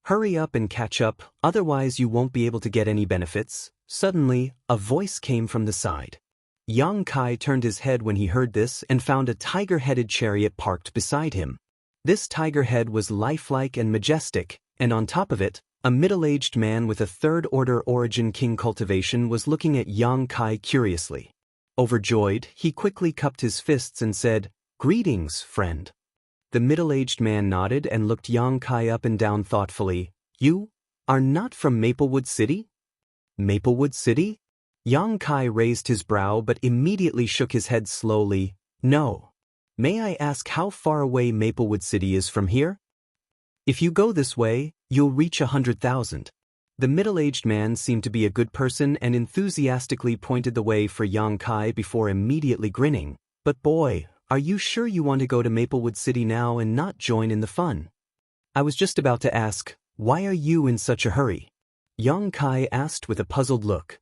Hurry up and catch up, otherwise you won't be able to get any benefits." Suddenly, a voice came from the side. Yang Kai turned his head when he heard this and found a tiger-headed chariot parked beside him. This tiger head was lifelike and majestic, and on top of it, a middle-aged man with a 3rd-order Origin King cultivation was looking at Yang Kai curiously. Overjoyed, he quickly cupped his fists and said, "Greetings, friend." The middle-aged man nodded and looked Yang Kai up and down thoughtfully. "You are not from Maplewood City?" "Maplewood City?" Yang Kai raised his brow but immediately shook his head slowly. "No. May I ask how far away Maplewood City is from here?" "If you go this way, you'll reach 100,000. The middle-aged man seemed to be a good person and enthusiastically pointed the way for Yang Kai before immediately grinning. "But boy, are you sure you want to go to Maplewood City now and not join in the fun?" "I was just about to ask, why are you in such a hurry?" Yang Kai asked with a puzzled look.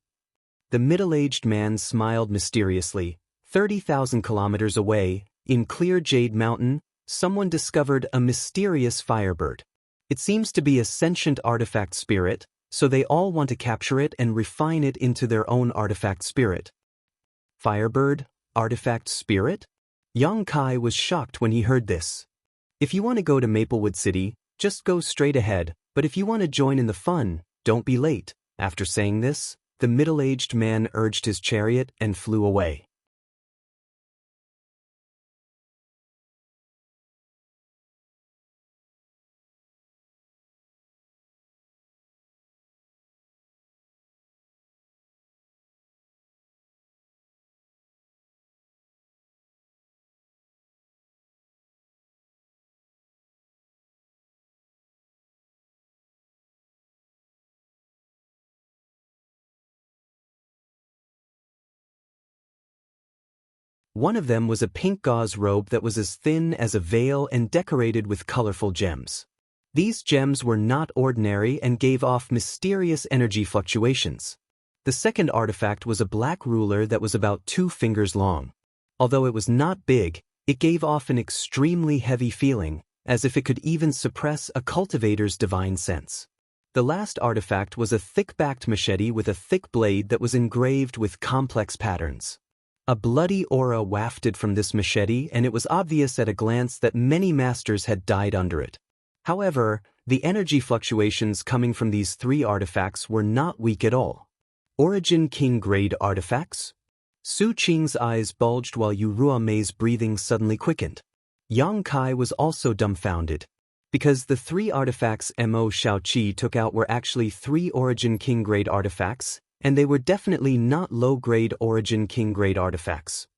The middle-aged man smiled mysteriously. 30,000 kilometers away, in clear Jade Mountain, someone discovered a mysterious firebird. It seems to be a sentient artifact spirit, so they all want to capture it and refine it into their own artifact spirit. Firebird? Artifact spirit? Yang Kai was shocked when he heard this. "If you want to go to Maplewood City, just go straight ahead, but if you want to join in the fun, don't be late." After saying this, the middle-aged man urged his chariot and flew away. One of them was a pink gauze robe that was as thin as a veil and decorated with colorful gems. These gems were not ordinary and gave off mysterious energy fluctuations. The second artifact was a black ruler that was about 2 fingers long. Although it was not big, it gave off an extremely heavy feeling, as if it could even suppress a cultivator's divine sense. The last artifact was a thick-backed machete with a thick blade that was engraved with complex patterns. A bloody aura wafted from this machete, and it was obvious at a glance that many masters had died under it. However, the energy fluctuations coming from these 3 artifacts were not weak at all. Origin King grade artifacts? Su Qing's eyes bulged while Yu Ruamei's breathing suddenly quickened. Yang Kai was also dumbfounded. Because the 3 artifacts Mo Shaoqi took out were actually 3 Origin King grade artifacts, and they were definitely not low-grade Origin King grade artifacts.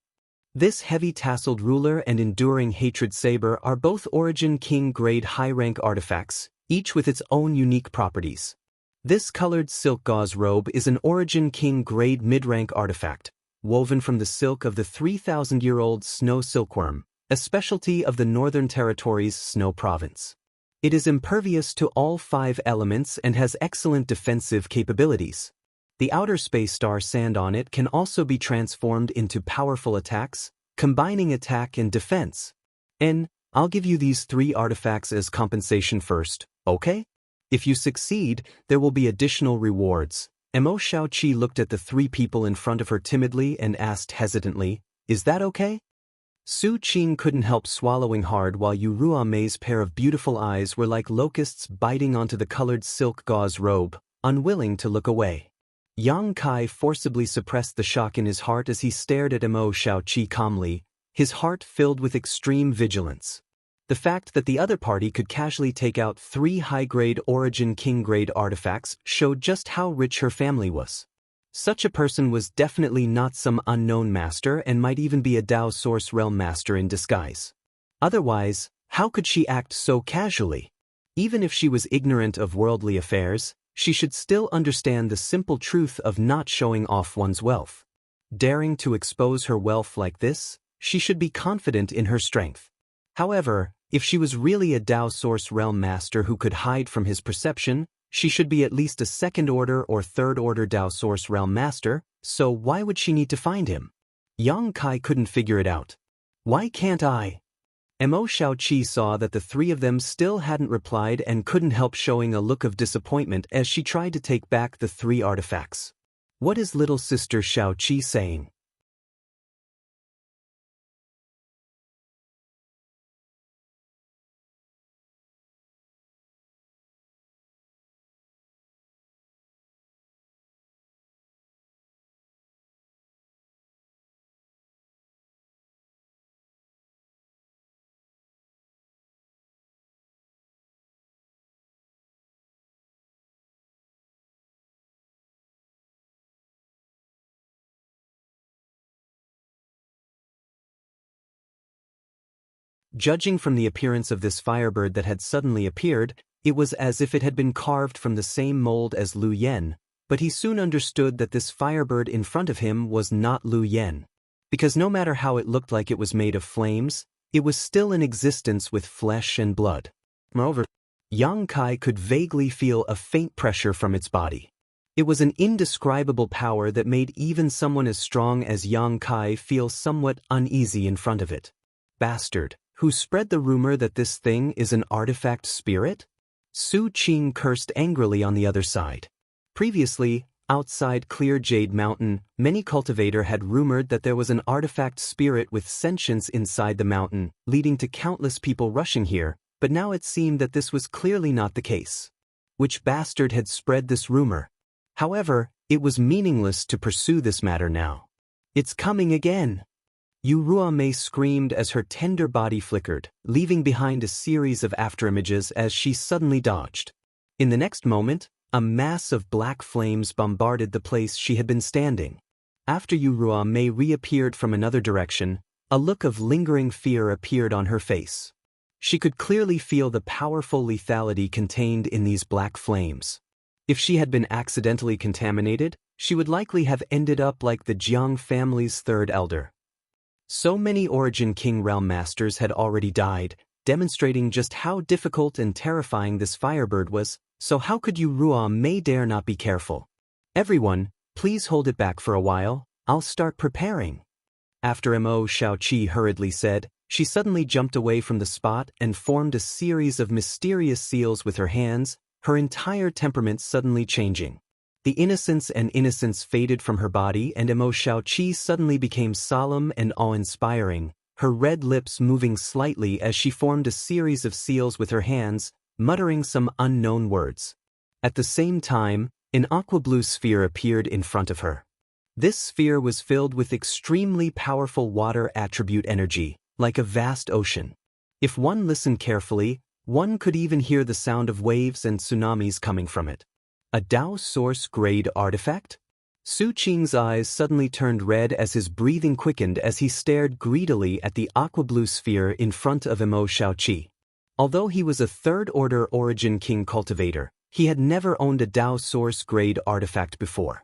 This heavy tasseled ruler and enduring hatred saber are both Origin King grade high-rank artifacts, each with its own unique properties. This colored silk gauze robe is an Origin King grade mid-rank artifact, woven from the silk of the 3,000-year-old snow silkworm, a specialty of the Northern Territories' Snow Province. It is impervious to all 5 elements and has excellent defensive capabilities. The outer space star sand on it can also be transformed into powerful attacks, combining attack and defense. And I'll give you these 3 artifacts as compensation first, okay? If you succeed, there will be additional rewards. Mo Xiaoqi looked at the 3 people in front of her timidly and asked hesitantly, "Is that okay?" Su Qing couldn't help swallowing hard while Yu Ruamei's pair of beautiful eyes were like locusts biting onto the colored silk gauze robe, unwilling to look away. Yang Kai forcibly suppressed the shock in his heart as he stared at Mo Xiaoqi calmly, his heart filled with extreme vigilance. The fact that the other party could casually take out 3 high-grade Origin King-grade artifacts showed just how rich her family was. Such a person was definitely not some unknown master and might even be a Dao Source Realm master in disguise. Otherwise, how could she act so casually? Even if she was ignorant of worldly affairs, she should still understand the simple truth of not showing off one's wealth. Daring to expose her wealth like this, she should be confident in her strength. However, if she was really a Dao Source Realm master who could hide from his perception, she should be at least a 2nd-order or 3rd-order Dao Source Realm master, so why would she need to find him? Yang Kai couldn't figure it out. Why can't I? Mo Xiaoqi saw that the 3 of them still hadn't replied and couldn't help showing a look of disappointment as she tried to take back the 3 artifacts. What is little sister Xiaoqi saying? Judging from the appearance of this firebird that had suddenly appeared, it was as if it had been carved from the same mold as Lu Yen, but he soon understood that this firebird in front of him was not Lu Yen. Because no matter how it looked like it was made of flames, it was still in existence with flesh and blood. Moreover, Yang Kai could vaguely feel a faint pressure from its body. It was an indescribable power that made even someone as strong as Yang Kai feel somewhat uneasy in front of it. Bastard, who spread the rumor that this thing is an artifact spirit? Su Qing cursed angrily on the other side. Previously, outside Clear Jade Mountain, many cultivator had rumored that there was an artifact spirit with sentience inside the mountain, leading to countless people rushing here, but now it seemed that this was clearly not the case. Which bastard had spread this rumor? However, it was meaningless to pursue this matter now. It's coming again! Yu Ruamei screamed as her tender body flickered, leaving behind a series of afterimages as she suddenly dodged. In the next moment, a mass of black flames bombarded the place she had been standing. After Yu Ruamei reappeared from another direction, a look of lingering fear appeared on her face. She could clearly feel the powerful lethality contained in these black flames. If she had been accidentally contaminated, she would likely have ended up like the Jianghu family's 3rd elder. So many Origin King Realm Masters had already died, demonstrating just how difficult and terrifying this firebird was, so how could Yu Ruamei dare not be careful? Everyone, please hold it back for a while, I'll start preparing. After Mo Xiaoqi hurriedly said, she suddenly jumped away from the spot and formed a series of mysterious seals with her hands, her entire temperament suddenly changing. The innocence faded from her body and Mo Xiaoqi suddenly became solemn and awe-inspiring, her red lips moving slightly as she formed a series of seals with her hands, muttering some unknown words. At the same time, an aqua-blue sphere appeared in front of her. This sphere was filled with extremely powerful water attribute energy, like a vast ocean. If one listened carefully, one could even hear the sound of waves and tsunamis coming from it. A Dao Source grade artifact? Su Qing's eyes suddenly turned red as his breathing quickened as he stared greedily at the aqua-blue sphere in front of Mo Xiaoqi. Although he was a 3rd-order Origin King cultivator, he had never owned a Dao Source grade artifact before.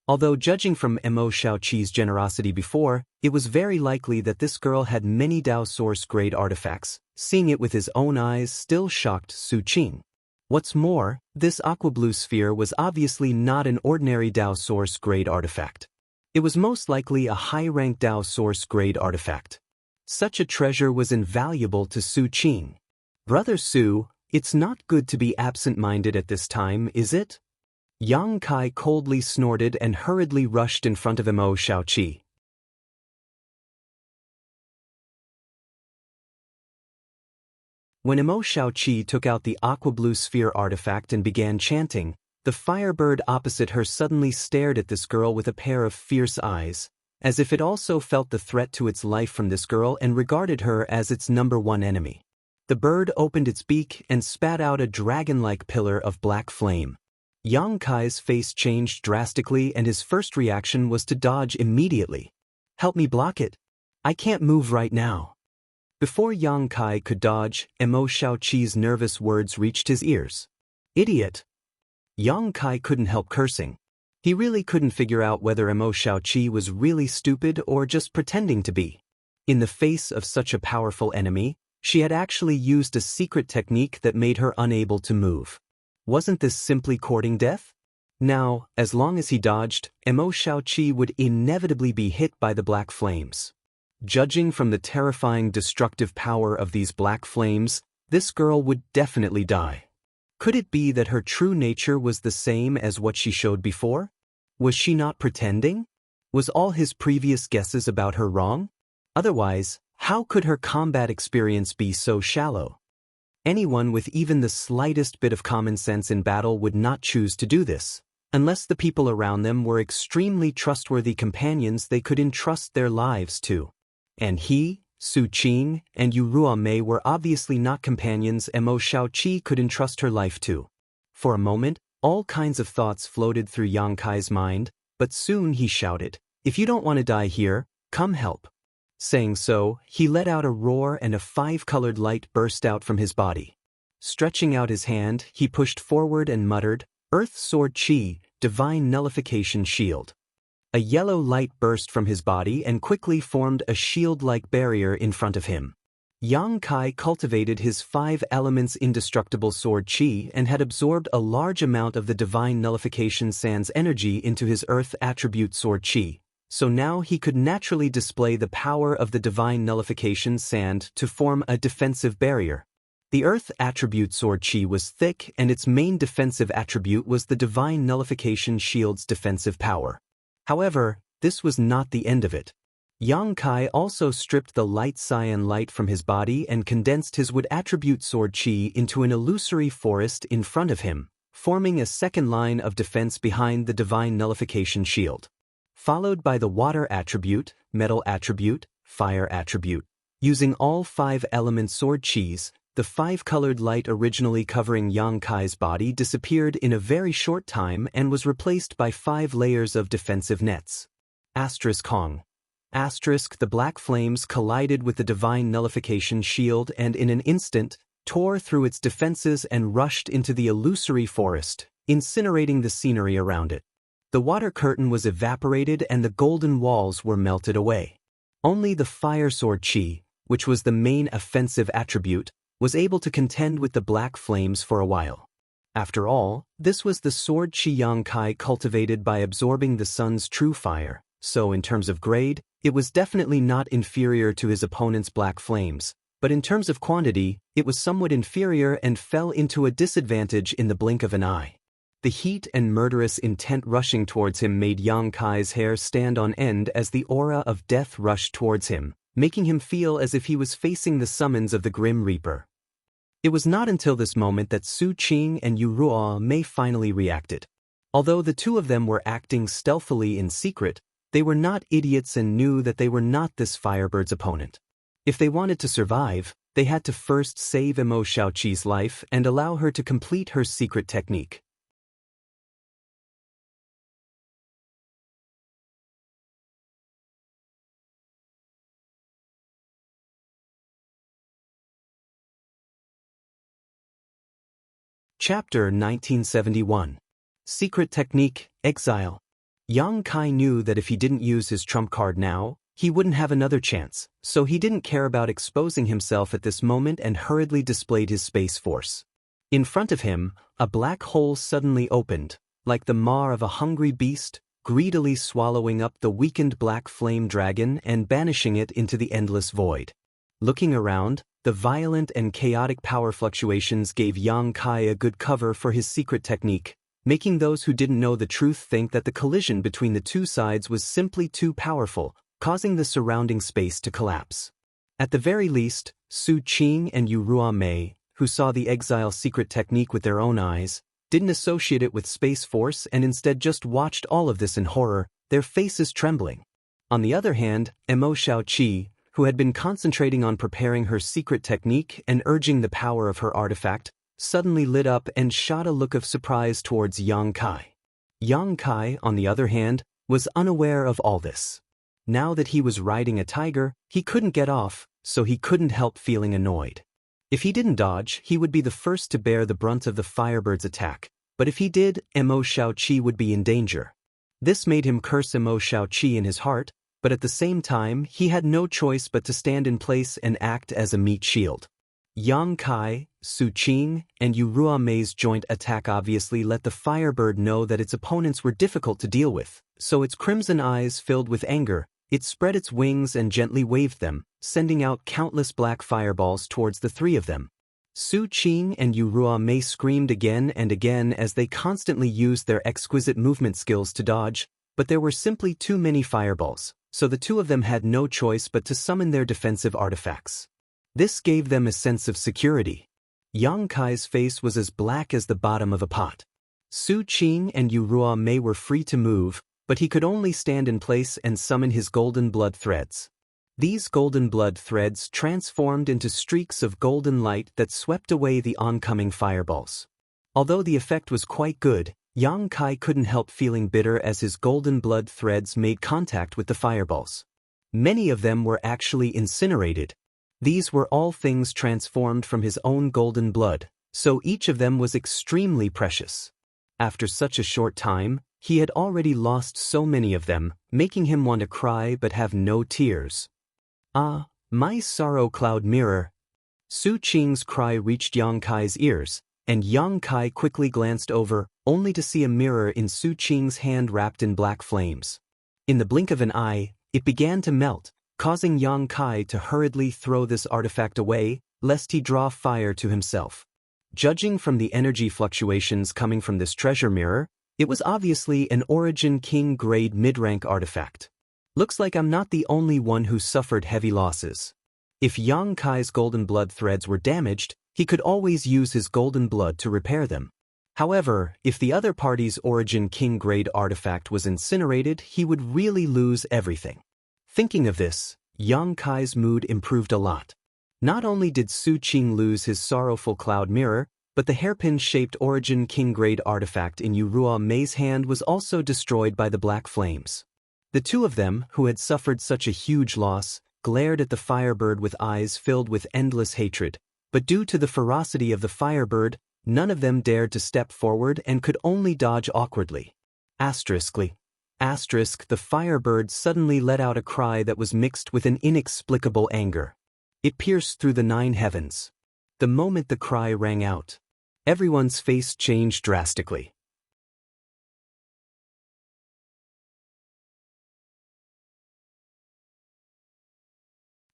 Although judging from Mo Xiaoqi's generosity before, it was very likely that this girl had many Dao Source grade artifacts, seeing it with his own eyes still shocked Su Qing. What's more, this aqua-blue sphere was obviously not an ordinary Dao Source-grade artifact. It was most likely a high-ranked Dao Source-grade artifact. Such a treasure was invaluable to Su Qing. Brother Su, it's not good to be absent-minded at this time, is it? Yang Kai coldly snorted and hurriedly rushed in front of Mo Shaoqi. When Mo Shaoqi took out the aqua-blue sphere artifact and began chanting, the firebird opposite her suddenly stared at this girl with a pair of fierce eyes, as if it also felt the threat to its life from this girl and regarded her as its #1 enemy. The bird opened its beak and spat out a dragon-like pillar of black flame. Yang Kai's face changed drastically and his first reaction was to dodge immediately. "Help me block it. I can't move right now." Before Yang Kai could dodge, Mo Shaoqi's nervous words reached his ears. "Idiot!" Yang Kai couldn't help cursing. He really couldn't figure out whether Mo Shaoqi was really stupid or just pretending to be. In the face of such a powerful enemy, she had actually used a secret technique that made her unable to move. Wasn't this simply courting death? Now, as long as he dodged, Mo Shaoqi would inevitably be hit by the black flames. Judging from the terrifying destructive power of these black flames, this girl would definitely die. Could it be that her true nature was the same as what she showed before? Was she not pretending? Was all his previous guesses about her wrong? Otherwise, how could her combat experience be so shallow? Anyone with even the slightest bit of common sense in battle would not choose to do this, unless the people around them were extremely trustworthy companions they could entrust their lives to. And he, Su Qing, and Yu Ruomei were obviously not companions Mo Shaoqi could entrust her life to. For a moment, all kinds of thoughts floated through Yang Kai's mind, but soon he shouted, "If you don't want to die here, come help." Saying so, he let out a roar and a 5-colored light burst out from his body. Stretching out his hand, he pushed forward and muttered, "Earth Sword Qi, Divine Nullification Shield." A yellow light burst from his body and quickly formed a shield-like barrier in front of him. Yang Kai cultivated his 5 elements indestructible sword Qi and had absorbed a large amount of the Divine Nullification Sand's energy into his Earth attribute sword Qi, so now he could naturally display the power of the Divine Nullification Sand to form a defensive barrier. The Earth attribute sword Qi was thick and its main defensive attribute was the Divine Nullification Shield's defensive power. However, this was not the end of it. Yang Kai also stripped the light cyan light from his body and condensed his wood attribute sword Qi into an illusory forest in front of him, forming a second line of defense behind the Divine Nullification Shield. Followed by the water attribute, metal attribute, fire attribute. Using all 5 element sword Qis, the 5-colored light originally covering Yang Kai's body disappeared in a very short time and was replaced by 5 layers of defensive nets. Kong. The black flames collided with the Divine Nullification Shield and in an instant, tore through its defenses and rushed into the illusory forest, incinerating the scenery around it. The water curtain was evaporated and the golden walls were melted away. Only the fire sword Qi, which was the main offensive attribute, was able to contend with the black flames for a while. After all, this was the sword Qi Yang Kai cultivated by absorbing the sun's true fire, so in terms of grade, it was definitely not inferior to his opponent's black flames, but in terms of quantity, it was somewhat inferior and fell into a disadvantage in the blink of an eye. The heat and murderous intent rushing towards him made Yang Kai's hair stand on end as the aura of death rushed towards him, making him feel as if he was facing the summons of the Grim Reaper. It was not until this moment that Su Qing and Yu Ruomei finally reacted. Although the two of them were acting stealthily in secret, they were not idiots and knew that they were not this Firebird's opponent. If they wanted to survive, they had to first save Mo Shaoqi's life and allow her to complete her secret technique. Chapter 1971. Secret Technique, Exile. Yang Kai knew that if he didn't use his trump card now, he wouldn't have another chance, so he didn't care about exposing himself at this moment and hurriedly displayed his space force. In front of him, a black hole suddenly opened, like the maw of a hungry beast, greedily swallowing up the weakened black flame dragon and banishing it into the endless void. Looking around, the violent and chaotic power fluctuations gave Yang Kai a good cover for his secret technique, making those who didn't know the truth think that the collision between the two sides was simply too powerful, causing the surrounding space to collapse. At the very least, Su Qing and Yu Ruamei, who saw the exile's secret technique with their own eyes, didn't associate it with Space Force and instead just watched all of this in horror, their faces trembling. On the other hand, Emo Xiaoqi, who had been concentrating on preparing her secret technique and urging the power of her artifact, suddenly lit up and shot a look of surprise towards Yang Kai. Yang Kai, on the other hand, was unaware of all this. Now that he was riding a tiger, he couldn't get off, so he couldn't help feeling annoyed. If he didn't dodge, he would be the first to bear the brunt of the Firebird's attack, but if he did, Emo Xiaoqi would be in danger. This made him curse Emo Xiaoqi in his heart, but at the same time, he had no choice but to stand in place and act as a meat shield. Yang Kai, Su Qing, and Yu Ruamei's joint attack obviously let the Firebird know that its opponents were difficult to deal with, so its crimson eyes filled with anger, it spread its wings and gently waved them, sending out countless black fireballs towards the three of them. Su Qing and Yu Ruamei screamed again and again as they constantly used their exquisite movement skills to dodge, but there were simply too many fireballs, so the two of them had no choice but to summon their defensive artifacts. This gave them a sense of security. Yang Kai's face was as black as the bottom of a pot. Su Qing and Yu Ruamei were free to move, but he could only stand in place and summon his golden blood threads. These golden blood threads transformed into streaks of golden light that swept away the oncoming fireballs. Although the effect was quite good, Yang Kai couldn't help feeling bitter as his golden blood threads made contact with the fireballs. Many of them were actually incinerated. These were all things transformed from his own golden blood, so each of them was extremely precious. After such a short time, he had already lost so many of them, making him want to cry but have no tears. "Ah, my sorrow cloud mirror." Su Qing's cry reached Yang Kai's ears, and Yang Kai quickly glanced over, only to see a mirror in Su Qing's hand wrapped in black flames. In the blink of an eye, it began to melt, causing Yang Kai to hurriedly throw this artifact away, lest he draw fire to himself. Judging from the energy fluctuations coming from this treasure mirror, it was obviously an Origin King grade mid-rank artifact. Looks like I'm not the only one who suffered heavy losses. If Yang Kai's golden blood threads were damaged, he could always use his golden blood to repair them. However, if the other party's Origin King grade artifact was incinerated, he would really lose everything. Thinking of this, Yang Kai's mood improved a lot. Not only did Su Qing lose his sorrowful cloud mirror, but the hairpin-shaped Origin King grade artifact in Yu Ruamei's hand was also destroyed by the black flames. The two of them, who had suffered such a huge loss, glared at the Firebird with eyes filled with endless hatred, but due to the ferocity of the Firebird, none of them dared to step forward and could only dodge awkwardly. The Firebird suddenly let out a cry that was mixed with an inexplicable anger. It pierced through the 9 heavens. The moment the cry rang out, everyone's face changed drastically.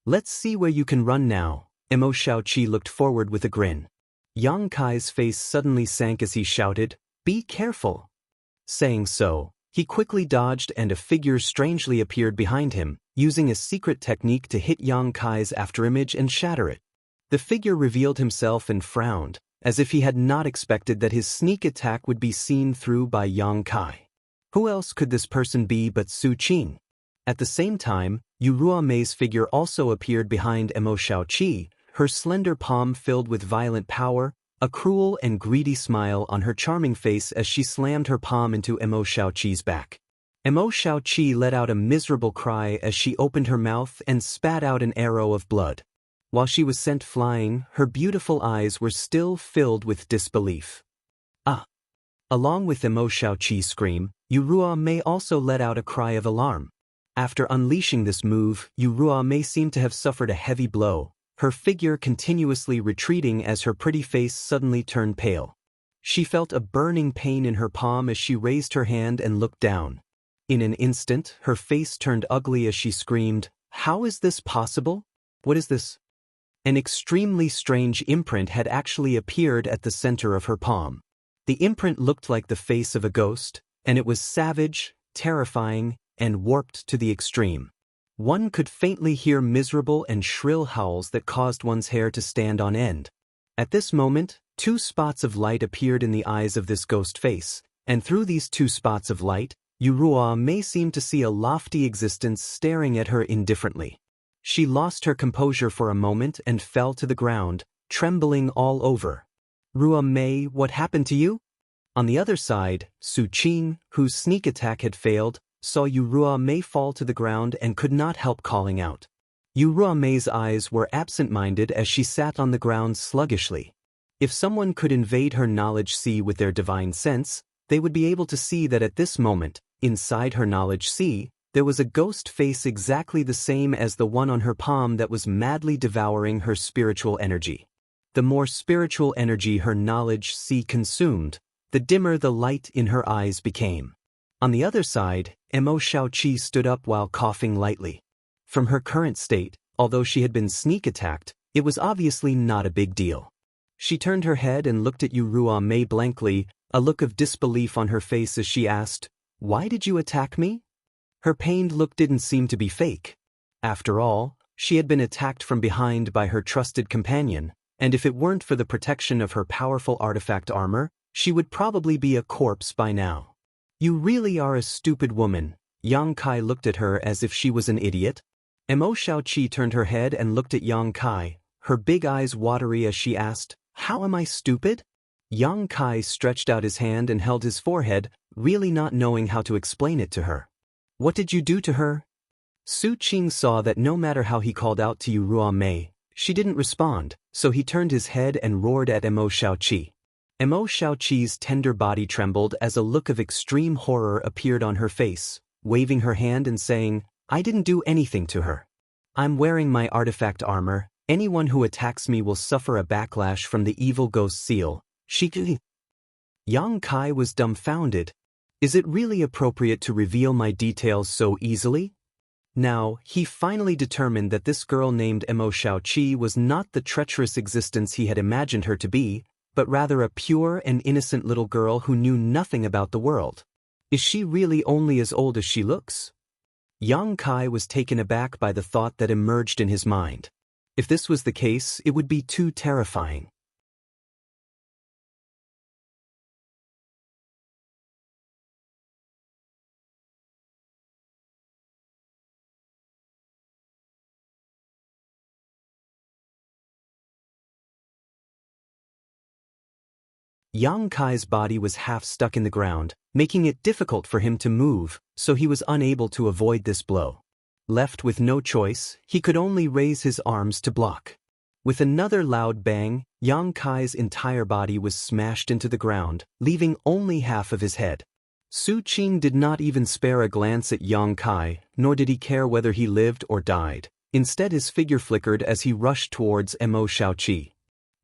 "Let's see where you can run now." Emo Xiaoqi looked forward with a grin. Yang Kai's face suddenly sank as he shouted, "Be careful!" Saying so, he quickly dodged and a figure strangely appeared behind him, using a secret technique to hit Yang Kai's afterimage and shatter it. The figure revealed himself and frowned, as if he had not expected that his sneak attack would be seen through by Yang Kai. Who else could this person be but Su Qing? At the same time, Yu Ruamei's figure also appeared behind Emo Xiaoqi, her slender palm filled with violent power, a cruel and greedy smile on her charming face as she slammed her palm into Emo Xiaoqi's back. Emo Xiaoqi let out a miserable cry as she opened her mouth and spat out an arrow of blood. While she was sent flying, her beautiful eyes were still filled with disbelief. "Ah!" Along with Emo Xiaoqi's scream, Yu Ruamei also let out a cry of alarm. After unleashing this move, Yu Ruamei seemed to have suffered a heavy blow. her figure continuously retreating as her pretty face suddenly turned pale. She felt a burning pain in her palm as she raised her hand and looked down. In an instant, her face turned ugly as she screamed, "How is this possible? What is this?" An extremely strange imprint had actually appeared at the center of her palm. The imprint looked like the face of a ghost, and it was savage, terrifying, and warped to the extreme. One could faintly hear miserable and shrill howls that caused one's hair to stand on end. At this moment, 2 spots of light appeared in the eyes of this ghost face, and through these 2 spots of light, Yurua may seem to see a lofty existence staring at her indifferently. She lost her composure for a moment and fell to the ground, trembling all over. "Rua Mei, what happened to you?" On the other side, Su Qing, whose sneak attack had failed, saw Yurua Mei fall to the ground and could not help calling out. Yurua Mei's eyes were absent-minded as she sat on the ground sluggishly. If someone could invade her knowledge sea with their divine sense, they would be able to see that at this moment, inside her knowledge sea, there was a ghost face exactly the same as the one on her palm that was madly devouring her spiritual energy. The more spiritual energy her knowledge sea consumed, the dimmer the light in her eyes became. On the other side, Mo Xiaoqi stood up while coughing lightly. From her current state, although she had been sneak attacked, it was obviously not a big deal. She turned her head and looked at Yurua Mei blankly, a look of disbelief on her face as she asked, "Why did you attack me?" Her pained look didn't seem to be fake. After all, she had been attacked from behind by her trusted companion, and if it weren't for the protection of her powerful artifact armor, she would probably be a corpse by now. "You really are a stupid woman." Yang Kai looked at her as if she was an idiot. Mo Xiaoqi turned her head and looked at Yang Kai, her big eyes watery as she asked, "How am I stupid?" Yang Kai stretched out his hand and held his forehead, really not knowing how to explain it to her. "What did you do to her?" Su Qing saw that no matter how he called out to Yurua Mei, she didn't respond, so he turned his head and roared at Mo Xiaoqi. Mo Xiaoqi's tender body trembled as a look of extreme horror appeared on her face, waving her hand and saying, "I didn't do anything to her. I'm wearing my artifact armor. Anyone who attacks me will suffer a backlash from the evil ghost seal." Yang Kai was dumbfounded. Is it really appropriate to reveal my details so easily? Now, he finally determined that this girl named Mo Xiaoqi was not the treacherous existence he had imagined her to be, but rather a pure and innocent little girl who knew nothing about the world. Is she really only as old as she looks? Yang Kai was taken aback by the thought that emerged in his mind. If this was the case, it would be too terrifying. Yang Kai's body was half stuck in the ground, making it difficult for him to move, so he was unable to avoid this blow. Left with no choice, he could only raise his arms to block. With another loud bang, Yang Kai's entire body was smashed into the ground, leaving only half of his head. Su Qing did not even spare a glance at Yang Kai, nor did he care whether he lived or died. Instead, his figure flickered as he rushed towards Mo Xiaoqi.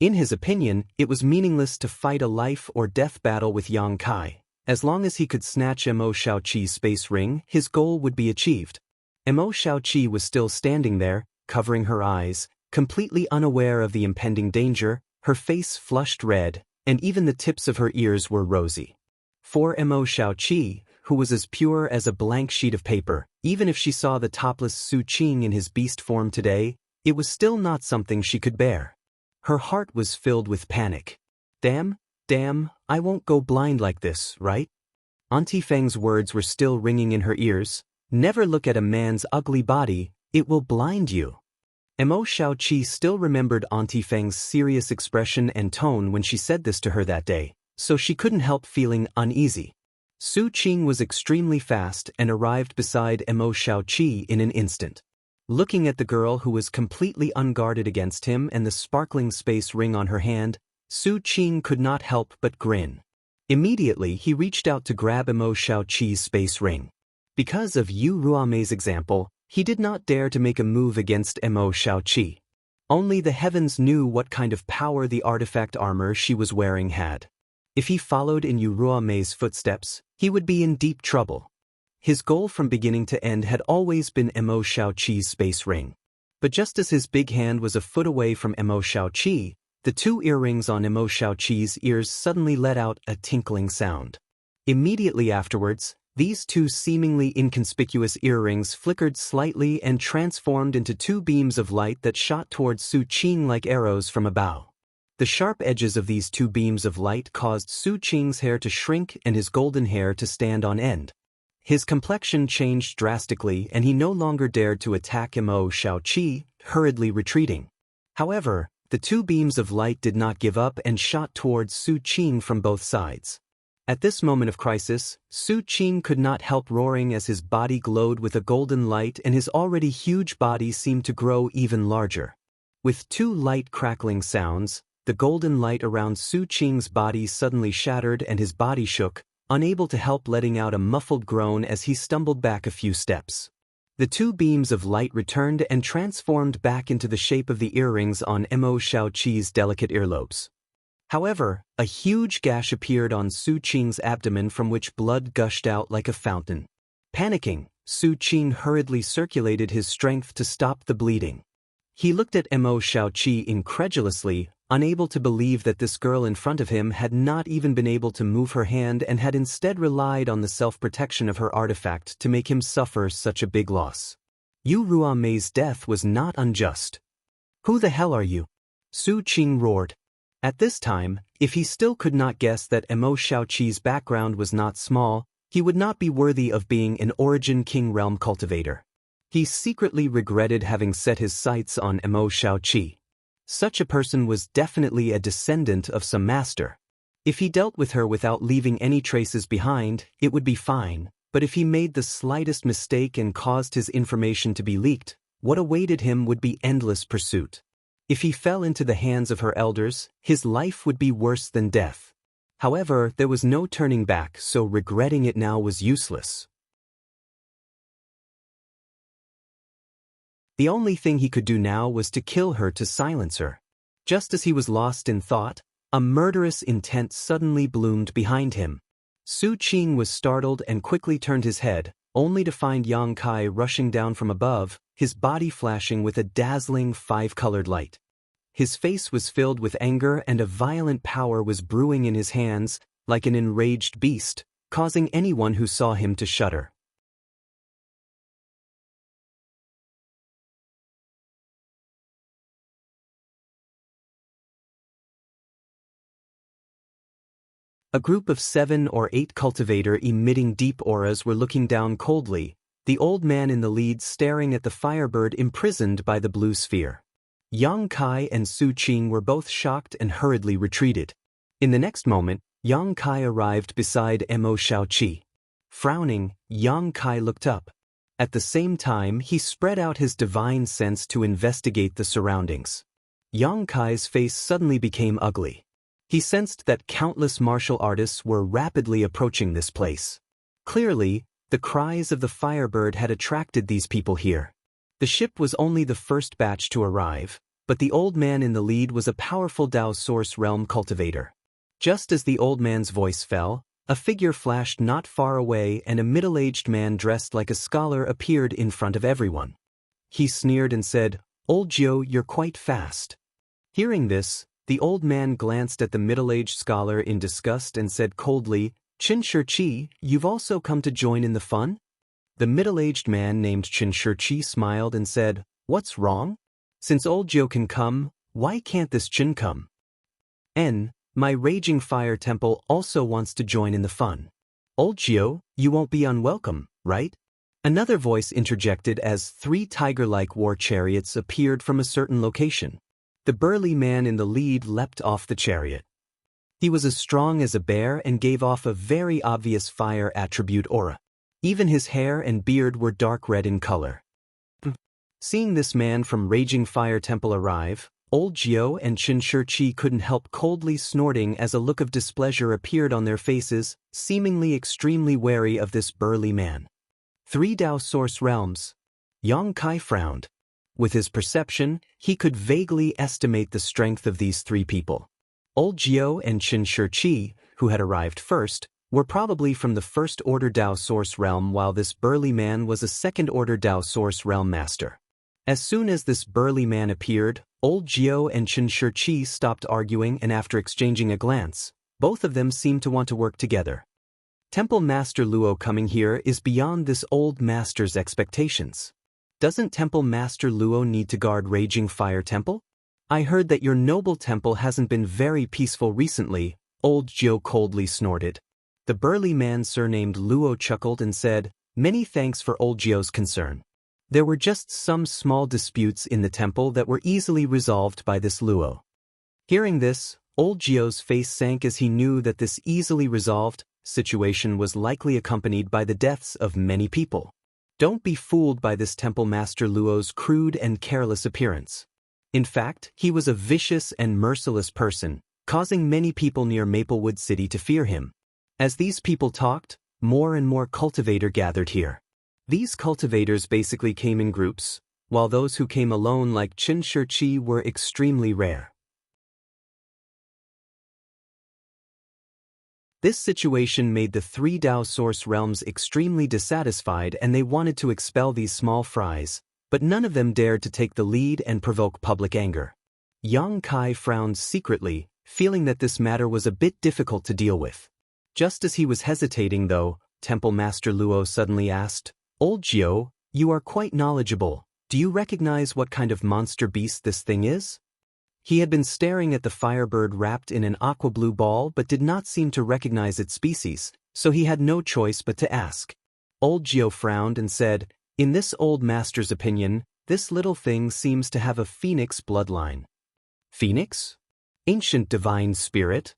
In his opinion, it was meaningless to fight a life or death battle with Yang Kai. As long as he could snatch Mo Xiaoqi's space ring, his goal would be achieved. Mo Xiaoqi was still standing there, covering her eyes, completely unaware of the impending danger, her face flushed red, and even the tips of her ears were rosy. For Mo Xiaoqi, who was as pure as a blank sheet of paper, even if she saw the topless Su Qing in his beast form today, it was still not something she could bear. Her heart was filled with panic. Damn, I won't go blind like this, right? Auntie Feng's words were still ringing in her ears. Never look at a man's ugly body, it will blind you. Mo Xiaoqi still remembered Auntie Feng's serious expression and tone when she said this to her that day, so she couldn't help feeling uneasy. Su Qing was extremely fast and arrived beside Mo Xiaoqi in an instant. Looking at the girl who was completely unguarded against him and the sparkling space ring on her hand, Su Qing could not help but grin. Immediately, he reached out to grab Mo Xiaoqi's space ring. Because of Yu Ruamei's example, he did not dare to make a move against Mo Xiaoqi. Only the heavens knew what kind of power the artifact armor she was wearing had. If he followed in Mei's footsteps, he would be in deep trouble. His goal from beginning to end had always been Mo Shaoqi's space ring. But just as his big hand was a foot away from Mo Shaoqi, the two earrings on Mo Shaoqi's ears suddenly let out a tinkling sound. Immediately afterwards, these two seemingly inconspicuous earrings flickered slightly and transformed into two beams of light that shot towards Su Qing like arrows from a bow. The sharp edges of these two beams of light caused Su Qing's hair to shrink and his golden hair to stand on end. His complexion changed drastically and he no longer dared to attack Mo Shaoqi, hurriedly retreating. However, the two beams of light did not give up and shot towards Su Qing from both sides. At this moment of crisis, Su Qing could not help roaring as his body glowed with a golden light and his already huge body seemed to grow even larger. With two light crackling sounds, the golden light around Su Qing's body suddenly shattered and his body shook, unable to help letting out a muffled groan as he stumbled back a few steps. The two beams of light returned and transformed back into the shape of the earrings on Mo Shaoqi's delicate earlobes. However, a huge gash appeared on Su Qing's abdomen from which blood gushed out like a fountain. Panicking, Su Qing hurriedly circulated his strength to stop the bleeding. He looked at Mo Shaoqi incredulously, unable to believe that this girl in front of him had not even been able to move her hand and had instead relied on the self-protection of her artifact to make him suffer such a big loss. Yu Ruamei's death was not unjust. "Who the hell are you?" Su Qing roared. At this time, if he still could not guess that Mo Shaoqi's background was not small, he would not be worthy of being an Origin King Realm cultivator. He secretly regretted having set his sights on Mo Shaoqi. Such a person was definitely a descendant of some master. If he dealt with her without leaving any traces behind, it would be fine, but if he made the slightest mistake and caused his information to be leaked, what awaited him would be endless pursuit. If he fell into the hands of her elders, his life would be worse than death. However, there was no turning back, so regretting it now was useless. The only thing he could do now was to kill her to silence her. Just as he was lost in thought, a murderous intent suddenly bloomed behind him. Su Qing was startled and quickly turned his head, only to find Yang Kai rushing down from above, his body flashing with a dazzling five-colored light. His face was filled with anger and a violent power was brewing in his hands, like an enraged beast, causing anyone who saw him to shudder. A group of 7 or 8 cultivator emitting deep auras were looking down coldly, the old man in the lead staring at the firebird imprisoned by the blue sphere. Yang Kai and Su Qing were both shocked and hurriedly retreated. In the next moment, Yang Kai arrived beside Mo Shaoqi. Frowning, Yang Kai looked up. At the same time, he spread out his divine sense to investigate the surroundings. Yang Kai's face suddenly became ugly. He sensed that countless martial artists were rapidly approaching this place. Clearly, the cries of the firebird had attracted these people here. The ship was only the first batch to arrive, but the old man in the lead was a powerful Dao Source Realm cultivator. Just as the old man's voice fell, a figure flashed not far away and a middle-aged man dressed like a scholar appeared in front of everyone. He sneered and said, "Old Jiu, you're quite fast." Hearing this, the old man glanced at the middle-aged scholar in disgust and said coldly, "Qin Shiqi, you've also come to join in the fun?" The middle-aged man named Qin Shiqi smiled and said, "What's wrong? Since old Jiu can come, why can't this Qin come? My raging fire temple also wants to join in the fun. Old Jiu, you won't be unwelcome, right?" Another voice interjected as 3 tiger-like war chariots appeared from a certain location. The burly man in the lead leapt off the chariot. He was as strong as a bear and gave off a very obvious fire attribute aura. Even his hair and beard were dark red in color. Seeing this man from Raging Fire Temple arrive, Old Jiu and Qin Shiqi couldn't help coldly snorting as a look of displeasure appeared on their faces, seemingly extremely wary of this burly man. 3 Dao Source Realms. Yang Kai frowned. With his perception, he could vaguely estimate the strength of these three people. Old Jiao and Qin Shiqi, who had arrived first, were probably from the first-order Dao Source Realm, while this burly man was a second-order Dao Source Realm master. As soon as this burly man appeared, Old Jiao and Qin Shiqi stopped arguing, and after exchanging a glance, both of them seemed to want to work together. Temple Master Luo coming here is beyond this old master's expectations. Doesn't Temple Master Luo need to guard Raging Fire Temple? I heard that your noble temple hasn't been very peaceful recently, Old Jiao coldly snorted. The burly man surnamed Luo chuckled and said, "Many thanks for Old Jiao's concern. There were just some small disputes in the temple that were easily resolved by this Luo." Hearing this, Old Jiao's face sank as he knew that this easily resolved situation was likely accompanied by the deaths of many people. Don't be fooled by this Temple Master Luo's crude and careless appearance. In fact, he was a vicious and merciless person, causing many people near Maplewood City to fear him. As these people talked, more and more cultivators gathered here. These cultivators basically came in groups, while those who came alone like Qin Shiqi were extremely rare. This situation made the three Dao Source Realms extremely dissatisfied, and they wanted to expel these small fries, but none of them dared to take the lead and provoke public anger. Yang Kai frowned secretly, feeling that this matter was a bit difficult to deal with. Just as he was hesitating though, Temple Master Luo suddenly asked, "Old Jiao, you are quite knowledgeable. Do you recognize what kind of monster beast this thing is?" He had been staring at the firebird wrapped in an aqua blue ball but did not seem to recognize its species, so he had no choice but to ask. Old Jiao frowned and said, "In this old master's opinion, this little thing seems to have a phoenix bloodline." Phoenix? Ancient divine spirit?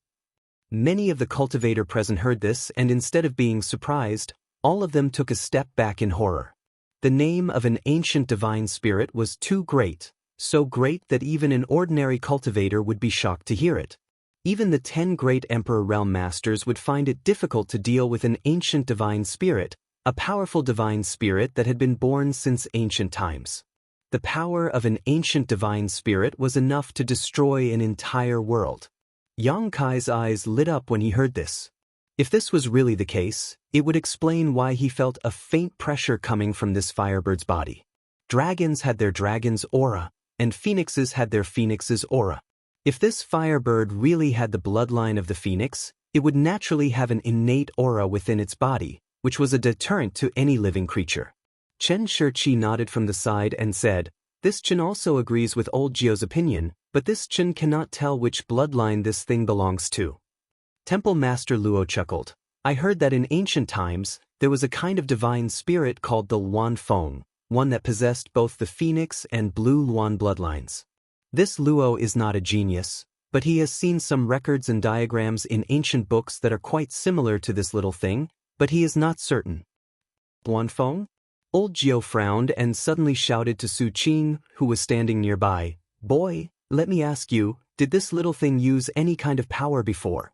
Many of the cultivator present heard this, and instead of being surprised, all of them took a step back in horror. The name of an ancient divine spirit was too great, so great that even an ordinary cultivator would be shocked to hear it. Even the 10 great Emperor Realm Masters would find it difficult to deal with an ancient divine spirit, a powerful divine spirit that had been born since ancient times. The power of an ancient divine spirit was enough to destroy an entire world. Yang Kai's eyes lit up when he heard this. If this was really the case, it would explain why he felt a faint pressure coming from this firebird's body. Dragons had their dragon's aura, and phoenixes had their phoenix's aura. If this firebird really had the bloodline of the phoenix, it would naturally have an innate aura within its body, which was a deterrent to any living creature. Qin Shiqi nodded from the side and said, "This Qin also agrees with Old Jiao's opinion, but this Qin cannot tell which bloodline this thing belongs to." Temple Master Luo chuckled. "I heard that in ancient times, there was a kind of divine spirit called the Luan Feng, one that possessed both the phoenix and blue Luan bloodlines. This Luo is not a genius, but he has seen some records and diagrams in ancient books that are quite similar to this little thing, but he is not certain." Luan Feng? Old Jiao frowned and suddenly shouted to Su Qing, who was standing nearby, "Boy, let me ask you, did this little thing use any kind of power before?"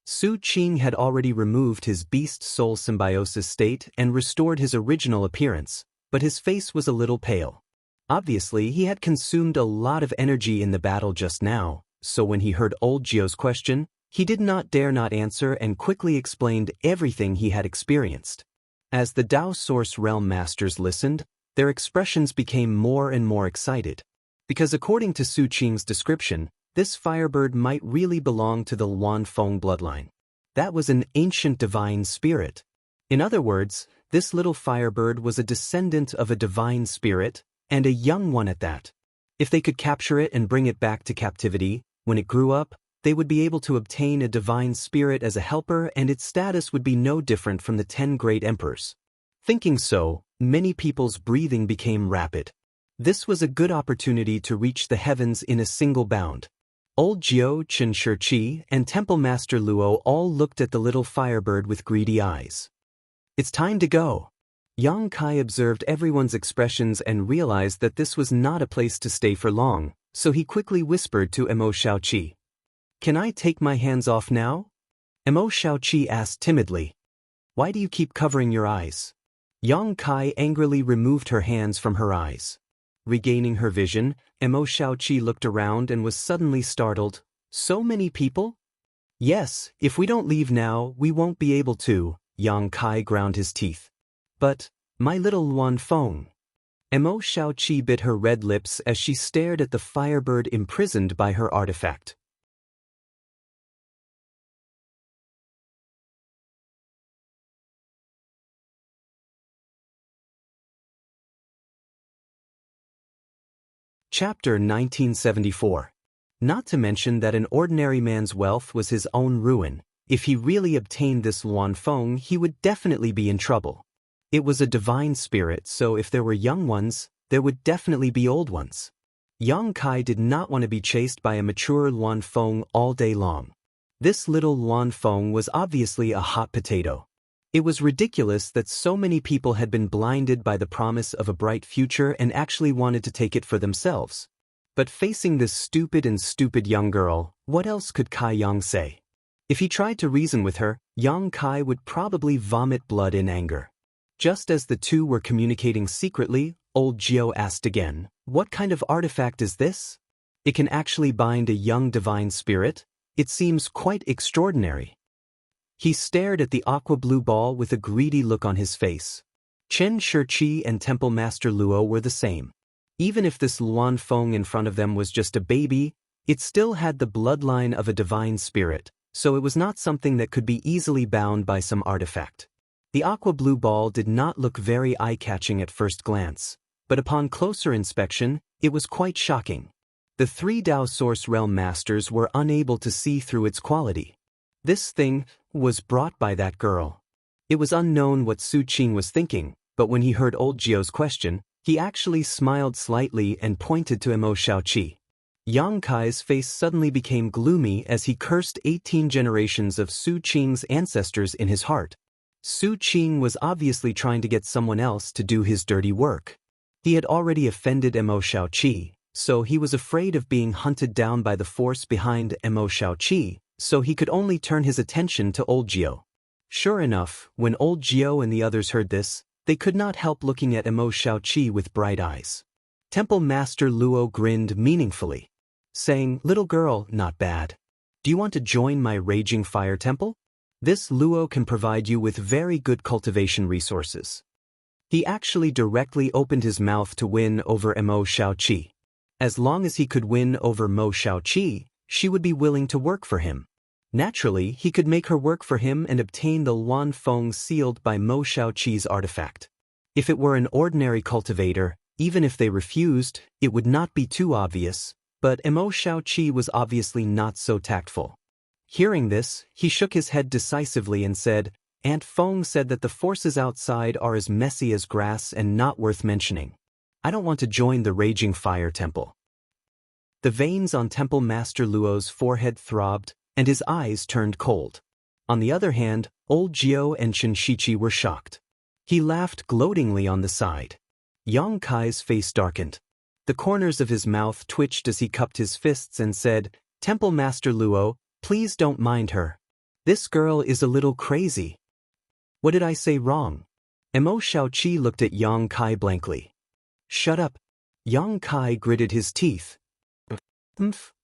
Su Qing had already removed his beast-soul symbiosis state and restored his original appearance, but his face was a little pale. Obviously, he had consumed a lot of energy in the battle just now, so when he heard Old Jiao's question, he did not dare not answer and quickly explained everything he had experienced. As the Dao Source Realm Masters listened, their expressions became more and more excited. Because according to Su Qing's description, this firebird might really belong to the Luan Feng bloodline. That was an ancient divine spirit. In other words, this little firebird was a descendant of a divine spirit, and a young one at that. If they could capture it and bring it back to captivity, when it grew up, they would be able to obtain a divine spirit as a helper, and its status would be no different from the 10 great emperors. Thinking so, many people's breathing became rapid. This was a good opportunity to reach the heavens in a single bound. Old Jiao, Qin Shiqi, and Temple Master Luo all looked at the little firebird with greedy eyes. "It's time to go." Yang Kai observed everyone's expressions and realized that this was not a place to stay for long, so he quickly whispered to Emo Shaoqi, "Can I take my hands off now?" Emo Shaoqi asked timidly, "Why do you keep covering your eyes?" Yang Kai angrily removed her hands from her eyes. Regaining her vision, Mo Xiaoqi looked around and was suddenly startled. So many people? Yes, if we don't leave now, we won't be able to, Yang Kai ground his teeth. But, my little Luan Feng. Mo Xiaoqi bit her red lips as she stared at the firebird imprisoned by her artifact. Chapter 1974. Not to mention that an ordinary man's wealth was his own ruin. If he really obtained this Luan Feng, he would definitely be in trouble. It was a divine spirit, so if there were young ones, there would definitely be old ones. Yang Kai did not want to be chased by a mature Luan Feng all day long. This little Luan Feng was obviously a hot potato. It was ridiculous that so many people had been blinded by the promise of a bright future and actually wanted to take it for themselves. But facing this stupid young girl, what else could Kai Yang say? If he tried to reason with her, Yang Kai would probably vomit blood in anger. Just as the two were communicating secretly, old Jiao asked again, "What kind of artifact is this? It can actually bind a young divine spirit? It seems quite extraordinary." He stared at the aqua-blue ball with a greedy look on his face. Chen Shiqi and Temple Master Luo were the same. Even if this Luan Feng in front of them was just a baby, it still had the bloodline of a divine spirit, so it was not something that could be easily bound by some artifact. The aqua-blue ball did not look very eye-catching at first glance, but upon closer inspection, it was quite shocking. The three Dao Source Realm Masters were unable to see through its quality. This thing was brought by that girl. It was unknown what Su Qing was thinking, but when he heard old Jiao's question, he actually smiled slightly and pointed to Mo Xiaoqi. Yang Kai's face suddenly became gloomy as he cursed 18 generations of Su Qing's ancestors in his heart. Su Qing was obviously trying to get someone else to do his dirty work. He had already offended Mo Xiaoqi, so he was afraid of being hunted down by the force behind Mo Xiaoqi, so he could only turn his attention to old Jiao. Sure enough, when old Jiao and the others heard this, they could not help looking at Mo Xiaoqi with bright eyes. Temple Master Luo grinned meaningfully, saying, "Little girl, not bad. Do you want to join my Raging Fire Temple? This Luo can provide you with very good cultivation resources." He actually directly opened his mouth to win over Mo Xiaoqi. As long as he could win over Mo Xiaoqi, she would be willing to work for him. Naturally, he could make her work for him and obtain the Luan Feng sealed by Mo Xiaoqi's artifact. If it were an ordinary cultivator, even if they refused, it would not be too obvious, but Mo Xiaoqi was obviously not so tactful. Hearing this, he shook his head decisively and said, "Aunt Feng said that the forces outside are as messy as grass and not worth mentioning. I don't want to join the Raging Fire Temple." The veins on Temple Master Luo's forehead throbbed, and his eyes turned cold. On the other hand, old Jiao and Chen Shiqi were shocked. He laughed gloatingly on the side. Yang Kai's face darkened. The corners of his mouth twitched as he cupped his fists and said, "Temple Master Luo, please don't mind her. This girl is a little crazy." "What did I say wrong?" Mo Xiaoqi looked at Yang Kai blankly. "Shut up." Yang Kai gritted his teeth.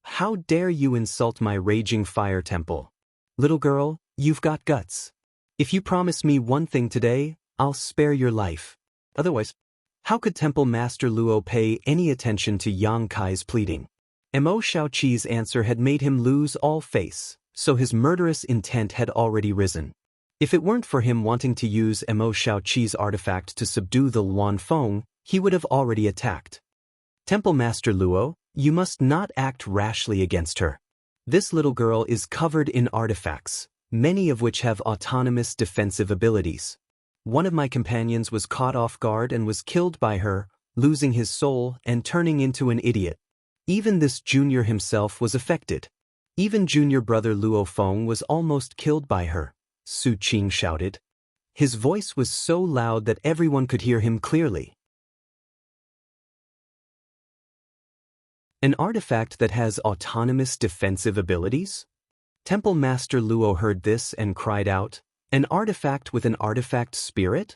"How dare you insult my Raging Fire Temple? Little girl, you've got guts. If you promise me one thing today, I'll spare your life. Otherwise..." How could Temple Master Luo pay any attention to Yang Kai's pleading? Mo Xiaoqi's answer had made him lose all face, so his murderous intent had already risen. If it weren't for him wanting to use Mo Xiaoqi's artifact to subdue the Luan Feng, he would have already attacked. "Temple Master Luo, you must not act rashly against her. This little girl is covered in artifacts, many of which have autonomous defensive abilities. One of my companions was caught off guard and was killed by her, losing his soul and turning into an idiot. Even this junior himself was affected. Even junior brother Luo Feng was almost killed by her," Su Qing shouted. His voice was so loud that everyone could hear him clearly. "An artifact that has autonomous defensive abilities?" Temple Master Luo heard this and cried out, "An artifact with an artifact spirit?"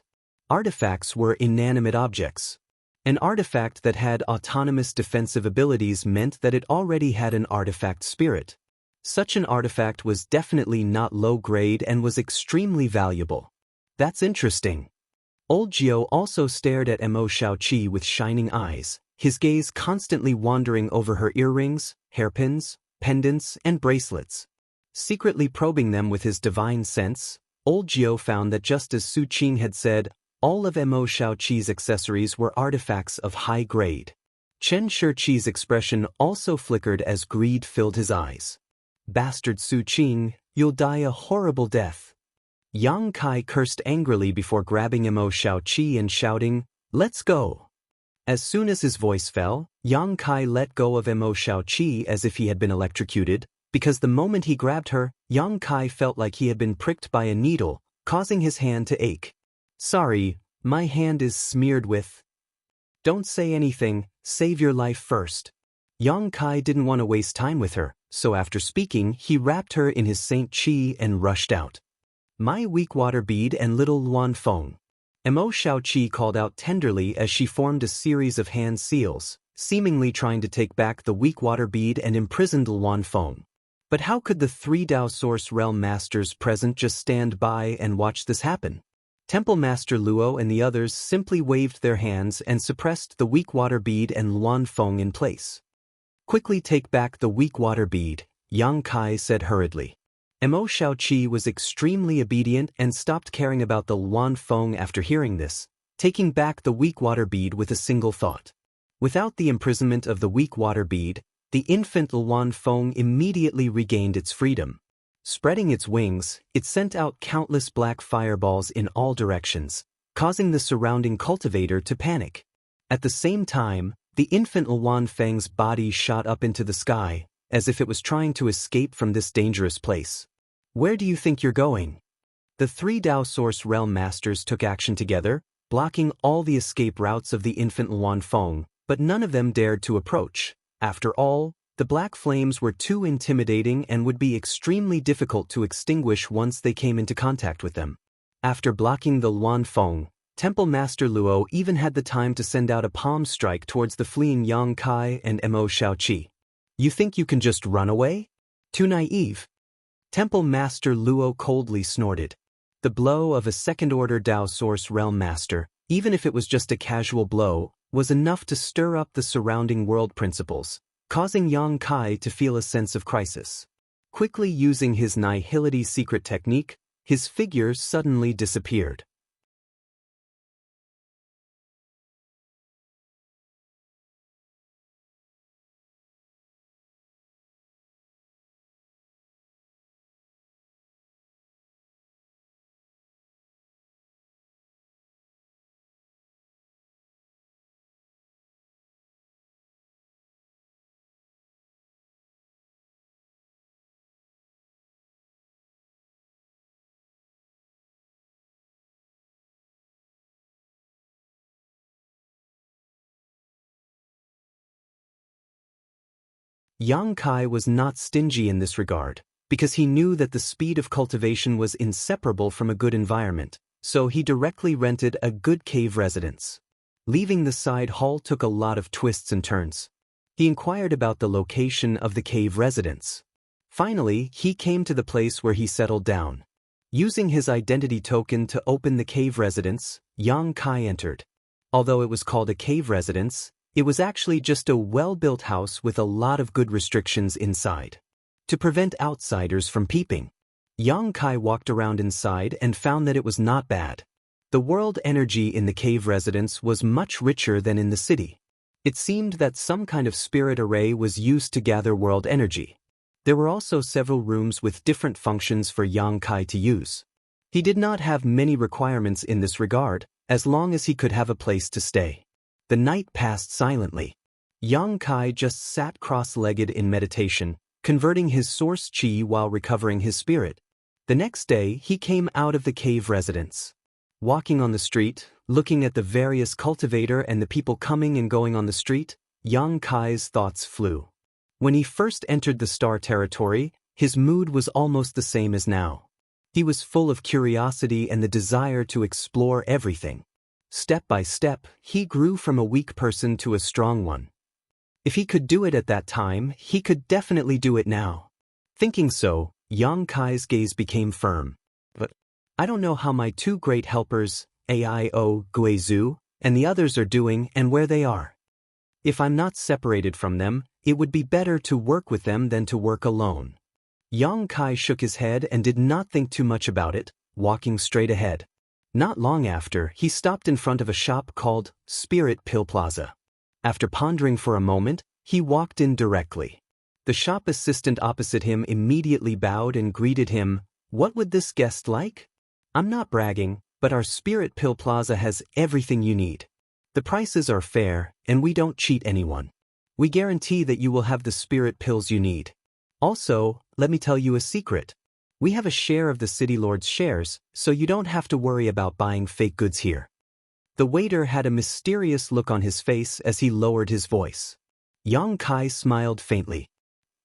Artifacts were inanimate objects. An artifact that had autonomous defensive abilities meant that it already had an artifact spirit. Such an artifact was definitely not low grade and was extremely valuable. That's interesting. Old Jiao also stared at Mo Shaoqi with shining eyes, his gaze constantly wandering over her earrings, hairpins, pendants, and bracelets. Secretly probing them with his divine sense, Old Jiao found that just as Su Qing had said, all of Mo Shaoqi's accessories were artifacts of high grade. Chen Shiqi's expression also flickered as greed filled his eyes. Bastard Su Qing, you'll die a horrible death. Yang Kai cursed angrily before grabbing Mo Shaoqi and shouting, "Let's go." As soon as his voice fell, Yang Kai let go of Mo Shaoqi as if he had been electrocuted, because the moment he grabbed her, Yang Kai felt like he had been pricked by a needle, causing his hand to ache. "Sorry, my hand is smeared with..." "Don't say anything, save your life first." Yang Kai didn't want to waste time with her, so after speaking, he wrapped her in his Saint Qi and rushed out. "My weak water bead and little Luan Feng." Mo Shaoqi called out tenderly as she formed a series of hand seals, seemingly trying to take back the weak water bead and imprisoned Luan Feng. But how could the 3 Dao Source Realm Masters present just stand by and watch this happen? Temple Master Luo and the others simply waved their hands and suppressed the weak water bead and Luan Feng in place. "Quickly take back the weak water bead," Yang Kai said hurriedly. Mo Shaoqi was extremely obedient and stopped caring about the Luan Feng after hearing this, taking back the weak water bead with a single thought. Without the imprisonment of the weak water bead, the infant Luan Feng immediately regained its freedom. Spreading its wings, it sent out countless black fireballs in all directions, causing the surrounding cultivator to panic. At the same time, the infant Luan Feng's body shot up into the sky, as if it was trying to escape from this dangerous place. "Where do you think you're going?" The 3 Dao Source Realm Masters took action together, blocking all the escape routes of the infant Luan Feng, but none of them dared to approach. After all, the black flames were too intimidating and would be extremely difficult to extinguish once they came into contact with them. After blocking the Luan Feng, Temple Master Luo even had the time to send out a palm strike towards the fleeing Yang Kai and Mo Shaoqi. "You think you can just run away? Too naive." Temple Master Luo coldly snorted. The blow of a second-order Dao Source Realm Master, even if it was just a casual blow, was enough to stir up the surrounding world principles, causing Yang Kai to feel a sense of crisis. Quickly using his Nihility secret technique, his figure suddenly disappeared. Yang Kai was not stingy in this regard, because he knew that the speed of cultivation was inseparable from a good environment, so he directly rented a good cave residence. Leaving the side hall took a lot of twists and turns. He inquired about the location of the cave residence. Finally, he came to the place where he settled down. Using his identity token to open the cave residence, Yang Kai entered. Although it was called a cave residence, it was actually just a well-built house with a lot of good restrictions inside. To prevent outsiders from peeping, Yang Kai walked around inside and found that it was not bad. The world energy in the cave residence was much richer than in the city. It seemed that some kind of spirit array was used to gather world energy. There were also several rooms with different functions for Yang Kai to use. He did not have many requirements in this regard, as long as he could have a place to stay. The night passed silently. Yang Kai just sat cross-legged in meditation, converting his source chi while recovering his spirit. The next day, he came out of the cave residence. Walking on the street, looking at the various cultivator and the people coming and going on the street, Yang Kai's thoughts flew. When he first entered the star territory, his mood was almost the same as now. He was full of curiosity and the desire to explore everything. Step by step, he grew from a weak person to a strong one. If he could do it at that time, he could definitely do it now. Thinking so, Yang Kai's gaze became firm. But I don't know how my two great helpers, Aio Guizhu, and the others are doing and where they are. If I'm not separated from them, it would be better to work with them than to work alone. Yang Kai shook his head and did not think too much about it, walking straight ahead. Not long after, he stopped in front of a shop called Spirit Pill Plaza. After pondering for a moment, he walked in directly. The shop assistant opposite him immediately bowed and greeted him. What would this guest like? I'm not bragging, but our Spirit Pill Plaza has everything you need. The prices are fair, and we don't cheat anyone. We guarantee that you will have the spirit pills you need. Also, let me tell you a secret. We have a share of the City Lord's shares, so you don't have to worry about buying fake goods here. The waiter had a mysterious look on his face as he lowered his voice. Yang Kai smiled faintly.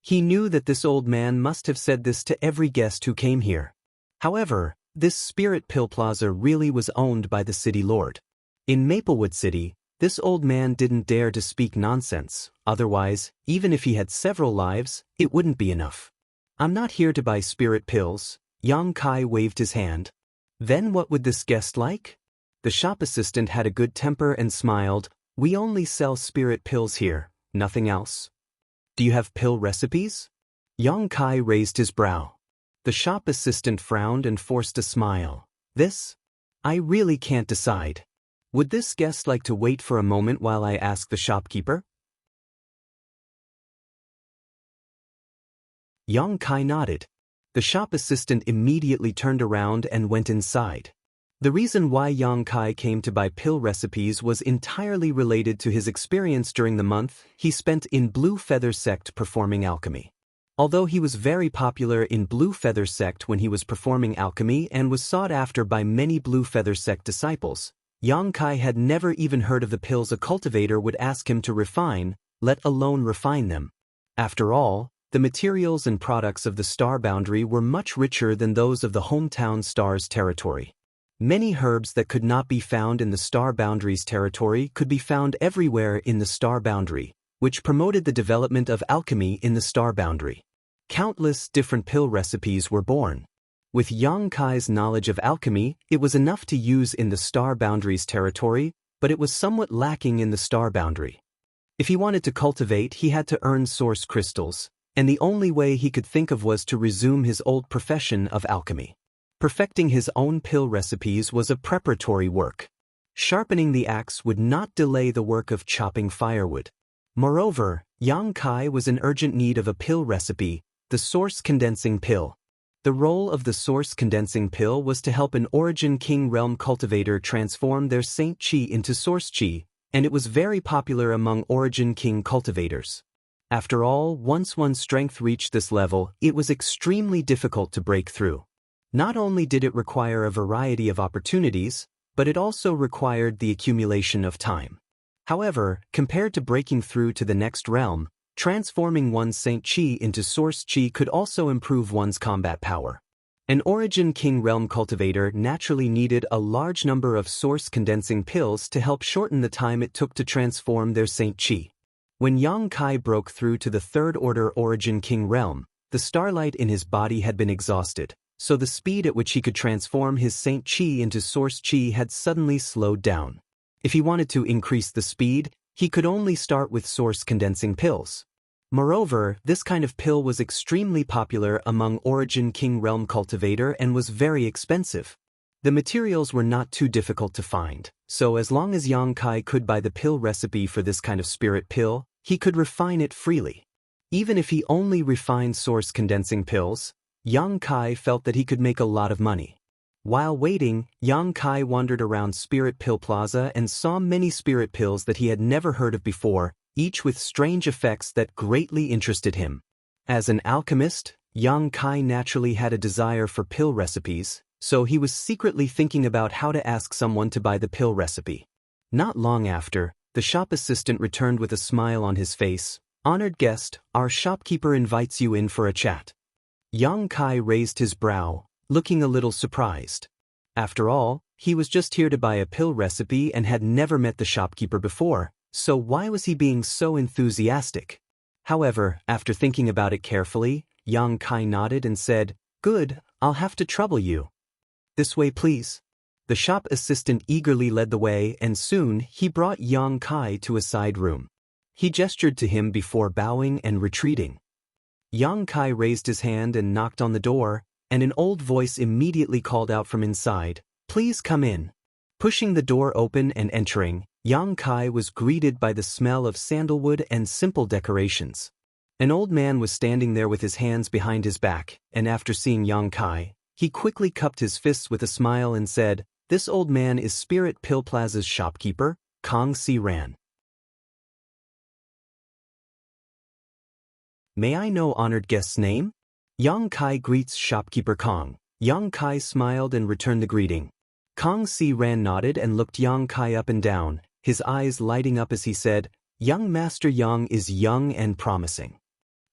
He knew that this old man must have said this to every guest who came here. However, this Spirit Pill Plaza really was owned by the City Lord. In Maplewood City, this old man didn't dare to speak nonsense, otherwise, even if he had several lives, it wouldn't be enough. I'm not here to buy spirit pills. Yang Kai waved his hand. Then what would this guest like? The shop assistant had a good temper and smiled. We only sell spirit pills here, nothing else. Do you have pill recipes? Yang Kai raised his brow. The shop assistant frowned and forced a smile. This? I really can't decide. Would this guest like to wait for a moment while I ask the shopkeeper? Yang Kai nodded. The shop assistant immediately turned around and went inside. The reason why Yang Kai came to buy pill recipes was entirely related to his experience during the month he spent in Blue Feather Sect performing alchemy. Although he was very popular in Blue Feather Sect when he was performing alchemy and was sought after by many Blue Feather Sect disciples, Yang Kai had never even heard of the pills a cultivator would ask him to refine, let alone refine them. After all, the materials and products of the Star Boundary were much richer than those of the hometown Star's territory. Many herbs that could not be found in the Star Boundary's territory could be found everywhere in the Star Boundary, which promoted the development of alchemy in the Star Boundary. Countless different pill recipes were born. With Yang Kai's knowledge of alchemy, it was enough to use in the Star Boundary's territory, but it was somewhat lacking in the Star Boundary. If he wanted to cultivate, he had to earn source crystals, and the only way he could think of was to resume his old profession of alchemy. Perfecting his own pill recipes was a preparatory work. Sharpening the axe would not delay the work of chopping firewood. Moreover, Yang Kai was in urgent need of a pill recipe, the source condensing pill. The role of the source condensing pill was to help an Origin King Realm cultivator transform their Saint Chi into Source Chi, and it was very popular among Origin King cultivators. After all, once one's strength reached this level, it was extremely difficult to break through. Not only did it require a variety of opportunities, but it also required the accumulation of time. However, compared to breaking through to the next realm, transforming one's Saint Chi into Source Chi could also improve one's combat power. An Origin King Realm cultivator naturally needed a large number of source condensing pills to help shorten the time it took to transform their Saint Chi. When Yang Kai broke through to the Third Order Origin King Realm, the starlight in his body had been exhausted, so the speed at which he could transform his Saint Chi into Source Chi had suddenly slowed down. If he wanted to increase the speed, he could only start with source condensing pills. Moreover, this kind of pill was extremely popular among Origin King Realm cultivator and was very expensive. The materials were not too difficult to find, so as long as Yang Kai could buy the pill recipe for this kind of spirit pill, he could refine it freely. Even if he only refined source condensing pills, Yang Kai felt that he could make a lot of money. While waiting, Yang Kai wandered around Spirit Pill Plaza and saw many spirit pills that he had never heard of before, each with strange effects that greatly interested him. As an alchemist, Yang Kai naturally had a desire for pill recipes, so he was secretly thinking about how to ask someone to buy the pill recipe. Not long after, the shop assistant returned with a smile on his face. "Honored guest, our shopkeeper invites you in for a chat." Yang Kai raised his brow, looking a little surprised. After all, he was just here to buy a pill recipe and had never met the shopkeeper before, so why was he being so enthusiastic? However, after thinking about it carefully, Yang Kai nodded and said, "Good, I'll have to trouble you. This way please." The shop assistant eagerly led the way and soon he brought Yang Kai to a side room. He gestured to him before bowing and retreating. Yang Kai raised his hand and knocked on the door, and an old voice immediately called out from inside, "Please come in." Pushing the door open and entering, Yang Kai was greeted by the smell of sandalwood and simple decorations. An old man was standing there with his hands behind his back, and after seeing Yang Kai, he quickly cupped his fists with a smile and said, "This old man is Spirit Pill Plaza's shopkeeper, Kong Si Ran. May I know honored guest's name?" Yang Kai greets shopkeeper Kong. Yang Kai smiled and returned the greeting. Kong Si Ran nodded and looked Yang Kai up and down, his eyes lighting up as he said, "Young Master Yang is young and promising."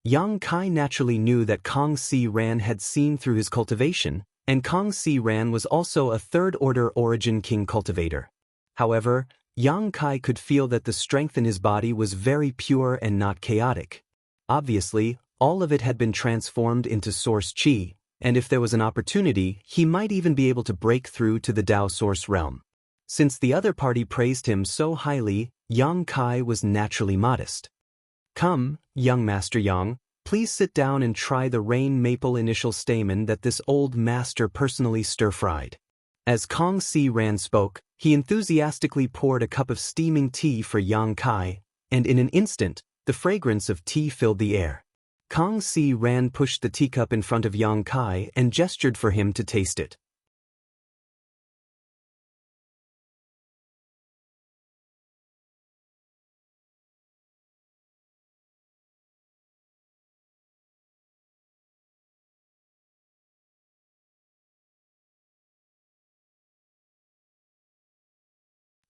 Yang Kai naturally knew that Kong Si Ran had seen through his cultivation, and Kong Si Ran was also a third-order origin king cultivator. However, Yang Kai could feel that the strength in his body was very pure and not chaotic. Obviously, all of it had been transformed into source qi, and if there was an opportunity, he might even be able to break through to the Tao source realm. Since the other party praised him so highly, Yang Kai was naturally modest. "Come, young Master Yang, please sit down and try the rain maple initial stamen that this old master personally stir-fried." As Kong Si Ran spoke, he enthusiastically poured a cup of steaming tea for Yang Kai, and in an instant, the fragrance of tea filled the air. Kong Si Ran pushed the teacup in front of Yang Kai and gestured for him to taste it.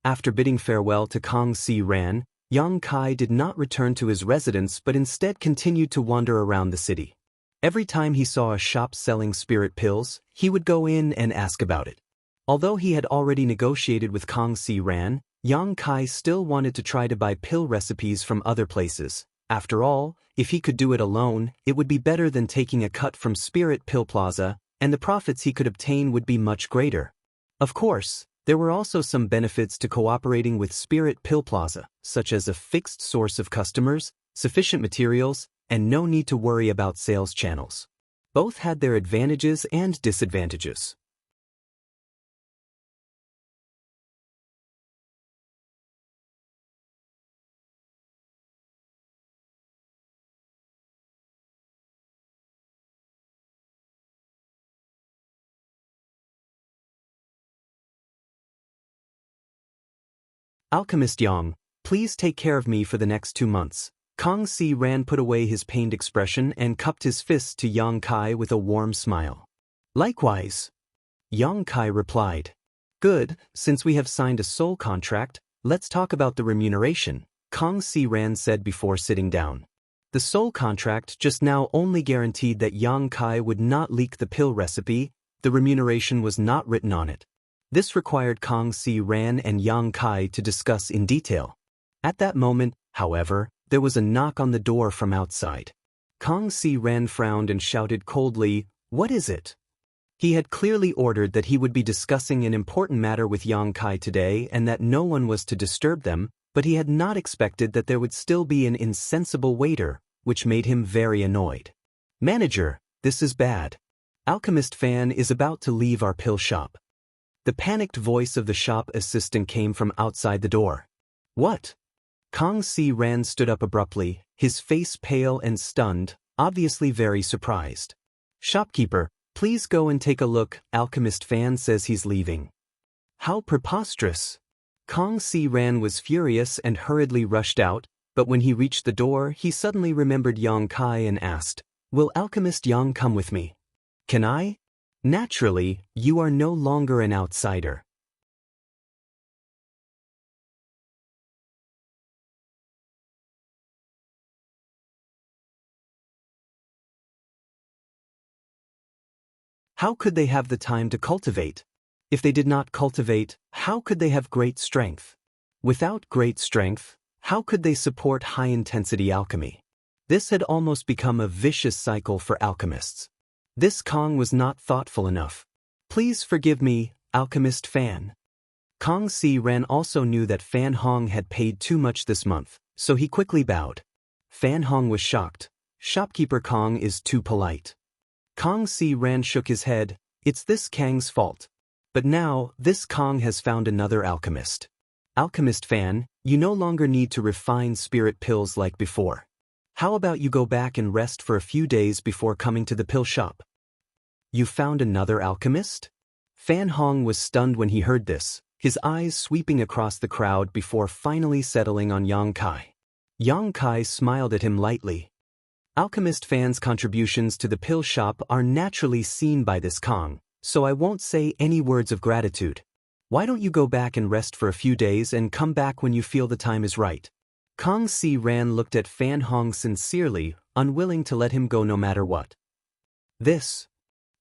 After bidding farewell to Kong Si Ran, Yang Kai did not return to his residence but instead continued to wander around the city. Every time he saw a shop selling spirit pills, he would go in and ask about it. Although he had already negotiated with Kong Si Ran, Yang Kai still wanted to try to buy pill recipes from other places. After all, if he could do it alone, it would be better than taking a cut from Spirit Pill Plaza, and the profits he could obtain would be much greater. Of course, there were also some benefits to cooperating with Spirit Pill Plaza, such as a fixed source of customers, sufficient materials, and no need to worry about sales channels. Both had their advantages and disadvantages. "Alchemist Yang, please take care of me for the next 2 months." Kong Si Ran put away his pained expression and cupped his fists to Yang Kai with a warm smile. "Likewise." Yang Kai replied. "Good, since we have signed a soul contract, let's talk about the remuneration," Kong Si Ran said before sitting down. The soul contract just now only guaranteed that Yang Kai would not leak the pill recipe, the remuneration was not written on it. This required Kong Si Ran and Yang Kai to discuss in detail. At that moment, however, there was a knock on the door from outside. Kong Si Ran frowned and shouted coldly, "What is it?" He had clearly ordered that he would be discussing an important matter with Yang Kai today and that no one was to disturb them, but he had not expected that there would still be an insensible waiter, which made him very annoyed. "Manager, this is bad. Alchemist Fan is about to leave our pill shop." The panicked voice of the shop assistant came from outside the door. "What?" Kong Si Ran stood up abruptly, his face pale and stunned, obviously very surprised. "Shopkeeper, please go and take a look, Alchemist Fan says he's leaving." How preposterous! Kong Si Ran was furious and hurriedly rushed out, but when he reached the door he suddenly remembered Yang Kai and asked, "Will Alchemist Yang come with me?" "Can I?" "Naturally, you are no longer an outsider." How could they have the time to cultivate? If they did not cultivate, how could they have great strength? Without great strength, how could they support high-intensity alchemy? This had almost become a vicious cycle for alchemists. This Kong was not thoughtful enough. Please forgive me, alchemist Fan. Kong Si Ran also knew that Fan Hong had paid too much this month, so he quickly bowed. Fan Hong was shocked. Shopkeeper Kong is too polite. Kong Si Ran shook his head. It's this Kang's fault. But now, this Kong has found another alchemist. Alchemist Fan, you no longer need to refine spirit pills like before. How about you go back and rest for a few days before coming to the pill shop? You found another alchemist? Fan Hong was stunned when he heard this, his eyes sweeping across the crowd before finally settling on Yang Kai. Yang Kai smiled at him lightly. Alchemist Fan's contributions to the pill shop are naturally seen by this Kong, so I won't say any words of gratitude. Why don't you go back and rest for a few days and come back when you feel the time is right? Kong Si Ran looked at Fan Hong sincerely, unwilling to let him go no matter what.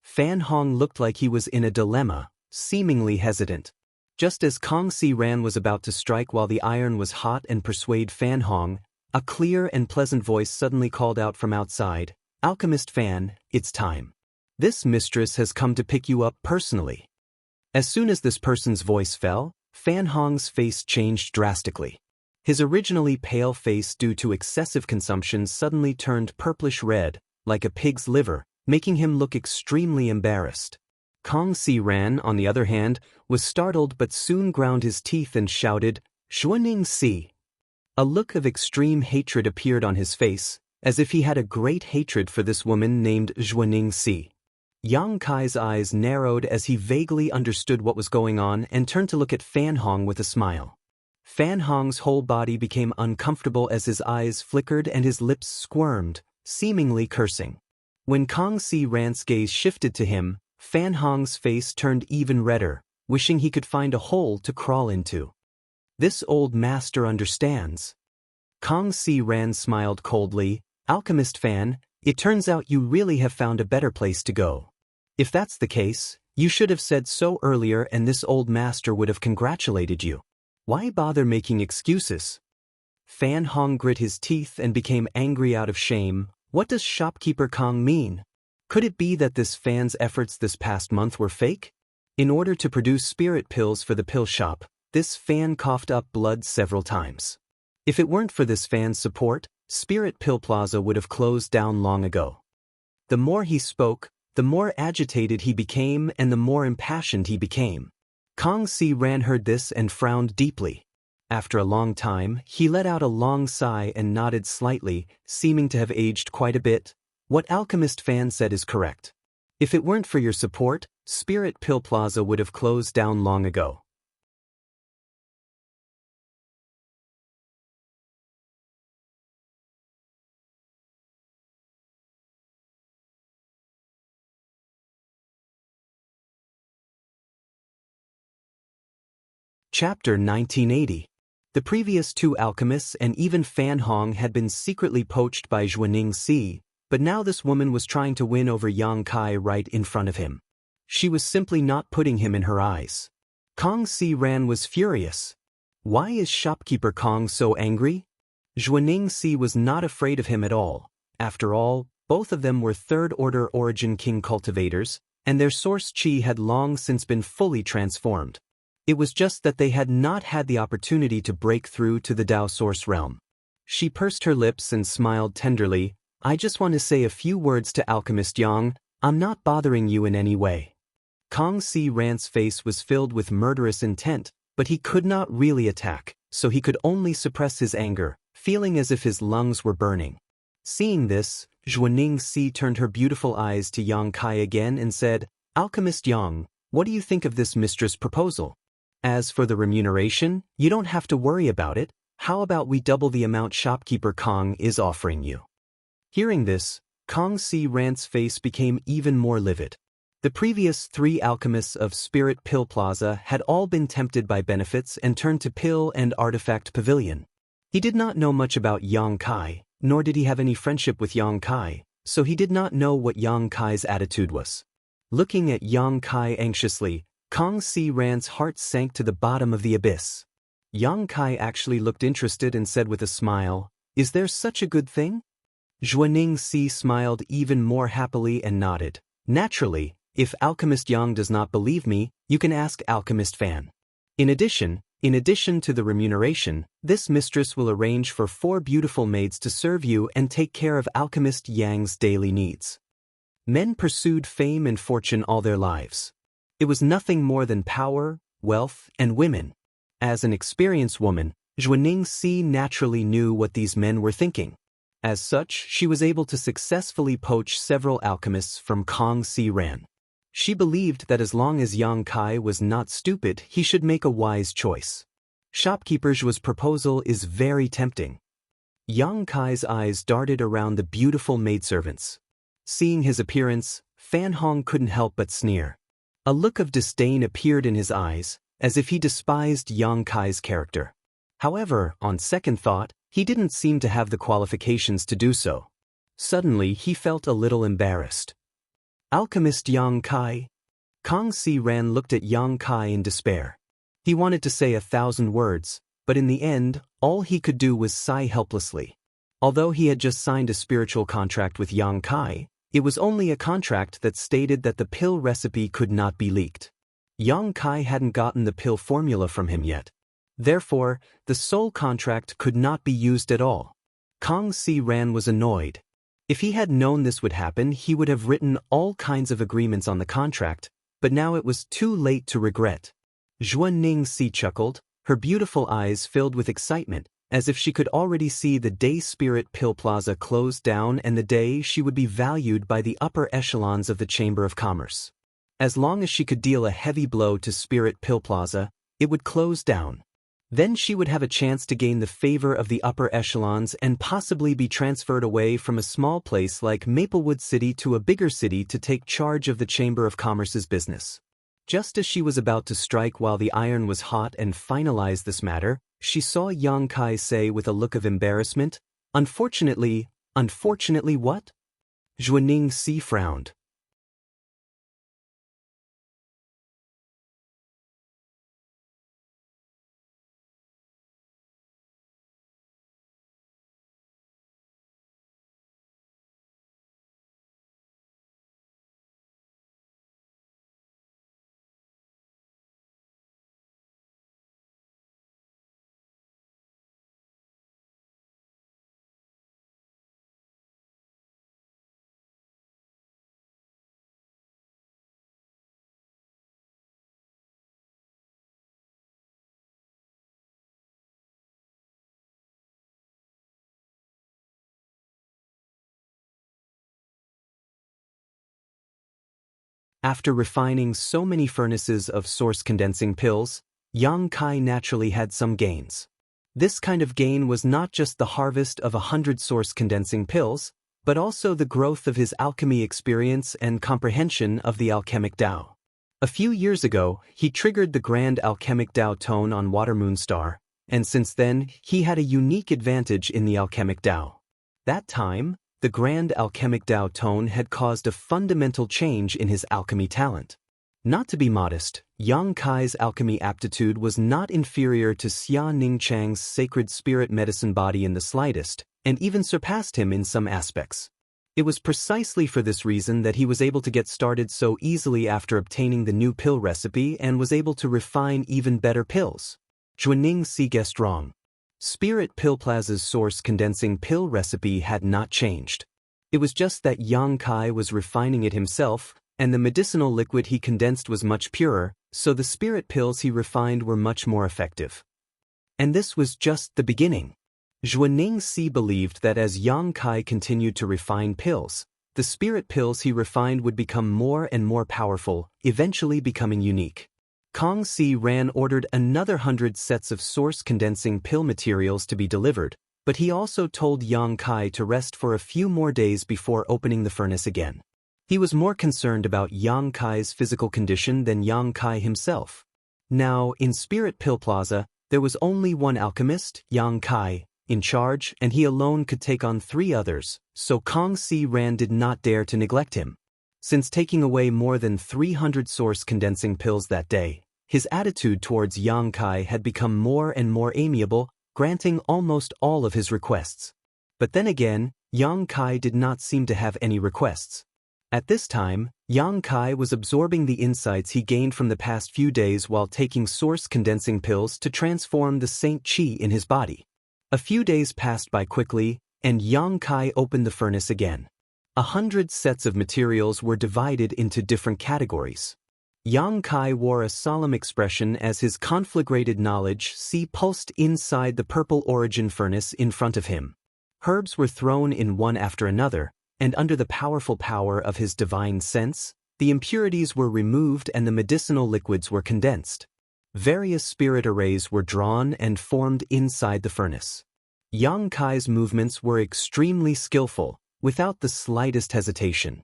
Fan Hong looked like he was in a dilemma, seemingly hesitant. Just as Kong Si Ran was about to strike while the iron was hot and persuade Fan Hong, a clear and pleasant voice suddenly called out from outside, "Alchemist Fan, it's time. This mistress has come to pick you up personally." As soon as this person's voice fell, Fan Hong's face changed drastically. His originally pale face due to excessive consumption suddenly turned purplish red, like a pig's liver, making him look extremely embarrassed. Kong Si Ran, on the other hand, was startled but soon ground his teeth and shouted, "Xuaning Si." A look of extreme hatred appeared on his face, as if he had a great hatred for this woman named Xuaning Si. Yang Kai's eyes narrowed as he vaguely understood what was going on and turned to look at Fan Hong with a smile. Fan Hong's whole body became uncomfortable as his eyes flickered and his lips squirmed, seemingly cursing. When Kong Si Ran's gaze shifted to him, Fan Hong's face turned even redder, wishing he could find a hole to crawl into. This old master understands. Kong Si Ran smiled coldly. "Alchemist Fan, it turns out you really have found a better place to go. If that's the case, you should have said so earlier and this old master would have congratulated you. Why bother making excuses?" Fan Hong grit his teeth and became angry out of shame. What does shopkeeper Kong mean? Could it be that this Fan's efforts this past month were fake? In order to produce spirit pills for the pill shop, this Fan coughed up blood several times. If it weren't for this Fan's support, Spirit Pill Plaza would have closed down long ago. The more he spoke, the more agitated he became and the more impassioned he became. Kong Si Ran heard this and frowned deeply. After a long time, he let out a long sigh and nodded slightly, seeming to have aged quite a bit. What Alchemist Fan said is correct. If it weren't for your support, Spirit Pill Plaza would have closed down long ago. Chapter 1980. The previous two alchemists and even Fan Hong had been secretly poached by Xuaning Si, but now this woman was trying to win over Yang Kai right in front of him. She was simply not putting him in her eyes. Kong Si Ran was furious. Why is shopkeeper Kong so angry? Xuaning Si was not afraid of him at all. After all, both of them were third-order origin king cultivators, and their source chi had long since been fully transformed. It was just that they had not had the opportunity to break through to the Tao source realm. She pursed her lips and smiled tenderly. "I just want to say a few words to Alchemist Yang. I'm not bothering you in any way." Kong Si Ran's face was filled with murderous intent, but he could not really attack, so he could only suppress his anger, feeling as if his lungs were burning. Seeing this, Xuaning Si turned her beautiful eyes to Yang Kai again and said, "Alchemist Yang, what do you think of this mistress' proposal? As for the remuneration, you don't have to worry about it. How about we double the amount shopkeeper Kong is offering you?" Hearing this, Kong Si Ran's face became even more livid. The previous three alchemists of Spirit Pill Plaza had all been tempted by benefits and turned to Pill and Artifact Pavilion. He did not know much about Yang Kai, nor did he have any friendship with Yang Kai, so he did not know what Yang Kai's attitude was. Looking at Yang Kai anxiously, Kang Si Ran's heart sank to the bottom of the abyss. Yang Kai actually looked interested and said with a smile, "Is there such a good thing?" Zhuaning Si smiled even more happily and nodded. "Naturally, if Alchemist Yang does not believe me, you can ask Alchemist Fan. In addition to the remuneration, this mistress will arrange for 4 beautiful maids to serve you and take care of Alchemist Yang's daily needs." Men pursued fame and fortune all their lives. It was nothing more than power, wealth, and women. As an experienced woman, Zhuaning Si naturally knew what these men were thinking. As such, she was able to successfully poach several alchemists from Kang Si Ran. She believed that as long as Yang Kai was not stupid, he should make a wise choice. Shopkeeper Zhu's proposal is very tempting. Yang Kai's eyes darted around the beautiful maidservants. Seeing his appearance, Fan Hong couldn't help but sneer. A look of disdain appeared in his eyes, as if he despised Yang Kai's character. However, on second thought, he didn't seem to have the qualifications to do so. Suddenly, he felt a little embarrassed. Alchemist Yang Kai? Kang Si Ran looked at Yang Kai in despair. He wanted to say 1,000 words, but in the end, all he could do was sigh helplessly. Although he had just signed a spiritual contract with Yang Kai, it was only a contract that stated that the pill recipe could not be leaked. Yang Kai hadn't gotten the pill formula from him yet. Therefore, the soul contract could not be used at all. Kang Si Ran was annoyed. If he had known this would happen, he would have written all kinds of agreements on the contract, but now it was too late to regret. Zhuaning Si chuckled, her beautiful eyes filled with excitement, as if she could already see the day Spirit Pill Plaza closed down and the day she would be valued by the upper echelons of the Chamber of Commerce. As long as she could deal a heavy blow to Spirit Pill Plaza, it would close down. Then she would have a chance to gain the favor of the upper echelons and possibly be transferred away from a small place like Maplewood City to a bigger city to take charge of the Chamber of Commerce's business. Just as she was about to strike while the iron was hot and finalize this matter, she saw Yang Kai say with a look of embarrassment, Unfortunately what?" Zhuaning Si frowned. After refining so many furnaces of source condensing pills, Yang Kai naturally had some gains. This kind of gain was not just the harvest of 100 source condensing pills, but also the growth of his alchemy experience and comprehension of the alchemic Tao. A few years ago, he triggered the grand alchemic Tao tone on Water Moon Star, and since then, he had a unique advantage in the alchemic Tao. That time, the grand alchemic Tao tone had caused a fundamental change in his alchemy talent. Not to be modest, Yang Kai's alchemy aptitude was not inferior to Xia Ningchang's sacred spirit medicine body in the slightest, and even surpassed him in some aspects. It was precisely for this reason that he was able to get started so easily after obtaining the new pill recipe and was able to refine even better pills. Zhuaning Si guessed wrong. Spirit Pill Plaza's source condensing pill recipe had not changed. It was just that Yang Kai was refining it himself, and the medicinal liquid he condensed was much purer, so the spirit pills he refined were much more effective. And this was just the beginning. Zhuaning Si believed that as Yang Kai continued to refine pills, the spirit pills he refined would become more and more powerful, eventually becoming unique. Kang Si Ran ordered another 100 sets of source condensing pill materials to be delivered, but he also told Yang Kai to rest for a few more days before opening the furnace again. He was more concerned about Yang Kai's physical condition than Yang Kai himself. Now, in Spirit Pill Plaza, there was only one alchemist, Yang Kai, in charge, and he alone could take on 3 others, so Kang Si Ran did not dare to neglect him. Since taking away more than 300 source condensing pills that day, his attitude towards Yang Kai had become more and more amiable, granting almost all of his requests. But then again, Yang Kai did not seem to have any requests. At this time, Yang Kai was absorbing the insights he gained from the past few days while taking source condensing pills to transform the Saint Qi in his body. A few days passed by quickly, and Yang Kai opened the furnace again. 100 sets of materials were divided into different categories. Yang Kai wore a solemn expression as his conflagrated knowledge pulsed inside the purple origin furnace in front of him. Herbs were thrown in one after another, and under the powerful power of his divine sense, the impurities were removed and the medicinal liquids were condensed. Various spirit arrays were drawn and formed inside the furnace. Yang Kai's movements were extremely skillful, without the slightest hesitation.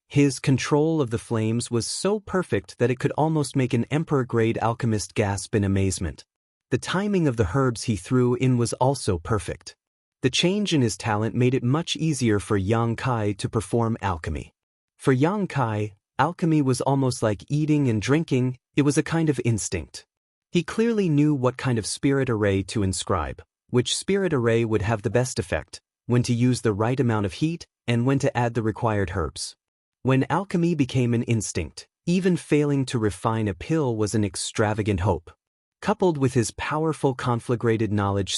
His control of the flames was so perfect that it could almost make an emperor-grade alchemist gasp in amazement. The timing of the herbs he threw in was also perfect. The change in his talent made it much easier for Yang Kai to perform alchemy. For Yang Kai, alchemy was almost like eating and drinking, it was a kind of instinct. He clearly knew what kind of spirit array to inscribe, which spirit array would have the best effect, when to use the right amount of heat, and when to add the required herbs. When alchemy became an instinct, even failing to refine a pill was an extravagant hope. Coupled with his powerful conflagrated knowledge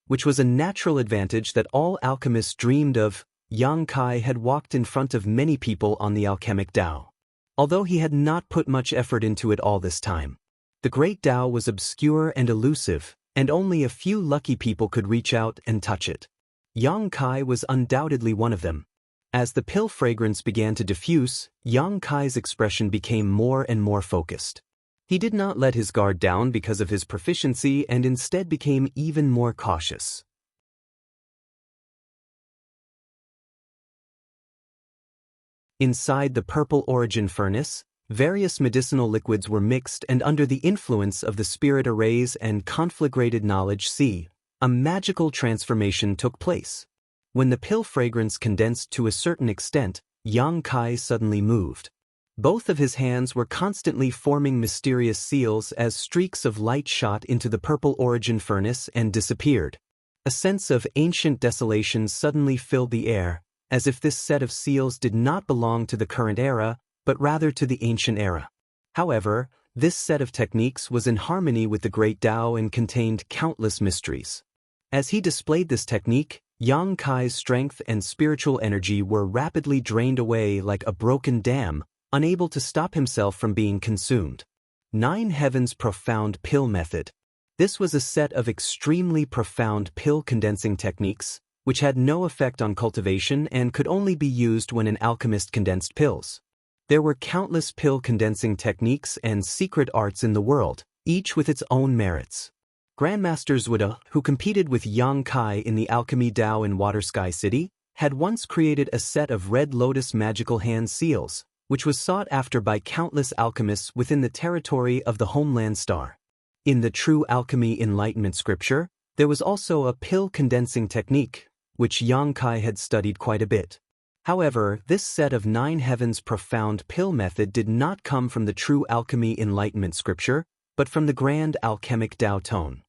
which was a natural advantage that all alchemists dreamed of, Yang Kai had walked in front of many people on the alchemic Tao. Although he had not put much effort into it all this time. The great Tao was obscure and elusive, and only a few lucky people could reach out and touch it. Yang Kai was undoubtedly one of them. As the pill fragrance began to diffuse, Yang Kai's expression became more and more focused. He did not let his guard down because of his proficiency and instead became even more cautious. Inside the purple origin furnace, various medicinal liquids were mixed, and under the influence of the spirit arrays and conflagrated knowledge a magical transformation took place. When the pill fragrance condensed to a certain extent, Yang Kai suddenly moved. Both of his hands were constantly forming mysterious seals as streaks of light shot into the purple origin furnace and disappeared. A sense of ancient desolation suddenly filled the air, as if this set of seals did not belong to the current era, but rather to the ancient era. However, this set of techniques was in harmony with the great Tao and contained countless mysteries. As he displayed this technique, Yang Kai's strength and spiritual energy were rapidly drained away like a broken dam, unable to stop himself from being consumed. 9 Heavens Profound Pill Method. This was a set of extremely profound pill condensing techniques, which had no effect on cultivation and could only be used when an alchemist condensed pills. There were countless pill condensing techniques and secret arts in the world, each with its own merits. Grandmaster Wuxia, who competed with Yang Kai in the Alchemy Dao in Water Sky City, had once created a set of Red Lotus magical hand seals, which was sought after by countless alchemists within the territory of the Homeland Star. In the True Alchemy Enlightenment scripture, there was also a pill condensing technique, which Yang Kai had studied quite a bit. However, this set of 9 Heavens Profound Pill Method did not come from the True Alchemy Enlightenment scripture, but from the Grand Alchemic Tao Tone.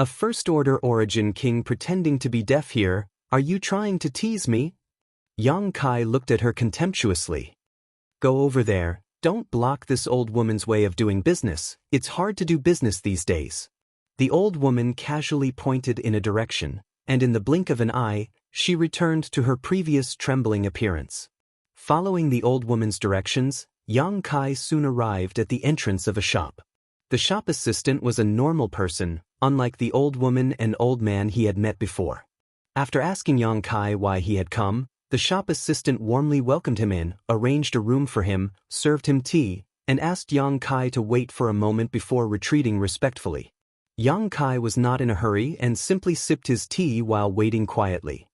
A first-order origin king pretending to be deaf here, are you trying to tease me? Yang Kai looked at her contemptuously. Go over there, don't block this old woman's way of doing business, it's hard to do business these days. The old woman casually pointed in a direction, and in the blink of an eye, she returned to her previous trembling appearance. Following the old woman's directions, Yang Kai soon arrived at the entrance of a shop. The shop assistant was a normal person, unlike the old woman and old man he had met before. After asking Yang Kai why he had come, the shop assistant warmly welcomed him in, arranged a room for him, served him tea, and asked Yang Kai to wait for a moment before retreating respectfully. Yang Kai was not in a hurry and simply sipped his tea while waiting quietly.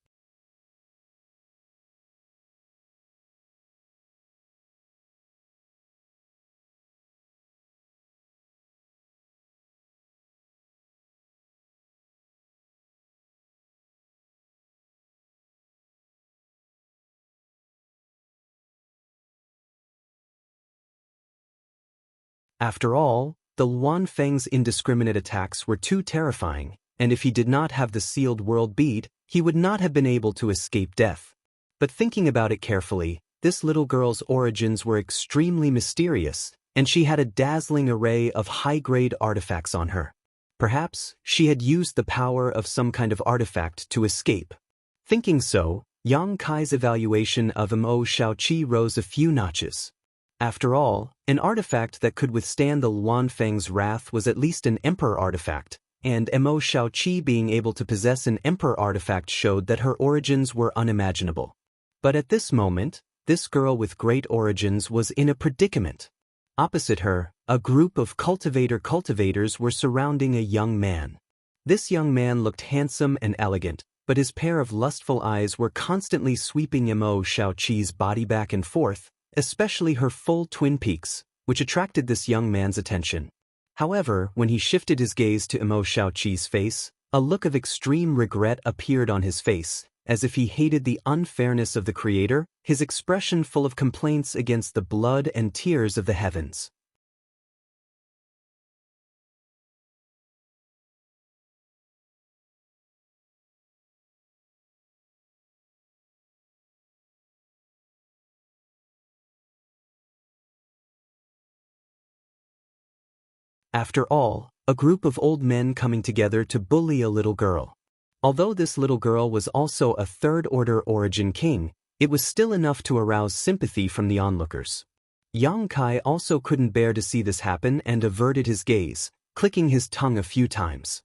After all, the Luan Feng's indiscriminate attacks were too terrifying, and if he did not have the sealed world bead, he would not have been able to escape death. But thinking about it carefully, this little girl's origins were extremely mysterious, and she had a dazzling array of high-grade artifacts on her. Perhaps she had used the power of some kind of artifact to escape. Thinking so, Yang Kai's evaluation of Mo Shaoqi rose a few notches. After all, an artifact that could withstand the Luan Feng's wrath was at least an emperor artifact, and Mo Shaoqi being able to possess an emperor artifact showed that her origins were unimaginable. But at this moment, this girl with great origins was in a predicament. Opposite her, a group of cultivators were surrounding a young man. This young man looked handsome and elegant, but his pair of lustful eyes were constantly sweeping Mo Shaoqi's body back and forth, especially her full twin peaks, which attracted this young man's attention. However, when he shifted his gaze to Mo Shaoqi's face, a look of extreme regret appeared on his face, as if he hated the unfairness of the Creator, his expression full of complaints against the blood and tears of the heavens. After all, a group of old men coming together to bully a little girl. Although this little girl was also a third-order origin king, it was still enough to arouse sympathy from the onlookers. Yang Kai also couldn't bear to see this happen and averted his gaze, clicking his tongue a few times.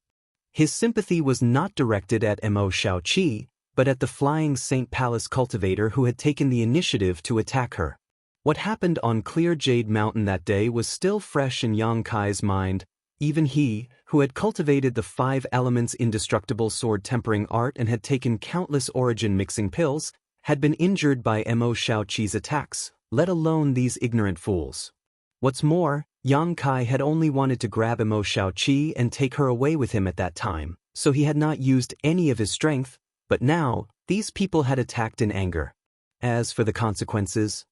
His sympathy was not directed at Mo Shaoqi, but at the Flying Saint Palace cultivator who had taken the initiative to attack her. What happened on Clear Jade Mountain that day was still fresh in Yang Kai's mind. Even he, who had cultivated the 5 elements indestructible sword tempering art and had taken countless origin mixing pills, had been injured by Mo Shaoqi's attacks, let alone these ignorant fools. What's more, Yang Kai had only wanted to grab Mo Shaoqi and take her away with him at that time, so he had not used any of his strength, but now, these people had attacked in anger. As for the consequences,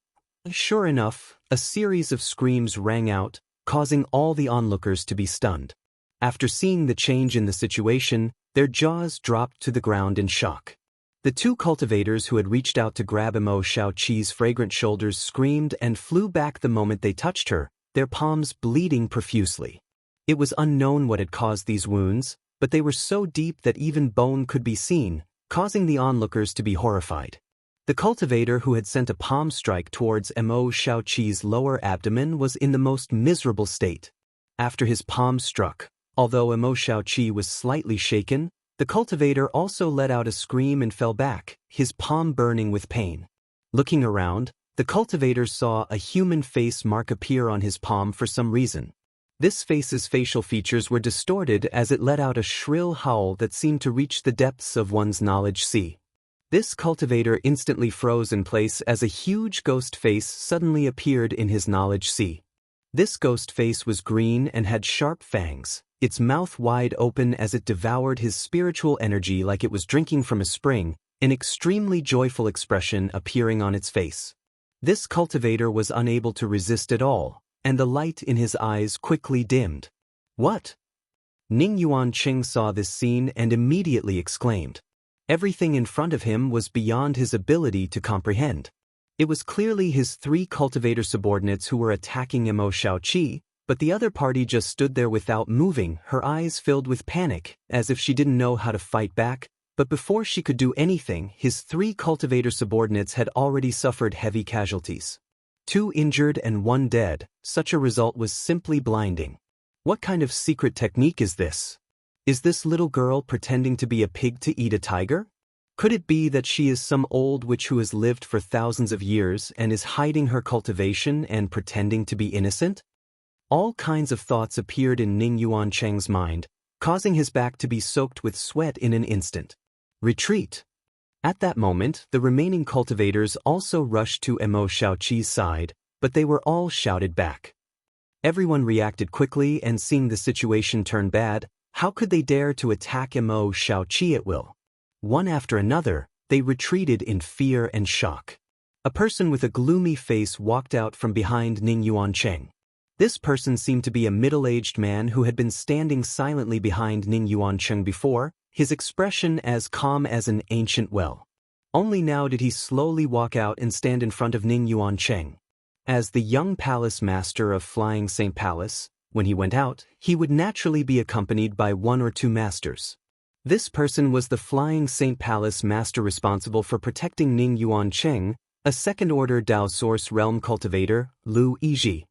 sure enough, a series of screams rang out, causing all the onlookers to be stunned. After seeing the change in the situation, their jaws dropped to the ground in shock. The 2 cultivators who had reached out to grab Mo Shaoqi's fragrant shoulders screamed and flew back the moment they touched her, their palms bleeding profusely. It was unknown what had caused these wounds, but they were so deep that even bone could be seen, causing the onlookers to be horrified. The cultivator who had sent a palm strike towards Mo Shaoqi's lower abdomen was in the most miserable state. After his palm struck, although Mo Shaoqi was slightly shaken, the cultivator also let out a scream and fell back, his palm burning with pain. Looking around, the cultivator saw a human face mark appear on his palm for some reason. This face's facial features were distorted as it let out a shrill howl that seemed to reach the depths of one's knowledge sea. This cultivator instantly froze in place as a huge ghost face suddenly appeared in his knowledge sea. This ghost face was green and had sharp fangs, its mouth wide open as it devoured his spiritual energy like it was drinking from a spring, an extremely joyful expression appearing on its face. This cultivator was unable to resist at all, and the light in his eyes quickly dimmed. What? Ning Yuan Qing saw this scene and immediately exclaimed. Everything in front of him was beyond his ability to comprehend. It was clearly his 3 cultivator subordinates who were attacking Mo Shaoqi, but the other party just stood there without moving, her eyes filled with panic, as if she didn't know how to fight back, But before she could do anything, his 3 cultivator subordinates had already suffered heavy casualties. 2 injured and 1 dead. Such a result was simply blinding. What kind of secret technique is this? Is this little girl pretending to be a pig to eat a tiger? Could it be that she is some old witch who has lived for thousands of years and is hiding her cultivation and pretending to be innocent? All kinds of thoughts appeared in Ning Yuancheng's mind, causing his back to be soaked with sweat in an instant. Retreat! At that moment, the remaining cultivators also rushed to Mo Shaoqi's side, but they were all shouted back. Everyone reacted quickly, and seeing the situation turn bad, how could they dare to attack Mo Shaoqi at will? One after another, they retreated in fear and shock. A person with a gloomy face walked out from behind Ning Yuancheng. This person seemed to be a middle-aged man who had been standing silently behind Ning Yuancheng before, his expression as calm as an ancient well. Only now did he slowly walk out and stand in front of Ning Yuancheng. As the young palace master of Flying Saint Palace, when he went out, he would naturally be accompanied by 1 or 2 masters. This person was the Flying Saint Palace master responsible for protecting Ning Yuancheng, a second-order Dao Source Realm cultivator, Lu Yizhi.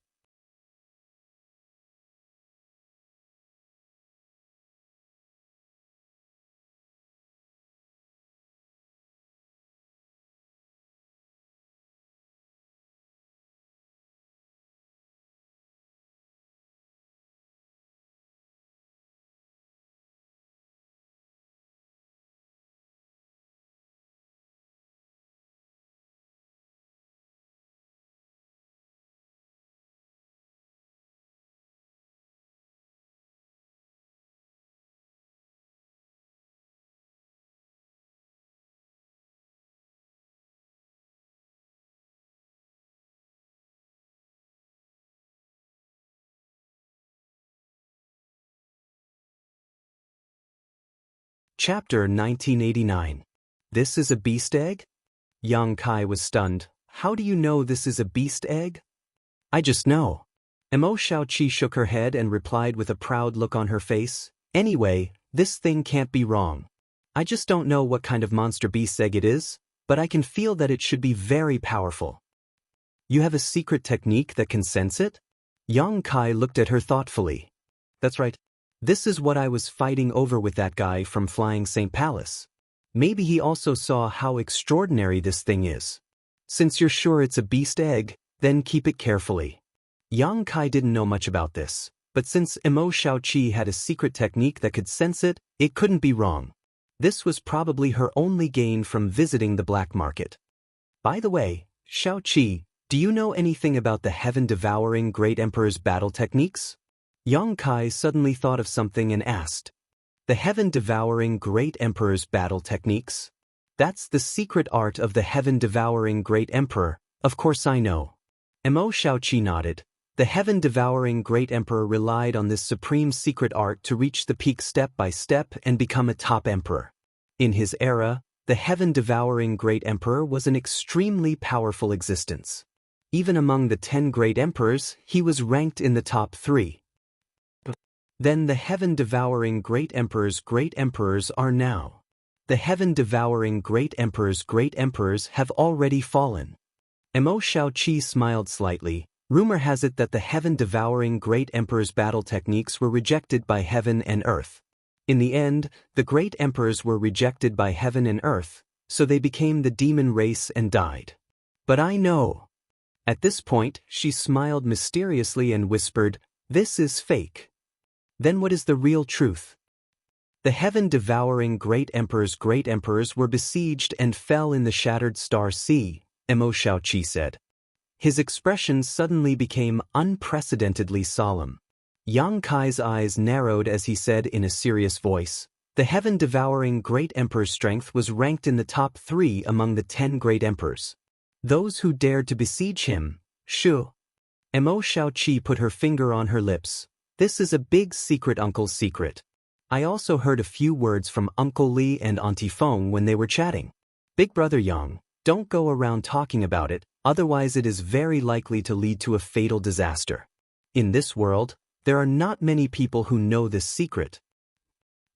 Chapter 1989. This is a beast egg? Yang Kai was stunned. How do you know this is a beast egg? I just know. Mo Shaoqi shook her head and replied with a proud look on her face. Anyway, this thing can't be wrong. I just don't know what kind of monster beast egg it is, but I can feel that it should be very powerful. You have a secret technique that can sense it? Yang Kai looked at her thoughtfully. That's right. This is what I was fighting over with that guy from Flying Saint Palace. Maybe he also saw how extraordinary this thing is. Since you're sure it's a beast egg, then keep it carefully. Yang Kai didn't know much about this, but since Mo Shaoqi had a secret technique that could sense it, it couldn't be wrong. This was probably her only gain from visiting the black market. By the way, Shaoqi, do you know anything about the heaven-devouring Great Emperor's battle techniques? Yang Kai suddenly thought of something and asked. The heaven-devouring Great Emperor's battle techniques? That's the secret art of the heaven-devouring Great Emperor, of course I know. Mo Shaoqi nodded. The heaven-devouring Great Emperor relied on this supreme secret art to reach the peak step by step and become a top emperor. In his era, the heaven-devouring Great Emperor was an extremely powerful existence. Even among the 10 great emperors, he was ranked in the top 3. Then the heaven-devouring great emperors are now. The heaven-devouring great emperors have already fallen. Mo Shaoqi smiled slightly. Rumor has it that the heaven-devouring great emperor's battle techniques were rejected by heaven and earth. In the end, the great emperors were rejected by heaven and earth, so they became the demon race and died. But I know. At this point, she smiled mysteriously and whispered, "This is fake." Then what is the real truth? The heaven-devouring great emperors were besieged and fell in the shattered star sea, Mo Shaoqi said. His expression suddenly became unprecedentedly solemn. Yang Kai's eyes narrowed as he said in a serious voice, the heaven-devouring great emperor's strength was ranked in the top 3 among the 10 great emperors. Those who dared to besiege him, Shu. Mo Shaoqi put her finger on her lips. This is a big secret, uncle's secret. I also heard a few words from Uncle Li and Auntie Feng when they were chatting. Big brother Yang, don't go around talking about it, otherwise it is very likely to lead to a fatal disaster. In this world, there are not many people who know this secret.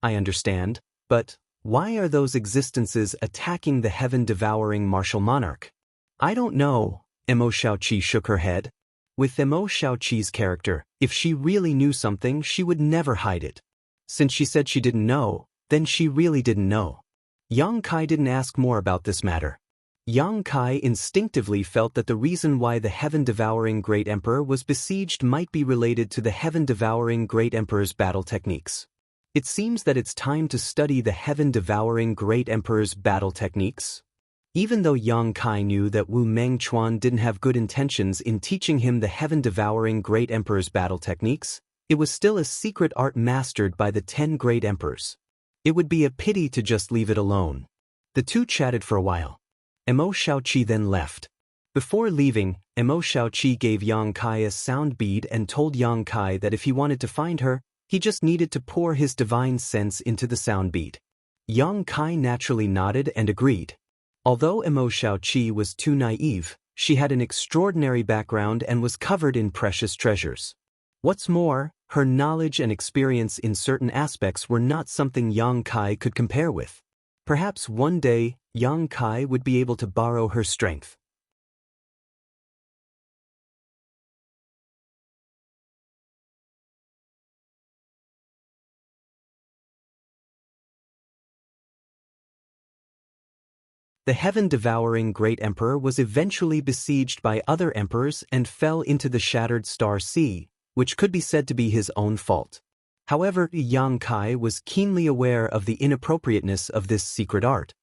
I understand, but Why are those existences attacking the heaven-devouring martial monarch? I don't know, Emo Shaoqi shook her head. With Emo Shaoqi's character, if she really knew something, she would never hide it. Since she said she didn't know, then she really didn't know. Yang Kai didn't ask more about this matter. Yang Kai instinctively felt that the reason why the heaven-devouring Great Emperor was besieged might be related to the heaven-devouring Great Emperor's battle techniques. It seems that it's time to study the heaven-devouring Great Emperor's battle techniques. Even though Yang Kai knew that Wu Mengchuan didn't have good intentions in teaching him the heaven-devouring Great Emperor's battle techniques, it was still a secret art mastered by the 10 Great Emperors. It would be a pity to just leave it alone. The two chatted for a while. Emo Shaoqi then left. Before leaving, Emo Shaoqi gave Yang Kai a sound bead and told Yang Kai that if he wanted to find her, he just needed to pour his divine sense into the sound bead. Yang Kai naturally nodded and agreed. Although Emo Shaoqi was too naive, she had an extraordinary background and was covered in precious treasures. What's more, her knowledge and experience in certain aspects were not something Yang Kai could compare with. Perhaps one day, Yang Kai would be able to borrow her strength. The heaven-devouring Great Emperor was eventually besieged by other emperors and fell into the shattered Star Sea, which could be said to be his own fault. However, Yang Kai was keenly aware of the inappropriateness of this secret art.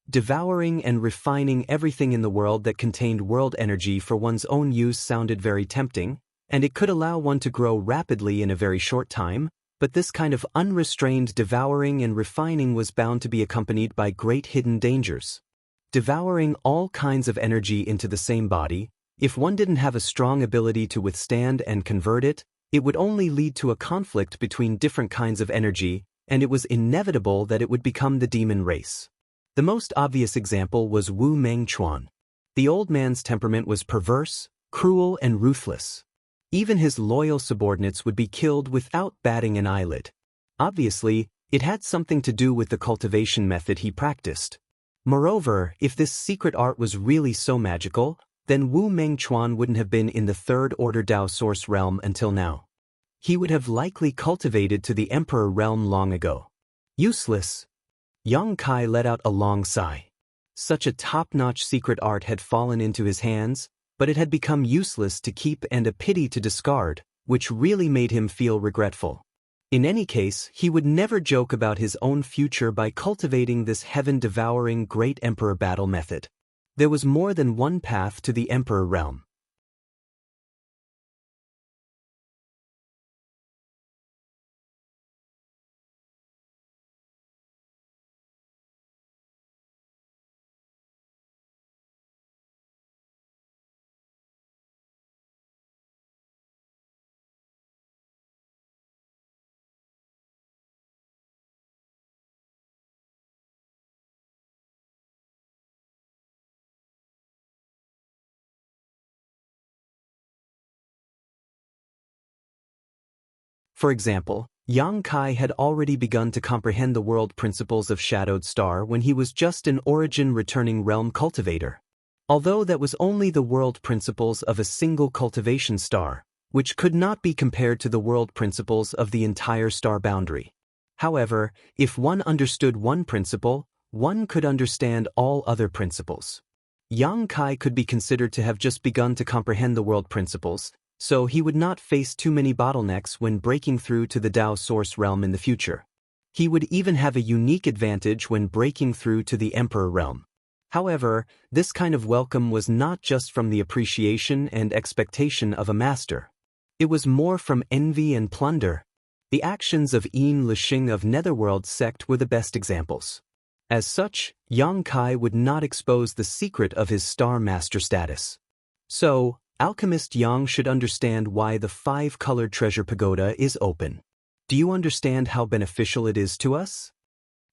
Devouring and refining everything in the world that contained world energy for one's own use sounded very tempting, and it could allow one to grow rapidly in a very short time, but this kind of unrestrained devouring and refining was bound to be accompanied by great hidden dangers. Devouring all kinds of energy into the same body, if one didn't have a strong ability to withstand and convert it, it would only lead to a conflict between different kinds of energy, and it was inevitable that it would become the demon race. The most obvious example was Wu Mengchuan. The old man's temperament was perverse, cruel, and ruthless. Even his loyal subordinates would be killed without batting an eyelid. Obviously, it had something to do with the cultivation method he practiced. Moreover, if this secret art was really so magical, then Wu Mengchuan wouldn't have been in the Third Order Dao Source realm until now. He would have likely cultivated to the Emperor realm long ago. Useless. Yang Kai let out a long sigh. Such a top-notch secret art had fallen into his hands, but it had become useless to keep and a pity to discard, which really made him feel regretful. In any case, he would never joke about his own future by cultivating this heaven-devouring Great Emperor battle method. There was more than one path to the Emperor realm. For example, Yang Kai had already begun to comprehend the world principles of Shadowed Star when he was just an origin-returning realm cultivator. Although that was only the world principles of a single cultivation star, which could not be compared to the world principles of the entire star boundary. However, if one understood one principle, one could understand all other principles. Yang Kai could be considered to have just begun to comprehend the world principles, so he would not face too many bottlenecks when breaking through to the Dao Source realm in the future. He would even have a unique advantage when breaking through to the Emperor realm. However, this kind of welcome was not just from the appreciation and expectation of a master. It was more from envy and plunder. The actions of Yin Lixing of Netherworld sect were the best examples. As such, Yang Kai would not expose the secret of his Star Master status. So, Alchemist Yang should understand why the 5-colored treasure pagoda is open. Do you understand how beneficial it is to us?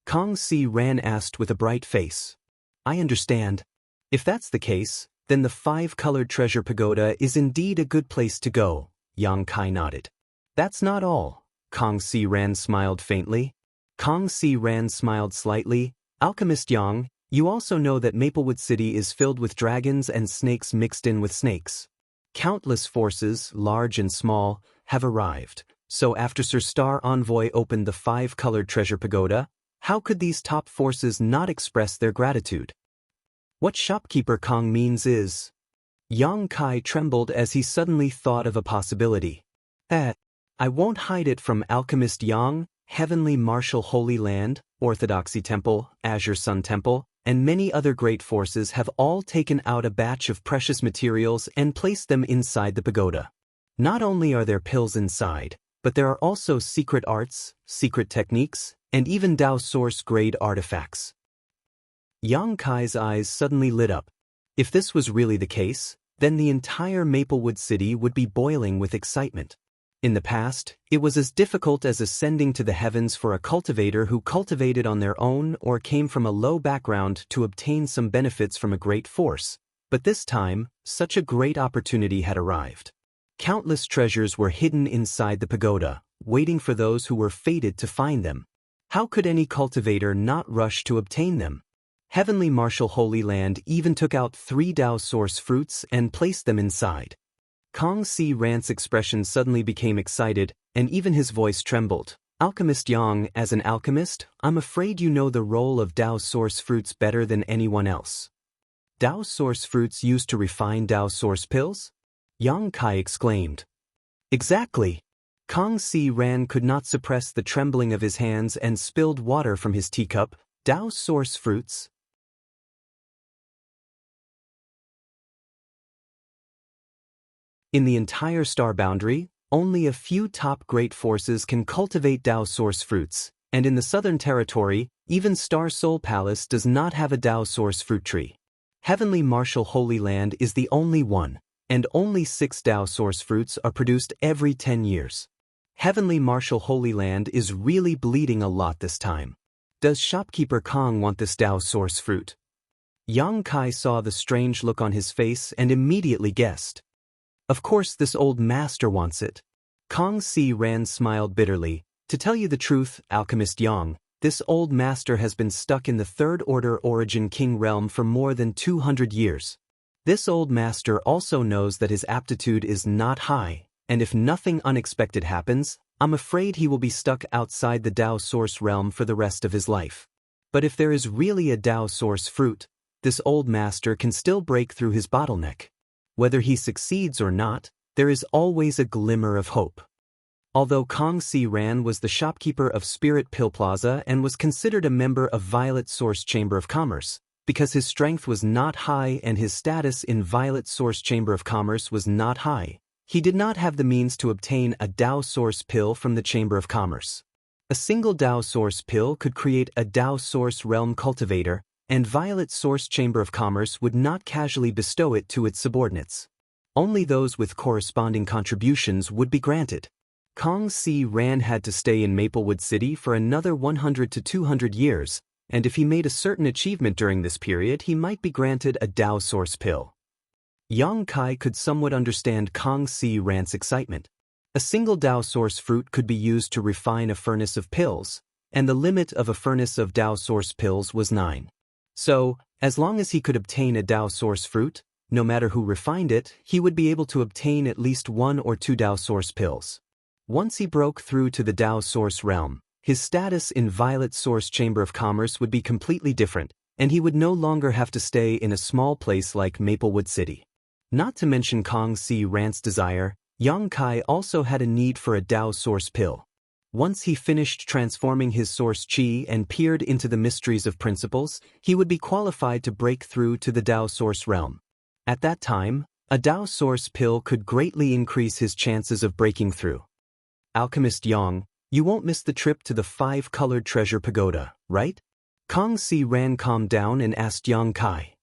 Kong Si Ran asked with a bright face. I understand. If that's the case, then the 5-colored treasure pagoda is indeed a good place to go, Yang Kai nodded. That's not all, Kong Si Ran smiled faintly. Kong Si Ran smiled slightly. Alchemist Yang, you also know that Maplewood City is filled with dragons and snakes mixed in with snakes. Countless forces, large and small, have arrived. So after Sir Star Envoy opened the 5-colored treasure pagoda, how could these top forces not express their gratitude? What shopkeeper Kong means is... Yang Kai trembled as he suddenly thought of a possibility. I won't hide it from Alchemist Yang, Heavenly Martial Holy Land, Orthodoxy Temple, Azure Sun Temple, and many other great forces have all taken out a batch of precious materials and placed them inside the pagoda. Not only are there pills inside, but there are also secret arts, secret techniques, and even Dao Source grade artifacts. Yang Kai's eyes suddenly lit up. If this was really the case, then the entire Maplewood City would be boiling with excitement. In the past, it was as difficult as ascending to the heavens for a cultivator who cultivated on their own or came from a low background to obtain some benefits from a great force. But this time, such a great opportunity had arrived. Countless treasures were hidden inside the pagoda, waiting for those who were fated to find them. How could any cultivator not rush to obtain them? Heavenly Martial Holy Land even took out 3 Dao Source fruits and placed them inside. Kong Si Ran's expression suddenly became excited, and even his voice trembled. Alchemist Yang, as an alchemist, I'm afraid you know the role of Dao Source fruits better than anyone else. Dao Source fruits used to refine Dao Source pills? Yang Kai exclaimed. Exactly. Kong Si Ran could not suppress the trembling of his hands and spilled water from his teacup. Dao Source fruits? In the entire star boundary, only a few top great forces can cultivate Dao Source fruits, and in the Southern Territory, even Star Soul Palace does not have a Dao Source fruit tree. Heavenly Martial Holy Land is the only one, and only 6 Dao Source fruits are produced every 10 years. Heavenly Martial Holy Land is really bleeding a lot this time. Does shopkeeper Kong want this Dao Source fruit? Yang Kai saw the strange look on his face and immediately guessed. Of course this old master wants it. Kong Si Ran smiled bitterly. To tell you the truth, Alchemist Yang, this old master has been stuck in the Third Order Origin King realm for more than 200 years. This old master also knows that his aptitude is not high, and if nothing unexpected happens, I'm afraid he will be stuck outside the Dao Source realm for the rest of his life. But if there is really a Dao Source fruit, this old master can still break through his bottleneck. Whether he succeeds or not, there is always a glimmer of hope. Although Kong Si Ran was the shopkeeper of Spirit Pill Plaza and was considered a member of Violet Source Chamber of Commerce, because his strength was not high and his status in Violet Source Chamber of Commerce was not high, he did not have the means to obtain a Dao Source pill from the Chamber of Commerce. A single Dao Source pill could create a Dao Source realm cultivator, and Violet Source Chamber of Commerce would not casually bestow it to its subordinates. Only those with corresponding contributions would be granted. Kong Si Ran had to stay in Maplewood City for another 100 to 200 years, and if he made a certain achievement during this period, he might be granted a Dao Source pill. Yang Kai could somewhat understand Kong Si Ran's excitement. A single Dao Source fruit could be used to refine a furnace of pills, and the limit of a furnace of Dao Source pills was 9. So, as long as he could obtain a Dao Source fruit, no matter who refined it, he would be able to obtain at least 1 or 2 Dao Source pills. Once he broke through to the Dao Source realm, his status in Violet Source Chamber of Commerce would be completely different, and he would no longer have to stay in a small place like Maplewood City. Not to mention Kong Si Ran's desire, Yang Kai also had a need for a Dao Source pill. Once he finished transforming his Source Qi and peered into the mysteries of principles, he would be qualified to break through to the Dao Source realm. At that time, a Dao Source pill could greatly increase his chances of breaking through. Alchemist Yang, you won't miss the trip to the 5-colored treasure pagoda, right? Kong Si Ran calmed down and asked Yang Kai.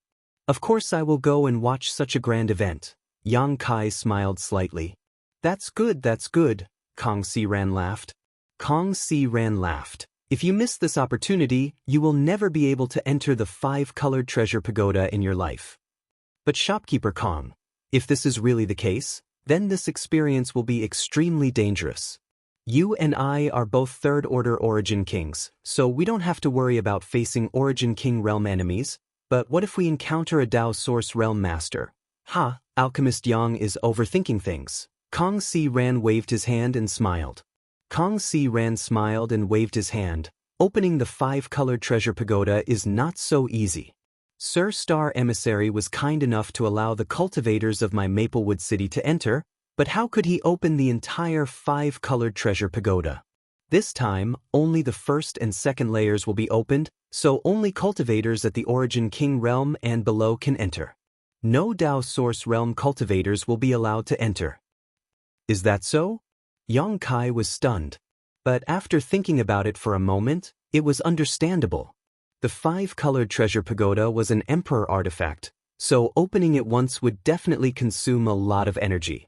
Of course I will go and watch such a grand event. Yang Kai smiled slightly. That's good, Kong Si Ran laughed. Kong Si Ran laughed. If you miss this opportunity, you will never be able to enter the 5-colored treasure pagoda in your life. But shopkeeper Kong, if this is really the case, then this experience will be extremely dangerous. You and I are both third-order Origin Kings, so we don't have to worry about facing Origin King realm enemies, but what if we encounter a Dao Source realm master? Ha, Alchemist Yang is overthinking things. Kong Si Ran waved his hand and smiled. Kong Si Ran smiled and waved his hand. Opening the 5-colored treasure pagoda is not so easy. Sir Star Emissary was kind enough to allow the cultivators of my Maplewood City to enter, but how could he open the entire 5-colored treasure pagoda? This time, only the first and second layers will be opened, so only cultivators at the Origin King realm and below can enter. No Dao Source realm cultivators will be allowed to enter. Is that so? Yang Kai was stunned. But after thinking about it for a moment, it was understandable. The 5-colored treasure pagoda was an emperor artifact, so opening it once would definitely consume a lot of energy.